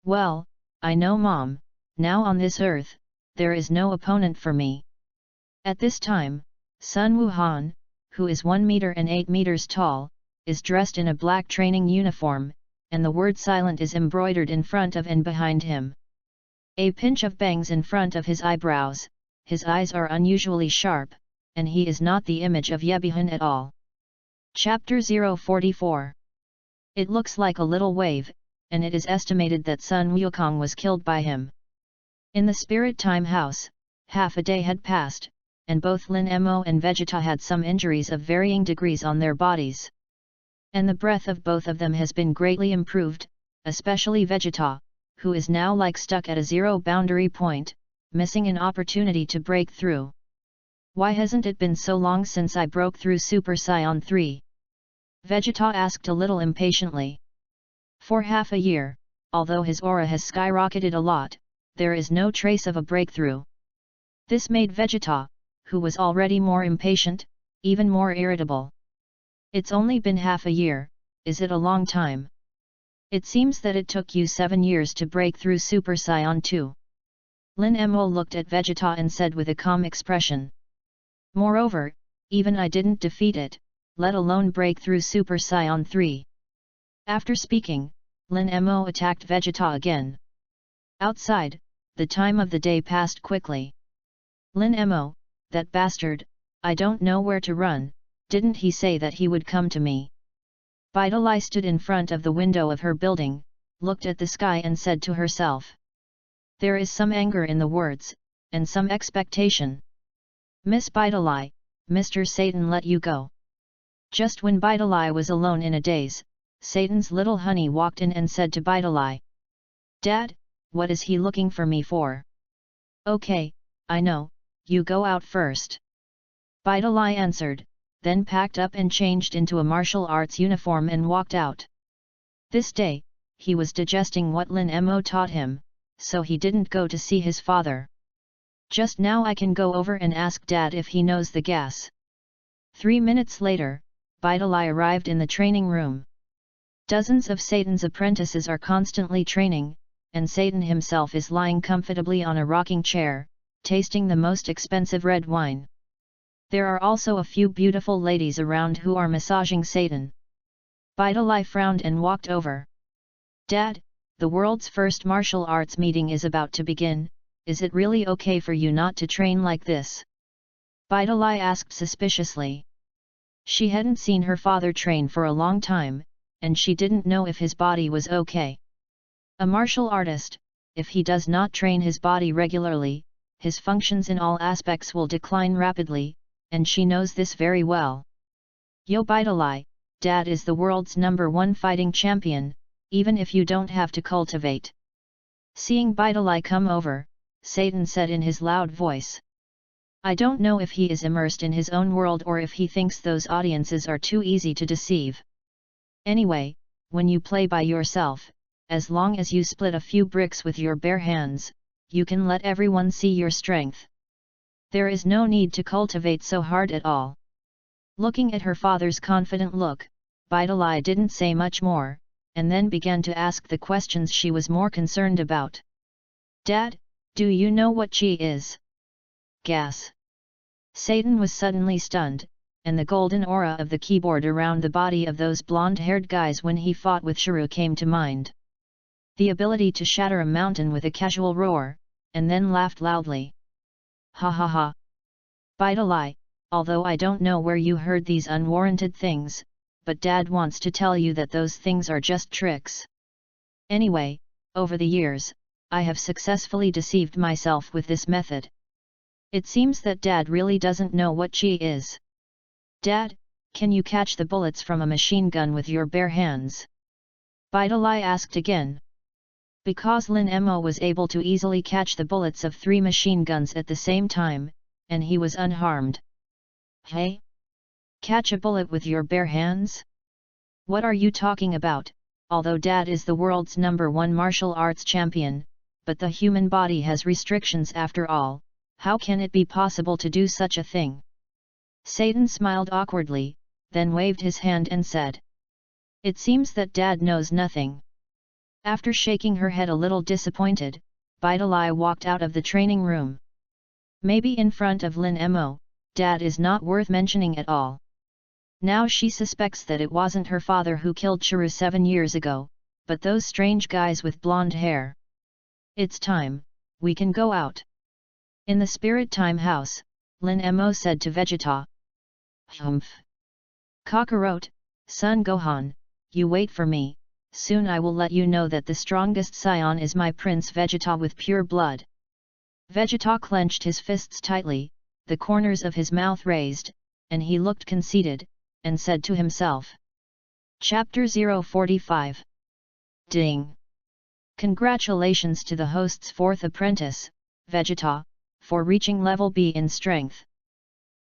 Well, I know Mom, now on this earth, there is no opponent for me. At this time, Sun Wuhan, who is 1 meter and 8 meters tall, is dressed in a black training uniform, and the word silent is embroidered in front of and behind him. A pinch of bangs in front of his eyebrows, his eyes are unusually sharp, and he is not the image of Yebihan at all. Chapter 044. It looks like a little wave, and it is estimated that Sun Wukong was killed by him. In the spirit time house, half a day had passed, and both Lin Mo and Vegeta had some injuries of varying degrees on their bodies. And the breath of both of them has been greatly improved, especially Vegeta, who is now like stuck at a zero boundary point, missing an opportunity to break through. Why hasn't it been so long since I broke through Super Saiyan 3? Vegeta asked a little impatiently. For half a year, although his aura has skyrocketed a lot, there is no trace of a breakthrough. This made Vegeta, who was already more impatient, even more irritable. It's only been half a year, is it a long time? It seems that it took you 7 years to break through Super Saiyan 2. Lin Mo looked at Vegeta and said with a calm expression. Moreover, even I didn't defeat it, let alone break through Super Saiyan 3. After speaking, Lin Mo attacked Vegeta again. Outside, the time of the day passed quickly. Lin Mo, that bastard, I don't know where to run, didn't he say that he would come to me? Vidali stood in front of the window of her building, looked at the sky and said to herself. There is some anger in the words, and some expectation. Miss Vidali, Mr. Satan let you go. Just when Vidali was alone in a daze, Satan's little honey walked in and said to Vidali. Dad, what is he looking for me for? Okay, I know, you go out first. Vidali answered, then packed up and changed into a martial arts uniform and walked out. This day, he was digesting what Lin Mo taught him, so he didn't go to see his father. Just now I can go over and ask Dad if he knows the gas. 3 minutes later, Vidali arrived in the training room. Dozens of Satan's apprentices are constantly training, and Satan himself is lying comfortably on a rocking chair, tasting the most expensive red wine. There are also a few beautiful ladies around who are massaging Satan. Vidali frowned and walked over. Dad, the world's first martial arts meeting is about to begin, is it really okay for you not to train like this? Vidali asked suspiciously. She hadn't seen her father train for a long time, and she didn't know if his body was okay. A martial artist, if he does not train his body regularly, his functions in all aspects will decline rapidly, and she knows this very well. Yo Vidali, Dad is the world's #1 fighting champion, even if you don't have to cultivate. Seeing Vidali come over, Satan said in his loud voice. I don't know if he is immersed in his own world or if he thinks those audiences are too easy to deceive. Anyway, when you play by yourself, as long as you split a few bricks with your bare hands, you can let everyone see your strength. There is no need to cultivate so hard at all. Looking at her father's confident look, Vidali didn't say much more, and then began to ask the questions she was more concerned about. Dad, do you know what chi is? Gas. Satan was suddenly stunned, and the golden aura of the keyboard around the body of those blonde-haired guys when he fought with Shuru came to mind. The ability to shatter a mountain with a casual roar, and then laughed loudly. Ha ha ha. Vidali, although I don't know where you heard these unwarranted things, but Dad wants to tell you that those things are just tricks. Anyway, over the years, I have successfully deceived myself with this method. It seems that Dad really doesn't know what chi is. Dad, can you catch the bullets from a machine gun with your bare hands? Vidali asked again. Because Lin Mo was able to easily catch the bullets of 3 machine guns at the same time, and he was unharmed. Hey? Catch a bullet with your bare hands? What are you talking about? Although Dad is the world's #1 martial arts champion, but the human body has restrictions after all, how can it be possible to do such a thing? Satan smiled awkwardly, then waved his hand and said. It seems that Dad knows nothing. After shaking her head a little disappointed, Vidali walked out of the training room. Maybe in front of Lin Mo, Dad is not worth mentioning at all. Now she suspects that it wasn't her father who killed Shuru 7 years ago, but those strange guys with blonde hair. It's time, we can go out. In the spirit time house, Lin Mo said to Vegeta. Humph. Kakarot, son Gohan, you wait for me, soon I will let you know that the strongest scion is my Prince Vegeta with pure blood. Vegeta clenched his fists tightly, the corners of his mouth raised, and he looked conceited, and said to himself. Chapter 045. Ding! Congratulations to the host's fourth apprentice, Vegeta, for reaching level B in strength.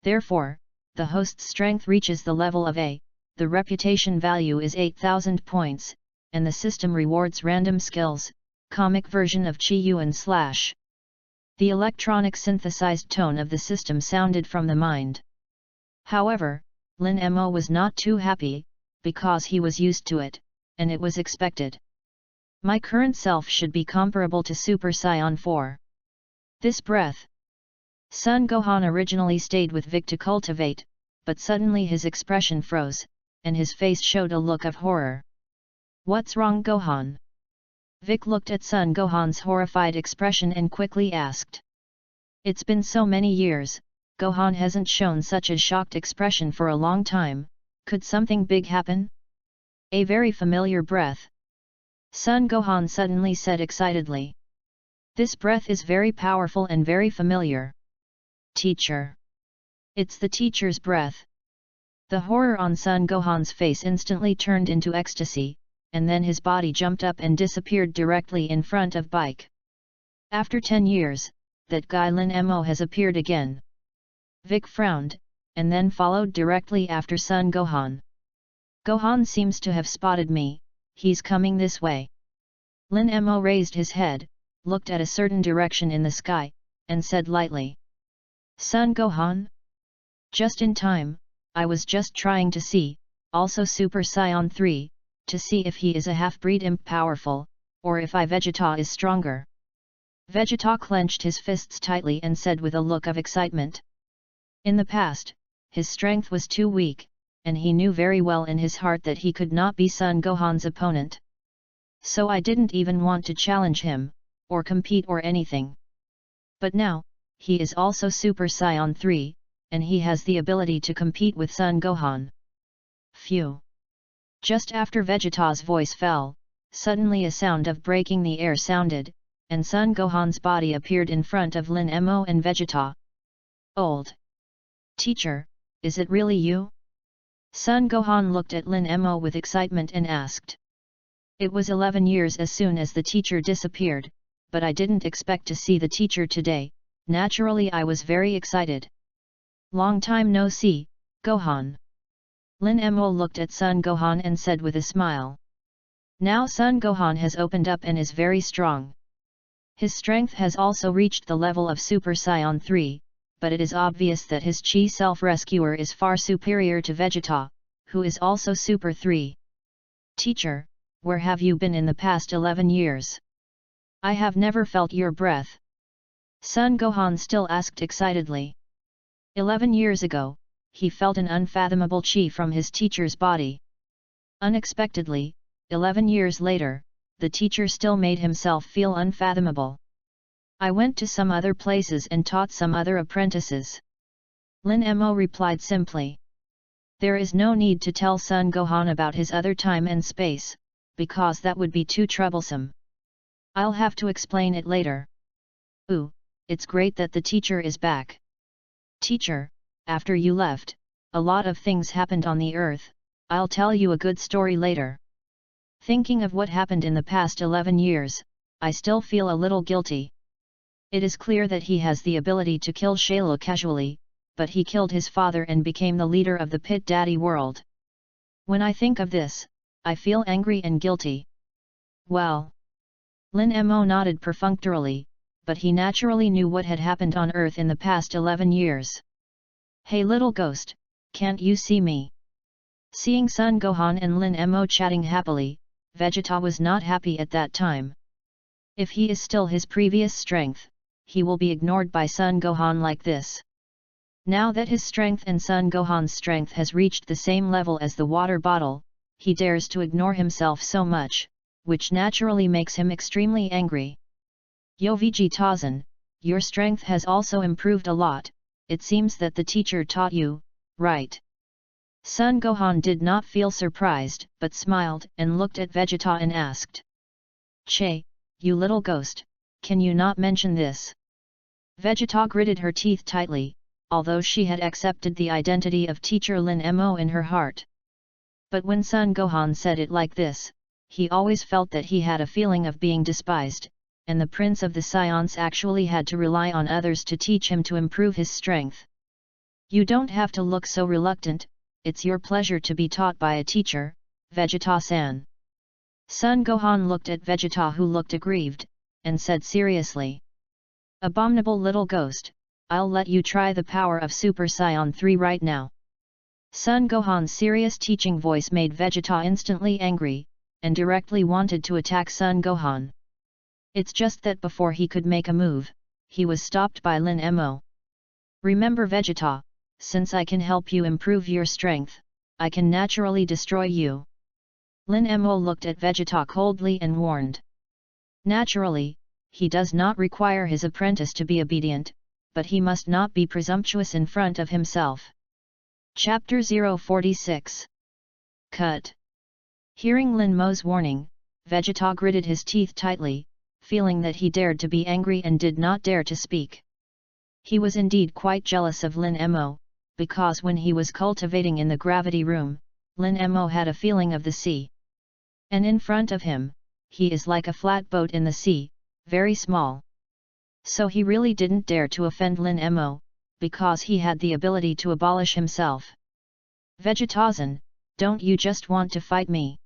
Therefore, the host's strength reaches the level of A, the reputation value is 8,000 points, and the system rewards random skills, comic version of Chi Yuan /. The electronic synthesized tone of the system sounded from the mind. However, Lin Mo was not too happy, because he was used to it, and it was expected. My current self should be comparable to Super Saiyan 4. This breath. Son Gohan originally stayed with Vic to cultivate, but suddenly his expression froze, and his face showed a look of horror. What's wrong, Gohan? Vic looked at Son Gohan's horrified expression and quickly asked. It's been so many years, Gohan hasn't shown such a shocked expression for a long time, could something big happen? A very familiar breath. Son Gohan suddenly said excitedly. This breath is very powerful and very familiar. Teacher. It's the teacher's breath. The horror on Son Gohan's face instantly turned into ecstasy, and then his body jumped up and disappeared directly in front of Bike. After 10 years, that guy Lin Mo has appeared again. Vic frowned, and then followed directly after Son Gohan. Gohan seems to have spotted me, he's coming this way. Lin Mo raised his head, looked at a certain direction in the sky, and said lightly. Son Gohan? Just in time, I was just trying to see, also Super Saiyan 3, to see if he is a half-breed imp powerful, or if Vegeta is stronger. Vegeta clenched his fists tightly and said with a look of excitement. In the past, his strength was too weak, and he knew very well in his heart that he could not be Son Gohan's opponent. So I didn't even want to challenge him, or compete or anything. But now, he is also Super Saiyan 3, and he has the ability to compete with Son Gohan. Phew! Just after Vegeta's voice fell, suddenly a sound of breaking the air sounded, and Son Gohan's body appeared in front of Lin Mo and Vegeta. Old teacher, is it really you? Son Gohan looked at Lin Mo with excitement and asked. It was 11 years as soon as the teacher disappeared, but I didn't expect to see the teacher today, naturally I was very excited. Long time no see, Gohan. Lin Mo looked at Son Gohan and said with a smile. Now Son Gohan has opened up and is very strong. His strength has also reached the level of Super Saiyan 3, but it is obvious that his Chi self-rescuer is far superior to Vegeta, who is also Super 3. Teacher, where have you been in the past 11 years? I have never felt your breath. Son Gohan still asked excitedly. 11 years ago, he felt an unfathomable chi from his teacher's body. Unexpectedly, 11 years later, the teacher still made himself feel unfathomable. I went to some other places and taught some other apprentices. Lin Mo replied simply. There is no need to tell Son Gohan about his other time and space, because that would be too troublesome. I'll have to explain it later. Ooh, it's great that the teacher is back. Teacher, after you left, a lot of things happened on the earth, I'll tell you a good story later. Thinking of what happened in the past 11 years, I still feel a little guilty. It is clear that he has the ability to kill Shayla casually, but he killed his father and became the leader of the Pit Daddy world. When I think of this, I feel angry and guilty. Well. Lin Mo nodded perfunctorily, but he naturally knew what had happened on Earth in the past 11 years. Hey little ghost, can't you see me? Seeing Son Gohan and Lin Mo chatting happily, Vegeta was not happy at that time. If he is still his previous strength, he will be ignored by Son Gohan like this. Now that his strength and Son Gohan's strength has reached the same level as the water bottle, he dares to ignore himself so much, which naturally makes him extremely angry. Yo Vegetazen, your strength has also improved a lot, it seems that the teacher taught you, right? Son Gohan did not feel surprised, but smiled and looked at Vegeta and asked. Che, you little ghost, can you not mention this? Vegeta gritted her teeth tightly, although she had accepted the identity of teacher Lin Mo in her heart. But when Son Gohan said it like this, he always felt that he had a feeling of being despised, and the Prince of the Scions actually had to rely on others to teach him to improve his strength. You don't have to look so reluctant, it's your pleasure to be taught by a teacher, Vegeta-san. Son Gohan looked at Vegeta, who looked aggrieved, and said seriously. Abominable little ghost, I'll let you try the power of Super Saiyan 3 right now. Son Gohan's serious teaching voice made Vegeta instantly angry, and directly wanted to attack Son Gohan. It's just that before he could make a move, he was stopped by Lin Mo. Remember Vegeta, since I can help you improve your strength, I can naturally destroy you. Lin Mo looked at Vegeta coldly and warned. Naturally, he does not require his apprentice to be obedient, but he must not be presumptuous in front of himself. Chapter 046. Cut. Hearing Lin Mo's warning, Vegeta gritted his teeth tightly, feeling that he dared to be angry and did not dare to speak. He was indeed quite jealous of Lin Mo, because when he was cultivating in the gravity room, Lin Mo had a feeling of the sea. And in front of him, he is like a flat boat in the sea, very small. So he really didn't dare to offend Lin Mo, because he had the ability to abolish himself. Vegeta-san, don't you just want to fight me?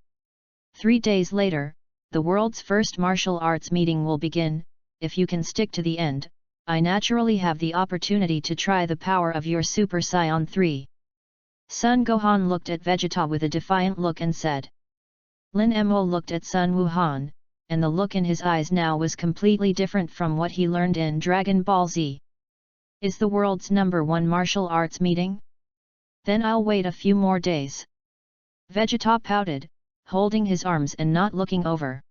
3 days later, the world's first martial arts meeting will begin. If you can stick to the end, I naturally have the opportunity to try the power of your Super Saiyan 3. Son Gohan looked at Vegeta with a defiant look and said. Lin Mo looked at Sun Wuhan, and the look in his eyes now was completely different from what he learned in Dragon Ball Z. Is the world's #1 martial arts meeting? Then I'll wait a few more days. Vegeta pouted, holding his arms and not looking over.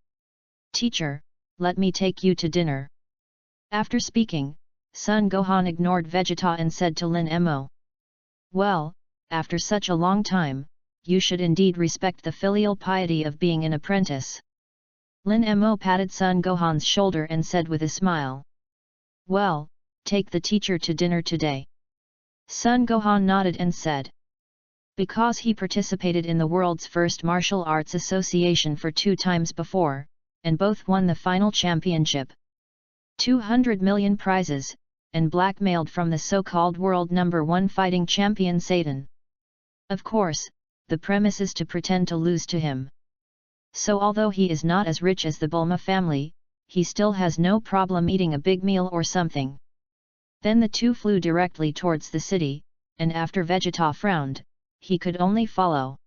Teacher, let me take you to dinner. After speaking, Son Gohan ignored Vegeta and said to Lin Mo. Well, after such a long time, you should indeed respect the filial piety of being an apprentice. Lin Mo patted Son Gohan's shoulder and said with a smile. Well, take the teacher to dinner today. Son Gohan nodded and said. Because he participated in the world's first martial arts association for 2 times before, and both won the final championship. 200 million prizes, and blackmailed from the so-called world #1 fighting champion Satan. Of course, the premise is to pretend to lose to him. So although he is not as rich as the Bulma family, he still has no problem eating a big meal or something. Then the two flew directly towards the city, and after Vegeta frowned, he could only follow.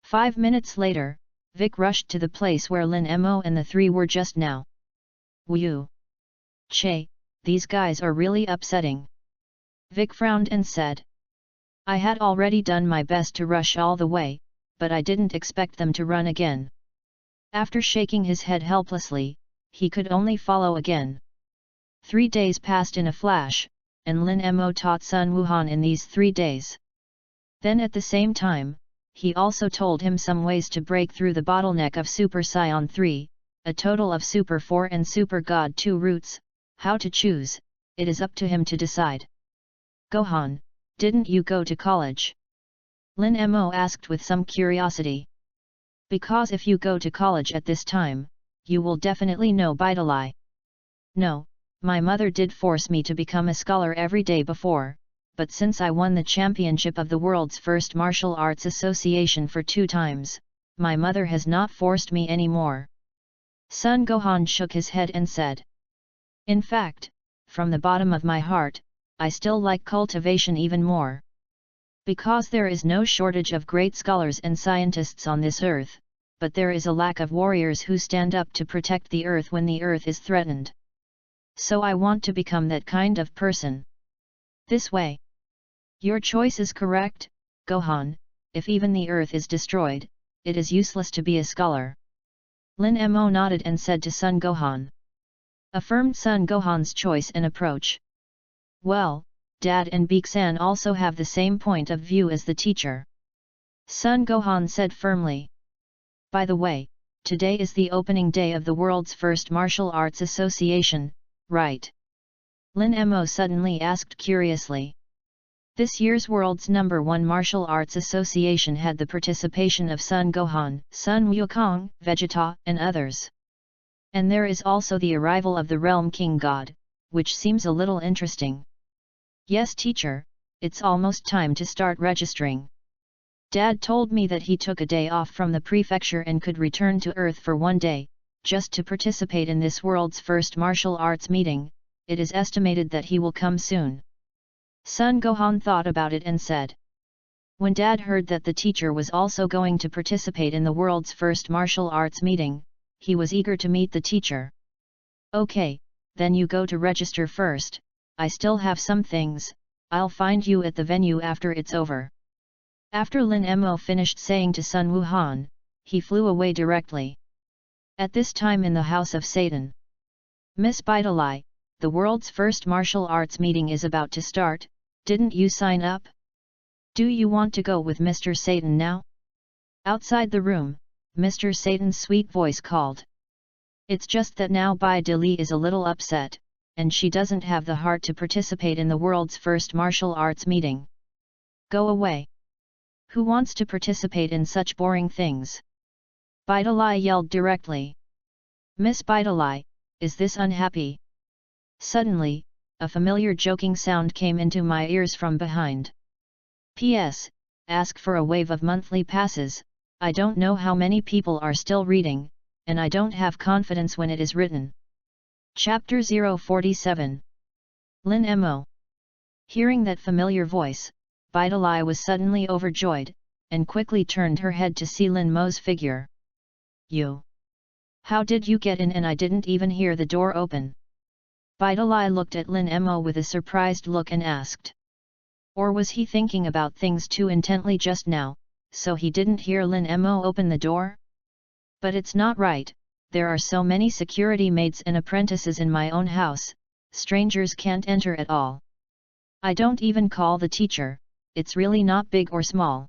5 minutes later, Vic rushed to the place where Lin Mo and the 3 were just now. Whew! Che, these guys are really upsetting. Vic frowned and said. I had already done my best to rush all the way, but I didn't expect them to run again. After shaking his head helplessly, he could only follow again. 3 days passed in a flash, and Lin Mo taught Sun Wuhan in these 3 days. Then at the same time, he also told him some ways to break through the bottleneck of Super Saiyan 3, a total of Super 4 and Super God 2 routes. How to choose, it is up to him to decide. Gohan, didn't you go to college? Lin Mo asked with some curiosity. Because if you go to college at this time, you will definitely know Bidalai. No, my mother did force me to become a scholar every day before, but since I won the championship of the world's first martial arts association for 2 times, my mother has not forced me anymore. Son Gohan shook his head and said. In fact, from the bottom of my heart, I still like cultivation even more. Because there is no shortage of great scholars and scientists on this earth, but there is a lack of warriors who stand up to protect the earth when the earth is threatened. So I want to become that kind of person. This way. Your choice is correct, Gohan. If even the earth is destroyed, it is useless to be a scholar. Lin Mo nodded and said to Son Gohan. Affirmed Son Gohan's choice and approach. Well, Dad and Beak-san also have the same point of view as the teacher. Sun Gohan said firmly. By the way, today is the opening day of the world's first martial arts association, right? Lin Mo suddenly asked curiously. This year's world's #1 martial arts association had the participation of Sun Gohan, Sun Wukong, Vegeta, and others. And there is also the arrival of the Realm King God, which seems a little interesting. Yes, teacher, it's almost time to start registering. Dad told me that he took a day off from the prefecture and could return to Earth for one day, just to participate in this world's first martial arts meeting. It is estimated that he will come soon. Sun Gohan thought about it and said. When Dad heard that the teacher was also going to participate in the world's first martial arts meeting, he was eager to meet the teacher. Okay, then you go to register first, I still have some things, I'll find you at the venue after it's over. After Lin Mo finished saying to Sun Wuhan, he flew away directly. At this time in the house of Satan. Miss Bidalai, the world's first martial arts meeting is about to start, didn't you sign up? Do you want to go with Mr. Satan now? Outside the room, Mr. Satan's sweet voice called. It's just that now Bidalai is a little upset, and she doesn't have the heart to participate in the world's first martial arts meeting. Go away. Who wants to participate in such boring things? Bidalai yelled directly. Miss Bidalai, is this unhappy? Suddenly, a familiar joking sound came into my ears from behind. P.S. Ask for a wave of monthly passes, I don't know how many people are still reading, and I don't have confidence when it is written. Chapter 047. Lin Mo. Hearing that familiar voice, Bidalai was suddenly overjoyed, and quickly turned her head to see Lin Mo's figure. You? How did you get in and I didn't even hear the door open? Bidalai looked at Lin Mo with a surprised look and asked. Or was he thinking about things too intently just now, so he didn't hear Lin Mo open the door? But it's not right, there are so many security maids and apprentices in my own house, strangers can't enter at all. I don't even call the teacher, it's really not big or small.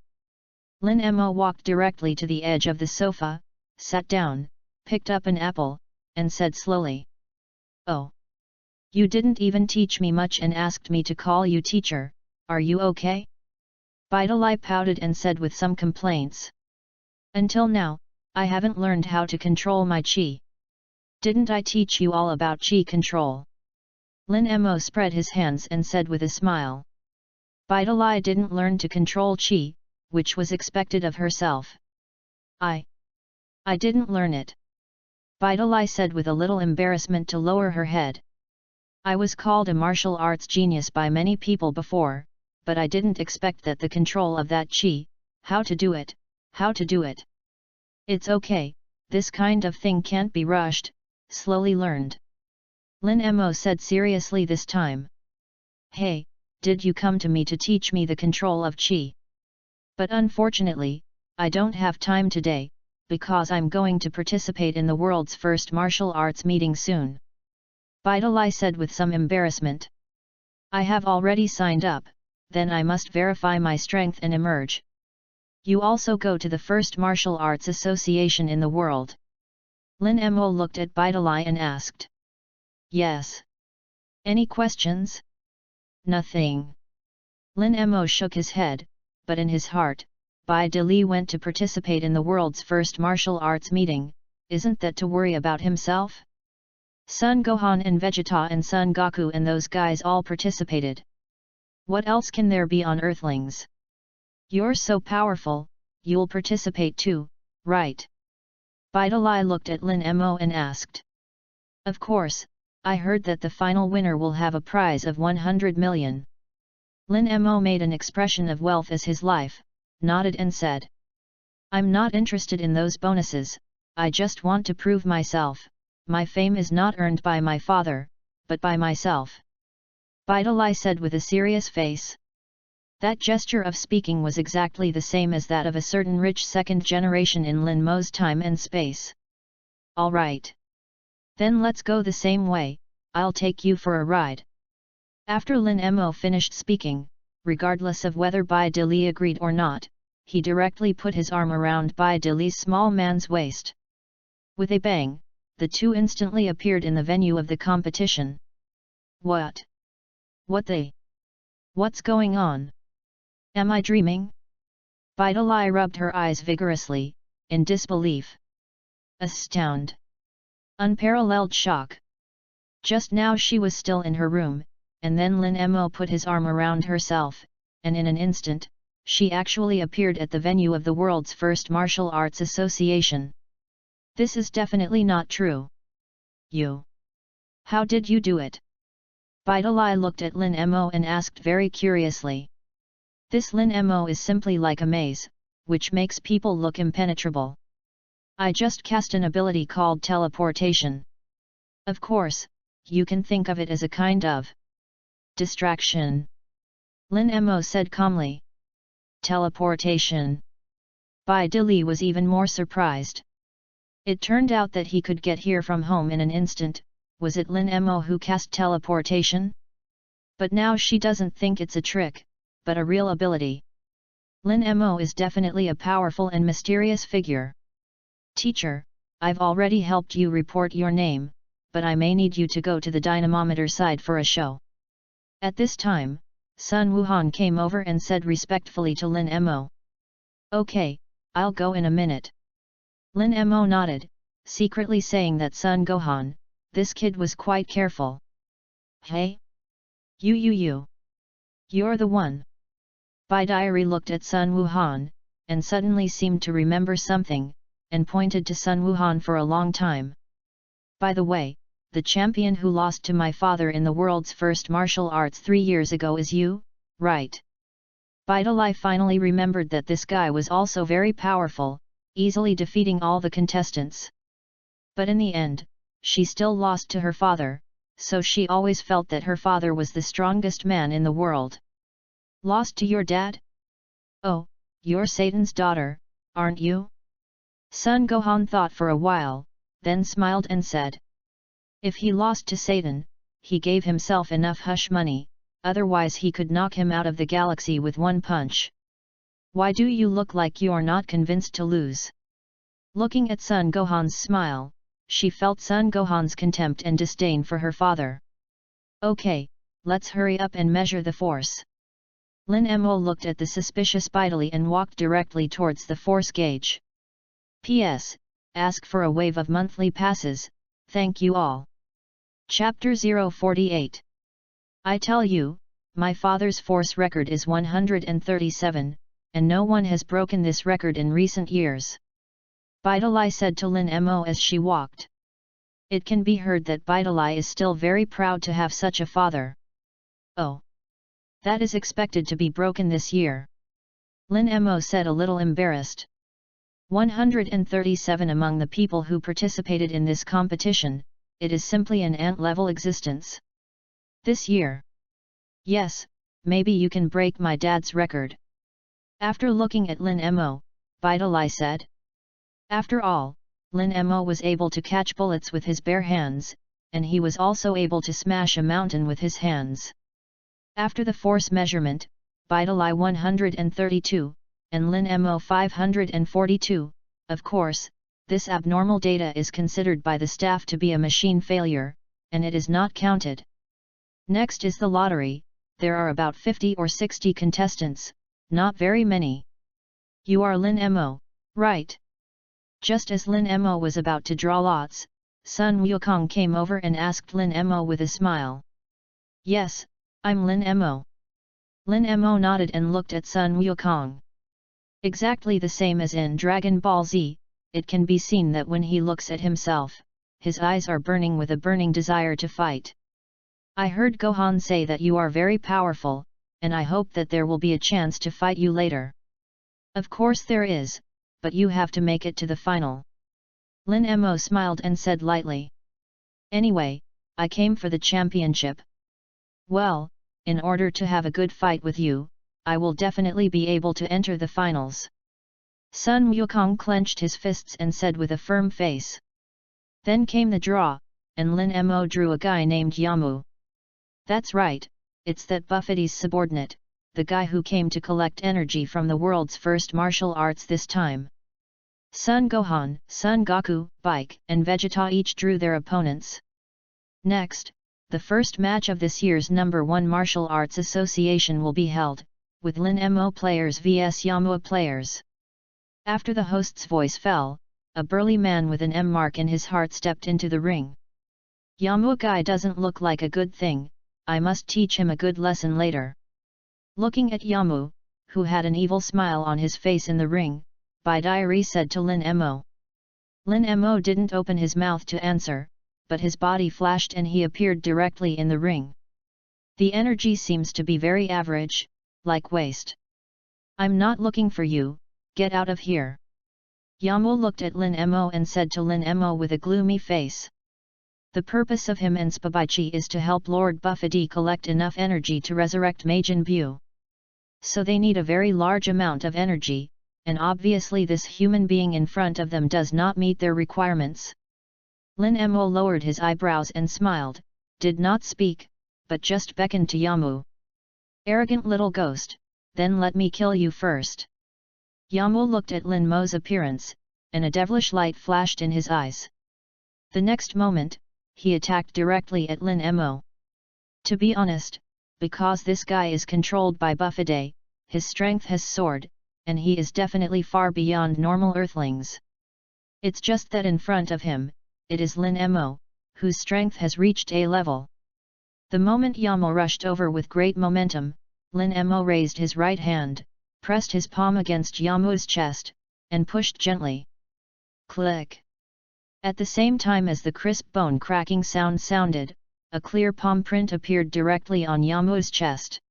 Lin Mo walked directly to the edge of the sofa, sat down, picked up an apple, and said slowly. Oh. You didn't even teach me much and asked me to call you teacher, are you okay? Bidalai pouted and said with some complaints. Until now, I haven't learned how to control my chi. Didn't I teach you all about chi control? Lin Mo spread his hands and said with a smile. Bidalai didn't learn to control chi, which was expected of herself. I didn't learn it. Bidalai said with a little embarrassment to lower her head. I was called a martial arts genius by many people before, but I didn't expect that the control of that chi, how to do it. It's okay, this kind of thing can't be rushed, slowly learned. Lin Mo said seriously this time. Hey, did you come to me to teach me the control of chi? But unfortunately, I don't have time today, because I'm going to participate in the world's first martial arts meeting soon. Bidalai said with some embarrassment. I have already signed up, then I must verify my strength and emerge. You also go to the first martial arts association in the world. Lin Mo looked at Bidalai and asked. Yes. Any questions? Nothing. Lin Mo shook his head, but in his heart, Bidalai went to participate in the world's first martial arts meeting, isn't that to worry about himself? Sun Gohan and Vegeta and Son Goku and those guys all participated. What else can there be on Earthlings? You're so powerful, you'll participate too, right? Bidalai looked at Lin Mo and asked. Of course, I heard that the final winner will have a prize of 100 million. Lin Mo made an expression of wealth as his life, nodded and said. I'm not interested in those bonuses, I just want to prove myself. My fame is not earned by my father, but by myself. Bidalai said with a serious face. That gesture of speaking was exactly the same as that of a certain rich second generation in Lin Mo's time and space. All right. Then let's go the same way, I'll take you for a ride. After Lin Mo finished speaking, regardless of whether Bidalai agreed or not, he directly put his arm around Bai Dili's small man's waist. With a bang, the two instantly appeared in the venue of the competition. What? What's going on? Am I dreaming? Bai Dili rubbed her eyes vigorously, in disbelief. Astound. Unparalleled shock. Just now she was still in her room, and then Lin Mo put his arm around herself, and in an instant, she actually appeared at the venue of the world's first martial arts association. This is definitely not true. You? How did you do it? Bai Dili looked at Lin Mo and asked very curiously. This Lin Mo is simply like a maze, which makes people look impenetrable. I just cast an ability called teleportation. Of course, you can think of it as a kind of distraction. Lin Mo said calmly. Teleportation. Bai Dili was even more surprised. It turned out that he could get here from home in an instant. Was it Lin Mo who cast teleportation? But now she doesn't think it's a trick, but a real ability. Lin Mo is definitely a powerful and mysterious figure. Teacher, I've already helped you report your name, but I may need you to go to the dynamometer side for a show. At this time, Sun Wuhan came over and said respectfully to Lin Mo. Okay, I'll go in a minute. Lin Mo nodded, secretly saying that Sun Gohan, this kid was quite careful. Hey? You're the one. Bai Dili looked at Sun Wuhan, and suddenly seemed to remember something, and pointed to Sun Wuhan for a long time. By the way, the champion who lost to my father in the world's first martial arts 3 years ago is you, right? Bai Dili finally remembered that this guy was also very powerful, easily defeating all the contestants. But in the end, she still lost to her father, so she always felt that her father was the strongest man in the world. Lost to your dad? Oh, you're Satan's daughter, aren't you? Sun Gohan thought for a while, then smiled and said. If he lost to Satan, he gave himself enough hush money, otherwise he could knock him out of the galaxy with one punch. Why do you look like you're not convinced to lose? Looking at Sun Gohan's smile, she felt Sun Gohan's contempt and disdain for her father. Okay, let's hurry up and measure the force. Lin Mo looked at the suspicious Bai Dili and walked directly towards the force gauge. P.S. Ask for a wave of monthly passes, thank you all. Chapter 048. I tell you, my father's force record is 137, and no one has broken this record in recent years. Bai Dili said to Lin Mo as she walked. It can be heard that Bai Dili is still very proud to have such a father. Oh. That is expected to be broken this year. Lin Mo said a little embarrassed. 137 among the people who participated in this competition, it is simply an ant-level existence. This year. Yes, maybe you can break my dad's record. After looking at Lin Mo, Bai Dili said. After all, Lin Mo was able to catch bullets with his bare hands, and he was also able to smash a mountain with his hands. After the force measurement, Bai Dili 132, and Lin Mo 542, of course, this abnormal data is considered by the staff to be a machine failure, and it is not counted. Next is the lottery, there are about 50 or 60 contestants, not very many. You are Lin Mo, right? Just as Lin Mo was about to draw lots, Sun Wukong came over and asked Lin Mo with a smile. Yes, I'm Lin Mo. Lin Mo nodded and looked at Sun Wukong. Exactly the same as in Dragon Ball Z, it can be seen that when he looks at himself, his eyes are burning with a burning desire to fight. I heard Gohan say that you are very powerful, and I hope that there will be a chance to fight you later. Of course there is, but you have to make it to the final. Lin Mo smiled and said lightly. Anyway, I came for the championship. Well, in order to have a good fight with you, I will definitely be able to enter the finals. Sun Wukong clenched his fists and said with a firm face. Then came the draw, and Lin Mo drew a guy named Yamu. That's right, it's that Buffett's subordinate, the guy who came to collect energy from the world's first martial arts this time. Son Gohan, Son Goku, Bike, and Vegeta each drew their opponents. Next, the first match of this year's number 1 Martial Arts Association will be held, with Lin Mo players vs Yamua players. After the host's voice fell, a burly man with an M mark in his heart stepped into the ring. Yamua guy doesn't look like a good thing, I must teach him a good lesson later. Looking at Yamua, who had an evil smile on his face in the ring, Bai Diary said to Lin Mo. Lin Mo didn't open his mouth to answer, but his body flashed and he appeared directly in the ring. The energy seems to be very average, like waste. I'm not looking for you, get out of here. Yamua looked at Lin Mo and said to Lin Mo with a gloomy face. The purpose of him and Spabaichi is to help Lord Buffadi collect enough energy to resurrect Majin Buu. So they need a very large amount of energy, and obviously this human being in front of them does not meet their requirements. Lin Mo lowered his eyebrows and smiled, did not speak, but just beckoned to Yamua. Arrogant little ghost, then let me kill you first. Yamua looked at Lin Mo's appearance, and a devilish light flashed in his eyes. The next moment, he attacked directly at Lin Mo. To be honest, because this guy is controlled by Buffadi, his strength has soared, and he is definitely far beyond normal earthlings. It's just that in front of him, it is Lin Mo, whose strength has reached A level. The moment Yamua rushed over with great momentum, Lin Mo raised his right hand, pressed his palm against Yamua's chest, and pushed gently. Click! At the same time as the crisp bone cracking sound sounded, a clear palm print appeared directly on Yamua's chest.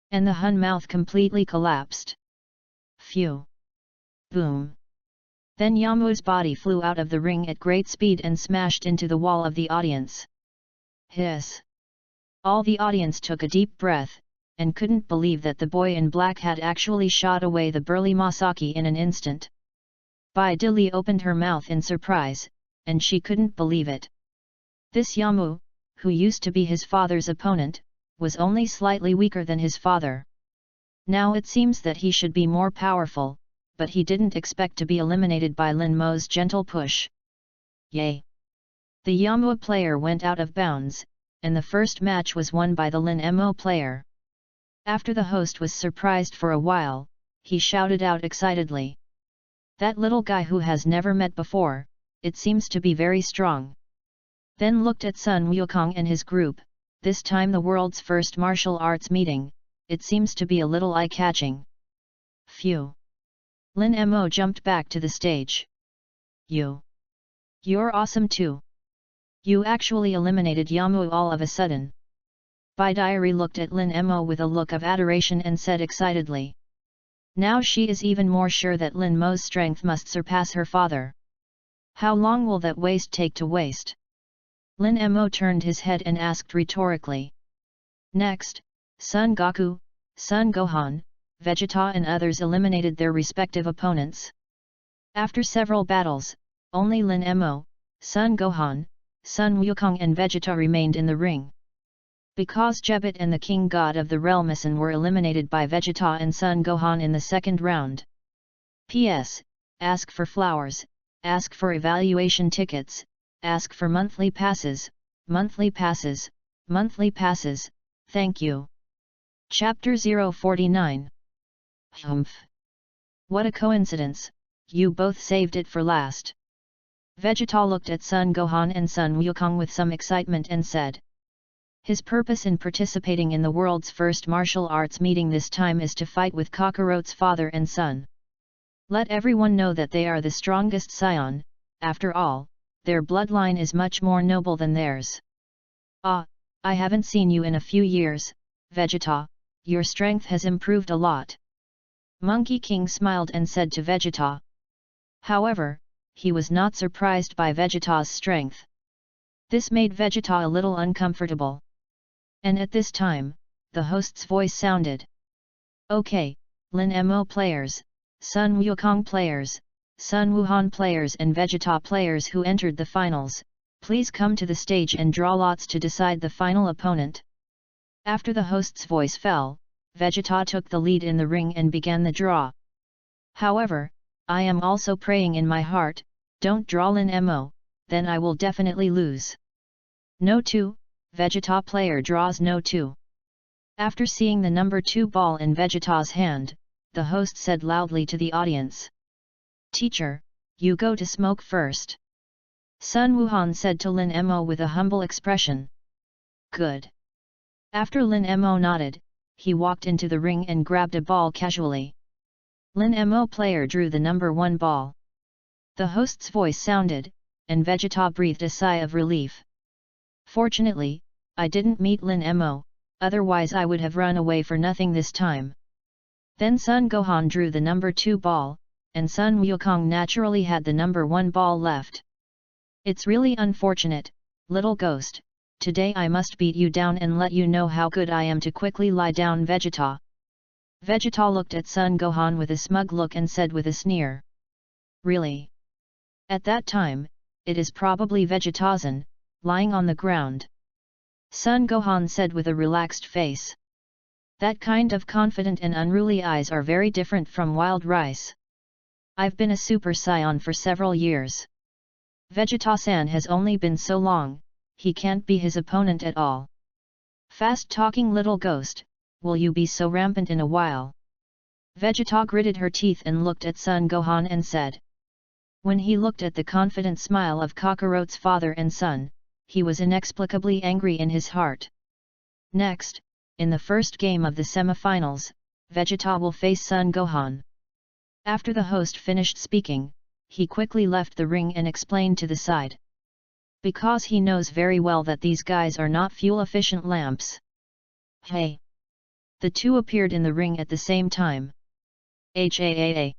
And the Hun mouth completely collapsed. Phew! Boom! Then Yamua's body flew out of the ring at great speed and smashed into the wall of the audience. Hiss! All the audience took a deep breath, and couldn't believe that the boy in black had actually shot away the burly Masaki in an instant. Bai Dili opened her mouth in surprise, and she couldn't believe it. This Yamua, who used to be his father's opponent, was only slightly weaker than his father. Now it seems that he should be more powerful, but he didn't expect to be eliminated by Lin Mo's gentle push. Yay! The Yamua player went out of bounds, and the first match was won by the Lin Mo player. After the host was surprised for a while, he shouted out excitedly. That little guy who has never met before, it seems to be very strong. Then looked at Sun Wukong and his group, this time the world's first martial arts meeting, it seems to be a little eye-catching. Phew! Lin Mo jumped back to the stage. You're awesome too. You actually eliminated Yamua all of a sudden. Bai Diary looked at Lin Mo with a look of adoration and said excitedly. Now she is even more sure that Lin Mo's strength must surpass her father. How long will that waste take to waste? Lin Mo turned his head and asked rhetorically. Next, Son Goku, Son Gohan, Vegeta and others eliminated their respective opponents. After several battles, only Lin Mo, Son Gohan, Son Wukong and Vegeta remained in the ring. Because Jebet and the King God of the Realmison were eliminated by Vegeta and Son Gohan in the second round. P.S. Ask for flowers, ask for evaluation tickets, ask for monthly passes, monthly passes, monthly passes, thank you. Chapter 049. Humph! What a coincidence, you both saved it for last. Vegeta looked at Son Gohan and Son Wukong with some excitement and said. His purpose in participating in the world's first martial arts meeting this time is to fight with Kakarot's father and son. Let everyone know that they are the strongest scion, after all, their bloodline is much more noble than theirs. Ah, I haven't seen you in a few years, Vegeta, your strength has improved a lot. Monkey King smiled and said to Vegeta. However, he was not surprised by Vegeta's strength. This made Vegeta a little uncomfortable. And at this time, the host's voice sounded. Okay, Lin Mo players, Sun Wukong players, Sun Wuhan players and Vegeta players who entered the finals, please come to the stage and draw lots to decide the final opponent. After the host's voice fell, Vegeta took the lead in the ring and began the draw. However, I am also praying in my heart, don't draw Lin Mo, then I will definitely lose. No 2, Vegeta player draws no 2. After seeing the number 2 ball in Vegeta's hand, the host said loudly to the audience. Teacher, you go to smoke first. Sun Wuhan said to Lin Mo with a humble expression. Good. After Lin Mo nodded, he walked into the ring and grabbed a ball casually. Lin Mo player drew the number 1 ball. The host's voice sounded, and Vegeta breathed a sigh of relief. Fortunately, I didn't meet Lin Mo, otherwise I would have run away for nothing this time. Then Sun Gohan drew the number 2 ball, and Sun Wukong naturally had the number 1 ball left. It's really unfortunate, little ghost, today I must beat you down and let you know how good I am to quickly lie down Vegeta. Vegeta looked at Sun Gohan with a smug look and said with a sneer. Really? At that time, it is probably Vegeta's lying on the ground. Sun Gohan said with a relaxed face. That kind of confident and unruly eyes are very different from wild rice. I've been a Super Saiyan for several years. Vegeta-san has only been so long, he can't be his opponent at all. Fast-talking little ghost, will you be so rampant in a while? Vegeta gritted her teeth and looked at Sun Gohan and said. When he looked at the confident smile of Kakaroto's father and son, he was inexplicably angry in his heart. Next, in the first game of the semifinals, Vegeta will face Sun Gohan. After the host finished speaking, he quickly left the ring and explained to the side. Because he knows very well that these guys are not fuel-efficient lamps. Hey! The two appeared in the ring at the same time. HAAA!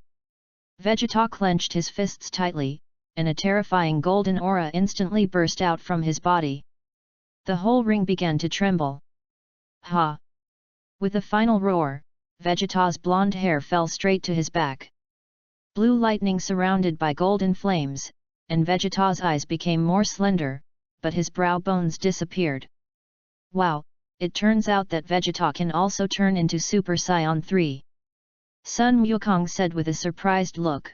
Vegeta clenched his fists tightly, and a terrifying golden aura instantly burst out from his body. The whole ring began to tremble. Ha! With a final roar, Vegeta's blonde hair fell straight to his back. Blue lightning surrounded by golden flames, and Vegeta's eyes became more slender, but his brow bones disappeared. Wow, it turns out that Vegeta can also turn into Super Saiyan 3. Sun Wukong said with a surprised look.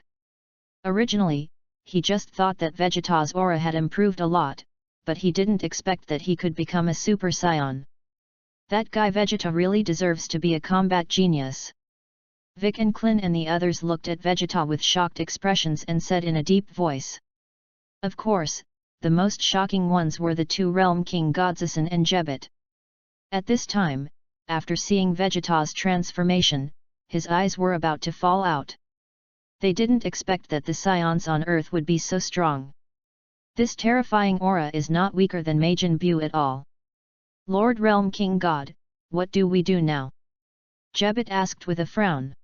Originally, he just thought that Vegeta's aura had improved a lot, but he didn't expect that he could become a Super Saiyan. That guy Vegeta really deserves to be a combat genius. Vic and Klin and the others looked at Vegeta with shocked expressions and said in a deep voice. Of course, the most shocking ones were the two Realm King Godseson and Jebet. At this time, after seeing Vegeta's transformation, his eyes were about to fall out. They didn't expect that the Saiyans on Earth would be so strong. This terrifying aura is not weaker than Majin Buu at all. Lord Realm King God, what do we do now? Jebet asked with a frown.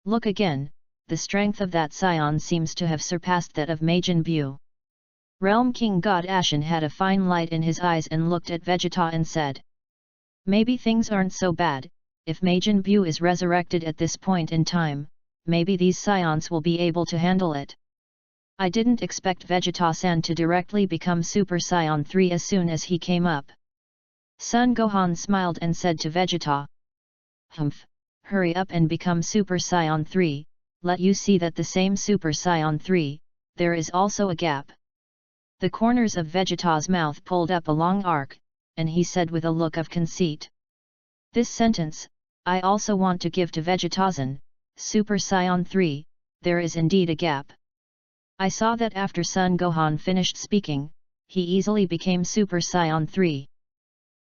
Look again, the strength of that Saiyan seems to have surpassed that of Majin Buu. Realm King God Ashen had a fine light in his eyes and looked at Vegeta and said. Maybe things aren't so bad, if Majin Buu is resurrected at this point in time, maybe these Saiyans will be able to handle it. I didn't expect Vegeta-san to directly become Super Saiyan 3 as soon as he came up. Sun Gohan smiled and said to Vegeta. Humph, hurry up and become Super Saiyan 3, let you see that the same Super Saiyan 3, there is also a gap. The corners of Vegeta's mouth pulled up a long arc, and he said with a look of conceit. This sentence, I also want to give to Vegeta's Super Saiyan 3, there is indeed a gap. I saw that after Sun Gohan finished speaking, he easily became Super Saiyan 3.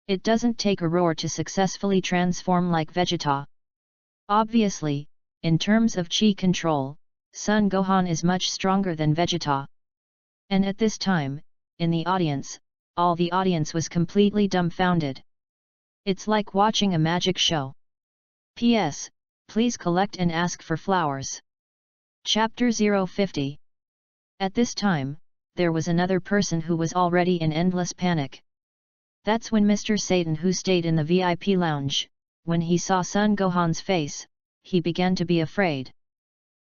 It doesn't take a roar to successfully transform like Vegeta. Obviously, in terms of chi control, Sun Gohan is much stronger than Vegeta. And at this time, in the audience, all the audience was completely dumbfounded. It's like watching a magic show. P.S. Please collect and ask for flowers. Chapter 050. At this time, there was another person who was already in endless panic. That's when Mr. Satan, who stayed in the VIP lounge, when he saw Sun Gohan's face, he began to be afraid.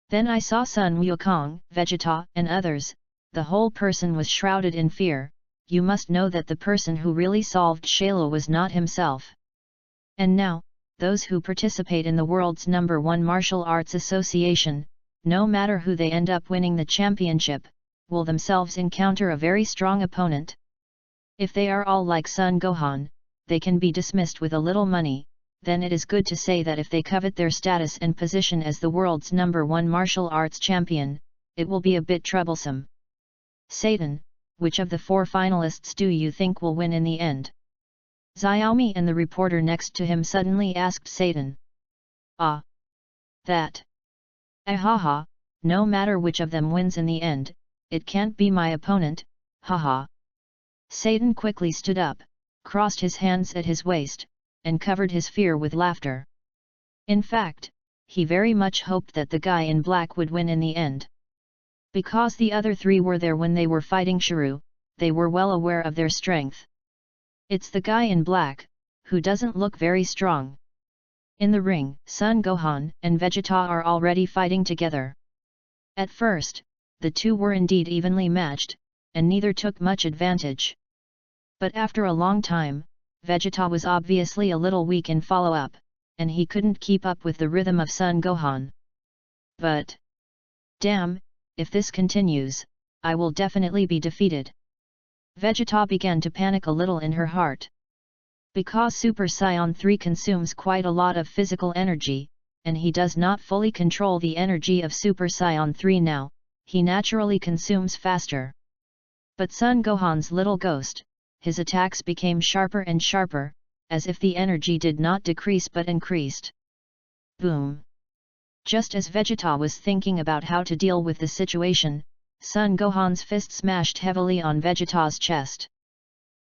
Then I saw Sun Wukong, Vegeta, and others, the whole person was shrouded in fear. You must know that the person who really solved Shayla was not himself. And now, those who participate in the world's #1 martial arts association, no matter who they end up winning the championship, will themselves encounter a very strong opponent. If they are all like Sun Gohan, they can be dismissed with a little money, then it is good to say that if they covet their status and position as the world's #1 martial arts champion, it will be a bit troublesome. Satan, which of the 4 finalists do you think will win in the end? Xiaomi and the reporter next to him suddenly asked Satan. Ah! That! Ahaha, no matter which of them wins in the end, it can't be my opponent, haha. Satan quickly stood up, crossed his hands at his waist, and covered his fear with laughter. In fact, he very much hoped that the guy in black would win in the end. Because the other 3 were there when they were fighting Shuru, they were well aware of their strength. It's the guy in black, who doesn't look very strong. In the ring, Sun Gohan and Vegeta are already fighting together. At first, the 2 were indeed evenly matched, and neither took much advantage. But after a long time, Vegeta was obviously a little weak in follow-up, and he couldn't keep up with the rhythm of Sun Gohan. But, damn, if this continues, I will definitely be defeated. Vegeta began to panic a little in her heart. Because Super Saiyan 3 consumes quite a lot of physical energy, and he does not fully control the energy of Super Saiyan 3 now, he naturally consumes faster. But Sun Gohan's little ghost, his attacks became sharper and sharper, as if the energy did not decrease but increased. Boom! Just as Vegeta was thinking about how to deal with the situation, Sun Gohan's fist smashed heavily on Vegeta's chest.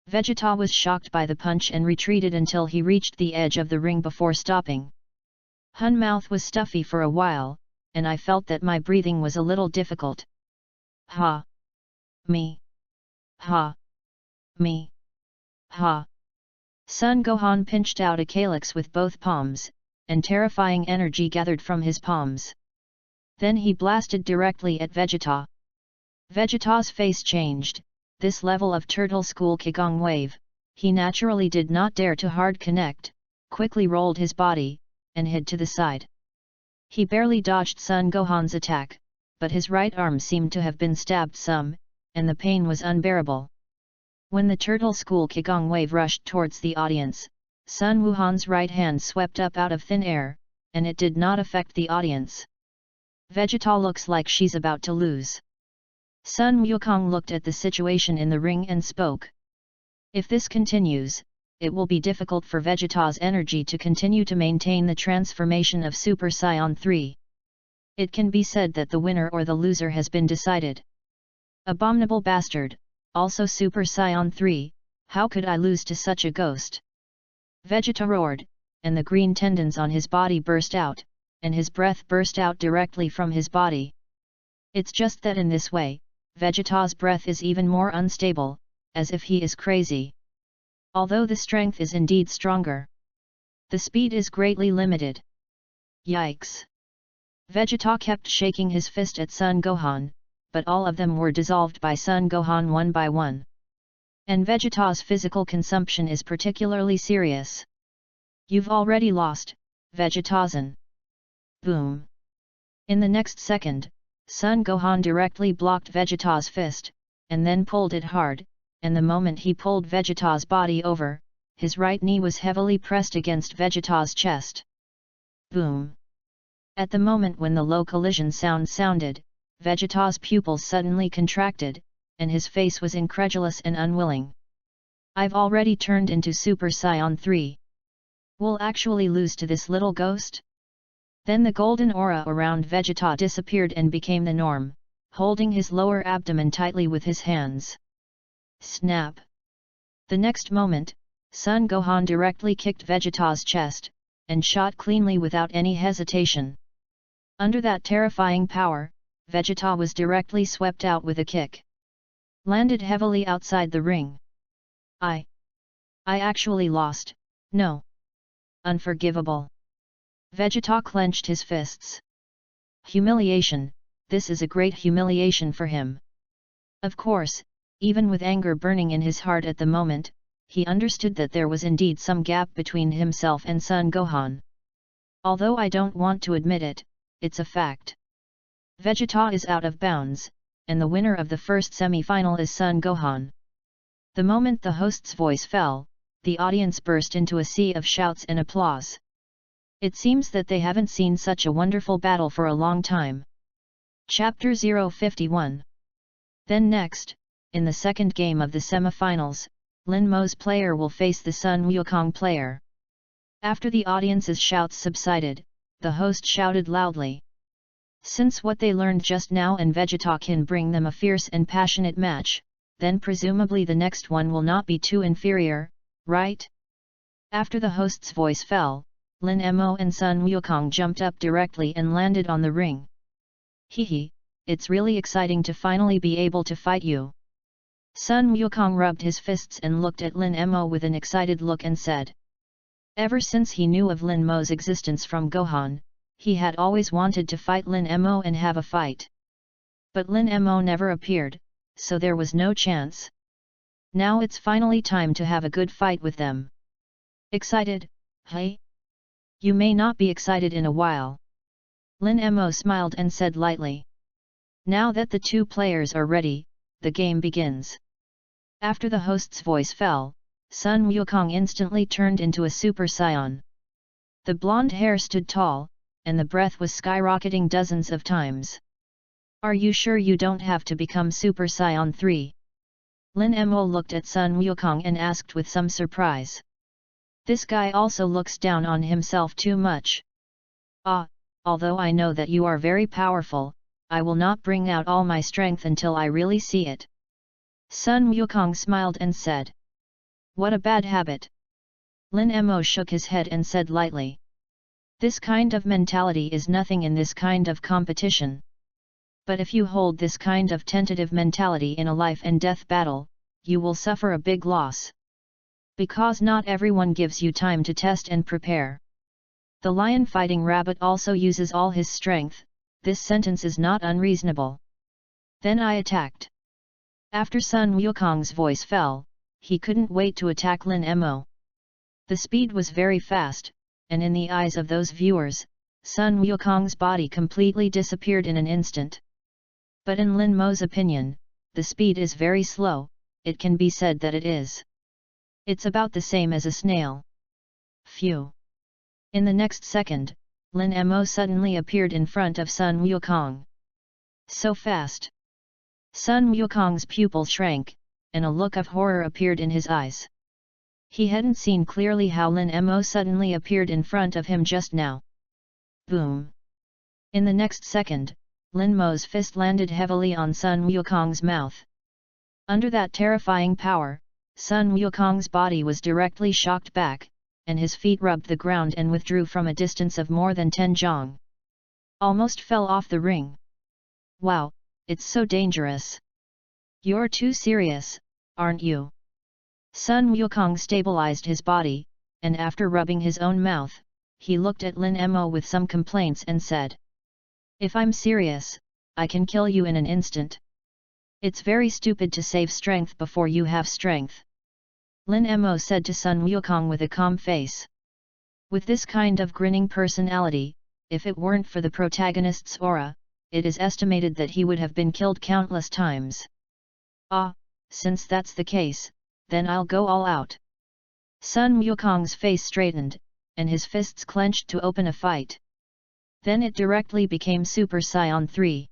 Vegeta was shocked by the punch and retreated until he reached the edge of the ring before stopping. Hun mouth was stuffy for a while, and I felt that my breathing was a little difficult. Ha! Me! Ha! Me! Ha! Sun Gohan pinched out a calyx with both palms, and terrifying energy gathered from his palms. Then he blasted directly at Vegeta. Vegeta's face changed. This level of Turtle School Qigong wave, he naturally did not dare to hard connect, quickly rolled his body, and hid to the side. He barely dodged Sun Gohan's attack, but his right arm seemed to have been stabbed some, and the pain was unbearable. When the Turtle School Qigong wave rushed towards the audience, Sun Wuhan's right hand swept up out of thin air, and it did not affect the audience. Vegeta looks like she's about to lose. Sun Wukong looked at the situation in the ring and spoke. If this continues, it will be difficult for Vegeta's energy to continue to maintain the transformation of Super Saiyan 3. It can be said that the winner or the loser has been decided. Abominable bastard, also Super Saiyan 3, how could I lose to such a ghost? Vegeta roared, and the green tendons on his body burst out, and his breath burst out directly from his body. It's just that in this way, Vegeta's breath is even more unstable, as if he is crazy. Although the strength is indeed stronger, the speed is greatly limited. Yikes! Vegeta kept shaking his fist at Sun Gohan, but all of them were dissolved by Sun Gohan one by one. And Vegeta's physical consumption is particularly serious. You've already lost, Vegeta-san. Boom! In the next second, Sun Gohan directly blocked Vegeta's fist, and then pulled it hard, and the moment he pulled Vegeta's body over, his right knee was heavily pressed against Vegeta's chest. Boom! At the moment when the low collision sound sounded, Vegeta's pupils suddenly contracted, and his face was incredulous and unwilling. I've already turned into Super Saiyan 3. We'll actually lose to this little ghost? Then the golden aura around Vegeta disappeared and became the norm, holding his lower abdomen tightly with his hands. Snap! The next moment, Sun Gohan directly kicked Vegeta's chest, and shot cleanly without any hesitation. Under that terrifying power, Vegeta was directly swept out with a kick. Landed heavily outside the ring. I actually lost, no. Unforgivable. Vegeta clenched his fists. Humiliation, this is a great humiliation for him. Of course, even with anger burning in his heart at the moment, he understood that there was indeed some gap between himself and Sun Gohan. Although I don't want to admit it, it's a fact. Vegeta is out of bounds, and the winner of the first semi-final is Sun Gohan. The moment the host's voice fell, the audience burst into a sea of shouts and applause. It seems that they haven't seen such a wonderful battle for a long time. Chapter 051. Then next, in the second game of the semi-finals, Lin Mo's player will face the Sun Wukong player. After the audience's shouts subsided, the host shouted loudly. Since what they learned just now and Vegeta can bring them a fierce and passionate match, then presumably the next one will not be too inferior, right? After the host's voice fell, Lin Mo and Sun Wukong jumped up directly and landed on the ring. Hehe, it's really exciting to finally be able to fight you. Sun Wukong rubbed his fists and looked at Lin Mo with an excited look and said. Ever since he knew of Lin Mo's existence from Gohan, he had always wanted to fight Lin Mo and have a fight. But Lin Mo never appeared, so there was no chance. Now it's finally time to have a good fight with them. Excited, hey? You may not be excited in a while. Lin Mo smiled and said lightly. Now that the two players are ready, the game begins. After the host's voice fell, Sun Wukong instantly turned into a Super Saiyan. The blonde hair stood tall, and the breath was skyrocketing dozens of times. Are you sure you don't have to become Super Saiyan 3? Lin Mo looked at Sun Wukong and asked with some surprise. This guy also looks down on himself too much. Although I know that you are very powerful, I will not bring out all my strength until I really see it. Sun Wukong smiled and said. What a bad habit. Lin Mo shook his head and said lightly. This kind of mentality is nothing in this kind of competition. But if you hold this kind of tentative mentality in a life and death battle, you will suffer a big loss. Because not everyone gives you time to test and prepare. The lion fighting rabbit also uses all his strength, this sentence is not unreasonable. Then I attacked. After Sun Wukong's voice fell, he couldn't wait to attack Lin Mo. The speed was very fast, and in the eyes of those viewers, Sun Wukong's body completely disappeared in an instant. But in Lin Mo's opinion, the speed is very slow, it can be said that it is. It's about the same as a snail. Phew! In the next second, Lin Mo suddenly appeared in front of Sun Wukong. So fast! Sun Wukong's pupil shrank, and a look of horror appeared in his eyes. He hadn't seen clearly how Lin Mo suddenly appeared in front of him just now. Boom! In the next second, Lin Mo's fist landed heavily on Sun Wukong's mouth. Under that terrifying power, Sun Wukong's body was directly shocked back, and his feet rubbed the ground and withdrew from a distance of more than 10 jong. Almost fell off the ring. Wow, it's so dangerous. You're too serious, aren't you? Sun Wukong stabilized his body, and after rubbing his own mouth, he looked at Lin Mo with some complaints and said. If I'm serious, I can kill you in an instant. It's very stupid to save strength before you have strength. Lin Mo said to Sun Wukong with a calm face. With this kind of grinning personality, if it weren't for the protagonist's aura, it is estimated that he would have been killed countless times. Since that's the case, then I'll go all out. Sun Wukong's face straightened, and his fists clenched to open a fight. Then it directly became Super Saiyan 3.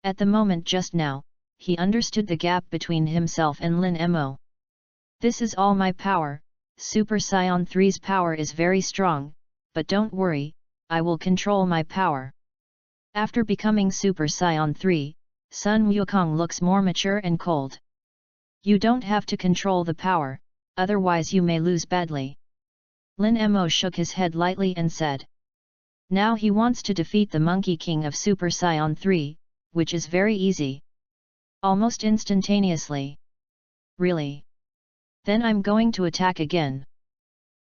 At the moment just now, he understood the gap between himself and Lin Mo. This is all my power, Super Saiyan 3's power is very strong, but don't worry, I will control my power. After becoming Super Saiyan 3, Sun Wukong looks more mature and cold. You don't have to control the power, otherwise you may lose badly. Lin Mo shook his head lightly and said. Now he wants to defeat the Monkey King of Super Saiyan 3, which is very easy. Almost instantaneously. Really? Then I'm going to attack again.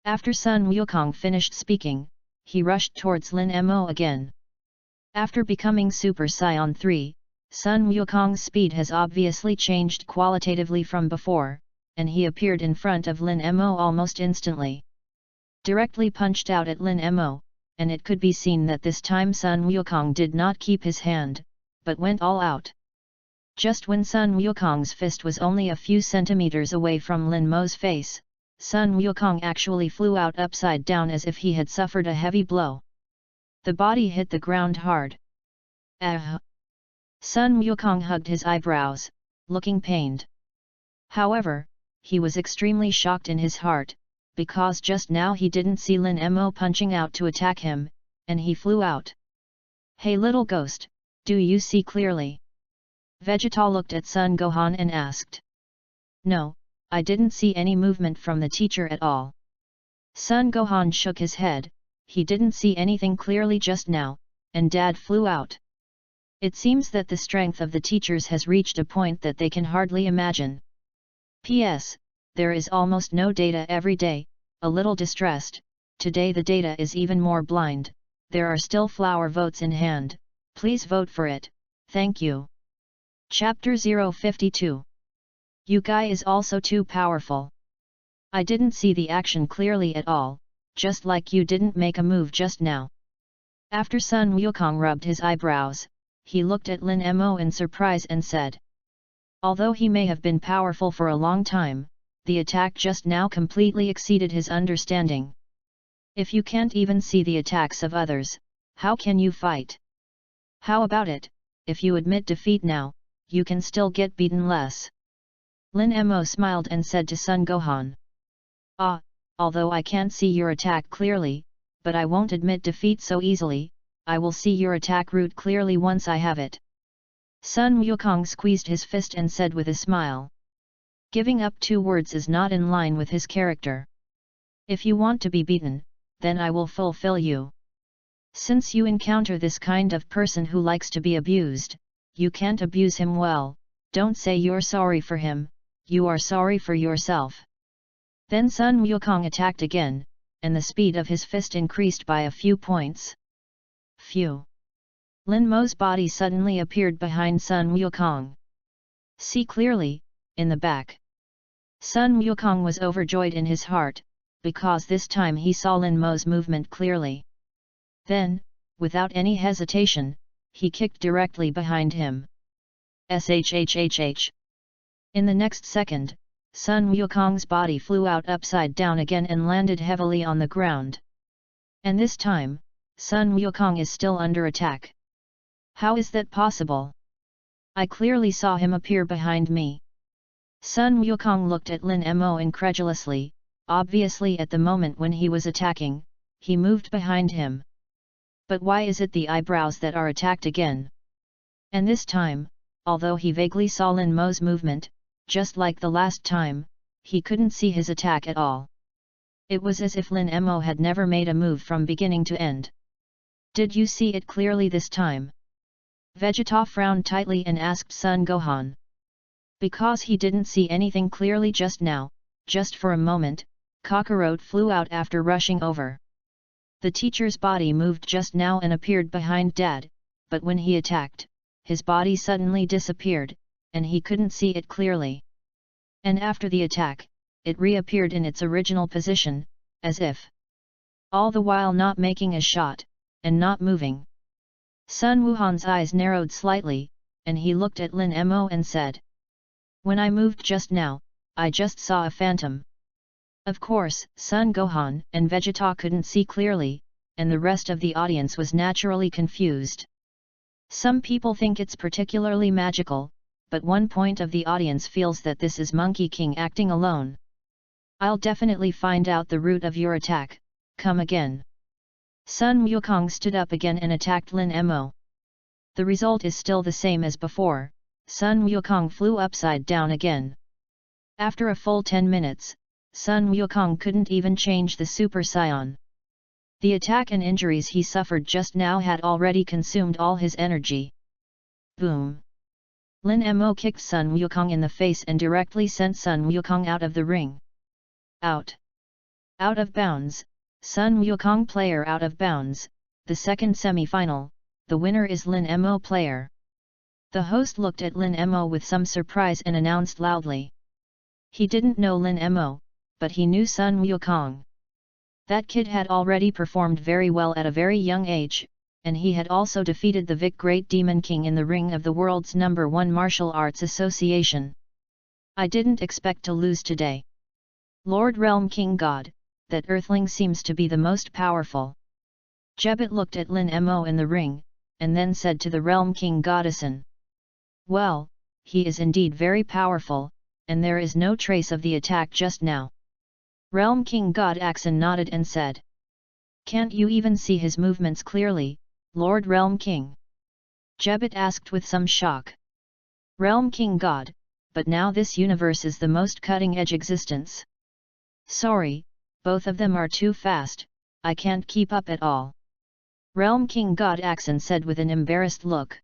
After Sun Wukong finished speaking, he rushed towards Lin Mo again. After becoming Super Saiyan 3, Sun Wukong's speed has obviously changed qualitatively from before, and he appeared in front of Lin Mo almost instantly. Directly punched out at Lin Mo, and it could be seen that this time Sun Wukong did not keep his hand, but went all out. Just when Sun Wukong's fist was only a few centimeters away from Lin Mo's face, Sun Wukong actually flew out upside down as if he had suffered a heavy blow. The body hit the ground hard. Ah! Sun Wukong hugged his eyebrows, looking pained. However, he was extremely shocked in his heart, because just now he didn't see Lin Mo punching out to attack him, and he flew out. "Hey little ghost, do you see clearly?" Vegeta looked at Sun Gohan and asked. "No, I didn't see any movement from the teacher at all." Sun Gohan shook his head, he didn't see anything clearly just now, and Dad flew out. It seems that the strength of the teachers has reached a point that they can hardly imagine. P.S. There is almost no data every day, a little distressed, today the data is even more blind, there are still flower votes in hand, please vote for it, thank you. Chapter 052. You guy is also too powerful. I didn't see the action clearly at all, just like you didn't make a move just now. After Sun Wukong rubbed his eyebrows, he looked at Lin Mo in surprise and said. Although he may have been powerful for a long time, the attack just now completely exceeded his understanding. If you can't even see the attacks of others, how can you fight? How about it, if you admit defeat now, you can still get beaten less. Lin Mo smiled and said to Sun Gohan. Ah, although I can't see your attack clearly, but I won't admit defeat so easily, I will see your attack route clearly once I have it. Sun Wukong squeezed his fist and said with a smile. Giving up 2 words is not in line with his character. If you want to be beaten, then I will fulfill you. Since you encounter this kind of person who likes to be abused, you can't abuse him well, don't say you're sorry for him, you are sorry for yourself. Then Sun Wukong attacked again, and the speed of his fist increased by a few points. Phew! Lin Mo's body suddenly appeared behind Sun Wukong. See clearly, in the back. Sun Wukong was overjoyed in his heart, because this time he saw Lin Mo's movement clearly. Then, without any hesitation, he kicked directly behind him. Shhhh! In the next second, Sun Wukong's body flew out upside down again and landed heavily on the ground. And this time, Sun Wukong is still under attack. How is that possible? I clearly saw him appear behind me. Sun Wukong looked at Lin Mo incredulously, obviously at the moment when he was attacking, he moved behind him. But why is it the eyebrows that are attacked again? And this time, although he vaguely saw Lin Mo's movement, just like the last time, he couldn't see his attack at all. It was as if Lin Mo had never made a move from beginning to end. Did you see it clearly this time? Vegeta frowned tightly and asked Sun Gohan. Because he didn't see anything clearly just now, just for a moment, Kakarot flew out after rushing over. The teacher's body moved just now and appeared behind Dad, but when he attacked, his body suddenly disappeared, and he couldn't see it clearly. And after the attack, it reappeared in its original position, as if all the while not making a shot, and not moving. Sun Wuhan's eyes narrowed slightly, and he looked at Lin Mo and said. When I moved just now, I just saw a phantom. Of course, Sun Gohan and Vegeta couldn't see clearly, and the rest of the audience was naturally confused. Some people think it's particularly magical, but one point of the audience feels that this is Monkey King acting alone. I'll definitely find out the root of your attack, come again. Sun Wukong stood up again and attacked Lin Mo. The result is still the same as before, Sun Wukong flew upside down again. After a full 10 minutes, Sun Wukong couldn't even change the Super Saiyan. The attack and injuries he suffered just now had already consumed all his energy. Boom! Lin Mo kicked Sun Wukong in the face and directly sent Sun Wukong out of the ring. Out! Out of bounds, Sun Wukong player out of bounds, the second semi-final, the winner is Lin Mo player. The host looked at Lin Mo with some surprise and announced loudly. He didn't know Lin Mo, but he knew Sun Wukong. That kid had already performed very well at a very young age, and he had also defeated the Vic Great Demon King in the ring of the world's #1 martial arts association. I didn't expect to lose today. Lord Realm King God, that earthling seems to be the most powerful. Jebbet looked at Lin Mo in the ring, and then said to the Realm King Goddessin. Well, he is indeed very powerful, and there is no trace of the attack just now. Realm King God Axon nodded and said. Can't you even see his movements clearly, Lord Realm King? Jebbet asked with some shock. Realm King God, but now this universe is the most cutting-edge existence. Sorry, both of them are too fast, I can't keep up at all. Realm King God Axon said with an embarrassed look.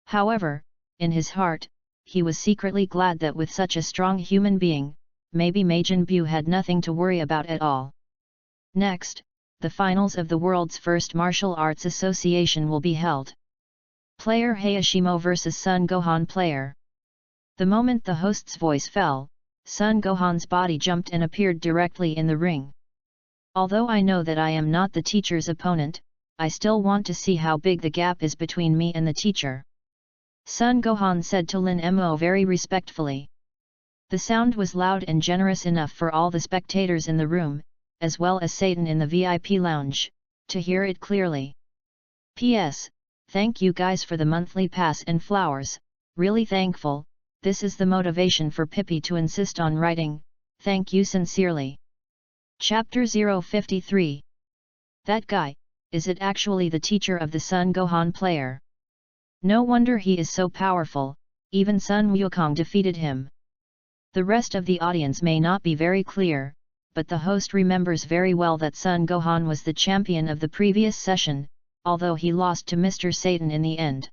However, in his heart, he was secretly glad that with such a strong human being, maybe Majin Bu had nothing to worry about at all. Next, the finals of the world's first martial arts association will be held. Player Hayashimo vs Sun Gohan player. The moment the host's voice fell, Sun Gohan's body jumped and appeared directly in the ring. Although I know that I am not the teacher's opponent, I still want to see how big the gap is between me and the teacher. Sun Gohan said to Lin Mo very respectfully. The sound was loud and generous enough for all the spectators in the room, as well as Satan in the VIP lounge, to hear it clearly. P.S. Thank you guys for the monthly pass and flowers, really thankful, this is the motivation for Pippi to insist on writing, thank you sincerely. Chapter 053. That guy, is it actually the teacher of the Sun Gohan player? No wonder he is so powerful, even Sun Wukong defeated him. The rest of the audience may not be very clear, but the host remembers very well that Sun Gohan was the champion of the previous session, although he lost to Mr. Satan in the end.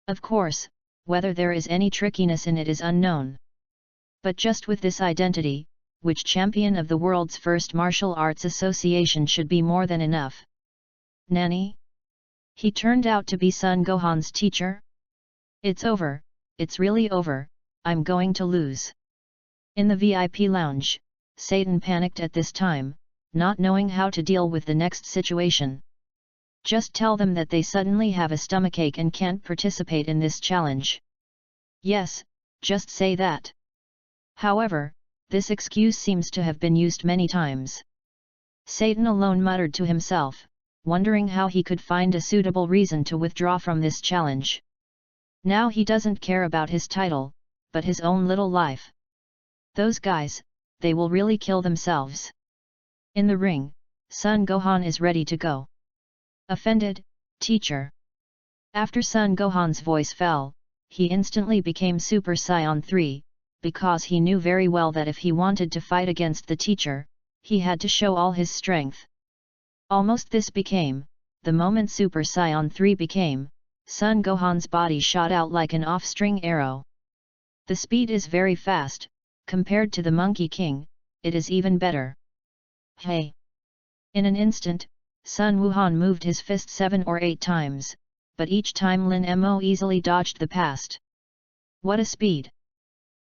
Of course, whether there is any trickiness in it is unknown. But just with this identity, which champion of the world's first martial arts association should be more than enough. Nanny? He turned out to be Sun Gohan's teacher? It's over, it's really over, I'm going to lose. In the VIP lounge, Satan panicked at this time, not knowing how to deal with the next situation. Just tell them that they suddenly have a stomachache and can't participate in this challenge. Yes, just say that. However, this excuse seems to have been used many times. Satan alone muttered to himself, wondering how he could find a suitable reason to withdraw from this challenge. Now he doesn't care about his title, but his own little life. Those guys, they will really kill themselves. In the ring, Sun Gohan is ready to go. Offended, teacher. After Sun Gohan's voice fell, he instantly became Super Saiyan 3, because he knew very well that if he wanted to fight against the teacher, he had to show all his strength. Almost this became, the moment Super Saiyan 3 became, Sun Gohan's body shot out like an off-string arrow. The speed is very fast, compared to the Monkey King, it is even better. Hey! In an instant, Sun Wuhan moved his fist 7 or 8 times, but each time Lin Mo easily dodged the past. What a speed!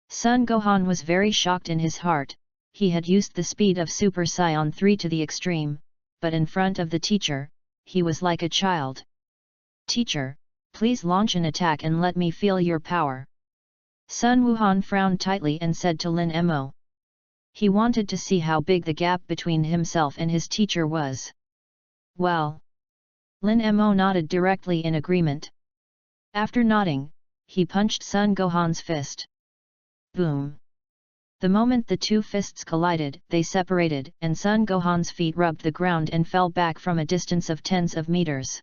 Sun Gohan was very shocked in his heart, he had used the speed of Super Saiyan 3 to the extreme, but in front of the teacher, he was like a child. Teacher, please launch an attack and let me feel your power. Sun Wuhan frowned tightly and said to Lin Mo. He wanted to see how big the gap between himself and his teacher was. Well. Lin Mo nodded directly in agreement. After nodding, he punched Sun Gohan's fist. Boom! The moment the two fists collided, they separated, and Sun Gohan's feet rubbed the ground and fell back from a distance of tens of meters.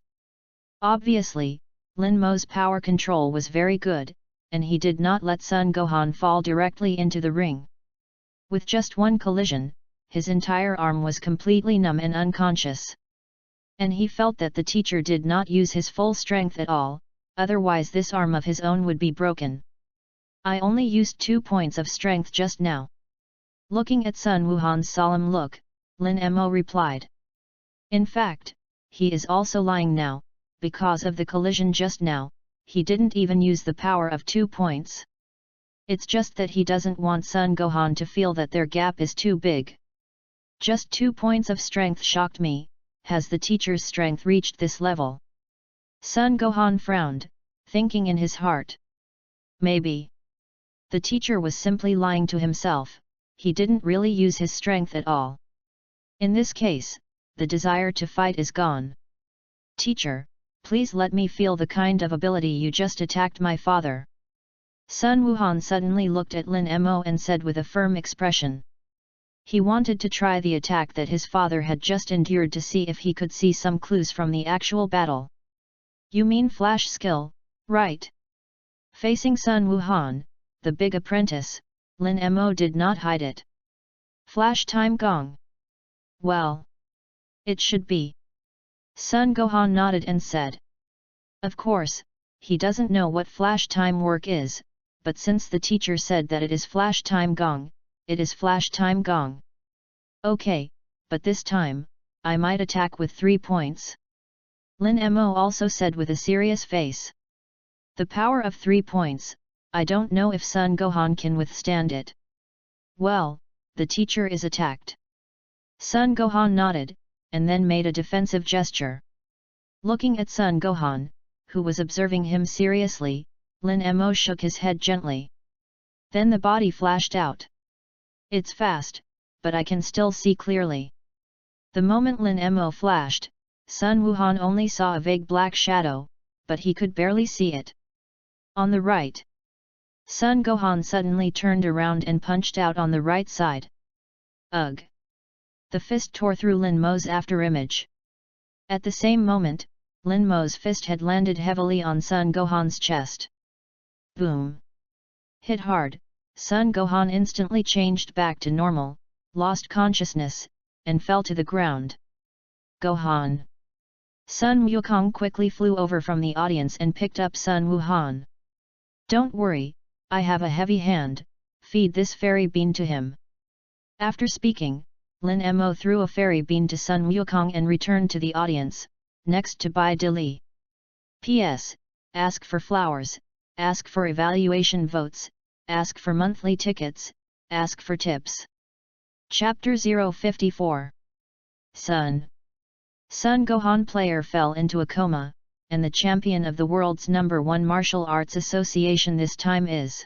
Obviously, Lin Mo's power control was very good, and he did not let Sun Gohan fall directly into the ring. With just one collision, his entire arm was completely numb and unconscious. And he felt that the teacher did not use his full strength at all, otherwise this arm of his own would be broken. I only used 2 points of strength just now. Looking at Sun Wuhan's solemn look, Lin Mo replied. In fact, he is also lying now, because of the collision just now, he didn't even use the power of 2 points. It's just that he doesn't want Son Gohan to feel that their gap is too big. Just 2 points of strength shocked me. Has the teacher's strength reached this level? Son Gohan frowned, thinking in his heart. Maybe. The teacher was simply lying to himself, he didn't really use his strength at all. In this case, the desire to fight is gone. Teacher, please let me feel the kind of ability you just attacked my father. Sun Wuhan suddenly looked at Lin Mo and said with a firm expression. He wanted to try the attack that his father had just endured to see if he could see some clues from the actual battle. You mean flash skill, right? Facing Sun Wuhan, the big apprentice, Lin Mo did not hide it. Flash time gong. Well. It should be. Sun Gohan nodded and said. Of course, he doesn't know what flash time work is, but since the teacher said that it is flash time gong, it is flash time gong. Okay, but this time, I might attack with 3 points. Lin Mo also said with a serious face. The power of 3 points, I don't know if Sun Gohan can withstand it. Well, the teacher is attacked. Sun Gohan nodded, and then made a defensive gesture. Looking at Sun Gohan, who was observing him seriously, Lin Mo shook his head gently. Then the body flashed out. It's fast, but I can still see clearly. The moment Lin Mo flashed, Sun Wuhan only saw a vague black shadow, but he could barely see it. On the right. Sun Gohan suddenly turned around and punched out on the right side. Ugh! The fist tore through Lin Mo's afterimage. At the same moment, Lin Mo's fist had landed heavily on Sun Gohan's chest. Boom! Hit hard, Sun Gohan instantly changed back to normal, lost consciousness, and fell to the ground. Gohan! Sun Wukong quickly flew over from the audience and picked up Sun Wuhan. Don't worry, I have a heavy hand, feed this fairy bean to him. After speaking, Lin Mo threw a fairy bean to Sun Wukong and returned to the audience, next to Bai Dili. P.S. Ask for flowers, ask for evaluation votes, ask for monthly tickets, ask for tips. Chapter 054. Sun Gohan player fell into a coma, and the champion of the world's #1 martial arts association this time is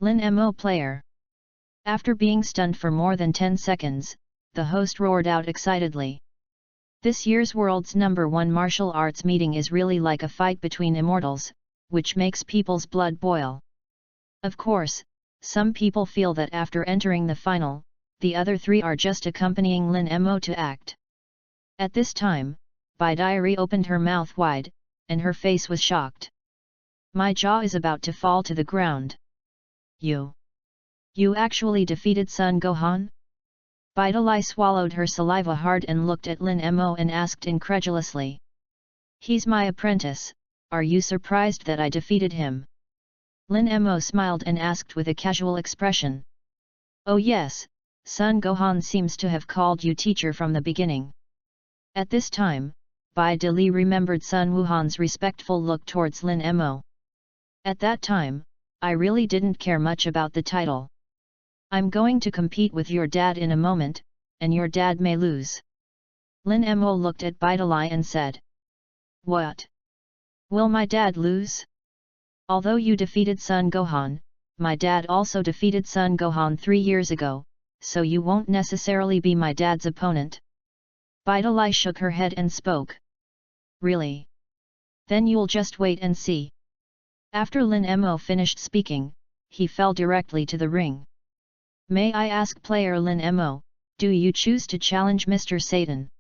Lin Mo player. After being stunned for more than 10 seconds, the host roared out excitedly. This year's world's #1 martial arts meeting is really like a fight between immortals, which makes people's blood boil. Of course, some people feel that after entering the final, the other 3 are just accompanying Lin Mo to act. At this time, Bai Diary opened her mouth wide, and her face was shocked. My jaw is about to fall to the ground. You actually defeated Sun Gohan? Bai Dili swallowed her saliva hard and looked at Lin Mo and asked incredulously. He's my apprentice, are you surprised that I defeated him? Lin Mo smiled and asked with a casual expression. Oh yes, Sun Gohan seems to have called you teacher from the beginning. At this time, Bai Dili remembered Sun Wuhan's respectful look towards Lin Mo. At that time, I really didn't care much about the title. I'm going to compete with your dad in a moment, and your dad may lose. Lin Mo looked at Bai Dili and said. What? Will my dad lose? Although you defeated Sun Gohan, my dad also defeated Sun Gohan 3 years ago, so you won't necessarily be my dad's opponent. Bai Dili shook her head and spoke. Really? Then you'll just wait and see. After Lin Mo finished speaking, he fell directly to the ring. May I ask player Lin Mo, do you choose to challenge Mr. Satan?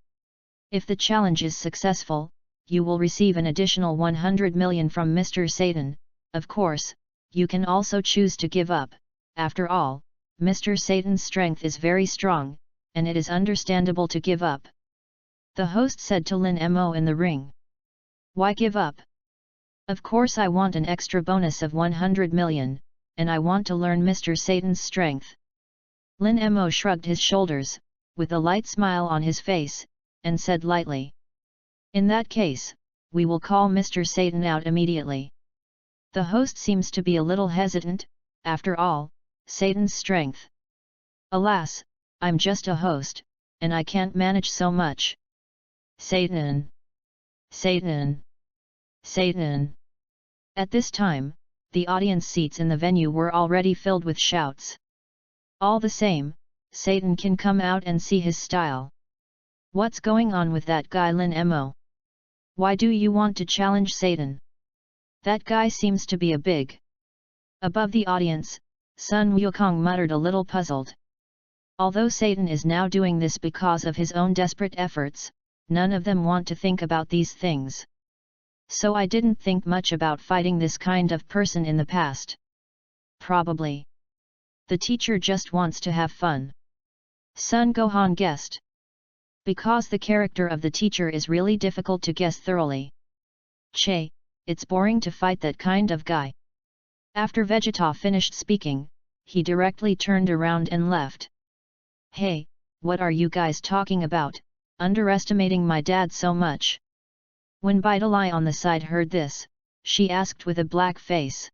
If the challenge is successful, you will receive an additional 100 million from Mr. Satan. Of course, you can also choose to give up. After all, Mr. Satan's strength is very strong, and it is understandable to give up. The host said to Lin Mo in the ring. Why give up? Of course I want an extra bonus of 100 million, and I want to learn Mr. Satan's strength. Lin Mo shrugged his shoulders, with a light smile on his face, and said lightly. In that case, we will call Mr. Satan out immediately. The host seems to be a little hesitant, after all, Satan's strength. Alas, I'm just a host, and I can't manage so much. Satan! Satan! Satan! At this time, the audience seats in the venue were already filled with shouts. All the same, Satan can come out and see his style. What's going on with that guy Lin Mo? Why do you want to challenge Satan? That guy seems to be a big. Above the audience, Sun Wukong muttered a little puzzled. Although Satan is now doing this because of his own desperate efforts, none of them want to think about these things. So I didn't think much about fighting this kind of person in the past. Probably. The teacher just wants to have fun. Sun Gohan guessed. Because the character of the teacher is really difficult to guess thoroughly. Che, it's boring to fight that kind of guy. After Vegeta finished speaking, he directly turned around and left. Hey, what are you guys talking about, underestimating my dad so much? When Bidalai on the side heard this, she asked with a black face.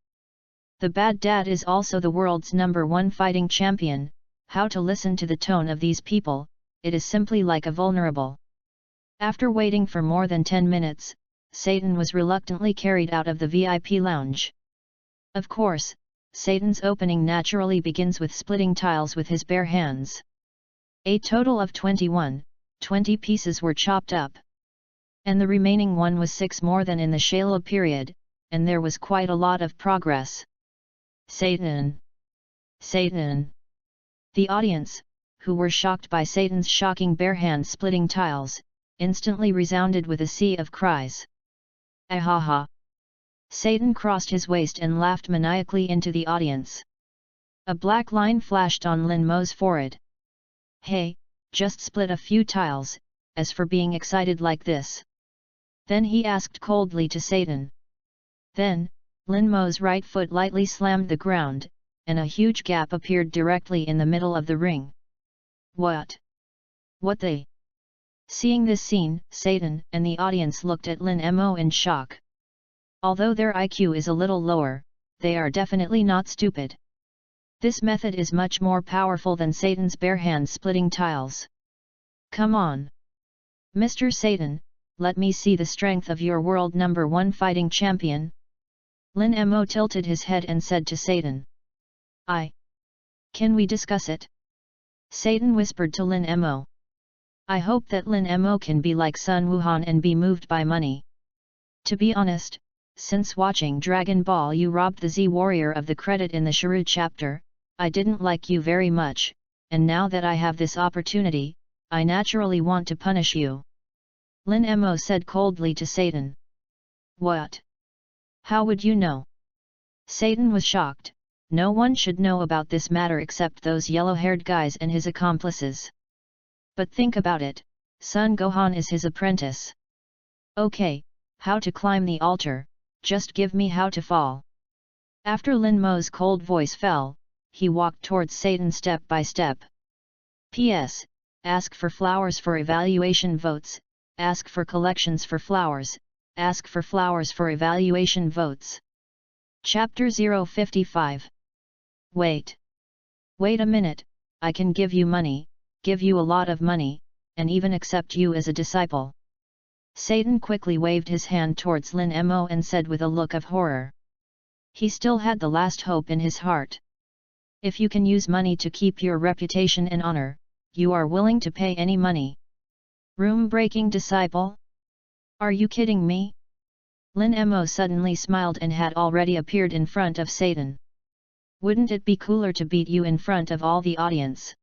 The bad dad is also the world's #1 fighting champion, how to listen to the tone of these people, it is simply like a vulnerable. After waiting for more than 10 minutes, Satan was reluctantly carried out of the VIP lounge. Of course, Satan's opening naturally begins with splitting tiles with his bare hands. A total of 20 pieces were chopped up. And the remaining one was 6 more than in the Shalo period, and there was quite a lot of progress. Satan! Satan! The audience, who were shocked by Satan's shocking bare-hand splitting tiles, instantly resounded with a sea of cries. Ahaha! Satan crossed his waist and laughed maniacally into the audience. A black line flashed on Lin Mo's forehead. Hey, just split a few tiles, as for being excited like this. Then he asked coldly to Satan. Then, Lin Mo's right foot lightly slammed the ground, and a huge gap appeared directly in the middle of the ring. What? What the? Seeing this scene, Satan and the audience looked at Lin Mo in shock. Although their IQ is a little lower, they are definitely not stupid. This method is much more powerful than Satan's bare-hand splitting tiles. Come on! Mr. Satan, let me see the strength of your world #1 fighting champion. Lin Mo tilted his head and said to Satan. Can we discuss it? Satan whispered to Lin Mo. I hope that Lin Mo can be like Sun Wuhan and be moved by money. To be honest, since watching Dragon Ball you robbed the Z warrior of the credit in the Shiru chapter, I didn't like you very much, and now that I have this opportunity, I naturally want to punish you. Lin Mo said coldly to Satan. What? How would you know? Satan was shocked. No one should know about this matter except those yellow-haired guys and his accomplices. But think about it, Son Gohan is his apprentice. Okay, how to climb the altar, just give me how to fall. After Lin Mo's cold voice fell, he walked towards Satan step by step. P.S. Ask for flowers for evaluation votes, ask for collections for flowers, ask for flowers for evaluation votes. Chapter 055. Wait. Wait a minute, I can give you money, give you a lot of money, and even accept you as a disciple. Satan quickly waved his hand towards Lin Mo and said with a look of horror. He still had the last hope in his heart. If you can use money to keep your reputation and honor, you are willing to pay any money. Room-breaking disciple? Are you kidding me? Lin Mo suddenly smiled and had already appeared in front of Satan. Wouldn't it be cooler to beat you in front of all the audience?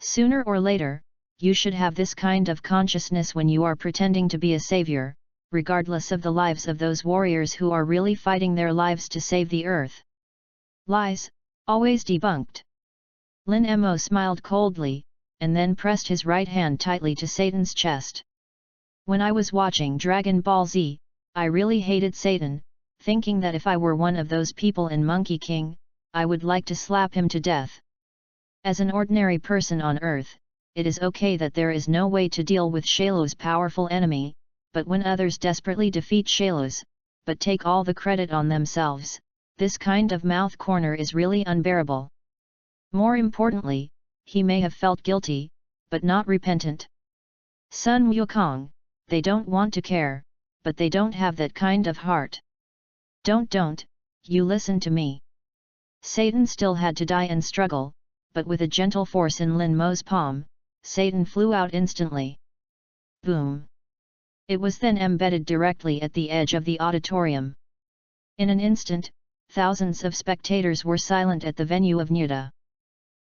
Sooner or later, you should have this kind of consciousness when you are pretending to be a savior, regardless of the lives of those warriors who are really fighting their lives to save the earth. Lies, always debunked. Lin Mo smiled coldly, and then pressed his right hand tightly to Satan's chest. When I was watching Dragon Ball Z, I really hated Satan, thinking that if I were one of those people in Monkey King, I would like to slap him to death. As an ordinary person on Earth, it is okay that there is no way to deal with Shalo's powerful enemy, but when others desperately defeat Shalo's, but take all the credit on themselves, this kind of mouth corner is really unbearable. More importantly, he may have felt guilty, but not repentant. Sun Wukong, they don't want to care, but they don't have that kind of heart. Don't, you listen to me. Satan still had to die and struggle, but with a gentle force in Lin Mo's palm, Satan flew out instantly. Boom! It was then embedded directly at the edge of the auditorium. In an instant, thousands of spectators were silent at the venue of Nuda.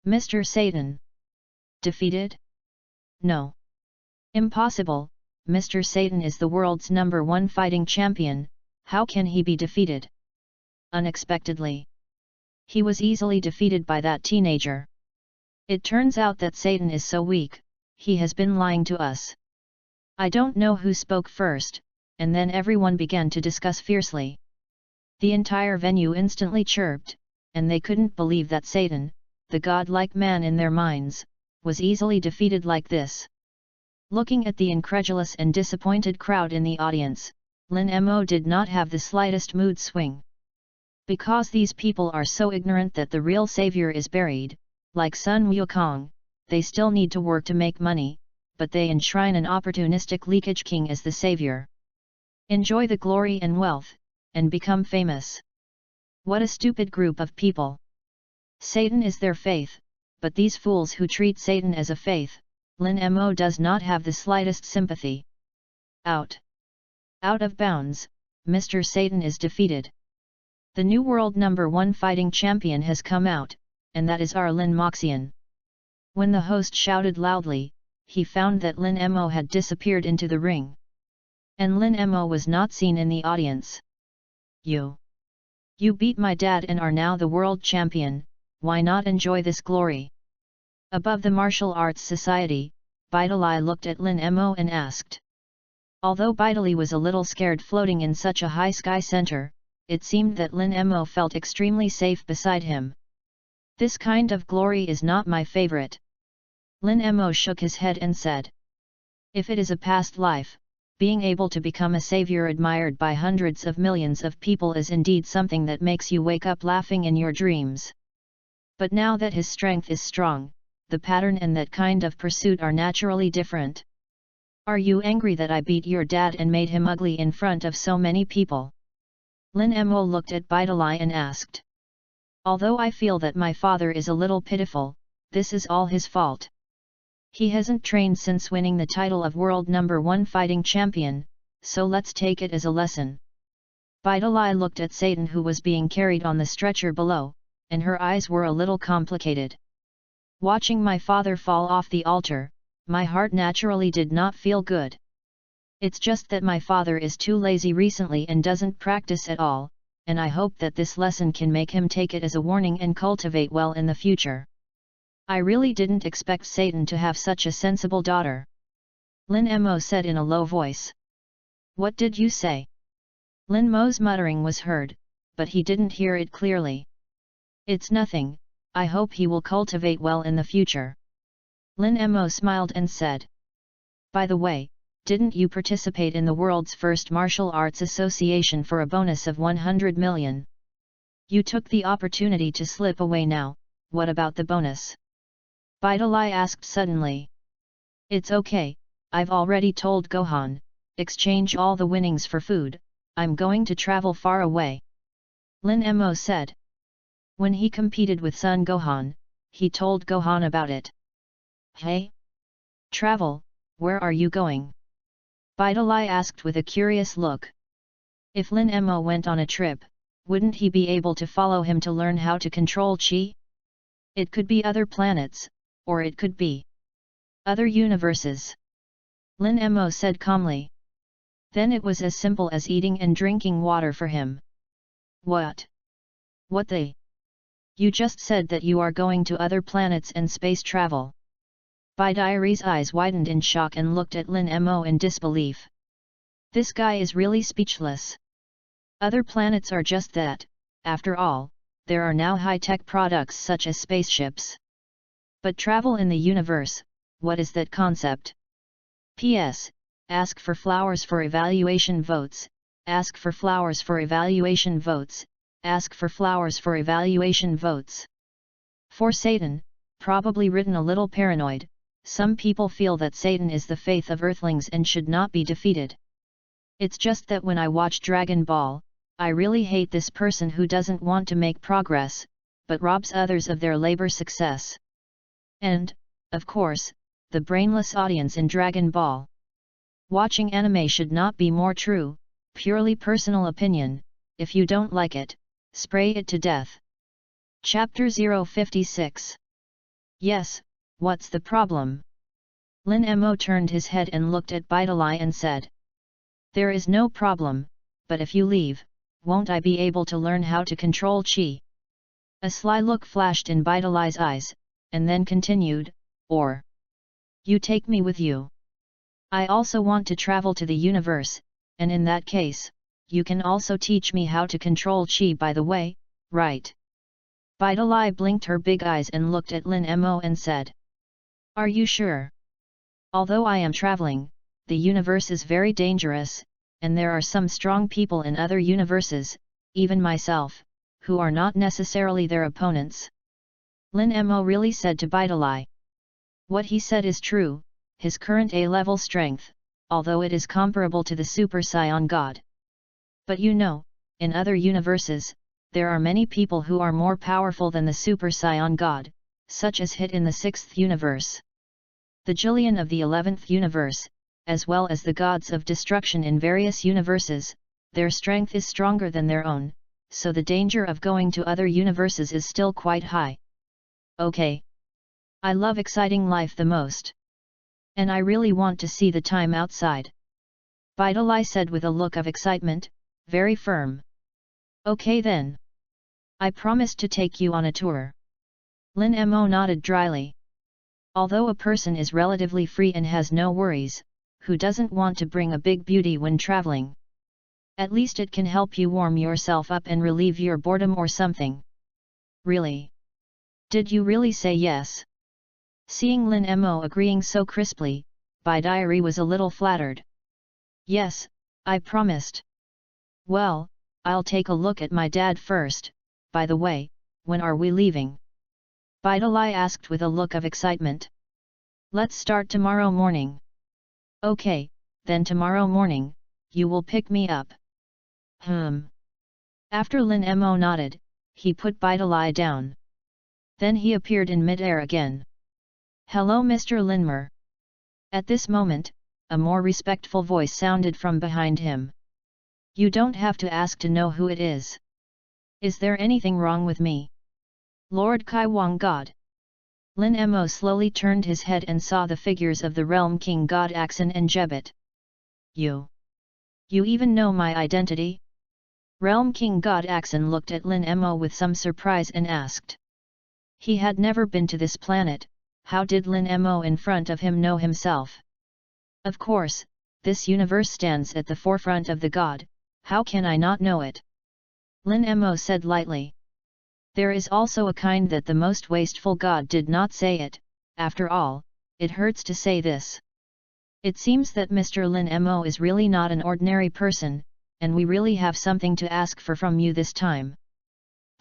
Mr. Satan. Defeated? No. Impossible, Mr. Satan is the world's #1 fighting champion, how can he be defeated? Unexpectedly. He was easily defeated by that teenager. It turns out that Satan is so weak, he has been lying to us. I don't know who spoke first, and then everyone began to discuss fiercely. The entire venue instantly chirped, and they couldn't believe that Satan, the godlike man in their minds, was easily defeated like this. Looking at the incredulous and disappointed crowd in the audience, Lin Mo did not have the slightest mood swing. Because these people are so ignorant that the real savior is buried, like Sun Wukong, they still need to work to make money, but they enshrine an opportunistic leakage king as the savior. Enjoy the glory and wealth, and become famous. What a stupid group of people. Satan is their faith, but these fools who treat Satan as a faith, Lin Mo does not have the slightest sympathy. Out. Out of bounds, Mr. Satan is defeated. The new world #1 fighting champion has come out, and that is our Lin Moxian. When the host shouted loudly, he found that Lin Mo had disappeared into the ring. And Lin Mo was not seen in the audience. You beat my dad and are now the world champion, why not enjoy this glory? Above the martial arts society, Baidali looked at Lin Mo and asked. Although Baidali was a little scared floating in such a high sky center, it seemed that Lin Mo felt extremely safe beside him. This kind of glory is not my favorite. Lin Mo shook his head and said. If it is a past life, being able to become a savior admired by hundreds of millions of people is indeed something that makes you wake up laughing in your dreams. But now that his strength is strong, the pattern and that kind of pursuit are naturally different. Are you angry that I beat your dad and made him ugly in front of so many people? Lin Mo looked at Baidali and asked. Although I feel that my father is a little pitiful, this is all his fault. He hasn't trained since winning the title of world #1 fighting champion, so let's take it as a lesson. Baidali looked at Satan who was being carried on the stretcher below, and her eyes were a little complicated. Watching my father fall off the altar, my heart naturally did not feel good. It's just that my father is too lazy recently and doesn't practice at all, and I hope that this lesson can make him take it as a warning and cultivate well in the future. I really didn't expect Satan to have such a sensible daughter. Lin Mo said in a low voice. What did you say? Lin Mo's muttering was heard, but he didn't hear it clearly. It's nothing, I hope he will cultivate well in the future. Lin Mo smiled and said. By the way, didn't you participate in the world's first martial arts association for a bonus of 100 million? You took the opportunity to slip away now, what about the bonus? Baidali asked suddenly. It's okay, I've already told Gohan, exchange all the winnings for food, I'm going to travel far away. Lin Mo said. When he competed with Son Gohan, he told Gohan about it. Hey? Travel, where are you going? Baidali asked with a curious look. If Lin Mo went on a trip, wouldn't he be able to follow him to learn how to control Qi? It could be other planets, or it could be other universes. Lin Mo said calmly. Then it was as simple as eating and drinking water for him. What? What they? You just said that you are going to other planets and space travel. Baidali's eyes widened in shock and looked at Lin Mo in disbelief. This guy is really speechless. Other planets are just that, after all, there are now high-tech products such as spaceships. But travel in the universe, what is that concept? P.S. Ask for flowers for evaluation votes, ask for flowers for evaluation votes, ask for flowers for evaluation votes. For Satan, probably written a little paranoid, some people feel that Satan is the faith of Earthlings and should not be defeated. It's just that when I watch Dragon Ball, I really hate this person who doesn't want to make progress, but robs others of their labor success. And, of course, the brainless audience in Dragon Ball. Watching anime should not be more true, purely personal opinion. If you don't like it, spray it to death. Chapter 056. Yes, what's the problem? Lin Mo turned his head and looked at Baitalai and said. There is no problem, but if you leave, won't I be able to learn how to control Qi? A sly look flashed in Baitalai's eyes, and then continued, or you take me with you. I also want to travel to the universe, and in that case, you can also teach me how to control Qi by the way, right? Baitalai blinked her big eyes and looked at Lin Mo and said. Are you sure? Although I am traveling, the universe is very dangerous, and there are some strong people in other universes, even myself, who are not necessarily their opponents. Lin Mo really said to Baitalai. What he said is true, his current A-level strength, although it is comparable to the Super Saiyan God. But you know, in other universes, there are many people who are more powerful than the Super Saiyan God, such as Hit in the 6th universe. The Jillian of the 11th universe, as well as the gods of destruction in various universes, their strength is stronger than their own, so the danger of going to other universes is still quite high. Okay. I love exciting life the most. And I really want to see the time outside. Baitalai said with a look of excitement, very firm. Okay then. I promise to take you on a tour. Lin Mo nodded dryly. Although a person is relatively free and has no worries, who doesn't want to bring a big beauty when traveling? At least it can help you warm yourself up and relieve your boredom or something. Really? Did you really say yes? Seeing Lin Mo agreeing so crisply, Baitalai was a little flattered. Yes, I promised. Well, I'll take a look at my dad first. By the way, when are we leaving? Baitalai asked with a look of excitement. Let's start tomorrow morning. Okay, then tomorrow morning, you will pick me up. After Lin Mo nodded, he put Baitalai down. Then he appeared in mid-air again. Hello Mr. Linmer. At this moment, a more respectful voice sounded from behind him. You don't have to ask to know who it is. Is there anything wrong with me? Lord Kaiwang God. Lin Mo slowly turned his head and saw the figures of the Realm King God Axon and Jebet. You even know my identity? Realm King God Axon looked at Lin Mo with some surprise and asked. He had never been to this planet, how did Lin Mo in front of him know himself? Of course, this universe stands at the forefront of the god, how can I not know it? Lin Mo said lightly. There is also a kind that the most wasteful god did not say it, after all, it hurts to say this. It seems that Mr. Lin Mo is really not an ordinary person, and we really have something to ask for from you this time.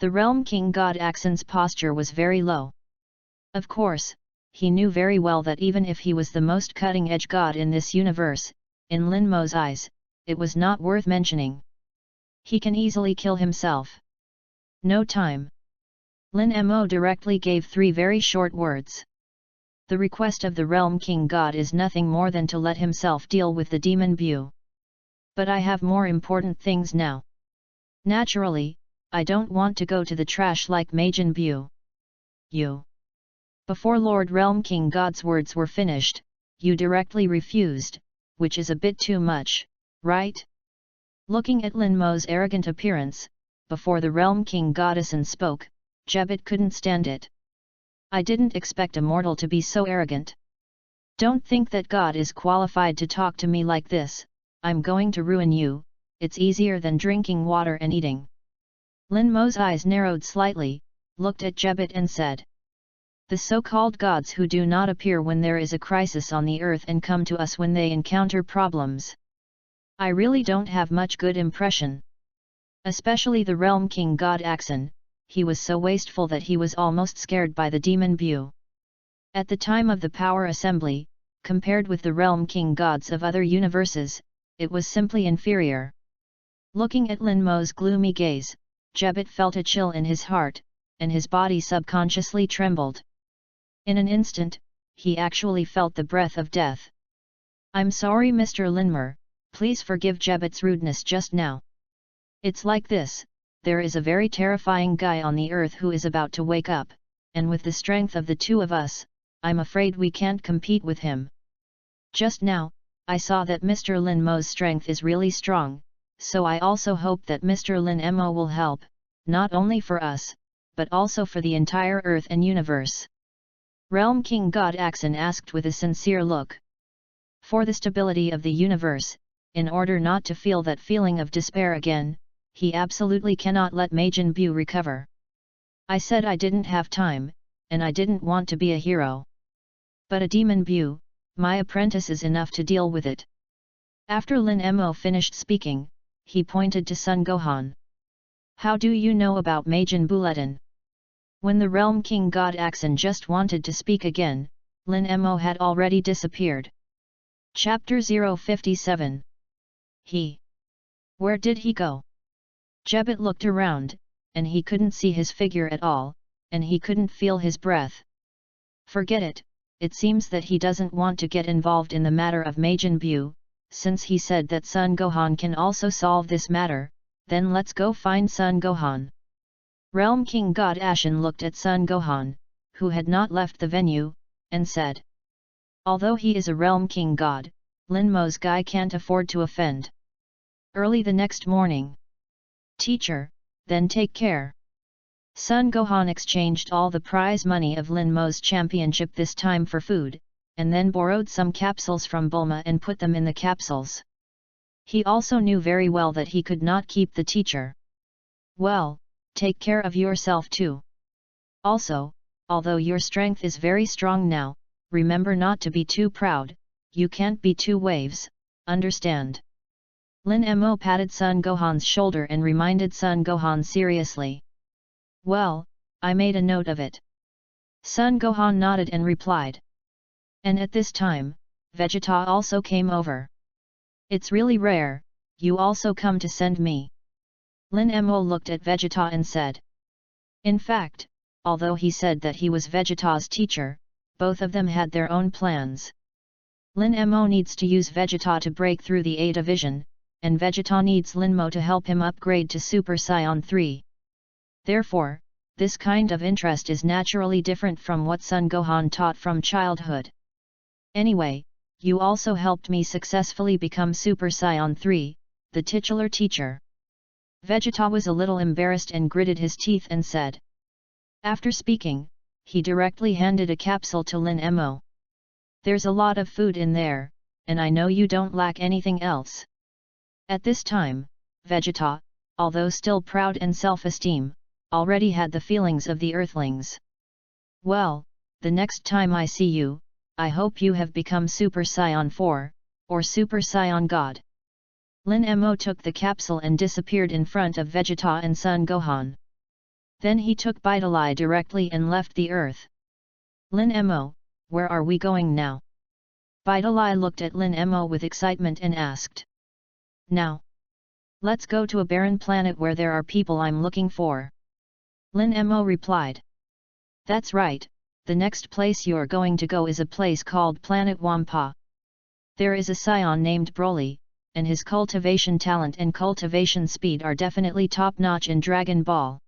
The Realm King God Axon's posture was very low. Of course, he knew very well that even if he was the most cutting-edge god in this universe, in Lin Mo's eyes, it was not worth mentioning. He can easily kill himself. No time. Lin Mo directly gave 3 very short words. The request of the Realm King God is nothing more than to let himself deal with the demon Bu. But I have more important things now. Naturally, I don't want to go to the trash like Majin Bu. You. Before Lord Realm King God's words were finished, you directly refused, which is a bit too much, right? Looking at Lin Mo's arrogant appearance, before the Realm King Goddesson spoke, Jebet couldn't stand it. I didn't expect a mortal to be so arrogant. Don't think that God is qualified to talk to me like this, I'm going to ruin you, it's easier than drinking water and eating. Lin Mo's eyes narrowed slightly, looked at Jebet and said. The so-called gods who do not appear when there is a crisis on the earth and come to us when they encounter problems. I really don't have much good impression. Especially the Realm King God Axon, he was so wasteful that he was almost scared by the demon Bu. At the time of the power assembly, compared with the Realm King gods of other universes, it was simply inferior. Looking at Lin Mo's gloomy gaze, Jebet felt a chill in his heart, and his body subconsciously trembled. In an instant, he actually felt the breath of death. "I'm sorry Mr. Linmer, please forgive Jebet's rudeness just now. It's like this, there is a very terrifying guy on the earth who is about to wake up, and with the strength of the two of us, I'm afraid we can't compete with him. Just now, I saw that Mr. Lin Mo's strength is really strong, so I also hope that Mr. Lin Mo will help, not only for us, but also for the entire Earth and universe." Realm King God Axon asked with a sincere look. For the stability of the universe, in order not to feel that feeling of despair again, he absolutely cannot let Majin Bu recover. "I said I didn't have time, and I didn't want to be a hero. But a demon Bu, my apprentice is enough to deal with it." After Lin Mo finished speaking, he pointed to Sun Gohan. "How do you know about Majin Buletin?" When the Realm King God Axon just wanted to speak again, Lin Mo had already disappeared. Chapter 057. Where did he go? Jebet looked around, and he couldn't see his figure at all, and he couldn't feel his breath. Forget it, it seems that he doesn't want to get involved in the matter of Majin Bu, since he said that Sun Gohan can also solve this matter, then let's go find Sun Gohan. Realm King God Ashen looked at Sun Gohan, who had not left the venue, and said. Although he is a Realm King God, Lin Mo's guy can't afford to offend. Early the next morning. Teacher, then take care. Sun Gohan exchanged all the prize money of Lin Mo's championship this time for food, and then borrowed some capsules from Bulma and put them in the capsules. He also knew very well that he could not keep the teacher. Well, take care of yourself too. Also, although your strength is very strong now, remember not to be too proud, you can't be two waves, understand? Lin Mo patted Sun Gohan's shoulder and reminded Sun Gohan seriously. Well, I made a note of it. Sun Gohan nodded and replied. And at this time, Vegeta also came over. It's really rare, you also come to send me. Lin Mo looked at Vegeta and said. In fact, although he said that he was Vegeta's teacher, both of them had their own plans. Lin Mo needs to use Vegeta to break through the A division, and Vegeta needs Lin Mo to help him upgrade to Super Saiyan 3. Therefore, this kind of interest is naturally different from what Sun Gohan taught from childhood. Anyway, you also helped me successfully become Super Saiyan 3, the titular teacher. Vegeta was a little embarrassed and gritted his teeth and said. After speaking, he directly handed a capsule to Lin Mo. There's a lot of food in there, and I know you don't lack anything else. At this time, Vegeta, although still proud and self-esteem, already had the feelings of the Earthlings. Well, the next time I see you, I hope you have become Super Saiyan 4, or Super Saiyan God. Lin Mo took the capsule and disappeared in front of Vegeta and Sun Gohan. Then he took Bidalai directly and left the earth. Lin Mo, where are we going now? Bidalai looked at Lin Mo with excitement and asked. Now. Let's go to a barren planet where there are people I'm looking for. Lin Mo replied. That's right, the next place you're going to go is a place called Planet Wampa. There is a scion named Broly, and his cultivation talent and cultivation speed are definitely top-notch in Dragon Ball.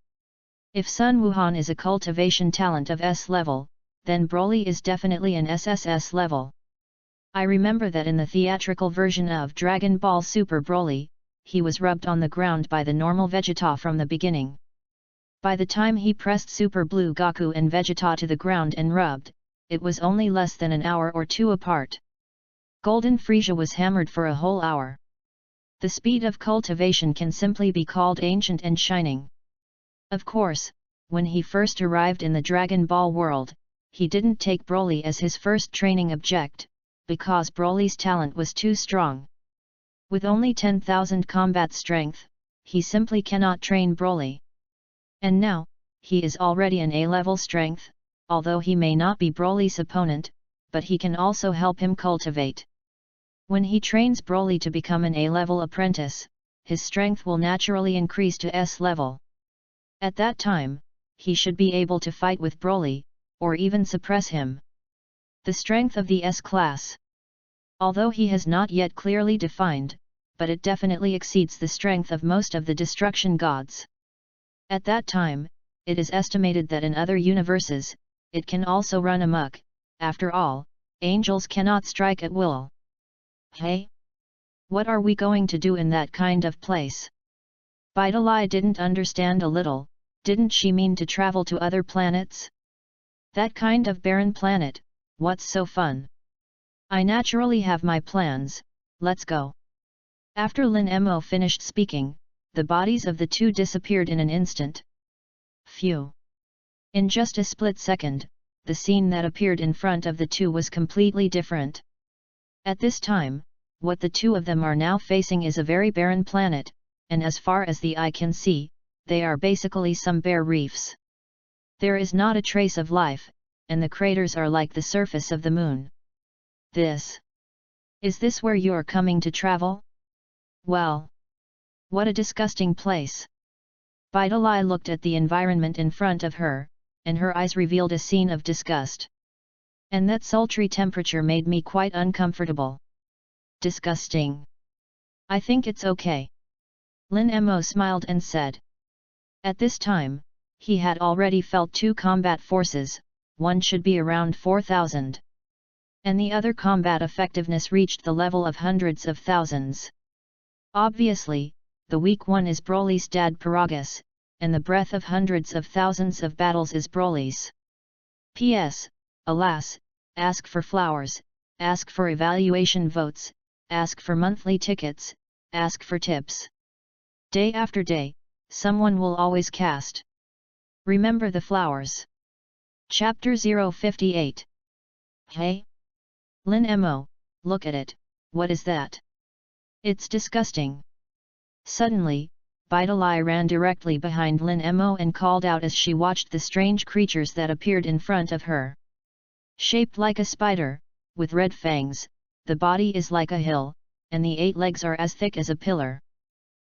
If Sun Wuhan is a cultivation talent of S level, then Broly is definitely an SSS level. I remember that in the theatrical version of Dragon Ball Super Broly, he was rubbed on the ground by the normal Vegeta from the beginning. By the time he pressed Super Blue Goku and Vegeta to the ground and rubbed, it was only less than an hour or two apart. Golden Frieza was hammered for a whole hour. The speed of cultivation can simply be called ancient and shining. Of course, when he first arrived in the Dragon Ball world, he didn't take Broly as his first training object, because Broly's talent was too strong. With only 10,000 combat strength, he simply cannot train Broly. And now, he is already an A-level strength, although he may not be Broly's opponent, but he can also help him cultivate. When he trains Broly to become an A-level apprentice, his strength will naturally increase to S-level. At that time, he should be able to fight with Broly, or even suppress him. The strength of the S-class. Although he has not yet clearly defined, but it definitely exceeds the strength of most of the destruction gods. At that time, it is estimated that in other universes, it can also run amok. After all, angels cannot strike at will. Hey? What are we going to do in that kind of place? Beidalai didn't understand a little. Didn't she mean to travel to other planets? That kind of barren planet, what's so fun? I naturally have my plans, let's go. After Lin Mo finished speaking, the bodies of the two disappeared in an instant. Phew! In just a split second, the scene that appeared in front of the two was completely different. At this time, what the two of them are now facing is a very barren planet, and as far as the eye can see, they are basically some bare reefs. There is not a trace of life, and the craters are like the surface of the moon. Is this where you're coming to travel? Well, what a disgusting place. Beidalai looked at the environment in front of her, and her eyes revealed a scene of disgust. And that sultry temperature made me quite uncomfortable. Disgusting. I think it's okay. Lin Mo smiled and said. At this time, he had already felt two combat forces, one should be around 4,000. And the other combat effectiveness reached the level of hundreds of thousands. Obviously, the weak one is Broly's dad Paragus, and the breadth of hundreds of thousands of battles is Broly's. P.S. Alas, ask for flowers, ask for evaluation votes, ask for monthly tickets, ask for tips. Day after day, someone will always cast. Remember the flowers. Chapter 058. Hey? Lin Mo, look at it, what is that? It's disgusting. Suddenly, Beidalai ran directly behind Lin Mo and called out as she watched the strange creatures that appeared in front of her. Shaped like a spider, with red fangs, the body is like a hill, and the 8 legs are as thick as a pillar.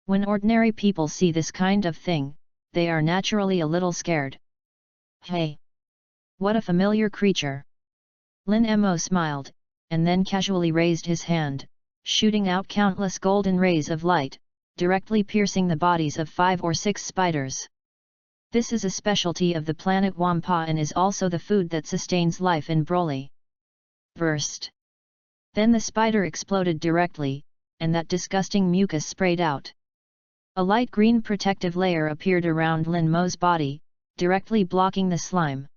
When ordinary people see this kind of thing, they are naturally a little scared. Hey! What a familiar creature! Lin Mo smiled, and then casually raised his hand, shooting out countless golden rays of light, directly piercing the bodies of 5 or 6 spiders. This is a specialty of the planet Wampa and is also the food that sustains life in Broly. Burst! Then the spider exploded directly, and that disgusting mucus sprayed out. A light green protective layer appeared around Lin Mo's body, directly blocking the slime.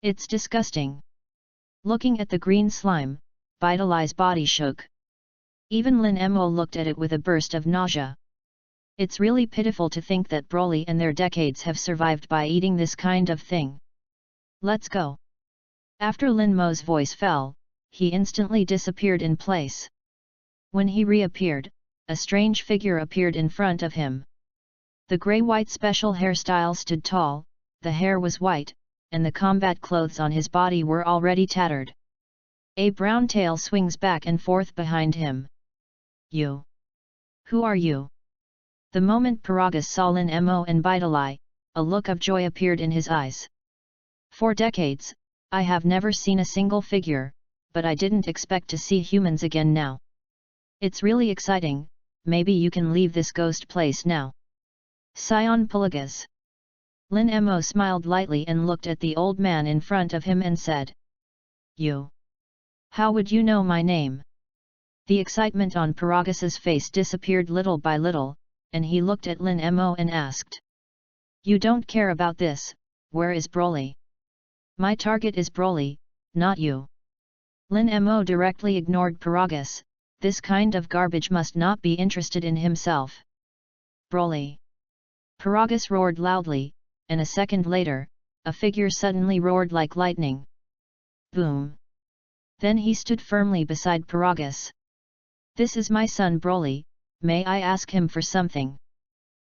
It's disgusting. Looking at the green slime, Beidalai's body shook. Even Lin Mo looked at it with a burst of nausea. It's really pitiful to think that Broly and their decades have survived by eating this kind of thing. Let's go. After Lin Mo's voice fell, he instantly disappeared in place. When he reappeared, a strange figure appeared in front of him. The grey-white special hairstyle stood tall, the hair was white, and the combat clothes on his body were already tattered. A brown tail swings back and forth behind him. You? Who are you? The moment Paragus saw Lin Mo and Beidalai, a look of joy appeared in his eyes. For decades, I have never seen a single figure, but I didn't expect to see humans again now. It's really exciting. Maybe you can leave this ghost place now. Scion Pelagus. Lin Mo smiled lightly and looked at the old man in front of him and said. You? How would you know my name? The excitement on Paragus's face disappeared little by little, and he looked at Lin Mo and asked. You don't care about this, where is Broly? My target is Broly, not you. Lin Mo directly ignored Paragus. This kind of garbage must not be interested in himself. Broly! Paragus roared loudly, and a second later, a figure suddenly roared like lightning. Boom! Then he stood firmly beside Paragus. This is my son Broly, may I ask him for something?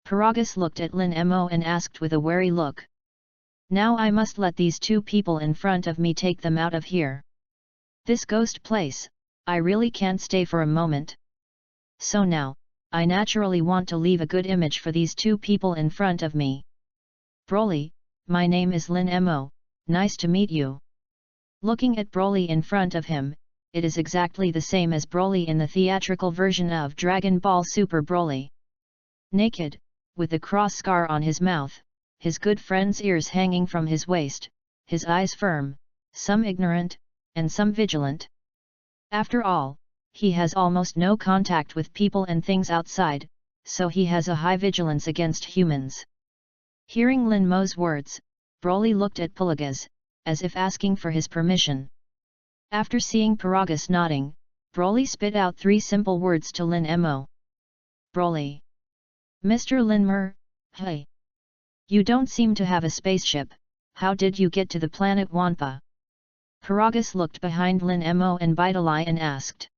Paragus looked at Lin Mo and asked with a wary look. Now I must let these two people in front of me take them out of here. This ghost place, I really can't stay for a moment. So now, I naturally want to leave a good image for these two people in front of me. Broly, my name is Lin Mo, nice to meet you. Looking at Broly in front of him, it is exactly the same as Broly in the theatrical version of Dragon Ball Super Broly. Naked, with the cross scar on his mouth, his good friend's ears hanging from his waist, his eyes firm, some ignorant, and some vigilant. After all, he has almost no contact with people and things outside, so he has a high vigilance against humans. Hearing Lin Mo's words, Broly looked at Paragus, as if asking for his permission. After seeing Paragus nodding, Broly spit out 3 simple words to Lin Mo. Broly. Mr. Linmer, hey. You don't seem to have a spaceship, how did you get to the planet Wanpa? Paragus looked behind Lin Mo and Bidalai and asked.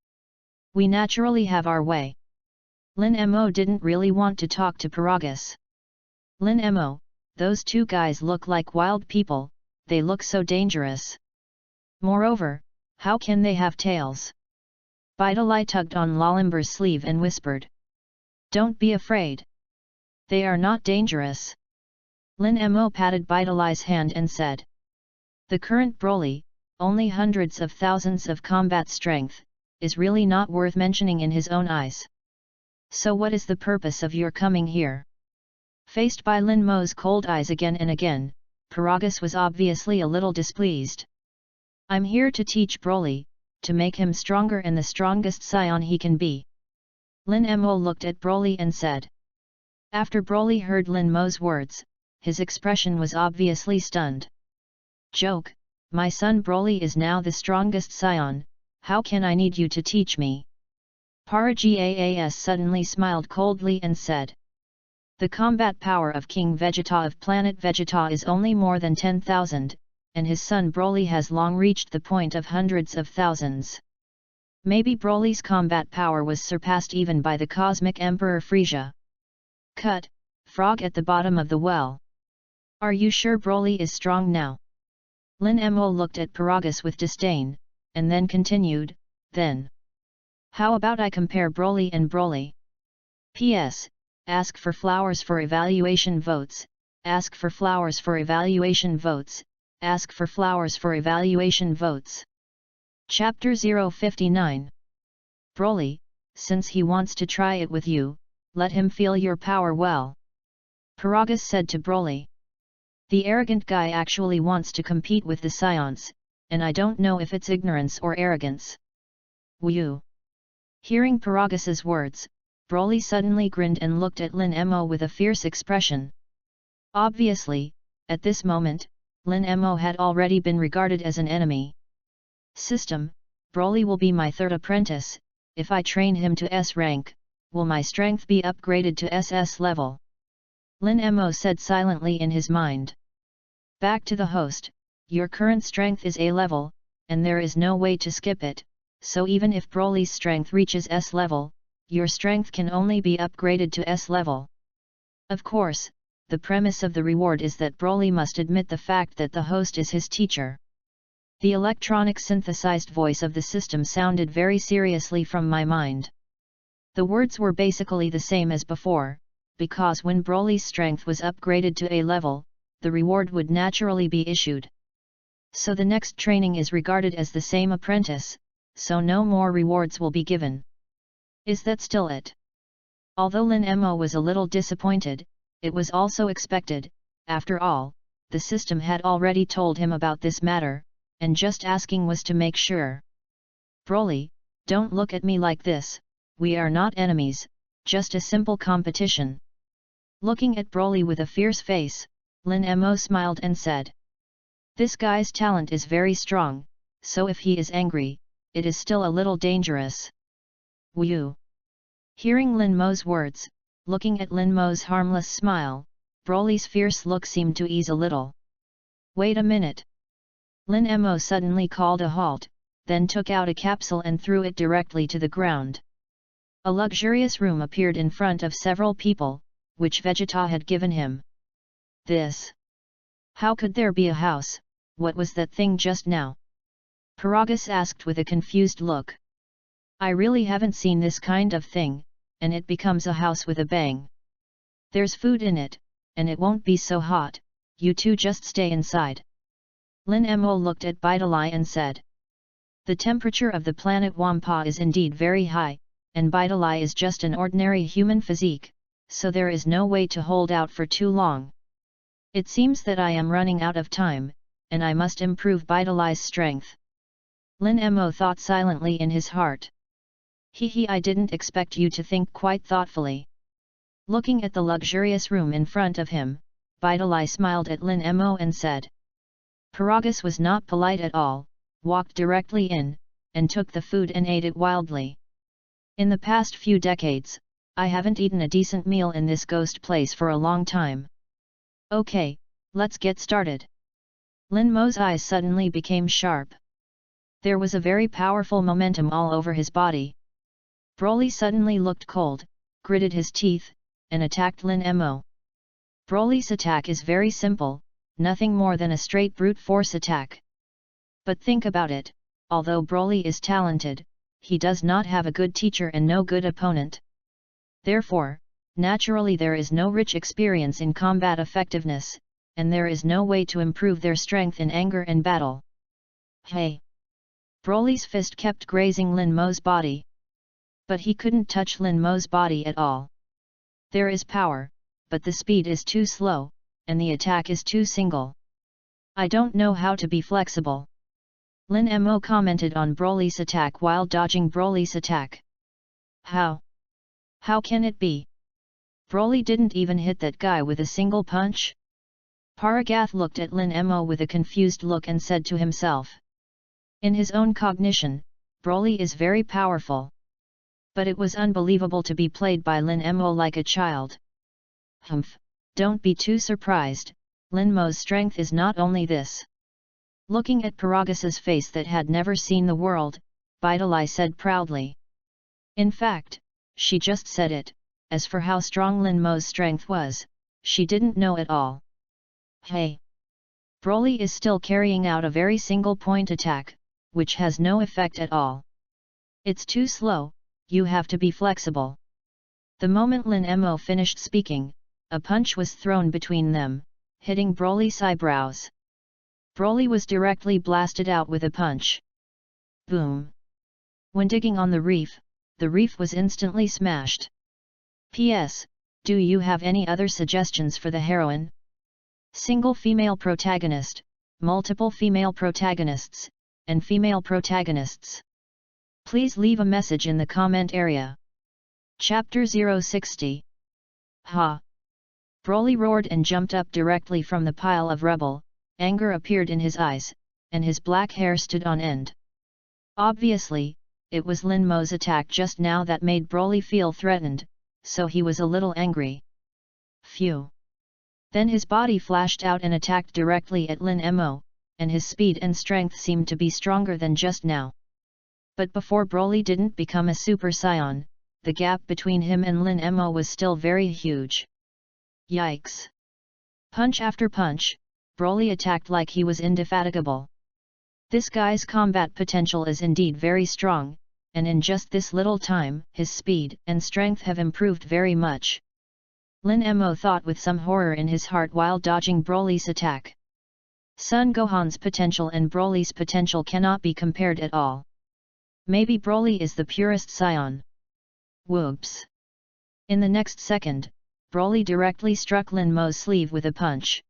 We naturally have our way. Lin Mo didn't really want to talk to Paragus. Lin Mo, those two guys look like wild people, they look so dangerous. Moreover, how can they have tails? Bidalai tugged on Lalimber's sleeve and whispered. Don't be afraid. They are not dangerous. Lin Mo patted Bidalai's hand and said. The current Broly, only hundreds of thousands of combat strength, is really not worth mentioning in his own eyes. So what is the purpose of your coming here? Faced by Lin Mo's cold eyes again and again, Paragus was obviously a little displeased. I'm here to teach Broly, to make him stronger and the strongest scion he can be. Lin Mo looked at Broly and said. After Broly heard Lin Mo's words, his expression was obviously stunned. Joke, my son Broly is now the strongest scion, how can I need you to teach me? Paragus suddenly smiled coldly and said. The combat power of King Vegeta of planet Vegeta is only more than 10,000, and his son Broly has long reached the point of hundreds of thousands. Maybe Broly's combat power was surpassed even by the Cosmic Emperor Frieza. Cut, frog at the bottom of the well. Are you sure Broly is strong now? Lin Mo looked at Paragus with disdain, and then continued, then. How about I compare Broly and Broly? P.S. Ask for flowers for evaluation votes, ask for flowers for evaluation votes, ask for flowers for evaluation votes. Chapter 059. Broly, since he wants to try it with you, let him feel your power well. Paragus said to Broly. The arrogant guy actually wants to compete with the scions, and I don't know if it's ignorance or arrogance. Woo! Hearing Paragus's words, Broly suddenly grinned and looked at Lin Mo with a fierce expression. Obviously, at this moment, Lin Mo had already been regarded as an enemy. System, Broly will be my third apprentice, if I train him to S rank, will my strength be upgraded to SS level? Lin Mo said silently in his mind. Back to the host, your current strength is A level, and there is no way to skip it, so even if Broly's strength reaches S level, your strength can only be upgraded to S level. Of course, the premise of the reward is that Broly must admit the fact that the host is his teacher. The electronic synthesized voice of the system sounded very seriously from my mind. The words were basically the same as before, because when Broly's strength was upgraded to A level, the reward would naturally be issued. So the next training is regarded as the same apprentice, so no more rewards will be given. Is that still it? Although Lin Mo was a little disappointed, it was also expected. After all, the system had already told him about this matter, and just asking was to make sure. Broly, don't look at me like this, we are not enemies, just a simple competition. Looking at Broly with a fierce face, Lin Mo smiled and said. This guy's talent is very strong, so if he is angry, it is still a little dangerous. Woo! Hearing Lin Mo's words, looking at Lin Mo's harmless smile, Broly's fierce look seemed to ease a little. Wait a minute. Lin Mo suddenly called a halt, then took out a capsule and threw it directly to the ground. A luxurious room appeared in front of several people, which Vegeta had given him. This. How could there be a house? What was that thing just now? Paragus asked with a confused look. I really haven't seen this kind of thing, and it becomes a house with a bang. There's food in it, and it won't be so hot, you two just stay inside. Lin Mo looked at Bidalai and said. The temperature of the planet Wampa is indeed very high, and Bidalai is just an ordinary human physique, so there is no way to hold out for too long. It seems that I am running out of time, and I must improve Bidalai's strength. Lin Mo thought silently in his heart. I didn't expect you to think quite thoughtfully. Looking at the luxurious room in front of him, Bidalai smiled at Lin Mo and said. Paragus was not polite at all, walked directly in, and took the food and ate it wildly. In the past few decades, I haven't eaten a decent meal in this ghost place for a long time. Okay, let's get started. Lin Mo's eyes suddenly became sharp. There was a very powerful momentum all over his body. Broly suddenly looked cold, gritted his teeth, and attacked Lin Mo. Broly's attack is very simple, nothing more than a straight brute force attack. But think about it, although Broly is talented, he does not have a good teacher and no good opponent. Therefore, naturally there is no rich experience in combat effectiveness, and there is no way to improve their strength in anger and battle. Hey! Broly's fist kept grazing Lin Mo's body. But he couldn't touch Lin Mo's body at all. There is power, but the speed is too slow, and the attack is too single. I don't know how to be flexible. Lin Mo commented on Broly's attack while dodging Broly's attack. How? How can it be? Broly didn't even hit that guy with a single punch? Paragath looked at Lin Mo with a confused look and said to himself. In his own cognition, Broly is very powerful. But it was unbelievable to be played by Lin Mo like a child. Humph, don't be too surprised, Lin Mo's strength is not only this. Looking at Paragus's face that had never seen the world, Bidalai said proudly. In fact, she just said it, as for how strong Lin Mo's strength was, she didn't know at all. Hey! Broly is still carrying out a very single-point attack, which has no effect at all. It's too slow, you have to be flexible. The moment Lin Mo finished speaking, a punch was thrown between them, hitting Broly's eyebrows. Broly was directly blasted out with a punch. Boom! When digging on the reef was instantly smashed. P.S. Do you have any other suggestions for the heroine? Single female protagonist, multiple female protagonists, and female protagonists. Please leave a message in the comment area. Chapter 060. Ha! Broly roared and jumped up directly from the pile of rubble. Anger appeared in his eyes, and his black hair stood on end. Obviously, it was Lin Mo's attack just now that made Broly feel threatened, so he was a little angry. Phew! Then his body flashed out and attacked directly at Lin Mo, and his speed and strength seemed to be stronger than just now. But before Broly didn't become a Super Saiyan, the gap between him and Lin Mo was still very huge. Yikes! Punch after punch, Broly attacked like he was indefatigable. This guy's combat potential is indeed very strong, and in just this little time, his speed and strength have improved very much. Lin Mo thought with some horror in his heart while dodging Broly's attack. Son Gohan's potential and Broly's potential cannot be compared at all. Maybe Broly is the purest Saiyan. Whoops! In the next second, Broly directly struck Lin Mo's sleeve with a punch.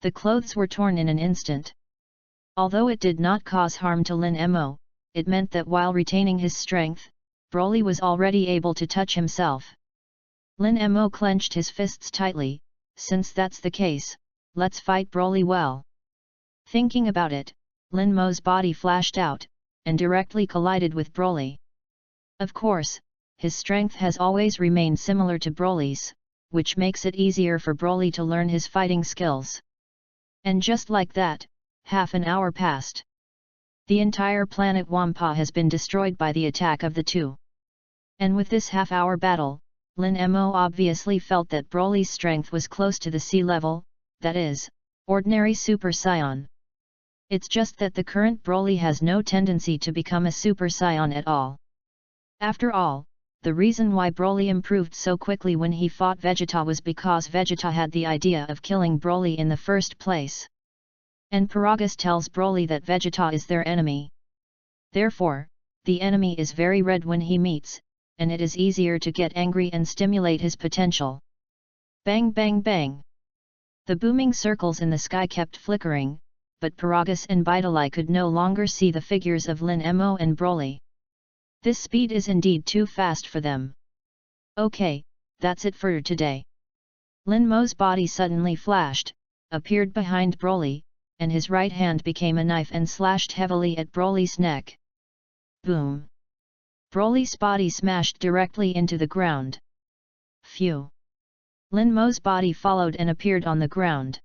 The clothes were torn in an instant. Although it did not cause harm to Lin Mo, it meant that while retaining his strength, Broly was already able to touch himself. Lin Mo clenched his fists tightly. Since that's the case, let's fight Broly well. Thinking about it, Lin Mo's body flashed out, and directly collided with Broly. Of course, his strength has always remained similar to Broly's, which makes it easier for Broly to learn his fighting skills. And just like that, half an hour passed. The entire planet Wampa has been destroyed by the attack of the two. And with this half-hour battle, Lin Mo obviously felt that Broly's strength was close to the sea level, that is, ordinary Super Saiyan. It's just that the current Broly has no tendency to become a Super Saiyan at all. After all, the reason why Broly improved so quickly when he fought Vegeta was because Vegeta had the idea of killing Broly in the first place. And Paragus tells Broly that Vegeta is their enemy. Therefore, the enemy is very red when he meets, and it is easier to get angry and stimulate his potential. Bang bang bang! The booming circles in the sky kept flickering, but Paragus and Bidalai could no longer see the figures of Lin Mo and Broly. This speed is indeed too fast for them. Okay, that's it for today. Lin Mo's body suddenly flashed, appeared behind Broly, and his right hand became a knife and slashed heavily at Broly's neck. Boom! Broly's body smashed directly into the ground. Phew! Lin Mo's body followed and appeared on the ground.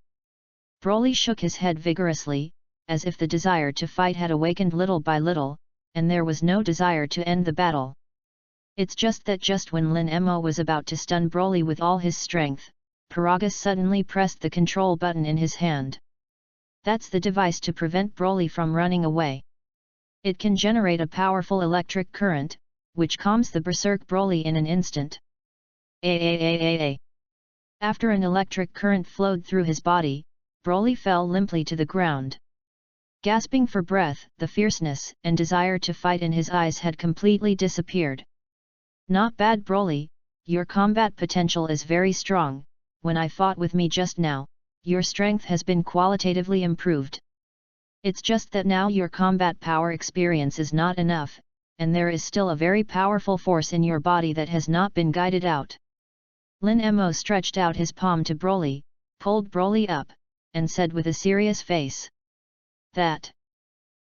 Broly shook his head vigorously, as if the desire to fight had awakened little by little, and there was no desire to end the battle. It's just that just when Lin Mo was about to stun Broly with all his strength, Paragus suddenly pressed the control button in his hand. That's the device to prevent Broly from running away. It can generate a powerful electric current, which calms the berserk Broly in an instant. After an electric current flowed through his body, Broly fell limply to the ground. Gasping for breath, the fierceness and desire to fight in his eyes had completely disappeared. Not bad, Broly, your combat potential is very strong. When I fought with me just now, your strength has been qualitatively improved. It's just that now your combat power experience is not enough, and there is still a very powerful force in your body that has not been guided out. Lin Mo stretched out his palm to Broly, pulled Broly up, and said with a serious face. That.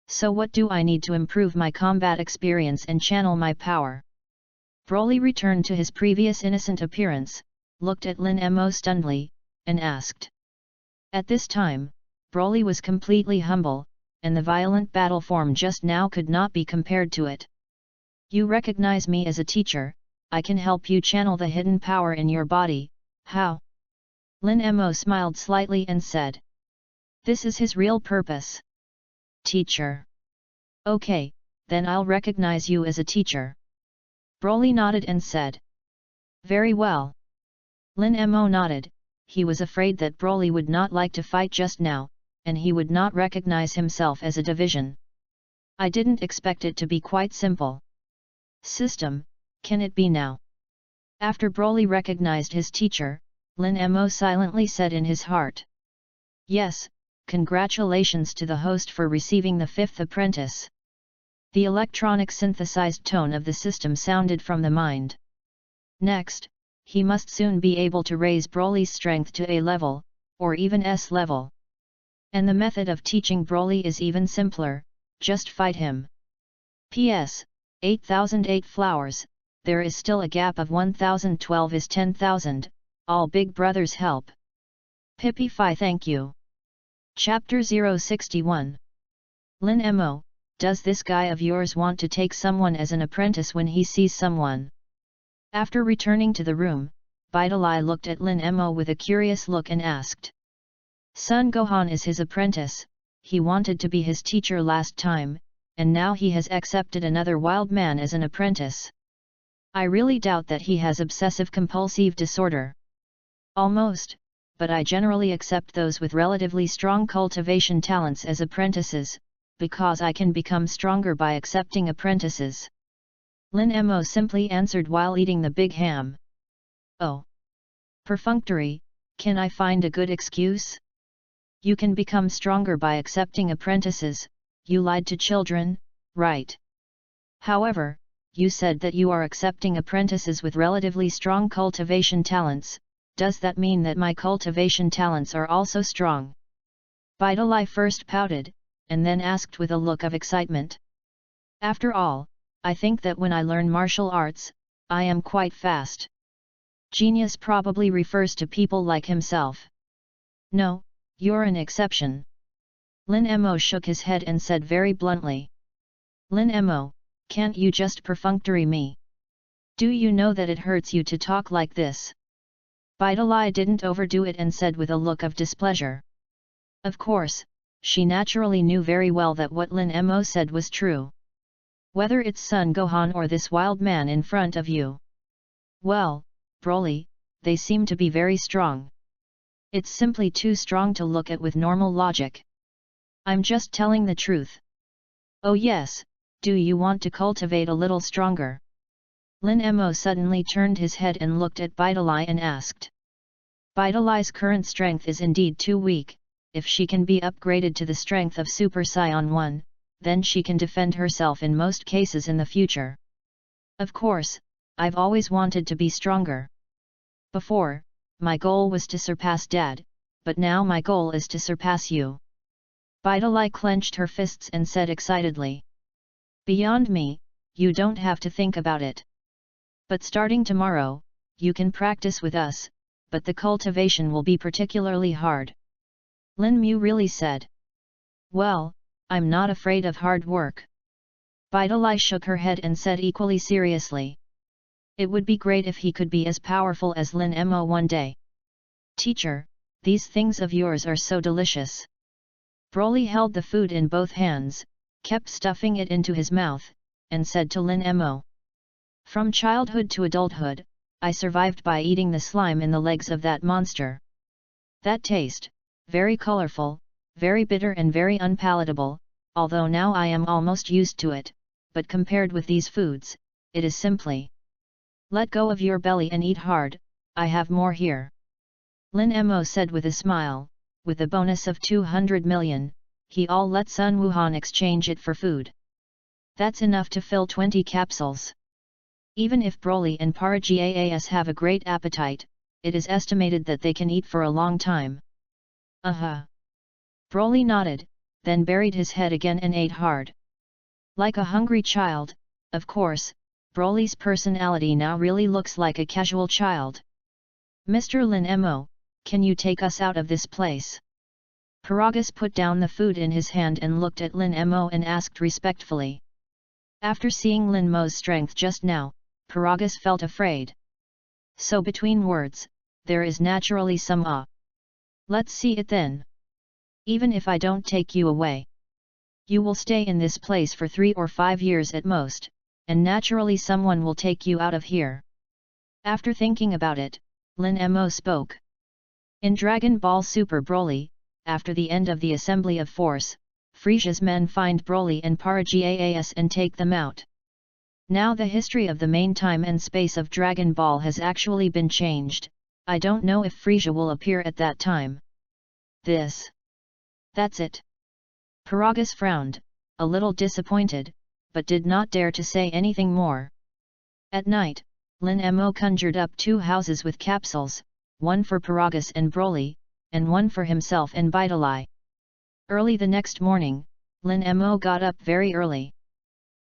So what do I need to improve my combat experience and channel my power? Broly returned to his previous innocent appearance, looked at Lin Mo stunnedly, and asked. At this time, Broly was completely humble, and the violent battle form just now could not be compared to it. You recognize me as a teacher, I can help you channel the hidden power in your body, how? Lin Mo smiled slightly and said. This is his real purpose. Teacher. Okay, then I'll recognize you as a teacher. Broly nodded and said. Very well. Lin Mo nodded, he was afraid that Broly would not like to fight just now, and he would not recognize himself as a division. I didn't expect it to be quite simple. System, can it be now? After Broly recognized his teacher, Lin Mo silently said in his heart. Yes, congratulations to the host for receiving the fifth apprentice. The electronic synthesized tone of the system sounded from the mind. Next, he must soon be able to raise Broly's strength to A level, or even S level. And the method of teaching Broly is even simpler, just fight him. P.S. 8008 flowers, there is still a gap of 1012 is 10,000, all big brothers help. Pippi Phi thank you. Chapter 061. Lin Mo, does this guy of yours want to take someone as an apprentice when he sees someone? After returning to the room, Bidalai looked at Lin Mo with a curious look and asked. Son Gohan is his apprentice, he wanted to be his teacher last time, and now he has accepted another wild man as an apprentice. I really doubt that he has obsessive-compulsive disorder. Almost, but I generally accept those with relatively strong cultivation talents as apprentices, because I can become stronger by accepting apprentices. Lin Mo simply answered while eating the big ham. Oh. Perfunctory, can I find a good excuse? You can become stronger by accepting apprentices, you lied to children, right? However, you said that you are accepting apprentices with relatively strong cultivation talents, does that mean that my cultivation talents are also strong? Bidalai first pouted, and then asked with a look of excitement. After all, I think that when I learn martial arts, I am quite fast. Genius probably refers to people like himself. No, you're an exception. Lin Mo shook his head and said very bluntly. Lin Mo, can't you just perfunctory me? Do you know that it hurts you to talk like this? Bidalai didn't overdo it and said with a look of displeasure. Of course, she naturally knew very well that what Lin Mo said was true. Whether it's Sun Gohan or this wild man in front of you. Well, Broly, they seem to be very strong. It's simply too strong to look at with normal logic. I'm just telling the truth. Oh yes, do you want to cultivate a little stronger? Lin Mo suddenly turned his head and looked at Bidalai and asked. Bidalai's current strength is indeed too weak. If she can be upgraded to the strength of Super Saiyan 1, then she can defend herself in most cases in the future. Of course, I've always wanted to be stronger. Before, my goal was to surpass Dad, but now my goal is to surpass you. Bidalai clenched her fists and said excitedly. Beyond me, you don't have to think about it. But starting tomorrow, you can practice with us, but the cultivation will be particularly hard. Lin Mu really said. Well, I'm not afraid of hard work. Bidalai shook her head and said equally seriously. It would be great if he could be as powerful as Lin Mo one day. Teacher, these things of yours are so delicious. Broly held the food in both hands, kept stuffing it into his mouth, and said to Lin Mo. From childhood to adulthood, I survived by eating the slime in the legs of that monster. That taste, very colorful, very bitter and very unpalatable, although now I am almost used to it, but compared with these foods, it is simply. Let go of your belly and eat hard, I have more here. Lin Mo said with a smile, with a bonus of 200 million, he'll let Sun Wuhan exchange it for food. That's enough to fill 20 capsules. Even if Broly and Paragas have a great appetite, it is estimated that they can eat for a long time. Broly nodded, then buried his head again and ate hard. Like a hungry child, of course, Broly's personality now really looks like a casual child. Mr. Lin Mo, can you take us out of this place? Paragas put down the food in his hand and looked at Lin Mo and asked respectfully. After seeing Lin Mo's strength just now, Paragas felt afraid. So between words, there is naturally some awe. Let's see it then. Even if I don't take you away, you will stay in this place for 3 or 5 years at most, and naturally someone will take you out of here. After thinking about it, Lin Mo spoke. In Dragon Ball Super Broly, after the end of the Assembly of Force, Frieza's men find Broly and Paragas and take them out. Now the history of the main time and space of Dragon Ball has actually been changed. I don't know if Frieza will appear at that time. That's it. Paragas frowned, a little disappointed, but did not dare to say anything more. At night, Lin Mo conjured up 2 houses with capsules, one for Paragas and Broly, and one for himself and Bidalai. Early the next morning, Lin Mo got up very early.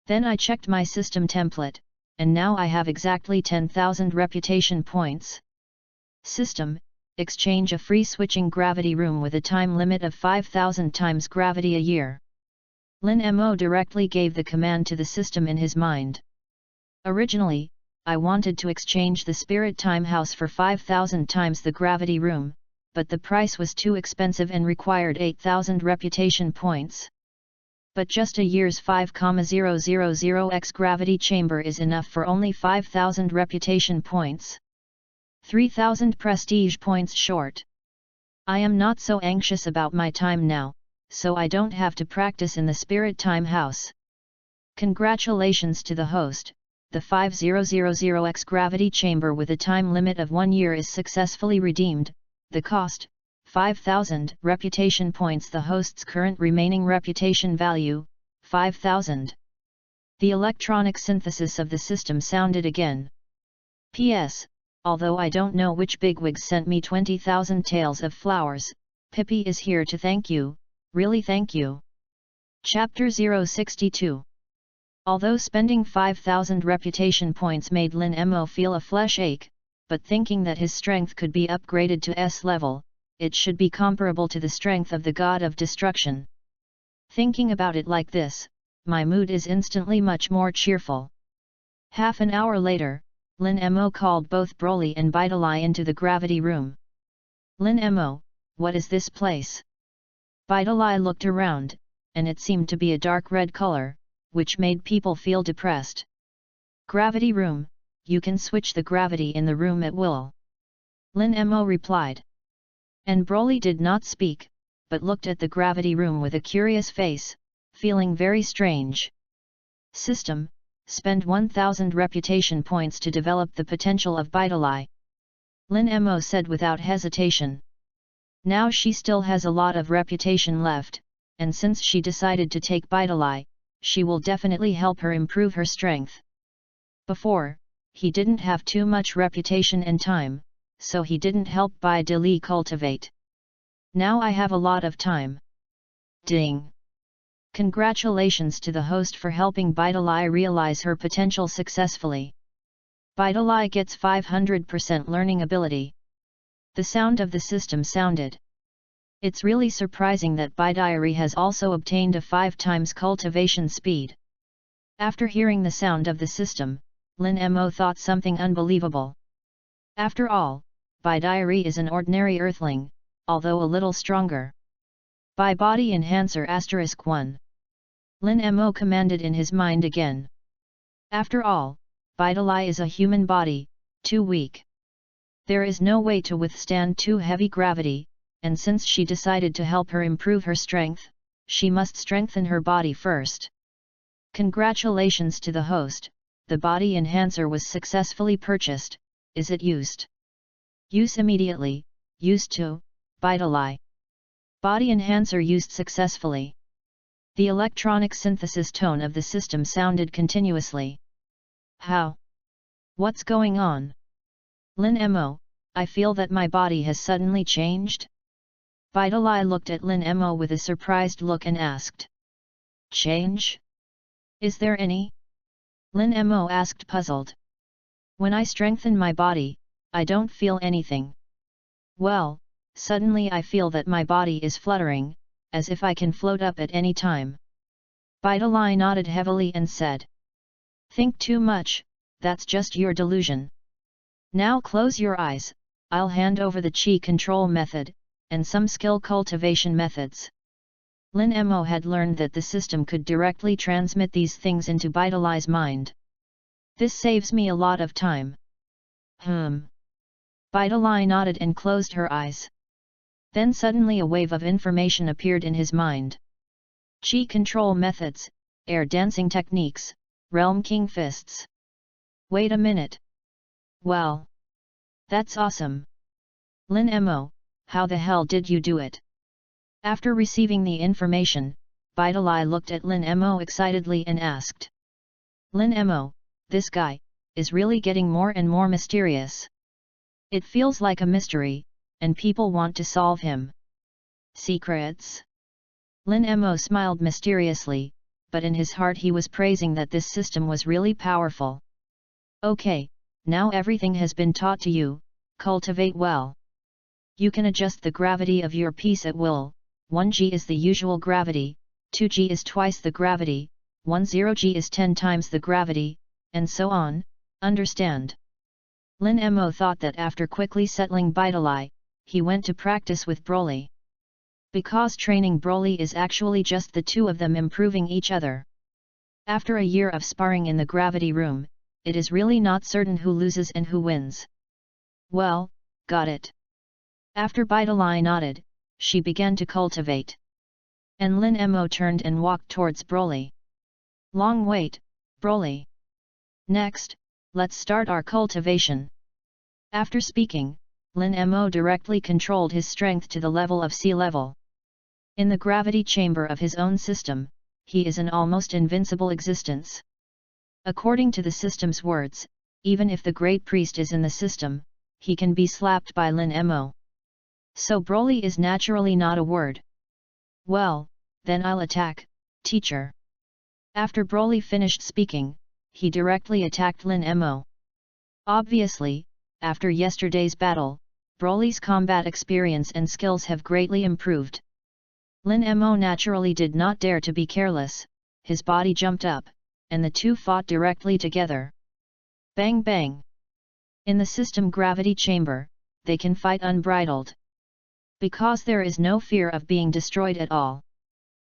Then I checked my system template, and now I have exactly 10,000 reputation points. System, exchange a free switching gravity room with a time limit of 5,000 times gravity a year. Lin Mo directly gave the command to the system in his mind. Originally, I wanted to exchange the Spirit Time House for 5,000 times the gravity room, but the price was too expensive and required 8,000 reputation points. But just a year's 5,000x gravity chamber is enough for only 5,000 reputation points. 3,000 prestige points short. I am not so anxious about my time now, so I don't have to practice in the Spirit Time House. Congratulations to the host, the 5000x gravity chamber with a time limit of 1 year is successfully redeemed. The cost, 5,000 reputation points. The host's current remaining reputation value, 5,000. The electronic synthesis of the system sounded again. P.S. Although I don't know which bigwigs sent me 20,000 tails of flowers, Pippi is here to thank you, really thank you. Chapter 062. Although spending 5,000 reputation points made Lin Mo feel a flesh ache, but thinking that his strength could be upgraded to S level, it should be comparable to the strength of the God of Destruction. Thinking about it like this, my mood is instantly much more cheerful. Half an hour later, Lin Mo called both Broly and Bidalai into the gravity room. Lin Mo, what is this place? Bidalai looked around, and it seemed to be a dark red color, which made people feel depressed. Gravity room, you can switch the gravity in the room at will. Lin Mo replied. And Broly did not speak, but looked at the gravity room with a curious face, feeling very strange. System, spend 1000 reputation points to develop the potential of Bidalai. Lin Mo said without hesitation. Now she still has a lot of reputation left, and since she decided to take Bidalai, she will definitely help her improve her strength. Before, he didn't have too much reputation and time, so he didn't help Bidalai cultivate. Now I have a lot of time. Ding! Congratulations to the host for helping Bidalai realize her potential successfully. Bidalai gets 500% learning ability. The sound of the system sounded. It's really surprising that Bidalai has also obtained a 5 times cultivation speed. After hearing the sound of the system, Lin Mo thought something unbelievable. After all, Bidalai is an ordinary earthling, although a little stronger. By body enhancer *1. Lin Mo commanded in his mind again. After all, Bidalai is a human body, too weak. There is no way to withstand too heavy gravity, and since she decided to help her improve her strength, she must strengthen her body first. Congratulations to the host, the body enhancer was successfully purchased. Is it used? Use immediately. Used to, Bidalai. Body enhancer used successfully. The electronic synthesis tone of the system sounded continuously. How? What's going on? Lin Mo, I feel that my body has suddenly changed? Bidalai looked at Lin Mo with a surprised look and asked. Change? Is there any? Lin Mo asked puzzled. When I strengthen my body, I don't feel anything. Well, suddenly I feel that my body is fluttering, as if I can float up at any time. Bidalai nodded heavily and said. Think too much, that's just your delusion. Now close your eyes, I'll hand over the chi control method, and some skill cultivation methods. Lin Mo had learned that the system could directly transmit these things into Bidalai's mind. This saves me a lot of time. Bidalai nodded and closed her eyes. Then suddenly a wave of information appeared in his mind. Chi control methods, air dancing techniques, realm king fists. Wait a minute. Well. That's awesome. Lin Mo, how the hell did you do it? After receiving the information, Bidalai looked at Lin Mo excitedly and asked. Lin Mo, this guy, is really getting more and more mysterious. It feels like a mystery, and people want to solve him. Secrets? Lin Mo smiled mysteriously, but in his heart he was praising that this system was really powerful. Okay, now everything has been taught to you, cultivate well. You can adjust the gravity of your piece at will. 1g is the usual gravity, 2g is twice the gravity, 10g is 10 times the gravity, and so on, understand? Lin Mo thought that after quickly settling Bidalai, he went to practice with Broly. Because training Broly is actually just the two of them improving each other. After a year of sparring in the gravity room, it is really not certain who loses and who wins. Well, got it. After Bidalai nodded, she began to cultivate. And Lin Mo turned and walked towards Broly. Long wait, Broly. Next, let's start our cultivation. After speaking, Lin Mo directly controlled his strength to the level of sea level. In the gravity chamber of his own system, he is an almost invincible existence. According to the system's words, even if the great priest is in the system, he can be slapped by Lin Mo. So Broly is naturally not a word. Well, then I'll attack, teacher. After Broly finished speaking, he directly attacked Lin Mo. Obviously, after yesterday's battle, Broly's combat experience and skills have greatly improved. Lin Mo naturally did not dare to be careless, his body jumped up, and the two fought directly together. Bang bang! In the system gravity chamber, they can fight unbridled. Because there is no fear of being destroyed at all.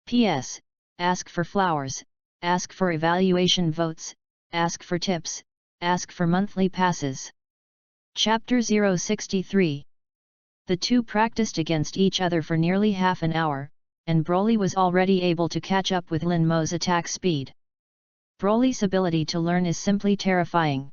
P.S. Ask for flowers, ask for evaluation votes, ask for tips, ask for monthly passes. Chapter 063. The two practiced against each other for nearly half an hour, and Broly was already able to catch up with Lin Mo's attack speed. Broly's ability to learn is simply terrifying.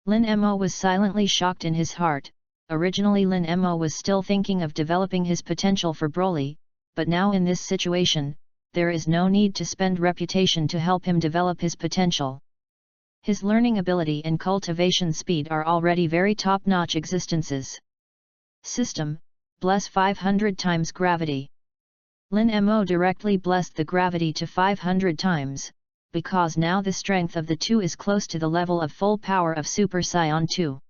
Lin Mo was silently shocked in his heart. Originally Lin Mo was still thinking of developing his potential for Broly, but now in this situation, there is no need to spend reputation to help him develop his potential. His learning ability and cultivation speed are already very top-notch existences. System, bless 500 times gravity. Lin Mo directly blessed the gravity to 500 times, because now the strength of the two is close to the level of full power of Super Saiyan 2.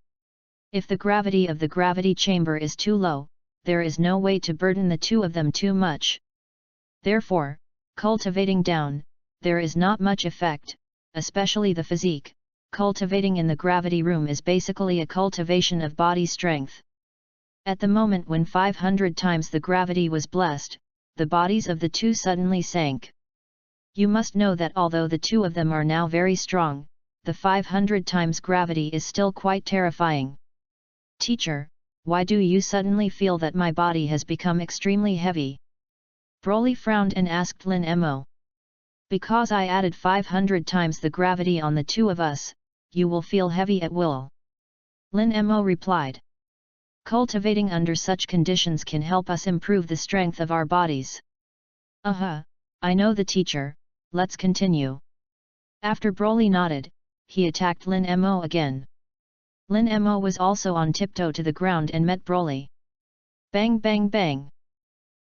If the gravity of the gravity chamber is too low, there is no way to burden the two of them too much. Therefore, cultivating down, there is not much effect, especially the physique. Cultivating in the gravity room is basically a cultivation of body strength. At the moment when 500 times the gravity was blessed, the bodies of the two suddenly sank. You must know that although the two of them are now very strong, the 500 times gravity is still quite terrifying. Teacher, why do you suddenly feel that my body has become extremely heavy? Broly frowned and asked Lin Mo. Because I added 500 times the gravity on the two of us, you will feel heavy at will. Lin Mo replied. Cultivating under such conditions can help us improve the strength of our bodies. I know the teacher, let's continue. After Broly nodded, he attacked Lin Mo again. Lin Mo was also on tiptoe to the ground and met Broly. Bang bang bang!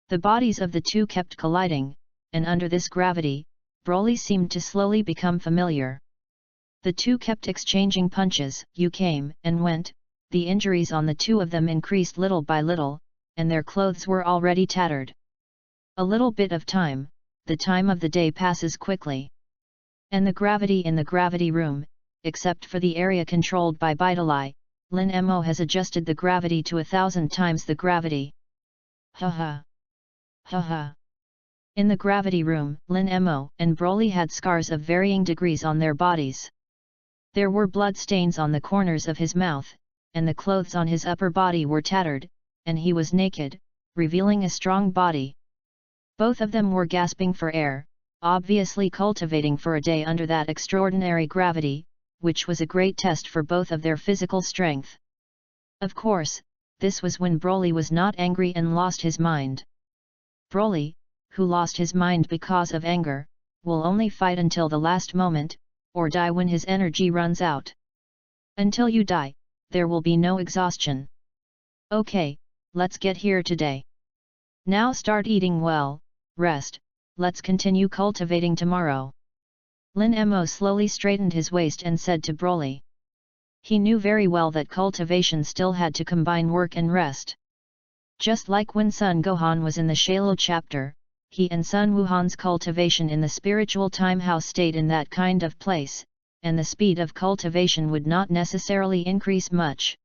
The bodies of the two kept colliding, and under this gravity, Broly seemed to slowly become familiar. The two kept exchanging punches. You came and went, the injuries on the two of them increased little by little, and their clothes were already tattered. A little bit of time, the time of the day passes quickly. And the gravity in the gravity room, except for the area controlled by Vitali, Lin Mo has adjusted the gravity to 1,000 times the gravity. Haha. Haha. In the gravity room, Lin Mo and Broly had scars of varying degrees on their bodies. There were blood stains on the corners of his mouth, and the clothes on his upper body were tattered, and he was naked, revealing a strong body. Both of them were gasping for air, obviously cultivating for a day under that extraordinary gravity, which was a great test for both of their physical strength. Of course, this was when Broly was not angry and lost his mind. Broly, who lost his mind because of anger, will only fight until the last moment, or die when his energy runs out. Until you die, there will be no exhaustion. Okay, let's get here today. Now start eating well, rest, let's continue cultivating tomorrow. Lin Mo slowly straightened his waist and said to Broly. He knew very well that cultivation still had to combine work and rest. Just like when Son Gohan was in the Shalo chapter, he and Sun Wuhan's cultivation in the spiritual time house stayed in that kind of place, and the speed of cultivation would not necessarily increase much.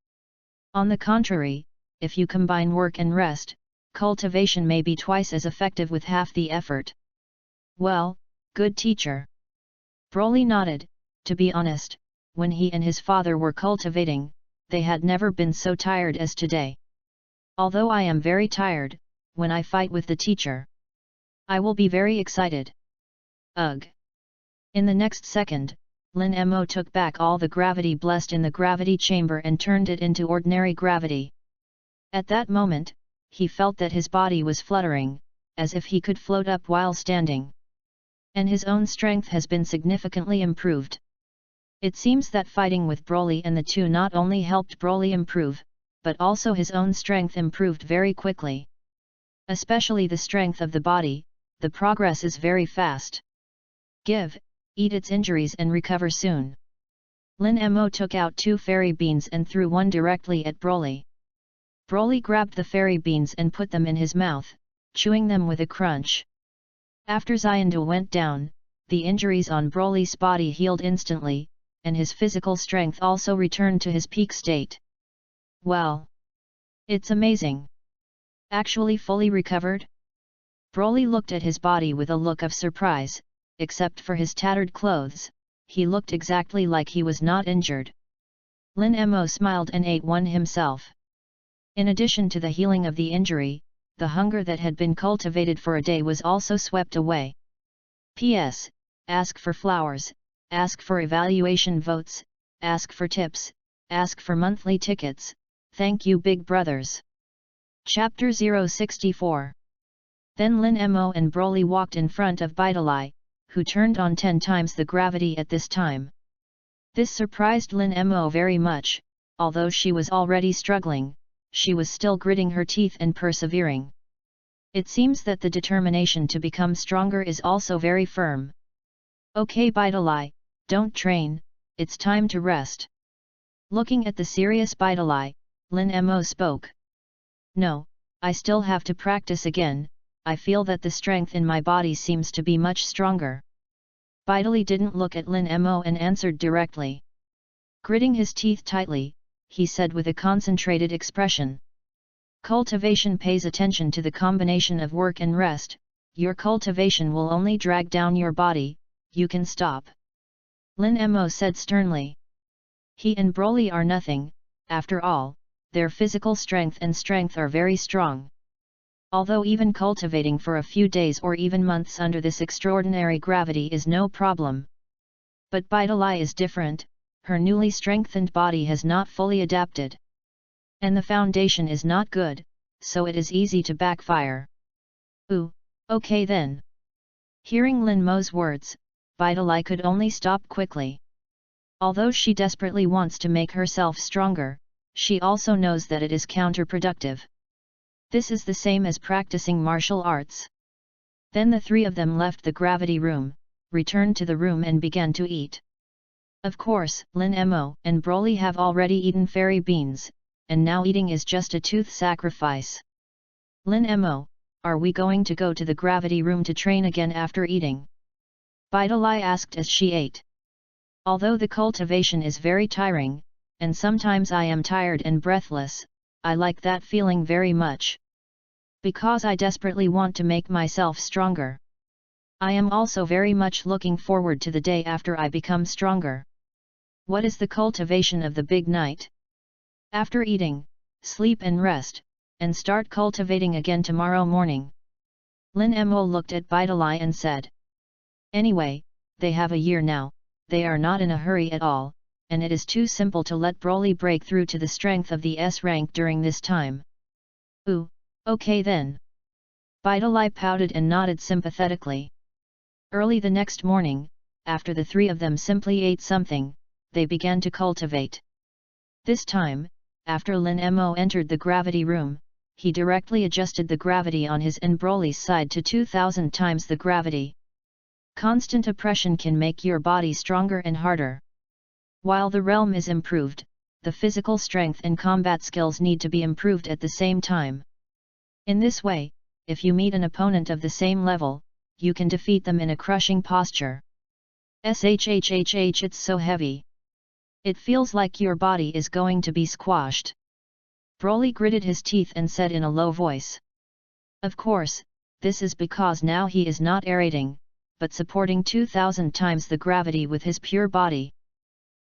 On the contrary, if you combine work and rest, cultivation may be twice as effective with half the effort. Well, good teacher. Broly nodded. To be honest, when he and his father were cultivating, they had never been so tired as today. Although I am very tired, when I fight with the teacher, I will be very excited. Ugh! In the next second, Lin Mo took back all the gravity blessed in the gravity chamber and turned it into ordinary gravity. At that moment, he felt that his body was fluttering, as if he could float up while standing. And his own strength has been significantly improved. It seems that fighting with Broly and the two not only helped Broly improve, but also his own strength improved very quickly. Especially the strength of the body, the progress is very fast. Eat its injuries and recover soon. Lin Mo took out 2 fairy beans and threw one directly at Broly. Broly grabbed the fairy beans and put them in his mouth, chewing them with a crunch. After Xiando went down, the injuries on Broly's body healed instantly, and his physical strength also returned to his peak state. Well, it's amazing. Actually fully recovered? Broly looked at his body with a look of surprise. Except for his tattered clothes, he looked exactly like he was not injured. Lin Mo smiled and ate one himself. In addition to the healing of the injury, the hunger that had been cultivated for a day was also swept away. P.S. Ask for flowers, ask for evaluation votes, ask for tips, ask for monthly tickets, thank you big brothers. Chapter 064. Then Lin Mo and Broly walked in front of Bidalai, who turned on 10 times the gravity at this time. This surprised Lin Mo very much. Although she was already struggling, she was still gritting her teeth and persevering. It seems that the determination to become stronger is also very firm. Okay Bidalai, don't train, it's time to rest. Looking at the serious Bidalai, Lin Mo spoke. No, I still have to practice again. I feel that the strength in my body seems to be much stronger. Bidalai didn't look at Lin Mo and answered directly. Gritting his teeth tightly, he said with a concentrated expression. Cultivation pays attention to the combination of work and rest. Your cultivation will only drag down your body, you can stop. Lin Mo said sternly. He and Broly are nothing, after all, their physical strength and strength are very strong. Although even cultivating for a few days or even months under this extraordinary gravity is no problem. But Bidalai is different, her newly strengthened body has not fully adapted. And the foundation is not good, so it is easy to backfire. Ooh, okay then. Hearing Lin Mo's words, Bidalai could only stop quickly. Although she desperately wants to make herself stronger, she also knows that it is counterproductive. This is the same as practicing martial arts. Then the three of them left the gravity room, returned to the room and began to eat. Of course, Lin Mo and Broly have already eaten fairy beans, and now eating is just a tooth sacrifice. Lin Mo, are we going to go to the gravity room to train again after eating? Bidalai asked as she ate. Although the cultivation is very tiring, and sometimes I am tired and breathless, I like that feeling very much. Because I desperately want to make myself stronger. I am also very much looking forward to the day after I become stronger. What is the cultivation of the big night? After eating, sleep and rest, and start cultivating again tomorrow morning. Lin Mo looked at Bidalai and said. Anyway, they have a year now, they are not in a hurry at all, and it is too simple to let Broly break through to the strength of the S rank during this time. Ooh, okay then. Bidalai pouted and nodded sympathetically. Early the next morning, after the three of them simply ate something, they began to cultivate. This time, after Lin Mo entered the gravity room, he directly adjusted the gravity on his and Broly's side to 2000 times the gravity. Constant oppression can make your body stronger and harder. While the realm is improved, the physical strength and combat skills need to be improved at the same time. In this way, if you meet an opponent of the same level, you can defeat them in a crushing posture. Shhhh, it's so heavy. It feels like your body is going to be squashed. Broly gritted his teeth and said in a low voice. Of course, this is because now he is not aerating, but supporting 2000 times the gravity with his pure body.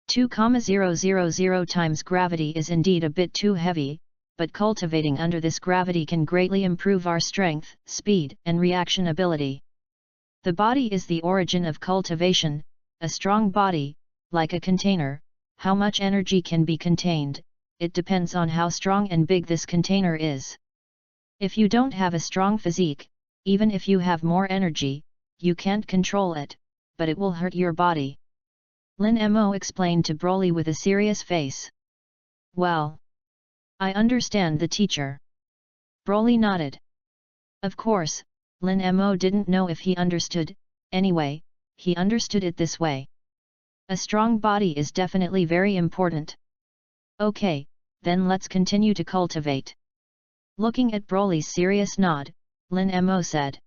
2,000 times gravity is indeed a bit too heavy, but cultivating under this gravity can greatly improve our strength, speed and reaction ability. The body is the origin of cultivation. A strong body, like a container, how much energy can be contained, it depends on how strong and big this container is. If you don't have a strong physique, even if you have more energy, you can't control it, but it will hurt your body. Lin Mo explained to Broly with a serious face. Well, I understand the teacher. Broly nodded. Of course, Lin Mo didn't know if he understood, anyway, he understood it this way. A strong body is definitely very important. Okay, then let's continue to cultivate. Looking at Broly's serious nod, Lin Mo said.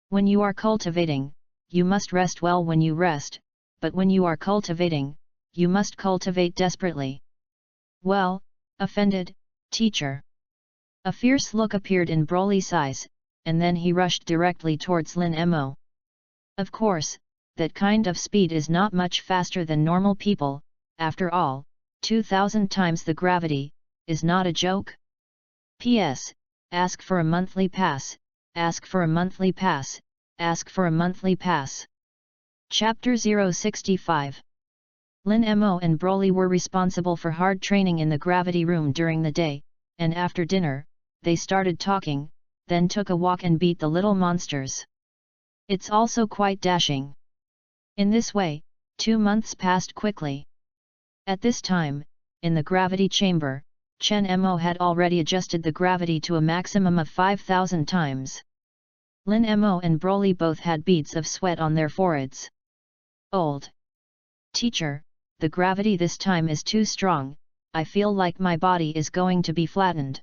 When you are cultivating, you must rest well when you rest, but when you are cultivating, you must cultivate desperately. Well, offended, teacher. A fierce look appeared in Broly's eyes, and then he rushed directly towards Lin Mo. Of course, that kind of speed is not much faster than normal people, after all, 2,000 times the gravity, is not a joke. P.S. Ask for a monthly pass, ask for a monthly pass, ask for a monthly pass. Chapter 065. Lin Mo and Broly were responsible for hard training in the gravity room during the day, and after dinner, they started talking, then took a walk and beat the little monsters. It's also quite dashing. In this way, 2 months passed quickly. At this time, in the gravity chamber, Chen Mo had already adjusted the gravity to a maximum of 5,000 times. Lin Mo and Broly both had beads of sweat on their foreheads. Old teacher, the gravity this time is too strong, I feel like my body is going to be flattened.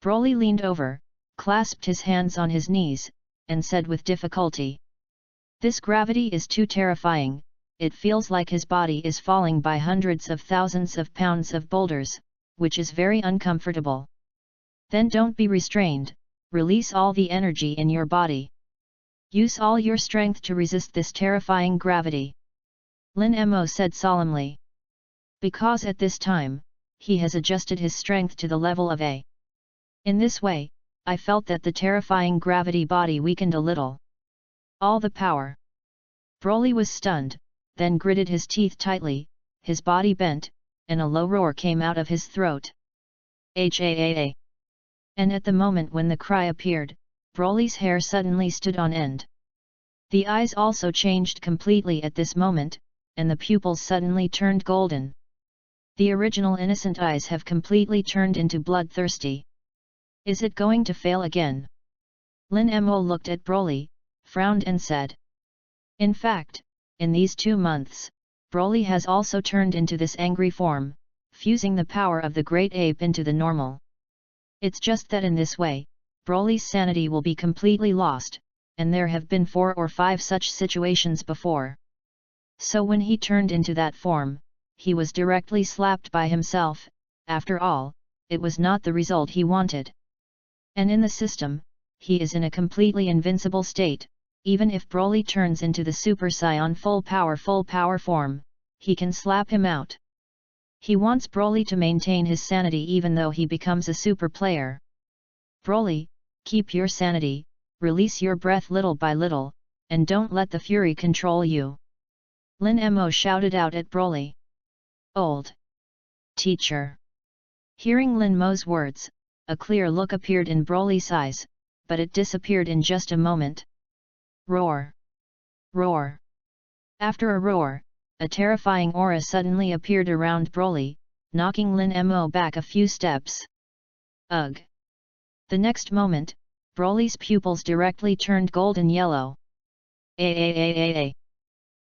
Broly leaned over, clasped his hands on his knees, and said with difficulty. This gravity is too terrifying, it feels like his body is falling by hundreds of thousands of pounds of boulders, which is very uncomfortable. Then don't be restrained, release all the energy in your body. Use all your strength to resist this terrifying gravity. Lin Mo said solemnly. Because at this time, he has adjusted his strength to the level of A. In this way, I felt that the terrifying gravity body weakened a little. All the power. Broly was stunned, then gritted his teeth tightly, his body bent, and a low roar came out of his throat. Haa! And at the moment when the cry appeared, Broly's hair suddenly stood on end. The eyes also changed completely at this moment, and the pupils suddenly turned golden. The original innocent eyes have completely turned into bloodthirsty. Is it going to fail again? Lin Mo looked at Broly, frowned and said. In fact, in these 2 months, Broly has also turned into this angry form, fusing the power of the great ape into the normal. It's just that in this way, Broly's sanity will be completely lost, and there have been 4 or 5 such situations before. So when he turned into that form, he was directly slapped by himself. After all, it was not the result he wanted. And in the system, he is in a completely invincible state. Even if Broly turns into the Super Saiyan full power form, he can slap him out. He wants Broly to maintain his sanity even though he becomes a super player. Broly, keep your sanity, release your breath little by little, and don't let the fury control you. Lin Mo shouted out at Broly. Old teacher. Hearing Lin Mo's words, a clear look appeared in Broly's eyes, but it disappeared in just a moment. Roar! Roar! After a roar, a terrifying aura suddenly appeared around Broly, knocking Lin Mo back a few steps. Ugh! The next moment, Broly's pupils directly turned golden yellow. A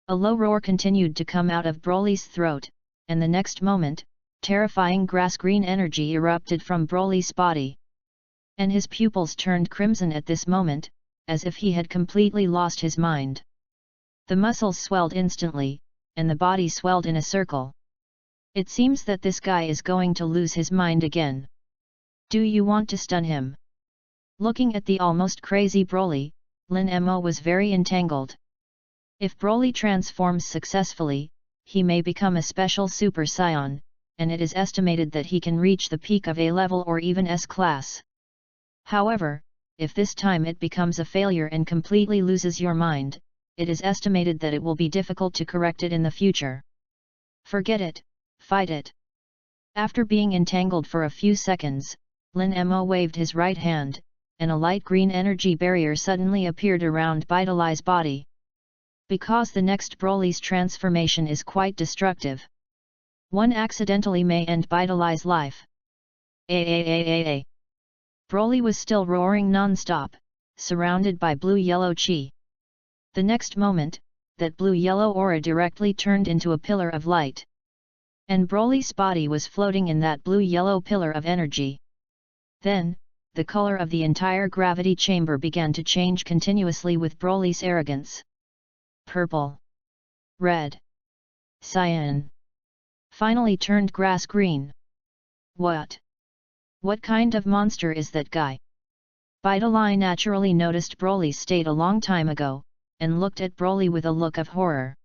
low roar continued to come out of Broly's throat, and the next moment, terrifying grass-green energy erupted from Broly's body. And his pupils turned crimson at this moment, as if he had completely lost his mind. The muscles swelled instantly, and the body swelled in a circle. It seems that this guy is going to lose his mind again. Do you want to stun him? Looking at the almost crazy Broly, Lin Mo was very entangled. If Broly transforms successfully, he may become a special Super Saiyan, and it is estimated that he can reach the peak of A level or even S class. However, if this time it becomes a failure and completely loses your mind, it is estimated that it will be difficult to correct it in the future. Forget it, fight it. After being entangled for a few seconds, Lin Mo waved his right hand, and a light green energy barrier suddenly appeared around Vitali's body. Because the next Broly's transformation is quite destructive. One accidentally may end Vitali's life. Broly was still roaring non-stop, surrounded by blue-yellow chi. The next moment, that blue-yellow aura directly turned into a pillar of light. And Broly's body was floating in that blue-yellow pillar of energy. Then, the color of the entire gravity chamber began to change continuously with Broly's arrogance. Purple. Red. Cyan. finally turned grass green. What? What kind of monster is that guy? Vidalai naturally noticed Broly's state a long time ago, and looked at Broly with a look of horror.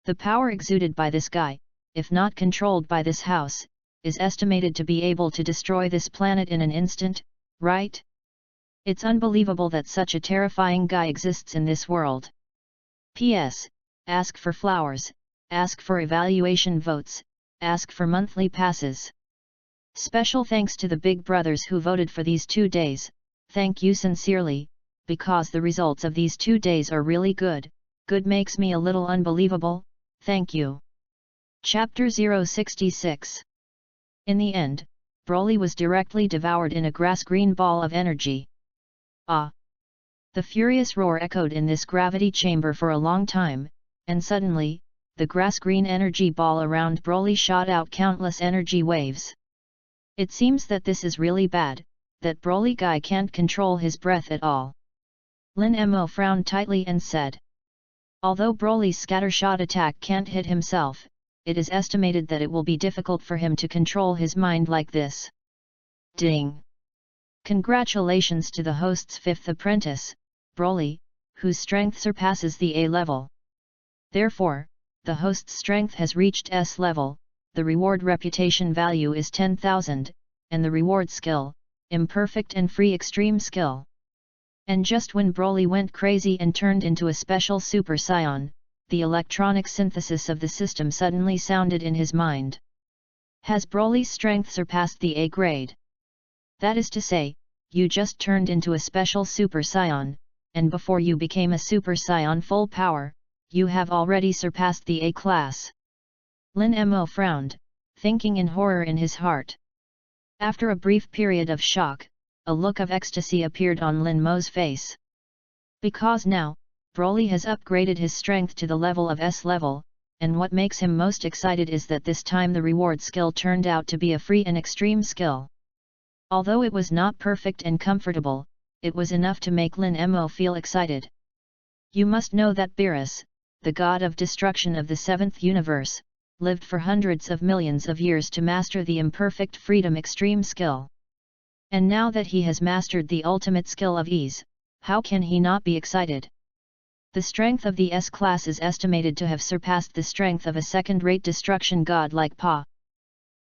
The power exuded by this guy, if not controlled by this house, is estimated to be able to destroy this planet in an instant, right? It's unbelievable that such a terrifying guy exists in this world. P.S. Ask for flowers, ask for evaluation votes, ask for monthly passes. Special thanks to the big brothers who voted for these 2 days, thank you sincerely, because the results of these 2 days are really good, good makes me a little unbelievable, thank you. Chapter 066. In the end, Broly was directly devoured in a grass-green ball of energy. Ah! The furious roar echoed in this gravity chamber for a long time, and suddenly, the grass-green energy ball around Broly shot out countless energy waves. It seems that this is really bad, that Broly guy can't control his breath at all. Lin Mo frowned tightly and said. Although Broly's scattershot attack can't hit himself, it is estimated that it will be difficult for him to control his mind like this. Ding! Congratulations to the host's 5th apprentice, Broly, whose strength surpasses the A level. Therefore, the host's strength has reached S level, the reward reputation value is 10,000, and the reward skill, imperfect and free extreme skill. And just when Broly went crazy and turned into a special Super Saiyan, the electronic synthesis of the system suddenly sounded in his mind. Has Broly's strength surpassed the A grade? That is to say, you just turned into a special Super Saiyan, and before you became a Super Saiyan full power, you have already surpassed the A class. Lin Mo frowned, thinking in horror in his heart. After a brief period of shock, a look of ecstasy appeared on Lin Mo's face. Because now, Broly has upgraded his strength to the level of S level, and what makes him most excited is that this time the reward skill turned out to be a free and extreme skill. Although it was not perfect and comfortable, it was enough to make Lin Mo feel excited. You must know that Beerus, the god of destruction of the 7th universe, lived for hundreds of millions of years to master the imperfect freedom extreme skill. And now that he has mastered the ultimate skill of ease, how can he not be excited? The strength of the S class is estimated to have surpassed the strength of a second-rate destruction god like Pa.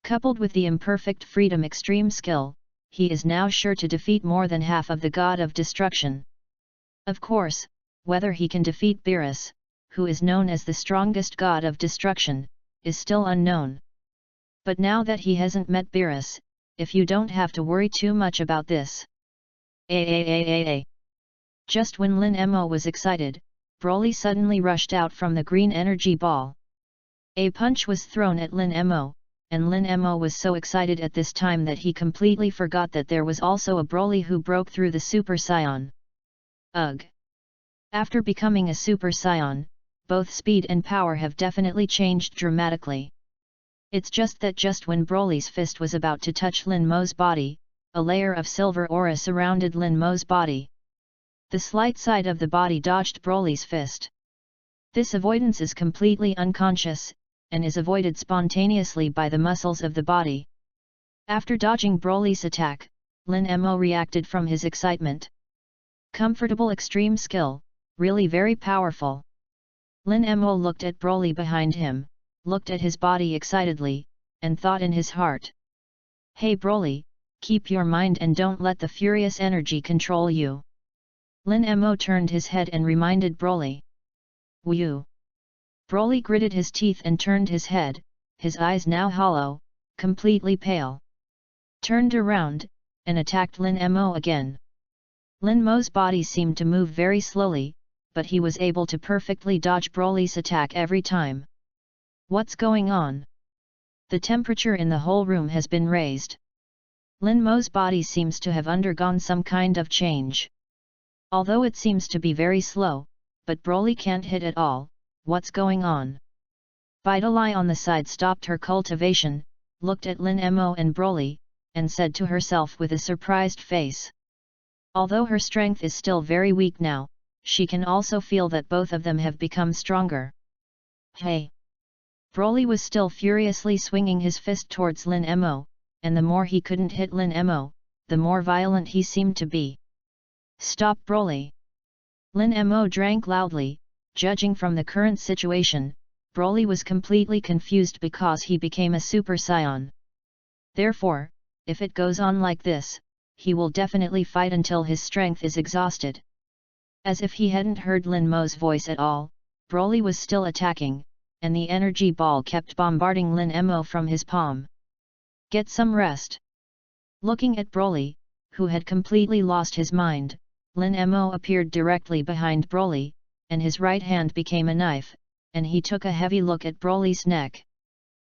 Coupled with the imperfect freedom extreme skill, he is now sure to defeat more than half of the god of destruction. Of course, whether he can defeat Beerus, who is known as the strongest god of destruction, is still unknown. But now that he hasn't met Beerus, if you don't have to worry too much about this. Just when Lin Mo was excited, Broly suddenly rushed out from the green energy ball. A punch was thrown at Lin Mo, and Lin Mo was so excited at this time that he completely forgot that there was also a Broly who broke through the Super Saiyan. Ugh! After becoming a Super Saiyan, both speed and power have definitely changed dramatically. It's just that just when Broly's fist was about to touch Lin Mo's body, a layer of silver aura surrounded Lin Mo's body. The slight side of the body dodged Broly's fist. This avoidance is completely unconscious, and is avoided spontaneously by the muscles of the body. After dodging Broly's attack, Lin Mo reacted from his excitement. Comfortable extreme skill, really very powerful. Lin Mo looked at Broly behind him, looked at his body excitedly, and thought in his heart. Hey Broly, keep your mind and don't let the furious energy control you. Lin Mo turned his head and reminded Broly. Whew! Broly gritted his teeth and turned his head, his eyes now hollow, completely pale. Turned around, and attacked Lin Mo again. Lin Mo's body seemed to move very slowly, but he was able to perfectly dodge Broly's attack every time. What's going on? The temperature in the whole room has been raised. Lin Mo's body seems to have undergone some kind of change. Although it seems to be very slow, but Broly can't hit at all, what's going on? Vidalai on the side stopped her cultivation, looked at Lin Mo and Broly, and said to herself with a surprised face. Although her strength is still very weak now, she can also feel that both of them have become stronger. Hey! Broly was still furiously swinging his fist towards Lin Mo, and the more he couldn't hit Lin Mo, the more violent he seemed to be. Stop, Broly! Lin Mo drank loudly. Judging from the current situation, Broly was completely confused because he became a Super Saiyan. Therefore, if it goes on like this, he will definitely fight until his strength is exhausted. As if he hadn't heard Lin Mo's voice at all, Broly was still attacking, and the energy ball kept bombarding Lin Mo from his palm. Get some rest. Looking at Broly, who had completely lost his mind, Lin Mo appeared directly behind Broly, and his right hand became a knife, and he took a heavy look at Broly's neck.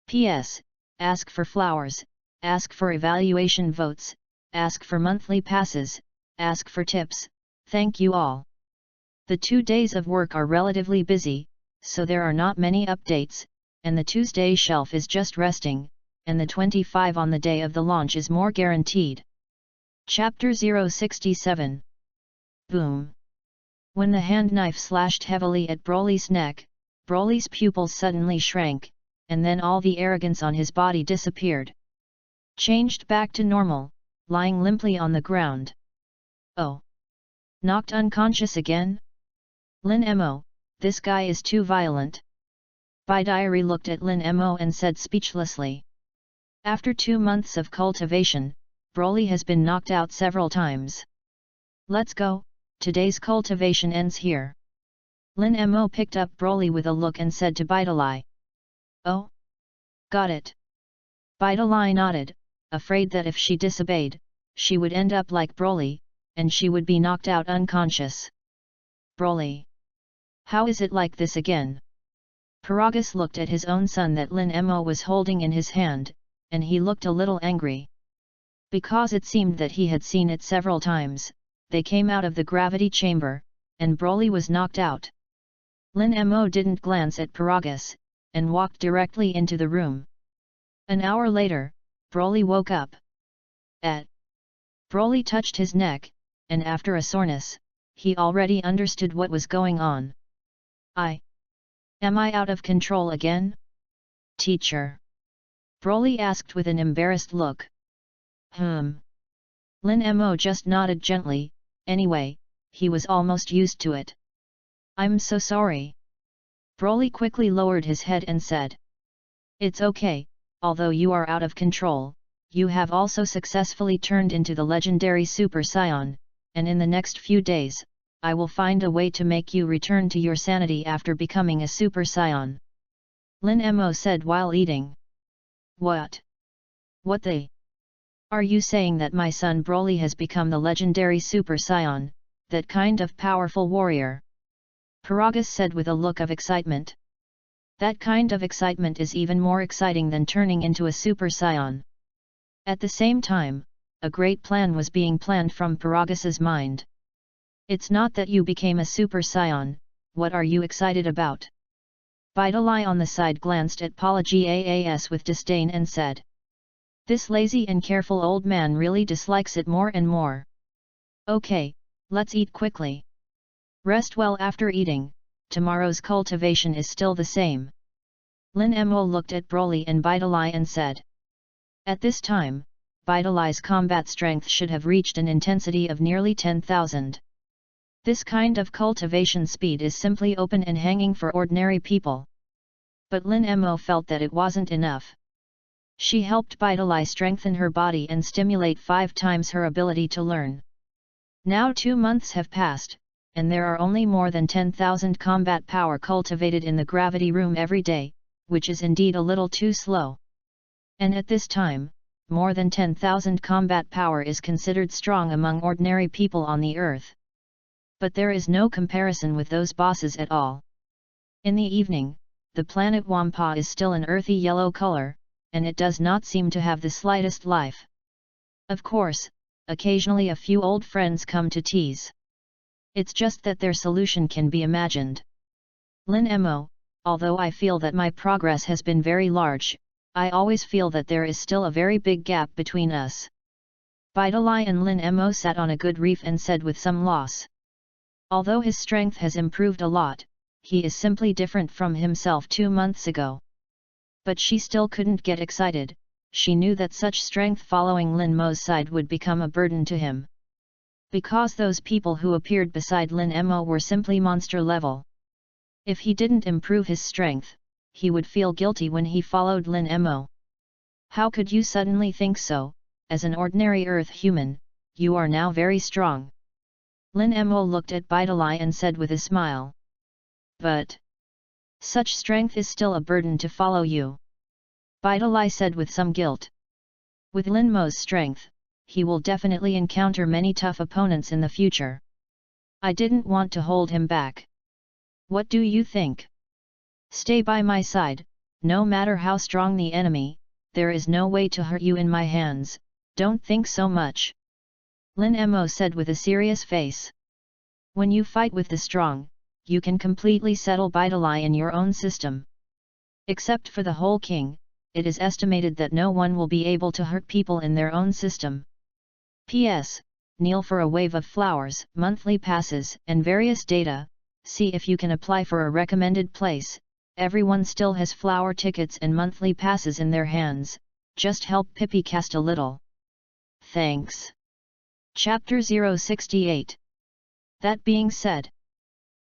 P.S. Ask for flowers, ask for evaluation votes, ask for monthly passes, ask for tips, thank you all. The 2 days of work are relatively busy, so there are not many updates, and the Tuesday shelf is just resting, and the 25 on the day of the launch is more guaranteed. Chapter 067. Boom! When the hand knife slashed heavily at Broly's neck, Broly's pupils suddenly shrank, and then all the arrogance on his body disappeared. Changed back to normal, lying limply on the ground. Oh! Knocked unconscious again? Lin Mo, this guy is too violent. Bidiri looked at Lin Mo and said speechlessly. After 2 months of cultivation, Broly has been knocked out several times. Let's go, today's cultivation ends here. Lin Mo picked up Broly with a look and said to Bidiri. Oh? Got it. Bidiri nodded, afraid that if she disobeyed, she would end up like Broly, and she would be knocked out unconscious. Broly. How is it like this again? Paragus looked at his own son that Lin Mo was holding in his hand, and he looked a little angry. Because it seemed that he had seen it several times, they came out of the gravity chamber, and Broly was knocked out. Lin Mo didn't glance at Paragus, and walked directly into the room. An hour later, Broly woke up. Broly touched his neck, and after a soreness, he already understood what was going on. Am I out of control again? Teacher. Broly asked with an embarrassed look. Lin Mo just nodded gently, anyway, he was almost used to it. I'm so sorry. Broly quickly lowered his head and said. It's okay, although you are out of control, you have also successfully turned into the legendary Super Saiyan, and in the next few days, I will find a way to make you return to your sanity after becoming a Super Saiyan. Lin Mo said while eating. What? What the? Are you saying that my son Broly has become the legendary Super Saiyan, that kind of powerful warrior? Paragus said with a look of excitement. That kind of excitement is even more exciting than turning into a Super Saiyan. At the same time, a great plan was being planned from Paragus's mind. It's not that you became a Super Saiyan, what are you excited about? Bidiri on the side glanced at Palagas with disdain and said. This lazy and careful old man really dislikes it more and more. Okay, let's eat quickly. Rest well after eating, tomorrow's cultivation is still the same. Lin Mo looked at Broly and Bidiri and said. At this time, Bidiri's combat strength should have reached an intensity of nearly 10,000. This kind of cultivation speed is simply open and hanging for ordinary people. But Lin Mo felt that it wasn't enough. She helped Bidiri strengthen her body and stimulate 5 times her ability to learn. Now 2 months have passed, and there are only more than 10,000 combat power cultivated in the gravity room every day, which is indeed a little too slow. And at this time, more than 10,000 combat power is considered strong among ordinary people on the earth. But there is no comparison with those bosses at all. In the evening, the planet Wampa is still an earthy yellow color, and it does not seem to have the slightest life. Of course, occasionally a few old friends come to tease. It's just that their solution can be imagined. Lin Mo, although I feel that my progress has been very large, I always feel that there is still a very big gap between us. Bidiri and Lin Mo sat on a good reef and said with some loss. Although his strength has improved a lot, he is simply different from himself 2 months ago. But she still couldn't get excited. She knew that such strength following Lin Mo's side would become a burden to him. Because those people who appeared beside Lin Mo were simply monster level. If he didn't improve his strength, he would feel guilty when he followed Lin Mo. How could you suddenly think so? As an ordinary earth human, you are now very strong. Lin Mo looked at Bidalai and said with a smile. But such strength is still a burden to follow you. Bidalai said with some guilt. With Lin Mo's strength, he will definitely encounter many tough opponents in the future. I didn't want to hold him back. What do you think? Stay by my side, no matter how strong the enemy, there is no way to hurt you in my hands, don't think so much. Lin Mo said with a serious face. When you fight with the strong, you can completely settle Bidalai in your own system. Except for the whole king, it is estimated that no one will be able to hurt people in their own system. P.S. Kneel for a wave of flowers, monthly passes, and various data. See if you can apply for a recommended place. Everyone still has flower tickets and monthly passes in their hands. Just help Pippi cast a little. Thanks. Chapter 068. That being said.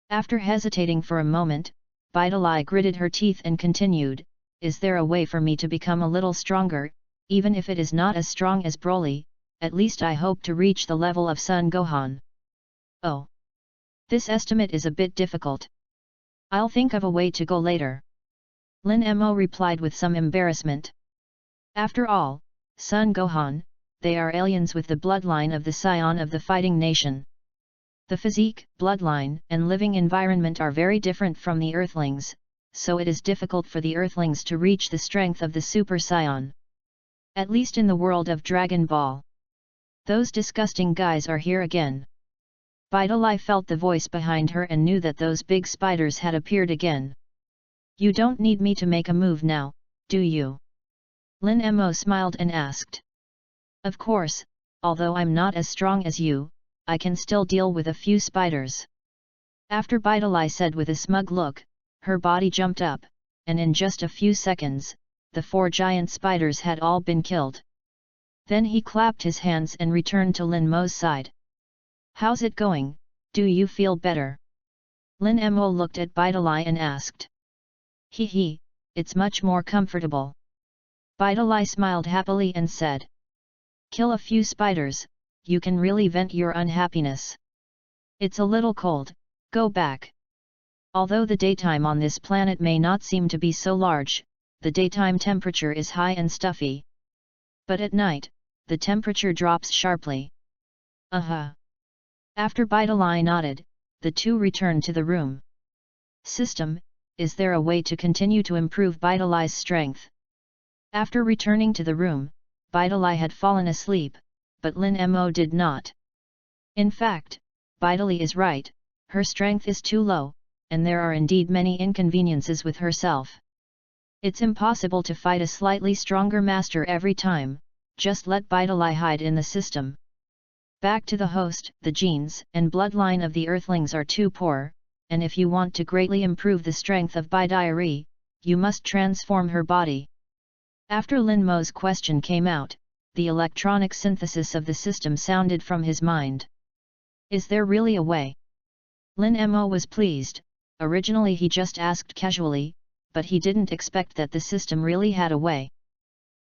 After hesitating for a moment, Bidalai gritted her teeth and continued, is there a way for me to become a little stronger, even if it is not as strong as Broly? At least I hope to reach the level of Son Gohan. Oh. This estimate is a bit difficult. I'll think of a way to go later. Lin Mo replied with some embarrassment. After all, Son Gohan, they are aliens with the bloodline of the scion of the fighting nation. The physique, bloodline, and living environment are very different from the Earthlings, so it is difficult for the Earthlings to reach the strength of the Super Saiyan. At least in the world of Dragon Ball. Those disgusting guys are here again. Bidalai felt the voice behind her and knew that those big spiders had appeared again. You don't need me to make a move now, do you? Lin Mo smiled and asked. Of course, although I'm not as strong as you, I can still deal with a few spiders. After Bidalai said with a smug look, her body jumped up, and in just a few seconds, the 4 giant spiders had all been killed. Then he clapped his hands and returned to Lin Mo's side. How's it going, do you feel better? Lin Mo looked at Bidalai and asked. Hee, it's much more comfortable. Bidalai smiled happily and said. Kill a few spiders, you can really vent your unhappiness. It's a little cold, go back. Although the daytime on this planet may not seem to be so large, the daytime temperature is high and stuffy. But at night, the temperature drops sharply. After Bidalai nodded, the two returned to the room. System, is there a way to continue to improve Bidalai's strength? After returning to the room, Bidalai had fallen asleep, but Lin Mo did not. In fact, Bidalai is right, her strength is too low, and there are indeed many inconveniences with herself. It's impossible to fight a slightly stronger master every time, just let Bidalai hide in the system. Back to the host, the genes and bloodline of the Earthlings are too poor, and if you want to greatly improve the strength of Bidalai, you must transform her body. After Lin Mo's question came out, the electronic synthesis of the system sounded from his mind. Is there really a way? Lin Mo was pleased. Originally he just asked casually, but he didn't expect that the system really had a way.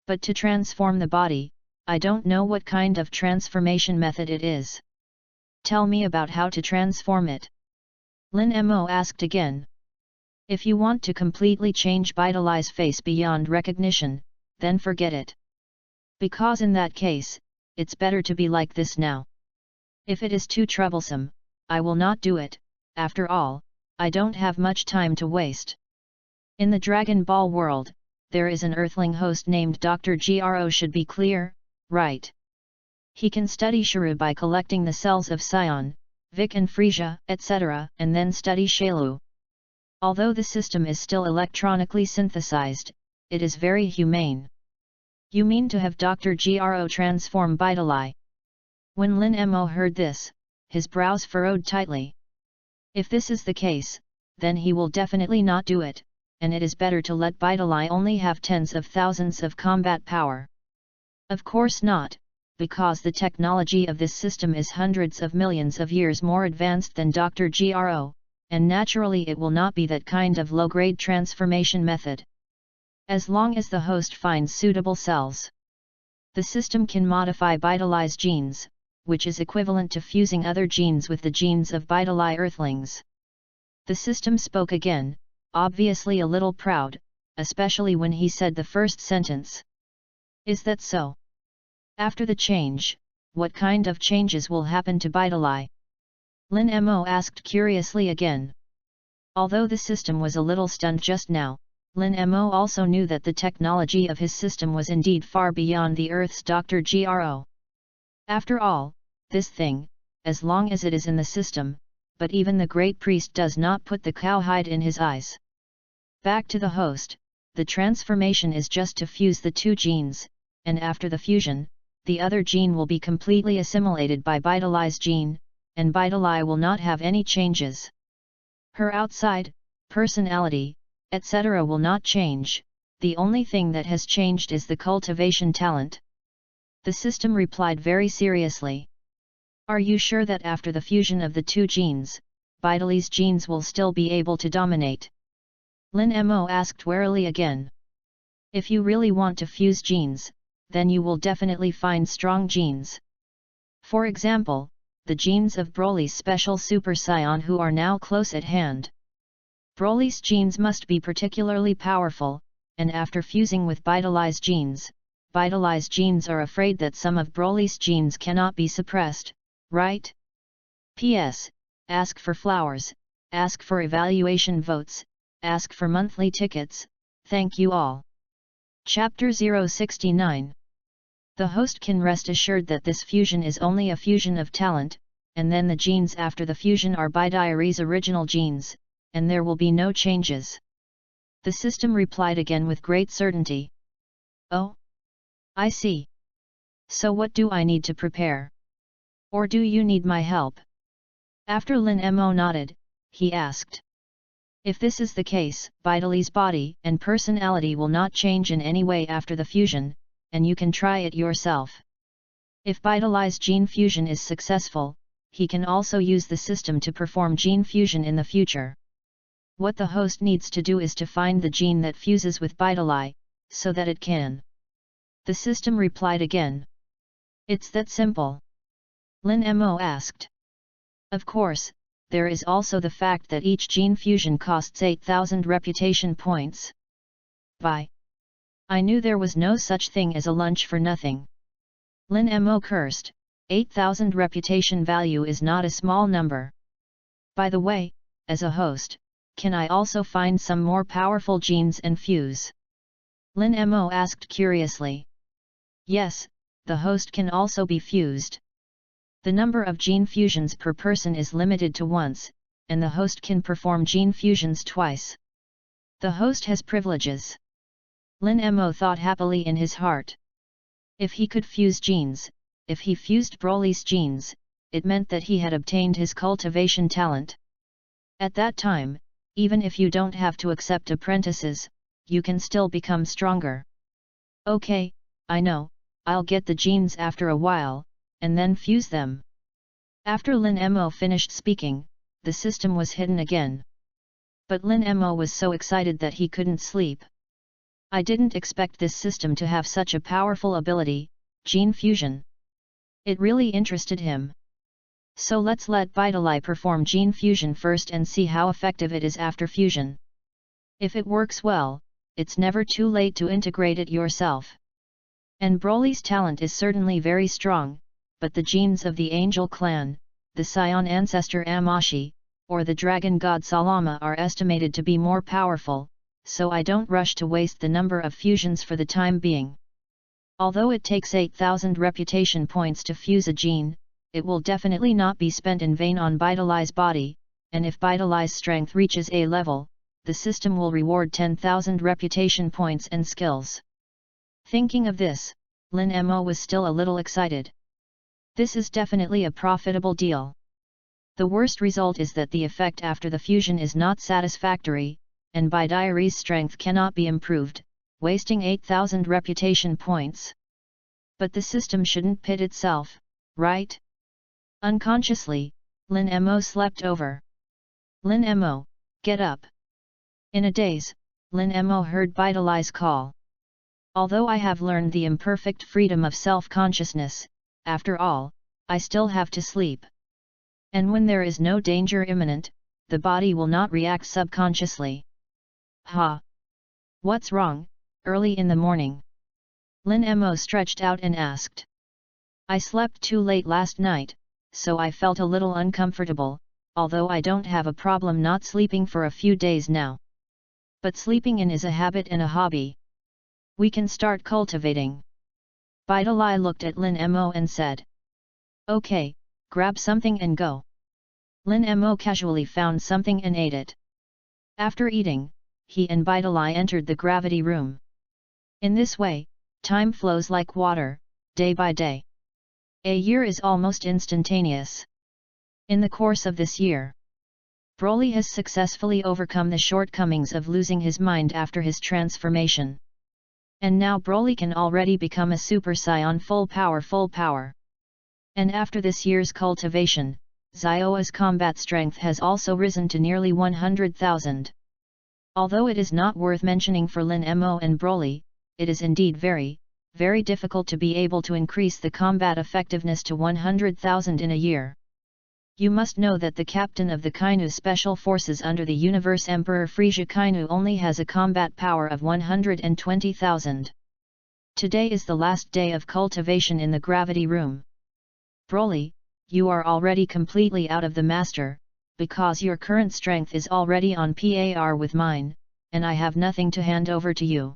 But to transform the body, I don't know what kind of transformation method it is. Tell me about how to transform it. Lin Mo asked again. If you want to completely change Bidalai's face beyond recognition, then forget it. Because in that case, it's better to be like this now. If it is too troublesome, I will not do it. After all, I don't have much time to waste. In the Dragon Ball world, there is an Earthling host named Dr. Gro, should be clear, right? He can study Shiru by collecting the cells of Sion, Vic and Frisia, etc., and then study Shalu. Although the system is still electronically synthesized, it is very humane. You mean to have Dr. Gro transform Bidalai? When Lin Mo heard this, his brows furrowed tightly. If this is the case, then he will definitely not do it, and it is better to let Vitali only have tens of thousands of combat power. Of course not, because the technology of this system is hundreds of millions of years more advanced than Dr. Gro, and naturally it will not be that kind of low-grade transformation method. As long as the host finds suitable cells, the system can modify Vitali's genes, which is equivalent to fusing other genes with the genes of Vitali Earthlings. The system spoke again, obviously a little proud, especially when he said the first sentence. Is that so? After the change, what kind of changes will happen to Vitali? Lin Mo asked curiously again. Although the system was a little stunned just now, Lin Mo also knew that the technology of his system was indeed far beyond the Earth's Dr. Gro. After all, this thing, as long as it is in the system, but even the great priest does not put the cowhide in his eyes. Back to the host, the transformation is just to fuse the two genes, and after the fusion, the other gene will be completely assimilated by Vitali's gene, and Vitali will not have any changes. Her outside, personality, etc. will not change, the only thing that has changed is the cultivation talent. The system replied very seriously. Are you sure that after the fusion of the two genes, Vitali's genes will still be able to dominate? Lin Mo asked warily again. If you really want to fuse genes, then you will definitely find strong genes. For example, the genes of Broly's special super scion who are now close at hand. Broly's genes must be particularly powerful, and after fusing with Vitali's genes are afraid that some of Broly's genes cannot be suppressed, right? P.S. Ask for flowers, ask for evaluation votes, ask for monthly tickets, thank you all. Chapter 069. The host can rest assured that this fusion is only a fusion of talent, and then the genes after the fusion are Vitali's original genes, and there will be no changes. The system replied again with great certainty. Oh? I see. So what do I need to prepare? Or do you need my help? After Lin Mo nodded, he asked. If this is the case, Vitali's body and personality will not change in any way after the fusion, and you can try it yourself. If Vitali's gene fusion is successful, he can also use the system to perform gene fusion in the future. What the host needs to do is to find the gene that fuses with Vitali, so that it can. The system replied again. It's that simple? Lin Mo asked. Of course, there is also the fact that each gene fusion costs 8,000 reputation points. Bye. I knew there was no such thing as a lunch for nothing. Lin Mo cursed. 8,000 reputation value is not a small number. By the way, as a host, can I also find some more powerful genes and fuse? Lin Mo asked curiously. Yes, the host can also be fused. The number of gene fusions per person is limited to once, and the host can perform gene fusions twice. The host has privileges. Lin Mo thought happily in his heart. If he could fuse genes, if he fused Broly's genes, it meant that he had obtained his cultivation talent. At that time, even if you don't have to accept apprentices, you can still become stronger. Okay, I know, I'll get the genes after a while, and then fuse them. After Lin Mo finished speaking, the system was hidden again. But Lin Mo was so excited that he couldn't sleep. I didn't expect this system to have such a powerful ability, gene fusion. It really interested him. So let's let Vitali perform gene fusion first and see how effective it is after fusion. If it works well, it's never too late to integrate it yourself. And Broly's talent is certainly very strong, but the genes of the angel clan, the Scion ancestor Amashi, or the dragon god Salama are estimated to be more powerful, so I don't rush to waste the number of fusions for the time being. Although it takes 8,000 reputation points to fuse a gene, it will definitely not be spent in vain on Vitali's body, and if Vitali's strength reaches a level, the system will reward 10,000 reputation points and skills. Thinking of this, Lin Mo was still a little excited. This is definitely a profitable deal. The worst result is that the effect after the fusion is not satisfactory, and Bidaiari's strength cannot be improved, wasting 8,000 reputation points. But the system shouldn't pit itself, right? Unconsciously, Lin Mo slept over. Lin Mo, get up. In a daze, Lin Mo heard Bidaiari's call. Although I have learned the imperfect freedom of self-consciousness, after all, I still have to sleep. And when there is no danger imminent, the body will not react subconsciously. Ha! What's wrong, early in the morning? Lin Mo stretched out and asked. I slept too late last night, so I felt a little uncomfortable, although I don't have a problem not sleeping for a few days now. But sleeping in is a habit and a hobby. We can start cultivating. Bidaiari looked at Lin Mo and said. Okay, grab something and go. Lin Mo casually found something and ate it. After eating, he and Bidaiari entered the gravity room. In this way, time flows like water, day by day. A year is almost instantaneous. In the course of this year, Broly has successfully overcome the shortcomings of losing his mind after his transformation. And now Broly can already become a Super Saiyan full power. And after this year's cultivation, Zioa's combat strength has also risen to nearly 100,000. Although it is not worth mentioning for Lin Mo and Broly, it is indeed very, very difficult to be able to increase the combat effectiveness to 100,000 in a year. You must know that the captain of the Kainu Special Forces under the Universe Emperor Frieza Kainu only has a combat power of 120,000. Today is the last day of cultivation in the gravity room. Broly, you are already completely out of the master, because your current strength is already on par with mine, and I have nothing to hand over to you.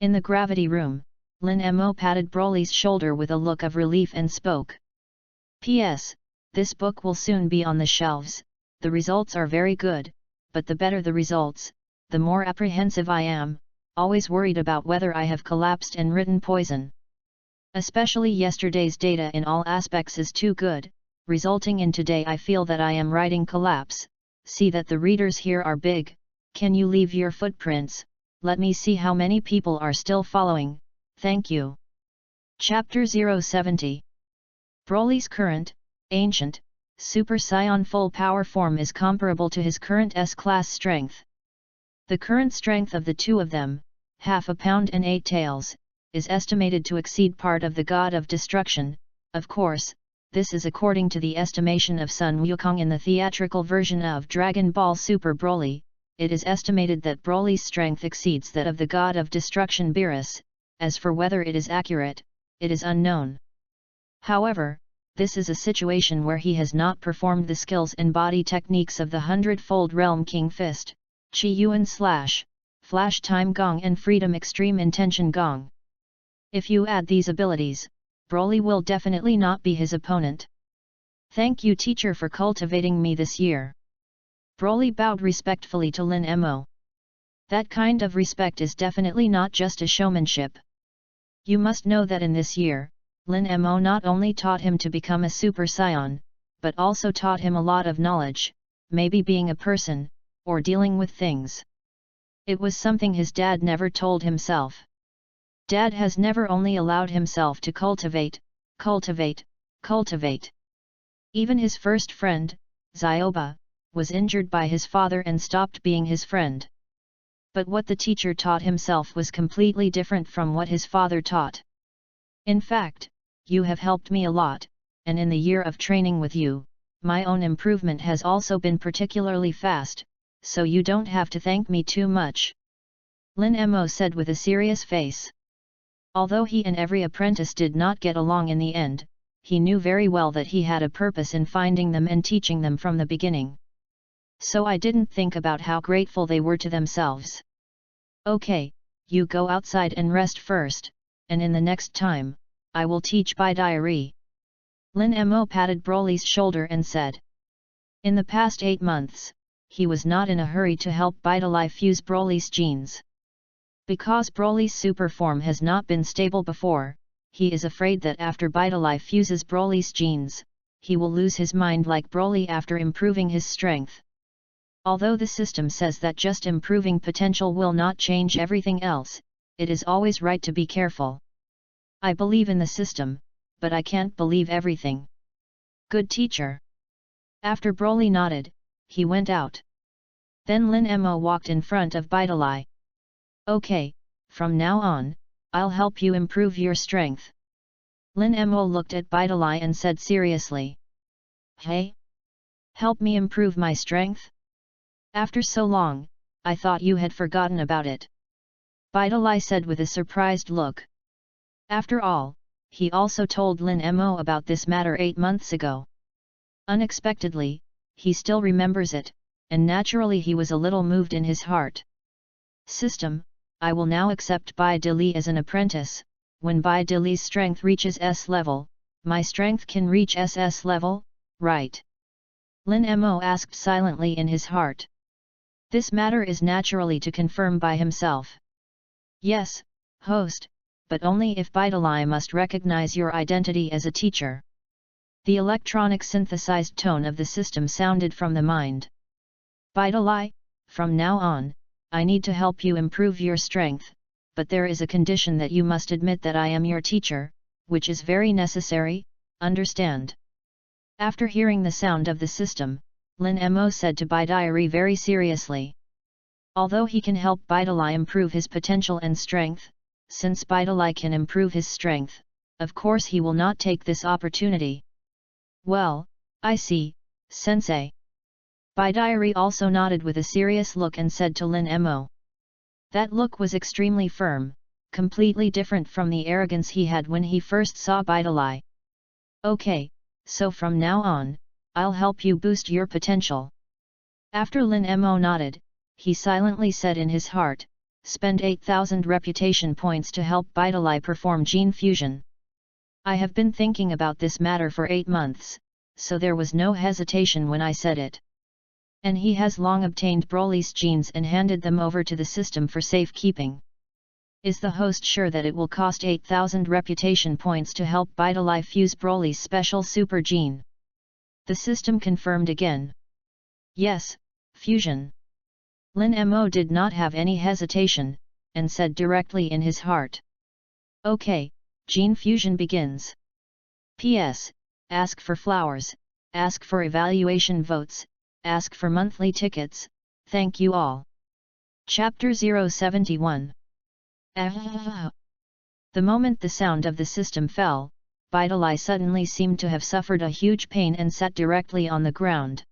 In the gravity room, Lin Mo patted Broly's shoulder with a look of relief and spoke. P.S. This book will soon be on the shelves. The results are very good, but the better the results, the more apprehensive I am, always worried about whether I have collapsed and written poison. Especially yesterday's data in all aspects is too good, resulting in today I feel that I am writing collapse. See that the readers here are big. Can you leave your footprints? Let me see how many people are still following, thank you. Chapter 070. Broly's current, ancient, Super Saiyan full power form is comparable to his current S-class strength. The current strength of the two of them, 1/2 pound and 8 taels, is estimated to exceed part of the God of Destruction. Of course, this is according to the estimation of Sun Wukong in the theatrical version of Dragon Ball Super Broly. It is estimated that Broly's strength exceeds that of the God of Destruction Beerus. As for whether it is accurate, it is unknown. However, this is a situation where he has not performed the skills and body techniques of the 100-fold Realm King Fist, Chi Yuan Slash, Flash Time Gong and Freedom Extreme Intention Gong. If you add these abilities, Broly will definitely not be his opponent. Thank you teacher for cultivating me this year. Broly bowed respectfully to Lin Mo. That kind of respect is definitely not just a showmanship. You must know that in this year, Lin Mo not only taught him to become a Super Saiyan, but also taught him a lot of knowledge, maybe being a person, or dealing with things. It was something his dad never told himself. Dad has never only allowed himself to cultivate. Even his first friend, Zioba, was injured by his father and stopped being his friend. But what the teacher taught himself was completely different from what his father taught. In fact, you have helped me a lot, and in the year of training with you, my own improvement has also been particularly fast, so you don't have to thank me too much. Lin Mo said with a serious face. Although he and every apprentice did not get along in the end, he knew very well that he had a purpose in finding them and teaching them from the beginning. So I didn't think about how grateful they were to themselves. Okay, you go outside and rest first, and in the next time, I will teach Bidaiari. Lin Mo patted Broly's shoulder and said. In the past 8 months, he was not in a hurry to help Bidaiari fuse Broly's genes. Because Broly's super form has not been stable before, he is afraid that after Bidaiari fuses Broly's genes, he will lose his mind like Broly after improving his strength. Although the system says that just improving potential will not change everything else, it is always right to be careful. I believe in the system, but I can't believe everything. Good teacher. After Broly nodded, he went out. Then Lin Mo walked in front of Bidalai. Okay, from now on, I'll help you improve your strength. Lin Mo looked at Bidalai and said seriously. Hey? Help me improve my strength? After so long, I thought you had forgotten about it. Bidalai said with a surprised look. After all, he also told Lin Mo about this matter 8 months ago. Unexpectedly, he still remembers it, and naturally he was a little moved in his heart. System, I will now accept Bai Dili as an apprentice. When Bai Dili's strength reaches S level, my strength can reach SS level, right? Lin Mo asked silently in his heart. This matter is naturally to confirm by himself. Yes, host, but only if Bidalai must recognize your identity as a teacher. The electronic synthesized tone of the system sounded from the mind. Bidalai, from now on, I need to help you improve your strength, but there is a condition that you must admit that I am your teacher, which is very necessary, understand? After hearing the sound of the system, Lin Mo said to Bidalai very seriously. Although he can help Bidalai improve his potential and strength, since Bidalai can improve his strength, of course he will not take this opportunity. Well, I see, sensei. Bidalai also nodded with a serious look and said to Lin Mo. That look was extremely firm, completely different from the arrogance he had when he first saw Bidalai. Okay, so from now on, I'll help you boost your potential. After Lin Mo nodded, he silently said in his heart, spend 8,000 reputation points to help Bidalai perform gene fusion. I have been thinking about this matter for 8 months, so there was no hesitation when I said it. And he has long obtained Broly's genes and handed them over to the system for safekeeping. Is the host sure that it will cost 8,000 reputation points to help Bidalai fuse Broly's special super gene? The system confirmed again. Yes, fusion. Lin Mo did not have any hesitation, and said directly in his heart. Okay, gene fusion begins. P.S. Ask for flowers, ask for evaluation votes, ask for monthly tickets, thank you all. Chapter 071. The moment the sound of the system fell, Bidalai suddenly seemed to have suffered a huge pain and sat directly on the ground.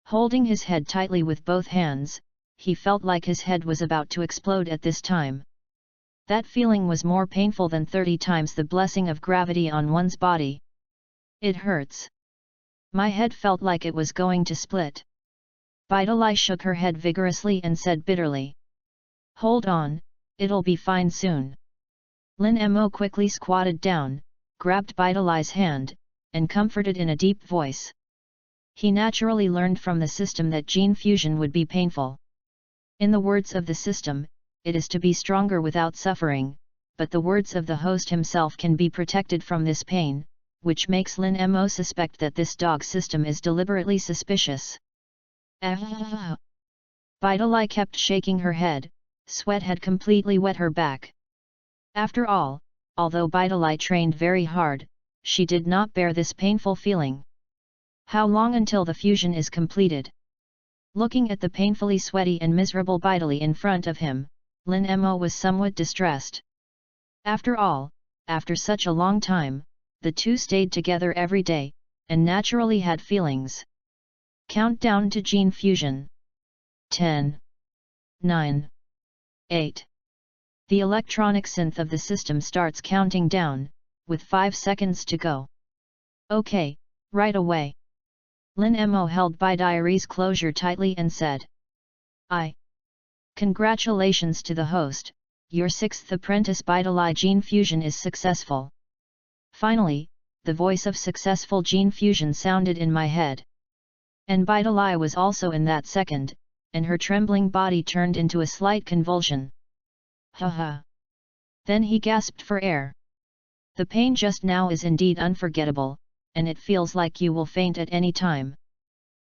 Holding his head tightly with both hands, he felt like his head was about to explode at this time. That feeling was more painful than 30 times the blessing of gravity on one's body. It hurts. My head felt like it was going to split. Bidalai shook her head vigorously and said bitterly. Hold on, it'll be fine soon. Lin Mo quickly squatted down, grabbed Bidalai's hand, and comforted in a deep voice. He naturally learned from the system that gene fusion would be painful. In the words of the system, it is to be stronger without suffering, but the words of the host himself can be protected from this pain, which makes Lin Mo suspect that this dog system is deliberately suspicious. Bidalai kept shaking her head, sweat had completely wet her back. After all, although Bidalai trained very hard, she did not bear this painful feeling. How long until the fusion is completed? Looking at the painfully sweaty and miserable Bidalai in front of him, Lin Mo was somewhat distressed. After all, after such a long time, the two stayed together every day, and naturally had feelings. Countdown to gene fusion. 10. 9. 8. The electronic synth of the system starts counting down, with 5 seconds to go. Okay, right away. Lin Mo held Bidalai's closure tightly and said. Congratulations to the host, your 6th apprentice Bidalai gene fusion is successful. Finally, the voice of successful gene fusion sounded in my head. And Bidalai was also in that second, and her trembling body turned into a slight convulsion. Haha. Then he gasped for air. The pain just now is indeed unforgettable, and it feels like you will faint at any time.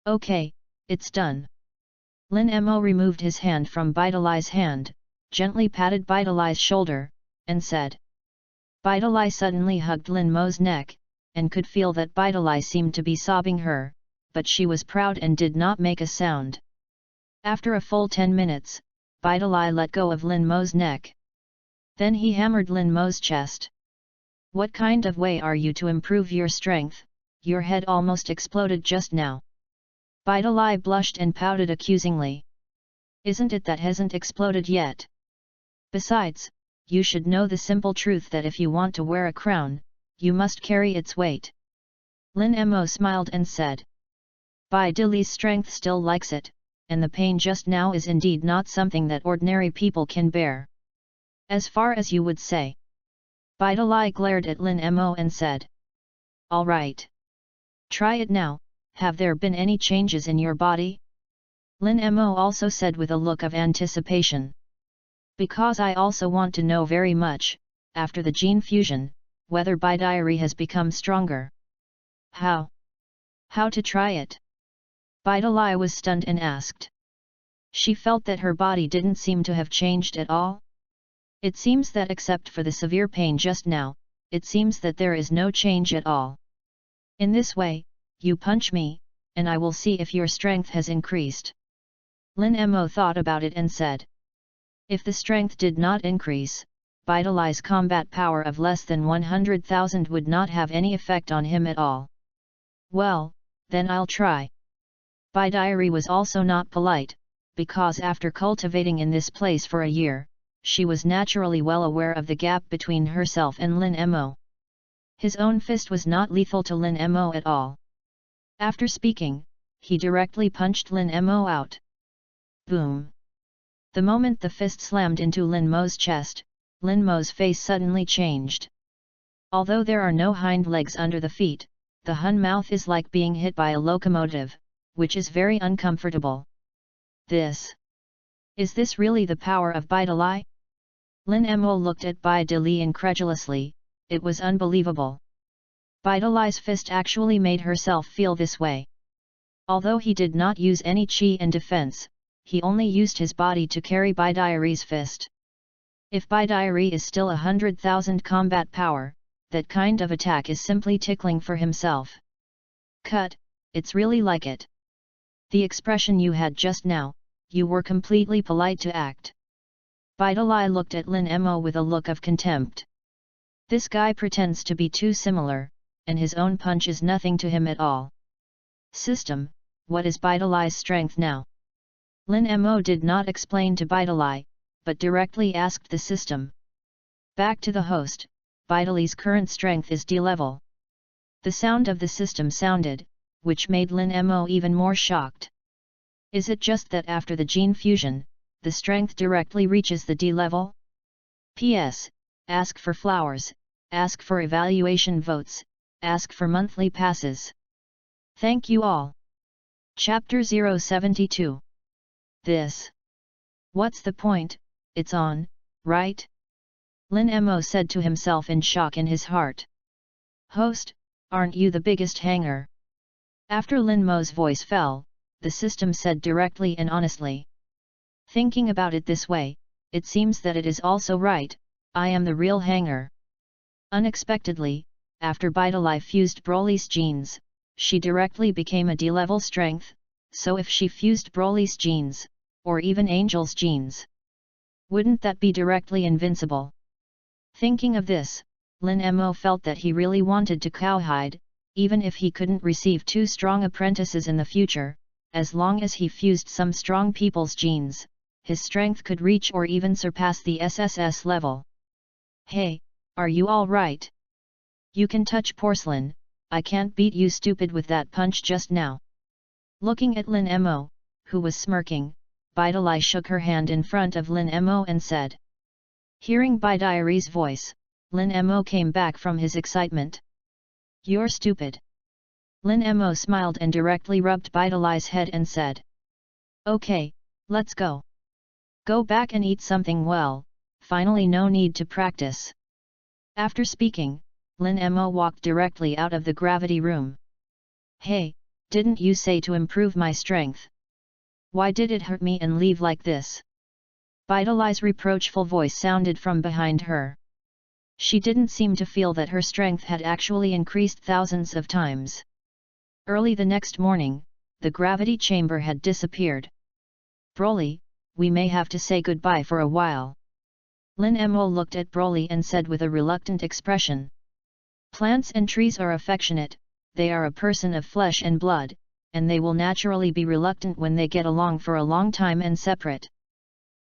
Okay, it's done. Lin Mo removed his hand from Bidalai's hand, gently patted Bidalai's shoulder, and said. Bidalai suddenly hugged Lin Mo's neck, and could feel that Bidalai seemed to be sobbing her, but she was proud and did not make a sound. After a full 10 minutes, Bidalai let go of Lin Mo's neck. Then he hammered Lin Mo's chest. What kind of way are you to improve your strength? Your head almost exploded just now. Bidalai blushed and pouted accusingly. Isn't it that hasn't exploded yet? Besides, you should know the simple truth that if you want to wear a crown, you must carry its weight. Lin Mo smiled and said. Bidalai's strength still likes it, and the pain just now is indeed not something that ordinary people can bear. As far as you would say. Bidalai glared at Lin Mo and said. All right. Try it now. Have there been any changes in your body? Lin Mo also said with a look of anticipation. Because I also want to know very much, after the gene fusion, whether Bidalai has become stronger. How? How to try it? Bidalai was stunned and asked. She felt that her body didn't seem to have changed at all. It seems that except for the severe pain just now, it seems that there is no change at all. In this way, you punch me, and I will see if your strength has increased. Lin Mo thought about it and said. If the strength did not increase, Bidalai's combat power of less than 100,000 would not have any effect on him at all. Well, then I'll try. Bidalai was also not polite, because after cultivating in this place for a year, she was naturally well aware of the gap between herself and Lin Mo. His own fist was not lethal to Lin Mo at all. After speaking, he directly punched Lin Mo out. Boom! The moment the fist slammed into Lin Mo's chest, Lin Mo's face suddenly changed. Although there are no hind legs under the feet, the Hun mouth is like being hit by a locomotive, which is very uncomfortable. Is this really the power of Bidalai? Lin Mo looked at Bidalai incredulously. It was unbelievable. Bidalai's fist actually made herself feel this way. Although he did not use any chi and defense, he only used his body to carry Bidalai's fist. If Bidalai is still 100,000 combat power, that kind of attack is simply tickling for himself. Cut, it's really like it. The expression you had just now, you were completely polite to act. Bidalai looked at Lin Mo with a look of contempt. This guy pretends to be too similar, and his own punch is nothing to him at all. System, what is Bidalai's strength now? Lin Mo did not explain to Bidalai, but directly asked the system. Back to the host, Bidalai's current strength is D level. The sound of the system sounded, which made Lin Mo even more shocked. Is it just that after the gene fusion, the strength directly reaches the D level? P.S. Ask for flowers, ask for evaluation votes, ask for monthly passes. Thank you all. Chapter 072. What's the point? It's on, right? Lin Mo said to himself in shock in his heart. Host, aren't you the biggest hanger? After Lin Mo's voice fell, the system said directly and honestly. Thinking about it this way, it seems that it is also right, I am the real hanger. Unexpectedly, after Bidalai fused Broly's genes, she directly became a D-level strength, so if she fused Broly's genes, or even Angel's genes, wouldn't that be directly invincible? Thinking of this, Lin Mo felt that he really wanted to cowhide, even if he couldn't receive 2 strong apprentices in the future, as long as he fused some strong people's genes, his strength could reach or even surpass the SSS level. Hey, are you all right? You can touch porcelain, I can't beat you stupid with that punch just now. Looking at Lin Mo, who was smirking, Bidalai shook her hand in front of Lin Mo and said. Hearing Bidalai's voice, Lin Mo came back from his excitement. You're stupid. Lin Mo smiled and directly rubbed Bidalai's head and said. Okay, let's go. Go back and eat something well, finally no need to practice. After speaking, Lin Mo walked directly out of the gravity room. Hey, didn't you say to improve my strength? Why did it hurt me and leave like this? Bidali's reproachful voice sounded from behind her. She didn't seem to feel that her strength had actually increased thousands of times. Early the next morning, the gravity chamber had disappeared. Broly, we may have to say goodbye for a while. Lin Mo looked at Broly and said with a reluctant expression. Plants and trees are affectionate, they are a person of flesh and blood, and they will naturally be reluctant when they get along for a long time and separate.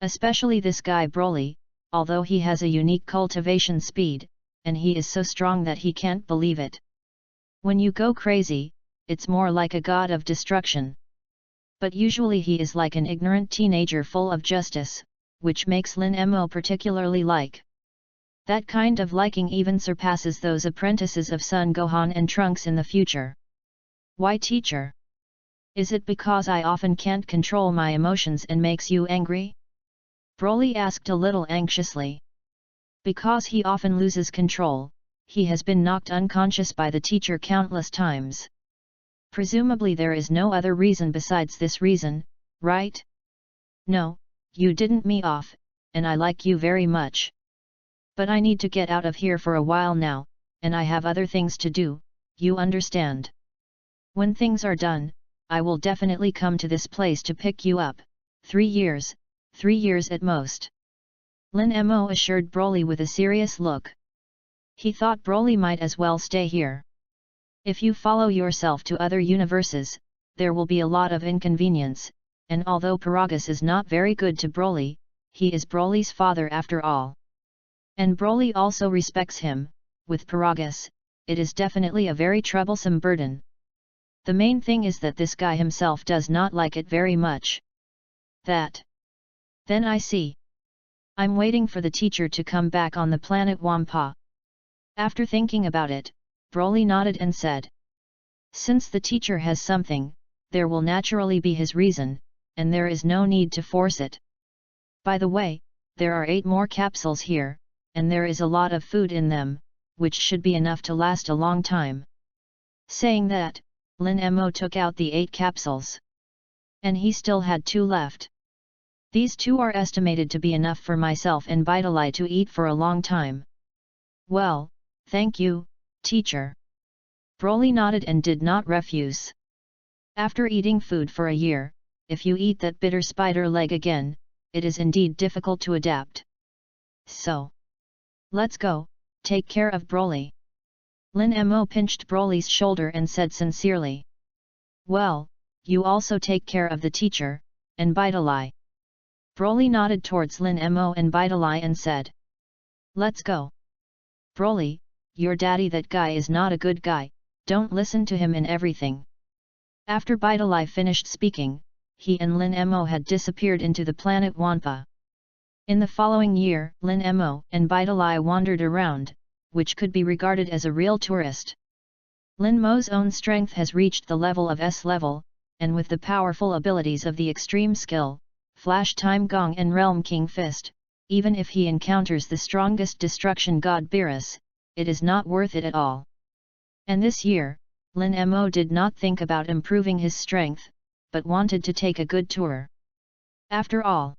Especially this guy Broly, although he has a unique cultivation speed, and he is so strong that he can't believe it. When you go crazy, it's more like a god of destruction. But usually he is like an ignorant teenager full of justice, which makes Lin Mo particularly like. That kind of liking even surpasses those apprentices of Son Gohan and Trunks in the future. Why, teacher? Is it because I often can't control my emotions and makes you angry? Broly asked a little anxiously. Because he often loses control, he has been knocked unconscious by the teacher countless times. Presumably there is no other reason besides this reason, right? No, you didn't me off, and I like you very much. But I need to get out of here for a while now, and I have other things to do, you understand. When things are done, I will definitely come to this place to pick you up. 3 years at most. Lin Mo assured Broly with a serious look. He thought Broly might as well stay here. If you follow yourself to other universes, there will be a lot of inconvenience, and although Paragus is not very good to Broly, he is Broly's father after all. And Broly also respects him. With Paragus, it is definitely a very troublesome burden. The main thing is that this guy himself does not like it very much. Then I see. I'm waiting for the teacher to come back on the planet Wampa. After thinking about it, Broly nodded and said. Since the teacher has something, there will naturally be his reason, and there is no need to force it. By the way, there are 8 more capsules here, and there is a lot of food in them, which should be enough to last a long time. Saying that, Lin Mo took out the 8 capsules. And he still had 2 left. These 2 are estimated to be enough for myself and Bidali to eat for a long time. Well, thank you, teacher. Broly nodded and did not refuse. After eating food for a year, if you eat that bitter spider leg again, it is indeed difficult to adapt. So, let's go, take care of Broly. Lin Mo pinched Broly's shoulder and said sincerely. Well, you also take care of the teacher, and Bidali. Broly nodded towards Lin Mo and Bidali and said. Let's go. Broly, your daddy that guy is not a good guy, don't listen to him in everything. After Bidali finished speaking, he and Lin Mo had disappeared into the planet Wampa. In the following year, Lin Mo and Bidali wandered around, which could be regarded as a real tourist. Lin Mo's own strength has reached the level of S level, and with the powerful abilities of the extreme skill, Flash Time Gong and Realm King Fist, even if he encounters the strongest destruction god Beerus, it is not worth it at all. And this year, Lin Mo did not think about improving his strength, but wanted to take a good tour. After all,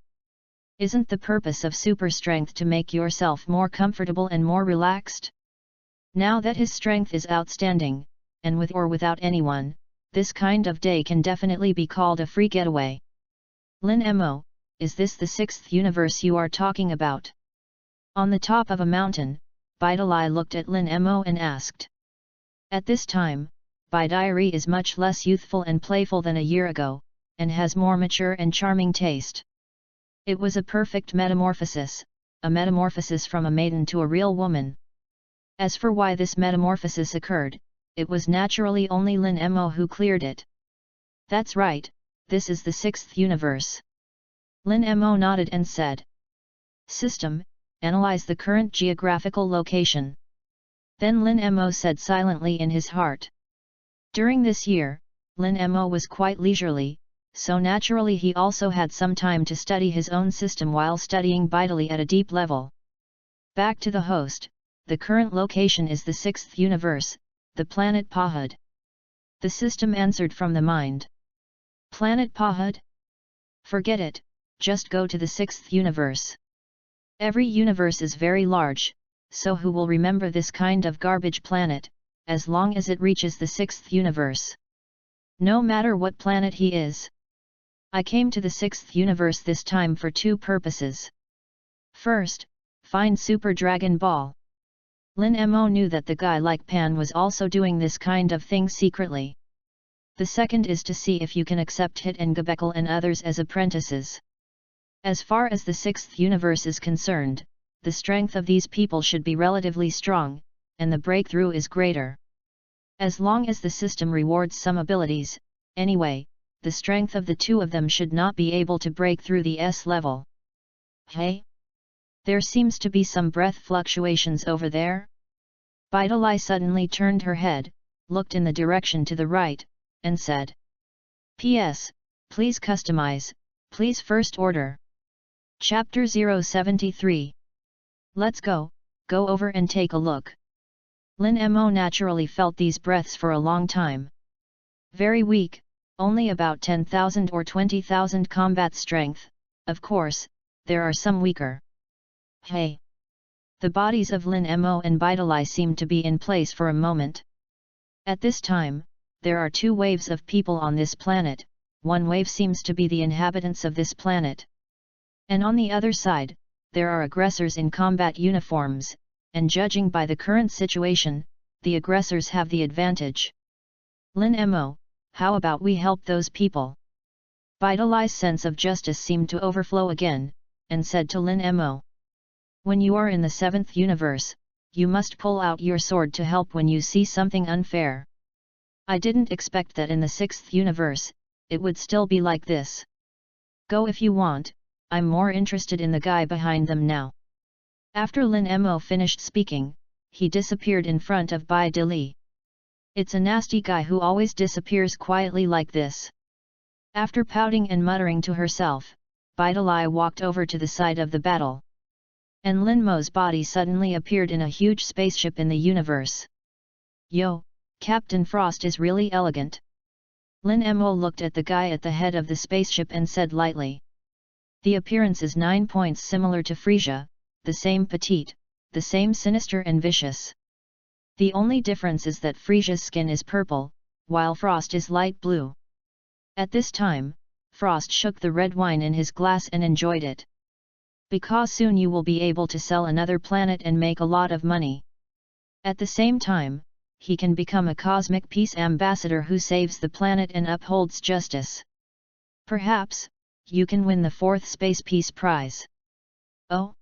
isn't the purpose of super strength to make yourself more comfortable and more relaxed? Now that his strength is outstanding, and with or without anyone, this kind of day can definitely be called a free getaway. Lin Mo, is this the 6th universe you are talking about? On the top of a mountain, Bidali looked at Lin Mo and asked. At this time, Bidali is much less youthful and playful than a year ago, and has more mature and charming taste. It was a perfect metamorphosis, a metamorphosis from a maiden to a real woman. As for why this metamorphosis occurred, it was naturally only Lin Mo who cleared it. That's right, this is the 6th universe. Lin Mo nodded and said. System, analyze the current geographical location. Then Lin Mo said silently in his heart. During this year, Lin Mo was quite leisurely, so naturally he also had some time to study his own system while studying Bidali at a deep level. Back to the host, the current location is the 6th universe, the planet Pahud. The system answered from the mind. Planet Pahud? Forget it, just go to the 6th universe. Every universe is very large, so who will remember this kind of garbage planet, as long as it reaches the 6th universe? No matter what planet he is. I came to the 6th universe this time for 2 purposes. First, find Super Dragon Ball. Lin Mo knew that the guy like Pan was also doing this kind of thing secretly. The second is to see if you can accept Hit and Gebekal and others as apprentices. As far as the 6th universe is concerned, the strength of these people should be relatively strong, and the breakthrough is greater. As long as the system rewards some abilities, anyway, the strength of the 2 of them should not be able to break through the S level. Hey? There seems to be some breath fluctuations over there? Bidalai suddenly turned her head, looked in the direction to the right, and said. P.S. Please customize, please first order. Chapter 073. Let's go over and take a look. Lin Mo naturally felt these breaths for a long time. Very weak, only about 10,000 or 20,000 combat strength, of course, there are some weaker. Hey! The bodies of Lin Mo and Bidalai seemed to be in place for a moment. At this time, there are 2 waves of people on this planet, one wave seems to be the inhabitants of this planet. And on the other side, there are aggressors in combat uniforms, and judging by the current situation, the aggressors have the advantage. Lin Mo, how about we help those people? Bidalai's sense of justice seemed to overflow again, and said to Lin Mo. When you are in the 7th universe, you must pull out your sword to help when you see something unfair. I didn't expect that in the 6th universe, it would still be like this. Go if you want, I'm more interested in the guy behind them now. After Lin Mo finished speaking, he disappeared in front of Bai Dili. It's a nasty guy who always disappears quietly like this. After pouting and muttering to herself, Bai Dili walked over to the side of the battle. And Lin Mo's body suddenly appeared in a huge spaceship in the universe. Yo, Captain Frost is really elegant. Lin Mo looked at the guy at the head of the spaceship and said lightly. The appearance is 9 points similar to Frisia, the same petite, the same sinister and vicious. The only difference is that Frisia's skin is purple, while Frost is light blue. At this time, Frost shook the red wine in his glass and enjoyed it. Because soon you will be able to sell another planet and make a lot of money. At the same time, he can become a cosmic peace ambassador who saves the planet and upholds justice. Perhaps, you can win the 4th Space Peace Prize. Oh?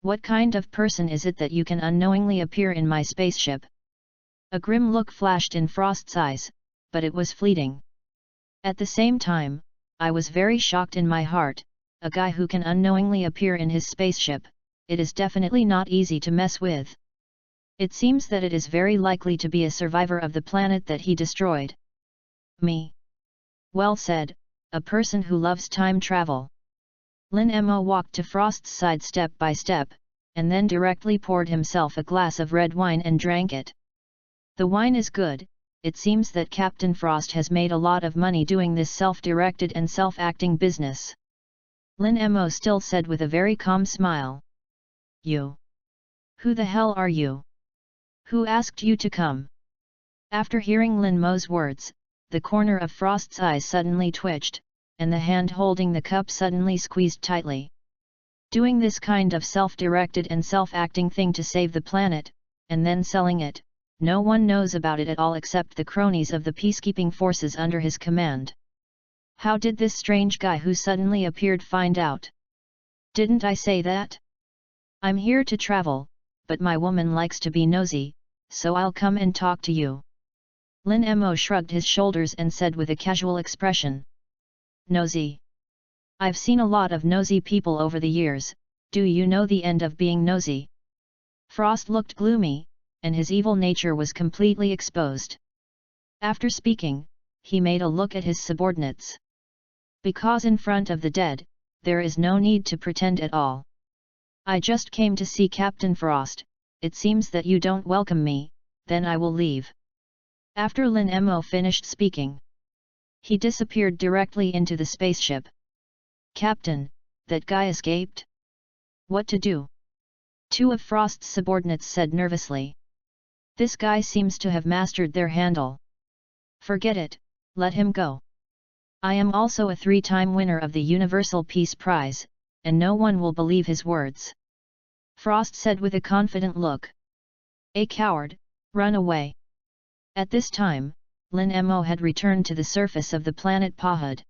What kind of person is it that you can unknowingly appear in my spaceship? A grim look flashed in Frost's eyes, but it was fleeting. At the same time, I was very shocked in my heart, a guy who can unknowingly appear in his spaceship, it is definitely not easy to mess with. It seems that it is very likely to be a survivor of the planet that he destroyed. Me? Well said, a person who loves time travel. Lin Mo walked to Frost's side step by step, and then directly poured himself a glass of red wine and drank it. The wine is good, it seems that Captain Frost has made a lot of money doing this self-directed and self-acting business. Lin Mo still said with a very calm smile. You? Who the hell are you? Who asked you to come? After hearing Lin Mo's words, the corner of Frost's eyes suddenly twitched, and the hand holding the cup suddenly squeezed tightly. Doing this kind of self-directed and self-acting thing to save the planet, and then selling it, no one knows about it at all except the cronies of the peacekeeping forces under his command. How did this strange guy who suddenly appeared find out? Didn't I say that? I'm here to travel, but my woman likes to be nosy, so I'll come and talk to you. Lin Mo shrugged his shoulders and said with a casual expression. Nosy. I've seen a lot of nosy people over the years, do you know the end of being nosy? Frost looked gloomy, and his evil nature was completely exposed. After speaking, he made a look at his subordinates. Because in front of the dead, there is no need to pretend at all. I just came to see Captain Frost, it seems that you don't welcome me, then I will leave. After Lin Mo finished speaking, he disappeared directly into the spaceship. Captain, that guy escaped? What to do? Two of Frost's subordinates said nervously. This guy seems to have mastered their handle. Forget it, let him go. I am also a 3-time winner of the Universal Peace Prize, and no one will believe his words. Frost said with a confident look. A coward, run away. At this time, Lin Mo had returned to the surface of the planet Pahud.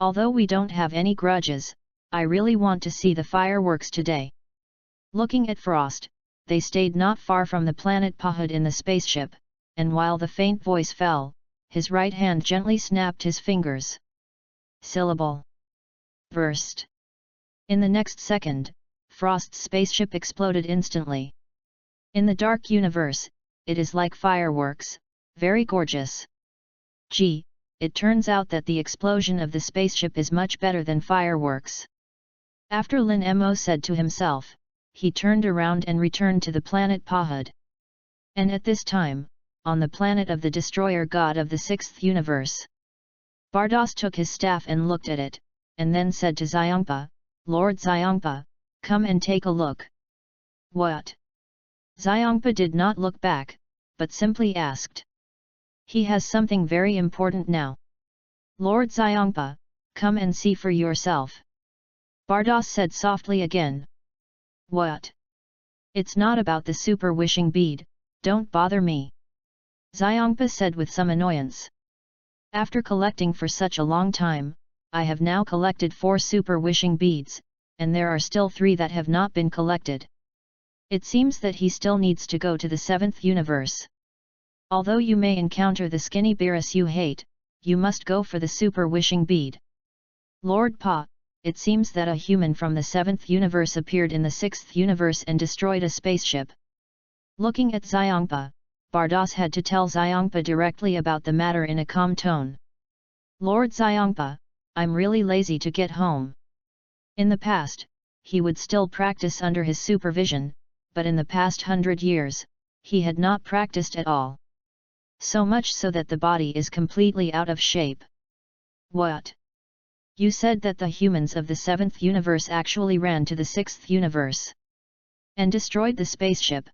Although we don't have any grudges, I really want to see the fireworks today. Looking at Frost, they stayed not far from the planet Pahud in the spaceship, and while the faint voice fell, his right hand gently snapped his fingers. Syllable. Burst. In the next second, Frost's spaceship exploded instantly. In the dark universe, it is like fireworks, very gorgeous. Gee, it turns out that the explosion of the spaceship is much better than fireworks. After Lin Mo said to himself, he turned around and returned to the planet Pahud. And at this time, on the planet of the destroyer god of the 6th universe, Bardos took his staff and looked at it, and then said to Xiongpa, Lord Xiongpa, come and take a look. What? Xiongpa did not look back, but simply asked. He has something very important now. Lord Xiongpa, come and see for yourself. Bardos said softly again. What? It's not about the super wishing bead, don't bother me. Xiongpa said with some annoyance. After collecting for such a long time, I have now collected 4 super wishing beads, and there are still 3 that have not been collected. It seems that he still needs to go to the 7th universe. Although you may encounter the skinny Beerus you hate, you must go for the super wishing bead. Lord Pa, it seems that a human from the 7th universe appeared in the 6th universe and destroyed a spaceship. Looking at Xiongpa, Bardos had to tell Xiongpa directly about the matter in a calm tone. Lord Xiongpa, I'm really lazy to get home. In the past, he would still practice under his supervision, but in the past 100 years, he had not practiced at all. So much so that the body is completely out of shape. What? You said that the humans of the 7th universe actually ran to the 6th universe and destroyed the spaceship.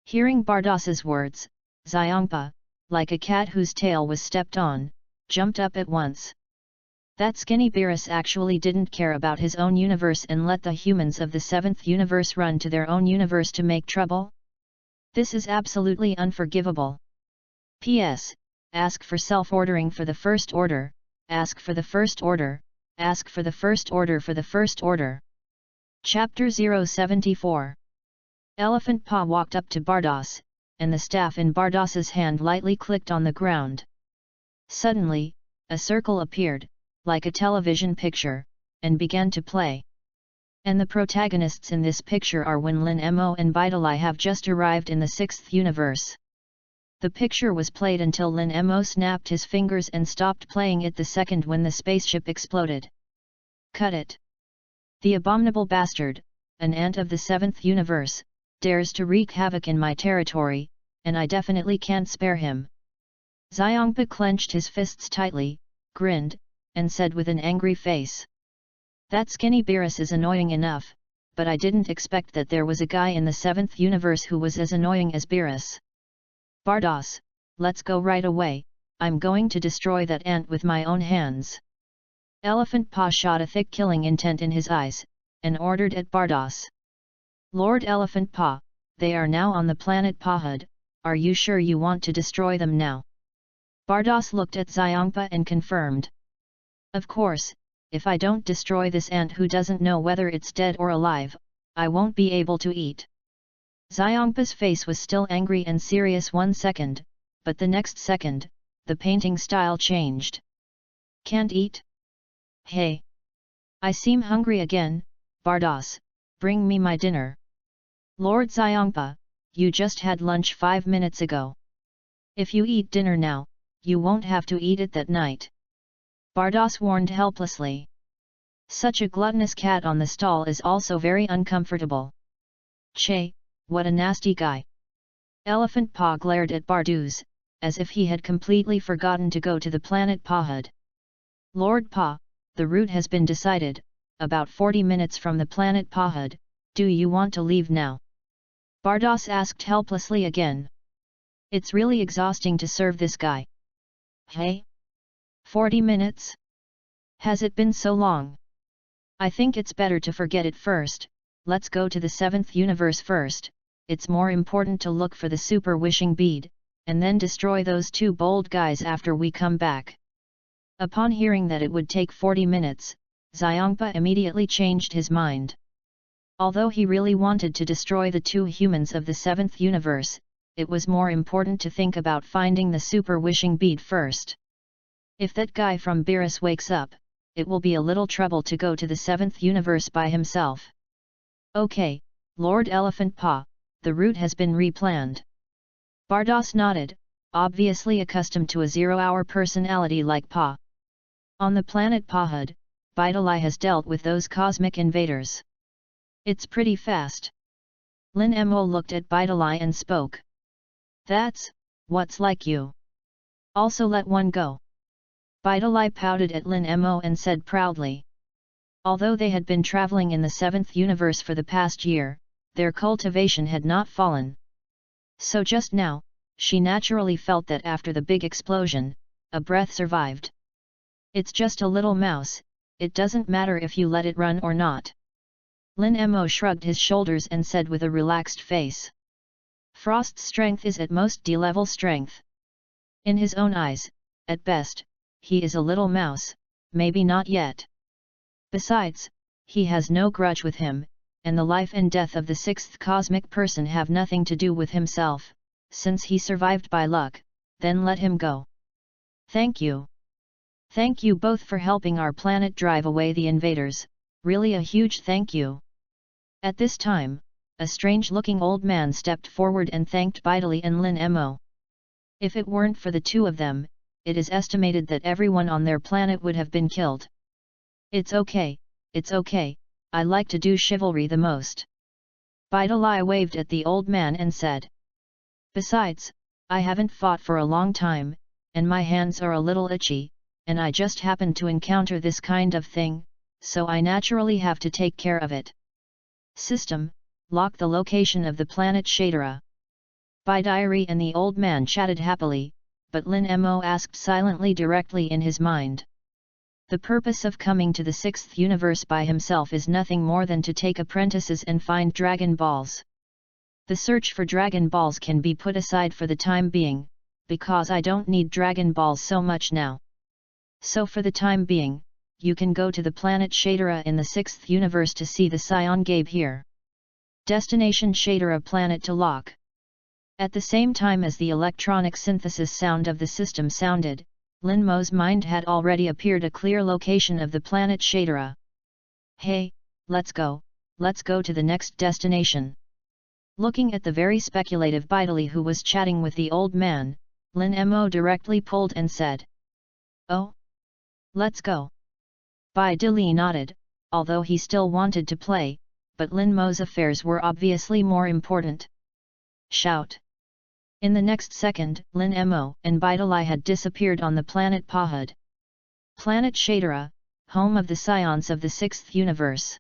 Hearing Bardos's words, Xiongpa, like a cat whose tail was stepped on, jumped up at once. That skinny Beerus actually didn't care about his own universe and let the humans of the 7th universe run to their own universe to make trouble? This is absolutely unforgivable. P.S. Ask for self-ordering for the first order, ask for the first order, ask for the first order for the first order. Chapter 074. Elephant Paw walked up to Bardos, and the staff in Bardos's hand lightly clicked on the ground. Suddenly, a circle appeared, like a television picture, and began to play. And the protagonists in this picture are when Lin Mo and Bidalai have just arrived in the 6th universe. The picture was played until Lin Mo snapped his fingers and stopped playing it the second when the spaceship exploded. Cut it! The abominable bastard, an ant of the 7th universe, dares to wreak havoc in my territory, and I definitely can't spare him. Xiongpa clenched his fists tightly, grinned, and said with an angry face. That skinny Beerus is annoying enough, but I didn't expect that there was a guy in the 7th universe who was as annoying as Beerus. Bardos, let's go right away, I'm going to destroy that ant with my own hands. Elephant Paw shot a thick killing intent in his eyes, and ordered at Bardos. Lord Elephant Paw, they are now on the planet Pahud, are you sure you want to destroy them now? Bardos looked at Xiongpa and confirmed. Of course, if I don't destroy this ant who doesn't know whether it's dead or alive, I won't be able to eat. Xiongpa's face was still angry and serious 1 second, but the next second, the painting style changed. Can't eat? Hey! I seem hungry again, Bardos, bring me my dinner. Lord Xiongpa, you just had lunch 5 minutes ago. If you eat dinner now, you won't have to eat it that night. Bardos warned helplessly. Such a gluttonous cat on the stall is also very uncomfortable. Che, what a nasty guy. Elephant Paw glared at Bardos, as if he had completely forgotten to go to the planet Pahud. Lord Pa, the route has been decided, about 40 minutes from the planet Pahud. Do you want to leave now? Bardos asked helplessly again. It's really exhausting to serve this guy. Hey? 40 minutes? Has it been so long? I think it's better to forget it first. Let's go to the 7th universe first. It's more important to look for the super wishing bead, and then destroy those two bold guys after we come back. Upon hearing that it would take 40 minutes, Xiongpa immediately changed his mind. Although he really wanted to destroy the two humans of the 7th universe, it was more important to think about finding the super wishing bead first. If that guy from Beerus wakes up, it will be a little trouble to go to the 7th universe by himself. Okay, Lord Elephant Paw, the route has been replanned. Bardos nodded, obviously accustomed to a zero-hour personality like Pa. On the planet Pahud, Bidalai has dealt with those cosmic invaders. It's pretty fast. Lin Mo looked at Bidalai and spoke. That's what's like you. Also let one go. Bidalai pouted at Lin Mo and said proudly. Although they had been traveling in the 7th universe for the past year, their cultivation had not fallen. So just now, she naturally felt that after the big explosion, a breath survived. It's just a little mouse, it doesn't matter if you let it run or not. Lin Mo shrugged his shoulders and said with a relaxed face. Frost's strength is at most D-level strength. In his own eyes, at best, he is a little mouse, maybe not yet. Besides, he has no grudge with him, and the life and death of the 6th cosmic person have nothing to do with himself. Since he survived by luck, then let him go. Thank you. Thank you both for helping our planet drive away the invaders, really a huge thank you. At this time, a strange-looking old man stepped forward and thanked Bidalai and Lin Mo. If it weren't for the two of them, it is estimated that everyone on their planet would have been killed. It's okay, I like to do chivalry the most. Bidalai waved at the old man and said. Besides, I haven't fought for a long time, and my hands are a little itchy, and I just happened to encounter this kind of thing, so I naturally have to take care of it. System, lock the location of the planet Shadara. Bidalai and the old man chatted happily, but Lin Mo asked silently directly in his mind. The purpose of coming to the 6th universe by himself is nothing more than to take apprentices and find Dragon Balls. The search for Dragon Balls can be put aside for the time being, because I don't need Dragon Balls so much now. So for the time being, you can go to the planet Shadara in the 6th universe to see the Scion Gabe here. Destination Shadara planet to lock. At the same time as the electronic synthesis sound of the system sounded, Lin Mo's mind had already appeared a clear location of the planet Shadara. Hey, let's go to the next destination. Looking at the very speculative Bidalai who was chatting with the old man, Lin Mo directly pulled and said. Oh? Let's go. Bidalai nodded, although he still wanted to play, but Lin Mo's affairs were obviously more important. Shout! In the next second, Lin Mo and Bidalai had disappeared on the planet Pahud. Planet Shadara, home of the Scions of the 6th universe.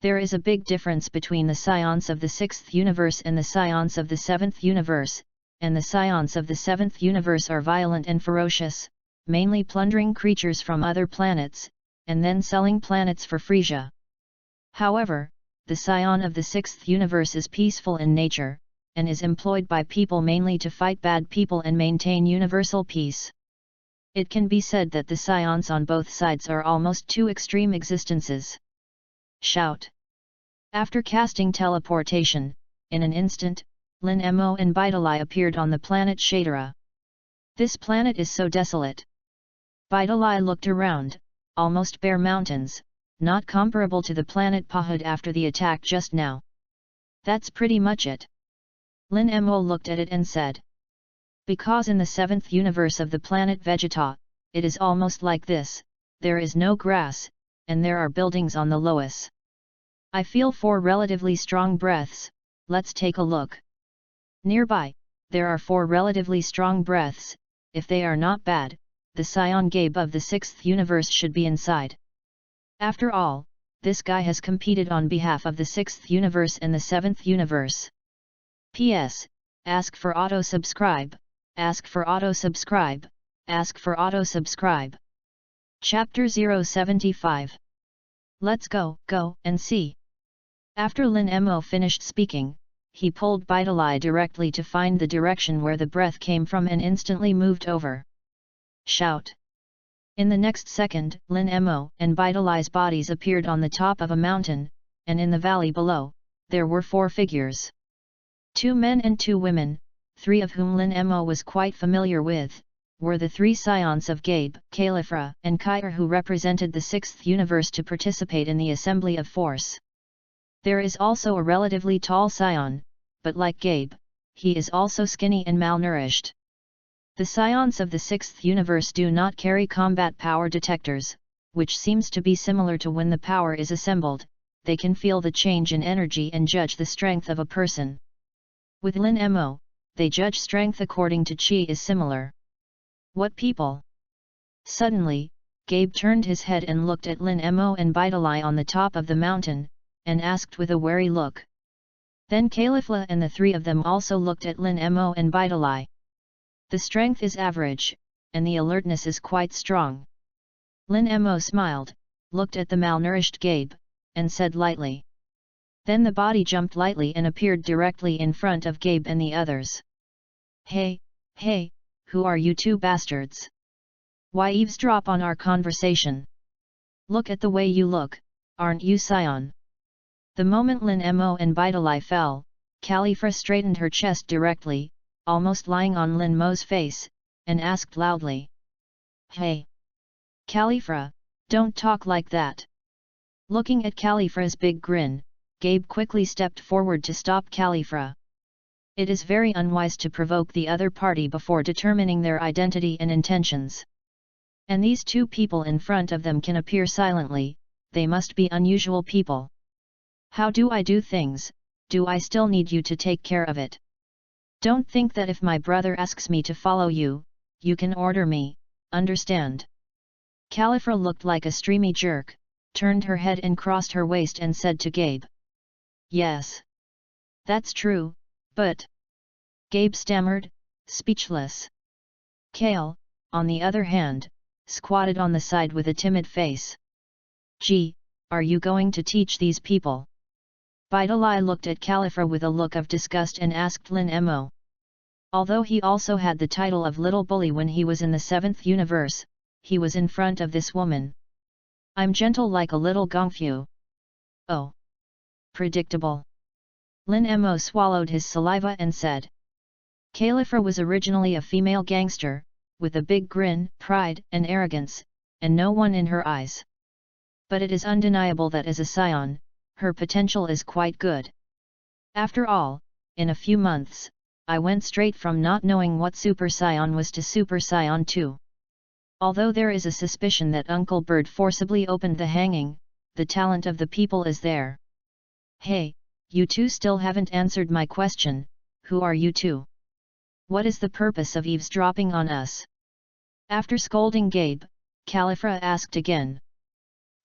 There is a big difference between the Scions of the 6th universe and the Scions of the 7th universe, and the Scions of the 7th universe are violent and ferocious, mainly plundering creatures from other planets, and then selling planets for Frisia. However, the Scion of the 6th universe is peaceful in nature, and is employed by people mainly to fight bad people and maintain universal peace. It can be said that the Scions on both sides are almost two extreme existences. Shout! After casting teleportation, in an instant, Lin Mo and Bidalai appeared on the planet Shadara. This planet is so desolate. Bidalai looked around, almost bare mountains, not comparable to the planet Pahud after the attack just now. That's pretty much it. Lin Mo looked at it and said. Because in the 7th universe of the planet Vegeta, it is almost like this, there is no grass, and there are buildings on the loess. I feel 4 relatively strong breaths, let's take a look. Nearby, there are 4 relatively strong breaths, if they are not bad, the scion Gabe of the 6th universe should be inside. After all, this guy has competed on behalf of the 6th universe and the 7th universe. PS, ask for auto-subscribe, ask for auto-subscribe, ask for auto-subscribe. Chapter 075. Let's go and see. After Lin Mo finished speaking, he pulled Baitalai directly to find the direction where the breath came from and instantly moved over. Shout! In the next second, Lin Mo and Baitalai's bodies appeared on the top of a mountain, and in the valley below, there were 4 figures. 2 men and 2 women, 3 of whom Lin Mo was quite familiar with, were the 3 scions of Gabe, Califra, and Kair who represented the 6th universe to participate in the assembly of force. There is also a relatively tall scion, but like Gabe, he is also skinny and malnourished. The scions of the 6th universe do not carry combat power detectors, which seems to be similar to when the power is assembled, they can feel the change in energy and judge the strength of a person. With Lin Mo, they judge strength according to chi is similar. What people? Suddenly, Gabe turned his head and looked at Lin Mo and Baitalai on the top of the mountain, and asked with a wary look. Then Califla and the 3 of them also looked at Lin Mo and Baitalai. The strength is average, and the alertness is quite strong. Lin Mo smiled, looked at the malnourished Gabe, and said lightly. Then the body jumped lightly and appeared directly in front of Gabe and the others. Hey, who are you 2 bastards? Why eavesdrop on our conversation? Look at the way you look, aren't you scion? The moment Lin Mo and Baitalai fell, Califra straightened her chest directly, almost lying on Lin Mo's face, and asked loudly. Hey! Califra, don't talk like that. Looking at Califra's big grin, Gabe quickly stepped forward to stop Califra. It is very unwise to provoke the other party before determining their identity and intentions. And these 2 people in front of them can appear silently, they must be unusual people. How do I do things? Do I still need you to take care of it? Don't think that if my brother asks me to follow you, you can order me, understand? Califra looked like a streamy jerk, turned her head and crossed her waist and said to Gabe. Yes. That's true, but... Gabe stammered, speechless. Kale, on the other hand, squatted on the side with a timid face. Gee, are you going to teach these people? Baitalai looked at Califra with a look of disgust and asked Lin Mo. Although he also had the title of Little Bully when he was in the 7th universe, he was in front of this woman. I'm gentle like a little gongfu. Oh. Predictable. Lin Mo swallowed his saliva and said. Califra was originally a female gangster, with a big grin, pride and arrogance, and no one in her eyes. But it is undeniable that as a scion, her potential is quite good. After all, in a few months, I went straight from not knowing what Super Scion was to Super Scion 2. Although there is a suspicion that Uncle Bird forcibly opened the hanging, the talent of the people is there. Hey, you 2 still haven't answered my question, who are you 2? What is the purpose of eavesdropping on us? After scolding Gabe, Califra asked again.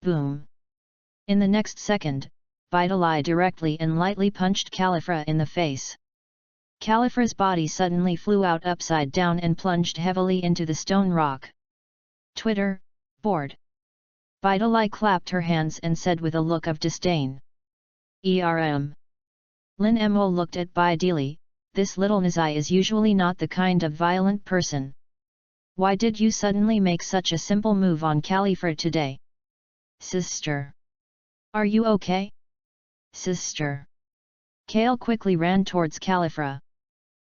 Boom! In the next second, Baitalai directly and lightly punched Califra in the face. Califra's body suddenly flew out upside down and plunged heavily into the stone rock. Twitter, bored. Baitalai clapped her hands and said with a look of disdain. Lin Mo looked at Baitalai, this little Nazai is usually not the kind of violent person. Why did you suddenly make such a simple move on Califra today? Sister. Are you okay? Sister. Kale quickly ran towards Califra.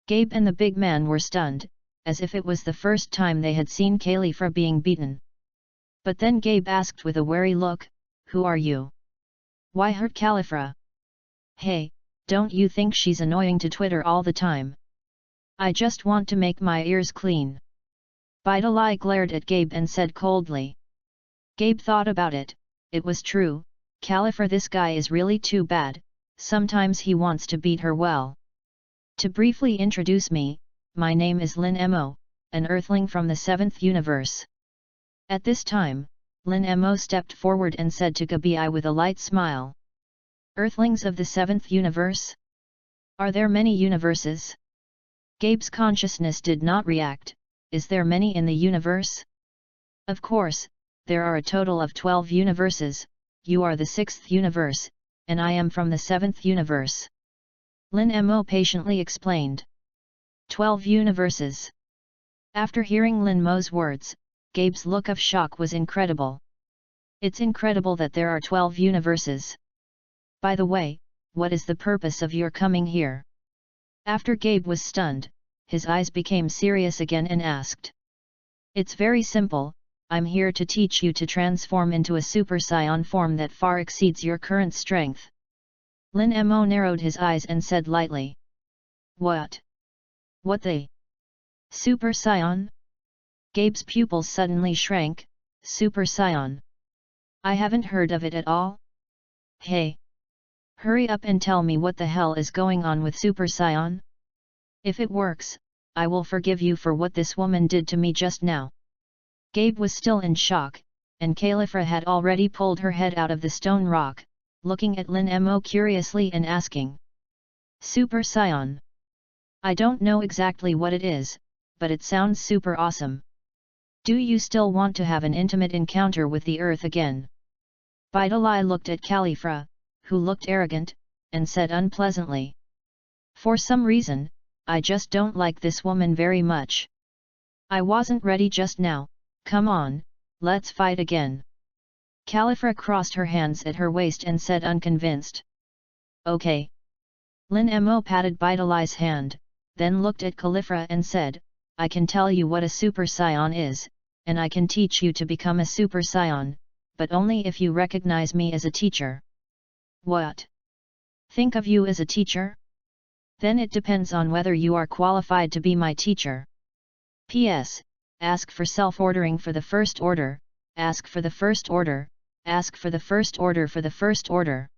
Gabe and the big man were stunned, as if it was the first time they had seen Califra being beaten. But then Gabe asked with a wary look, who are you? Why hurt Califra? Hey, don't you think she's annoying to Twitter all the time? I just want to make my ears clean. Baitalai glared at Gabe and said coldly. Gabe thought about it, it was true, Califra this guy is really too bad, sometimes he wants to beat her well. To briefly introduce me, my name is Lin Mo, an earthling from the 7th universe. At this time, Lin Mo stepped forward and said to Gabi with a light smile. Earthlings of the 7th universe? Are there many universes? Gabe's consciousness did not react. Is there many in the universe? Of course, there are a total of 12 universes, you are the 6th universe, and I am from the 7th universe. Lin Mo patiently explained. 12 universes. After hearing Lin Mo's words, Gabe's look of shock was incredible. It's incredible that there are 12 universes. By the way, what is the purpose of your coming here? After Gabe was stunned, his eyes became serious again and asked. It's very simple, I'm here to teach you to transform into a Super Saiyan form that far exceeds your current strength. Lin Mo narrowed his eyes and said lightly. What? What the? Super Saiyan? Gabe's pupils suddenly shrank. Super Saiyan? I haven't heard of it at all. Hey! Hurry up and tell me what the hell is going on with Super Saiyan? If it works, I will forgive you for what this woman did to me just now. Gabe was still in shock, and Califra had already pulled her head out of the stone rock, looking at Lin Mo curiously and asking. Super Saiyan? I don't know exactly what it is, but it sounds super awesome. Do you still want to have an intimate encounter with the earth again? Vidalai looked at Califra, who looked arrogant, and said unpleasantly. For some reason, I just don't like this woman very much. I wasn't ready just now, come on, let's fight again. Califra crossed her hands at her waist and said unconvinced. Okay. Lin Mo patted Vidalai's hand, then looked at Califra and said, I can tell you what a Super Saiyan is, and I can teach you to become a Super Saiyan, but only if you recognize me as a teacher. What? Think of you as a teacher? Then it depends on whether you are qualified to be my teacher. P.S. Ask for self-ordering for the first order, ask for the first order, ask for the first order for the first order.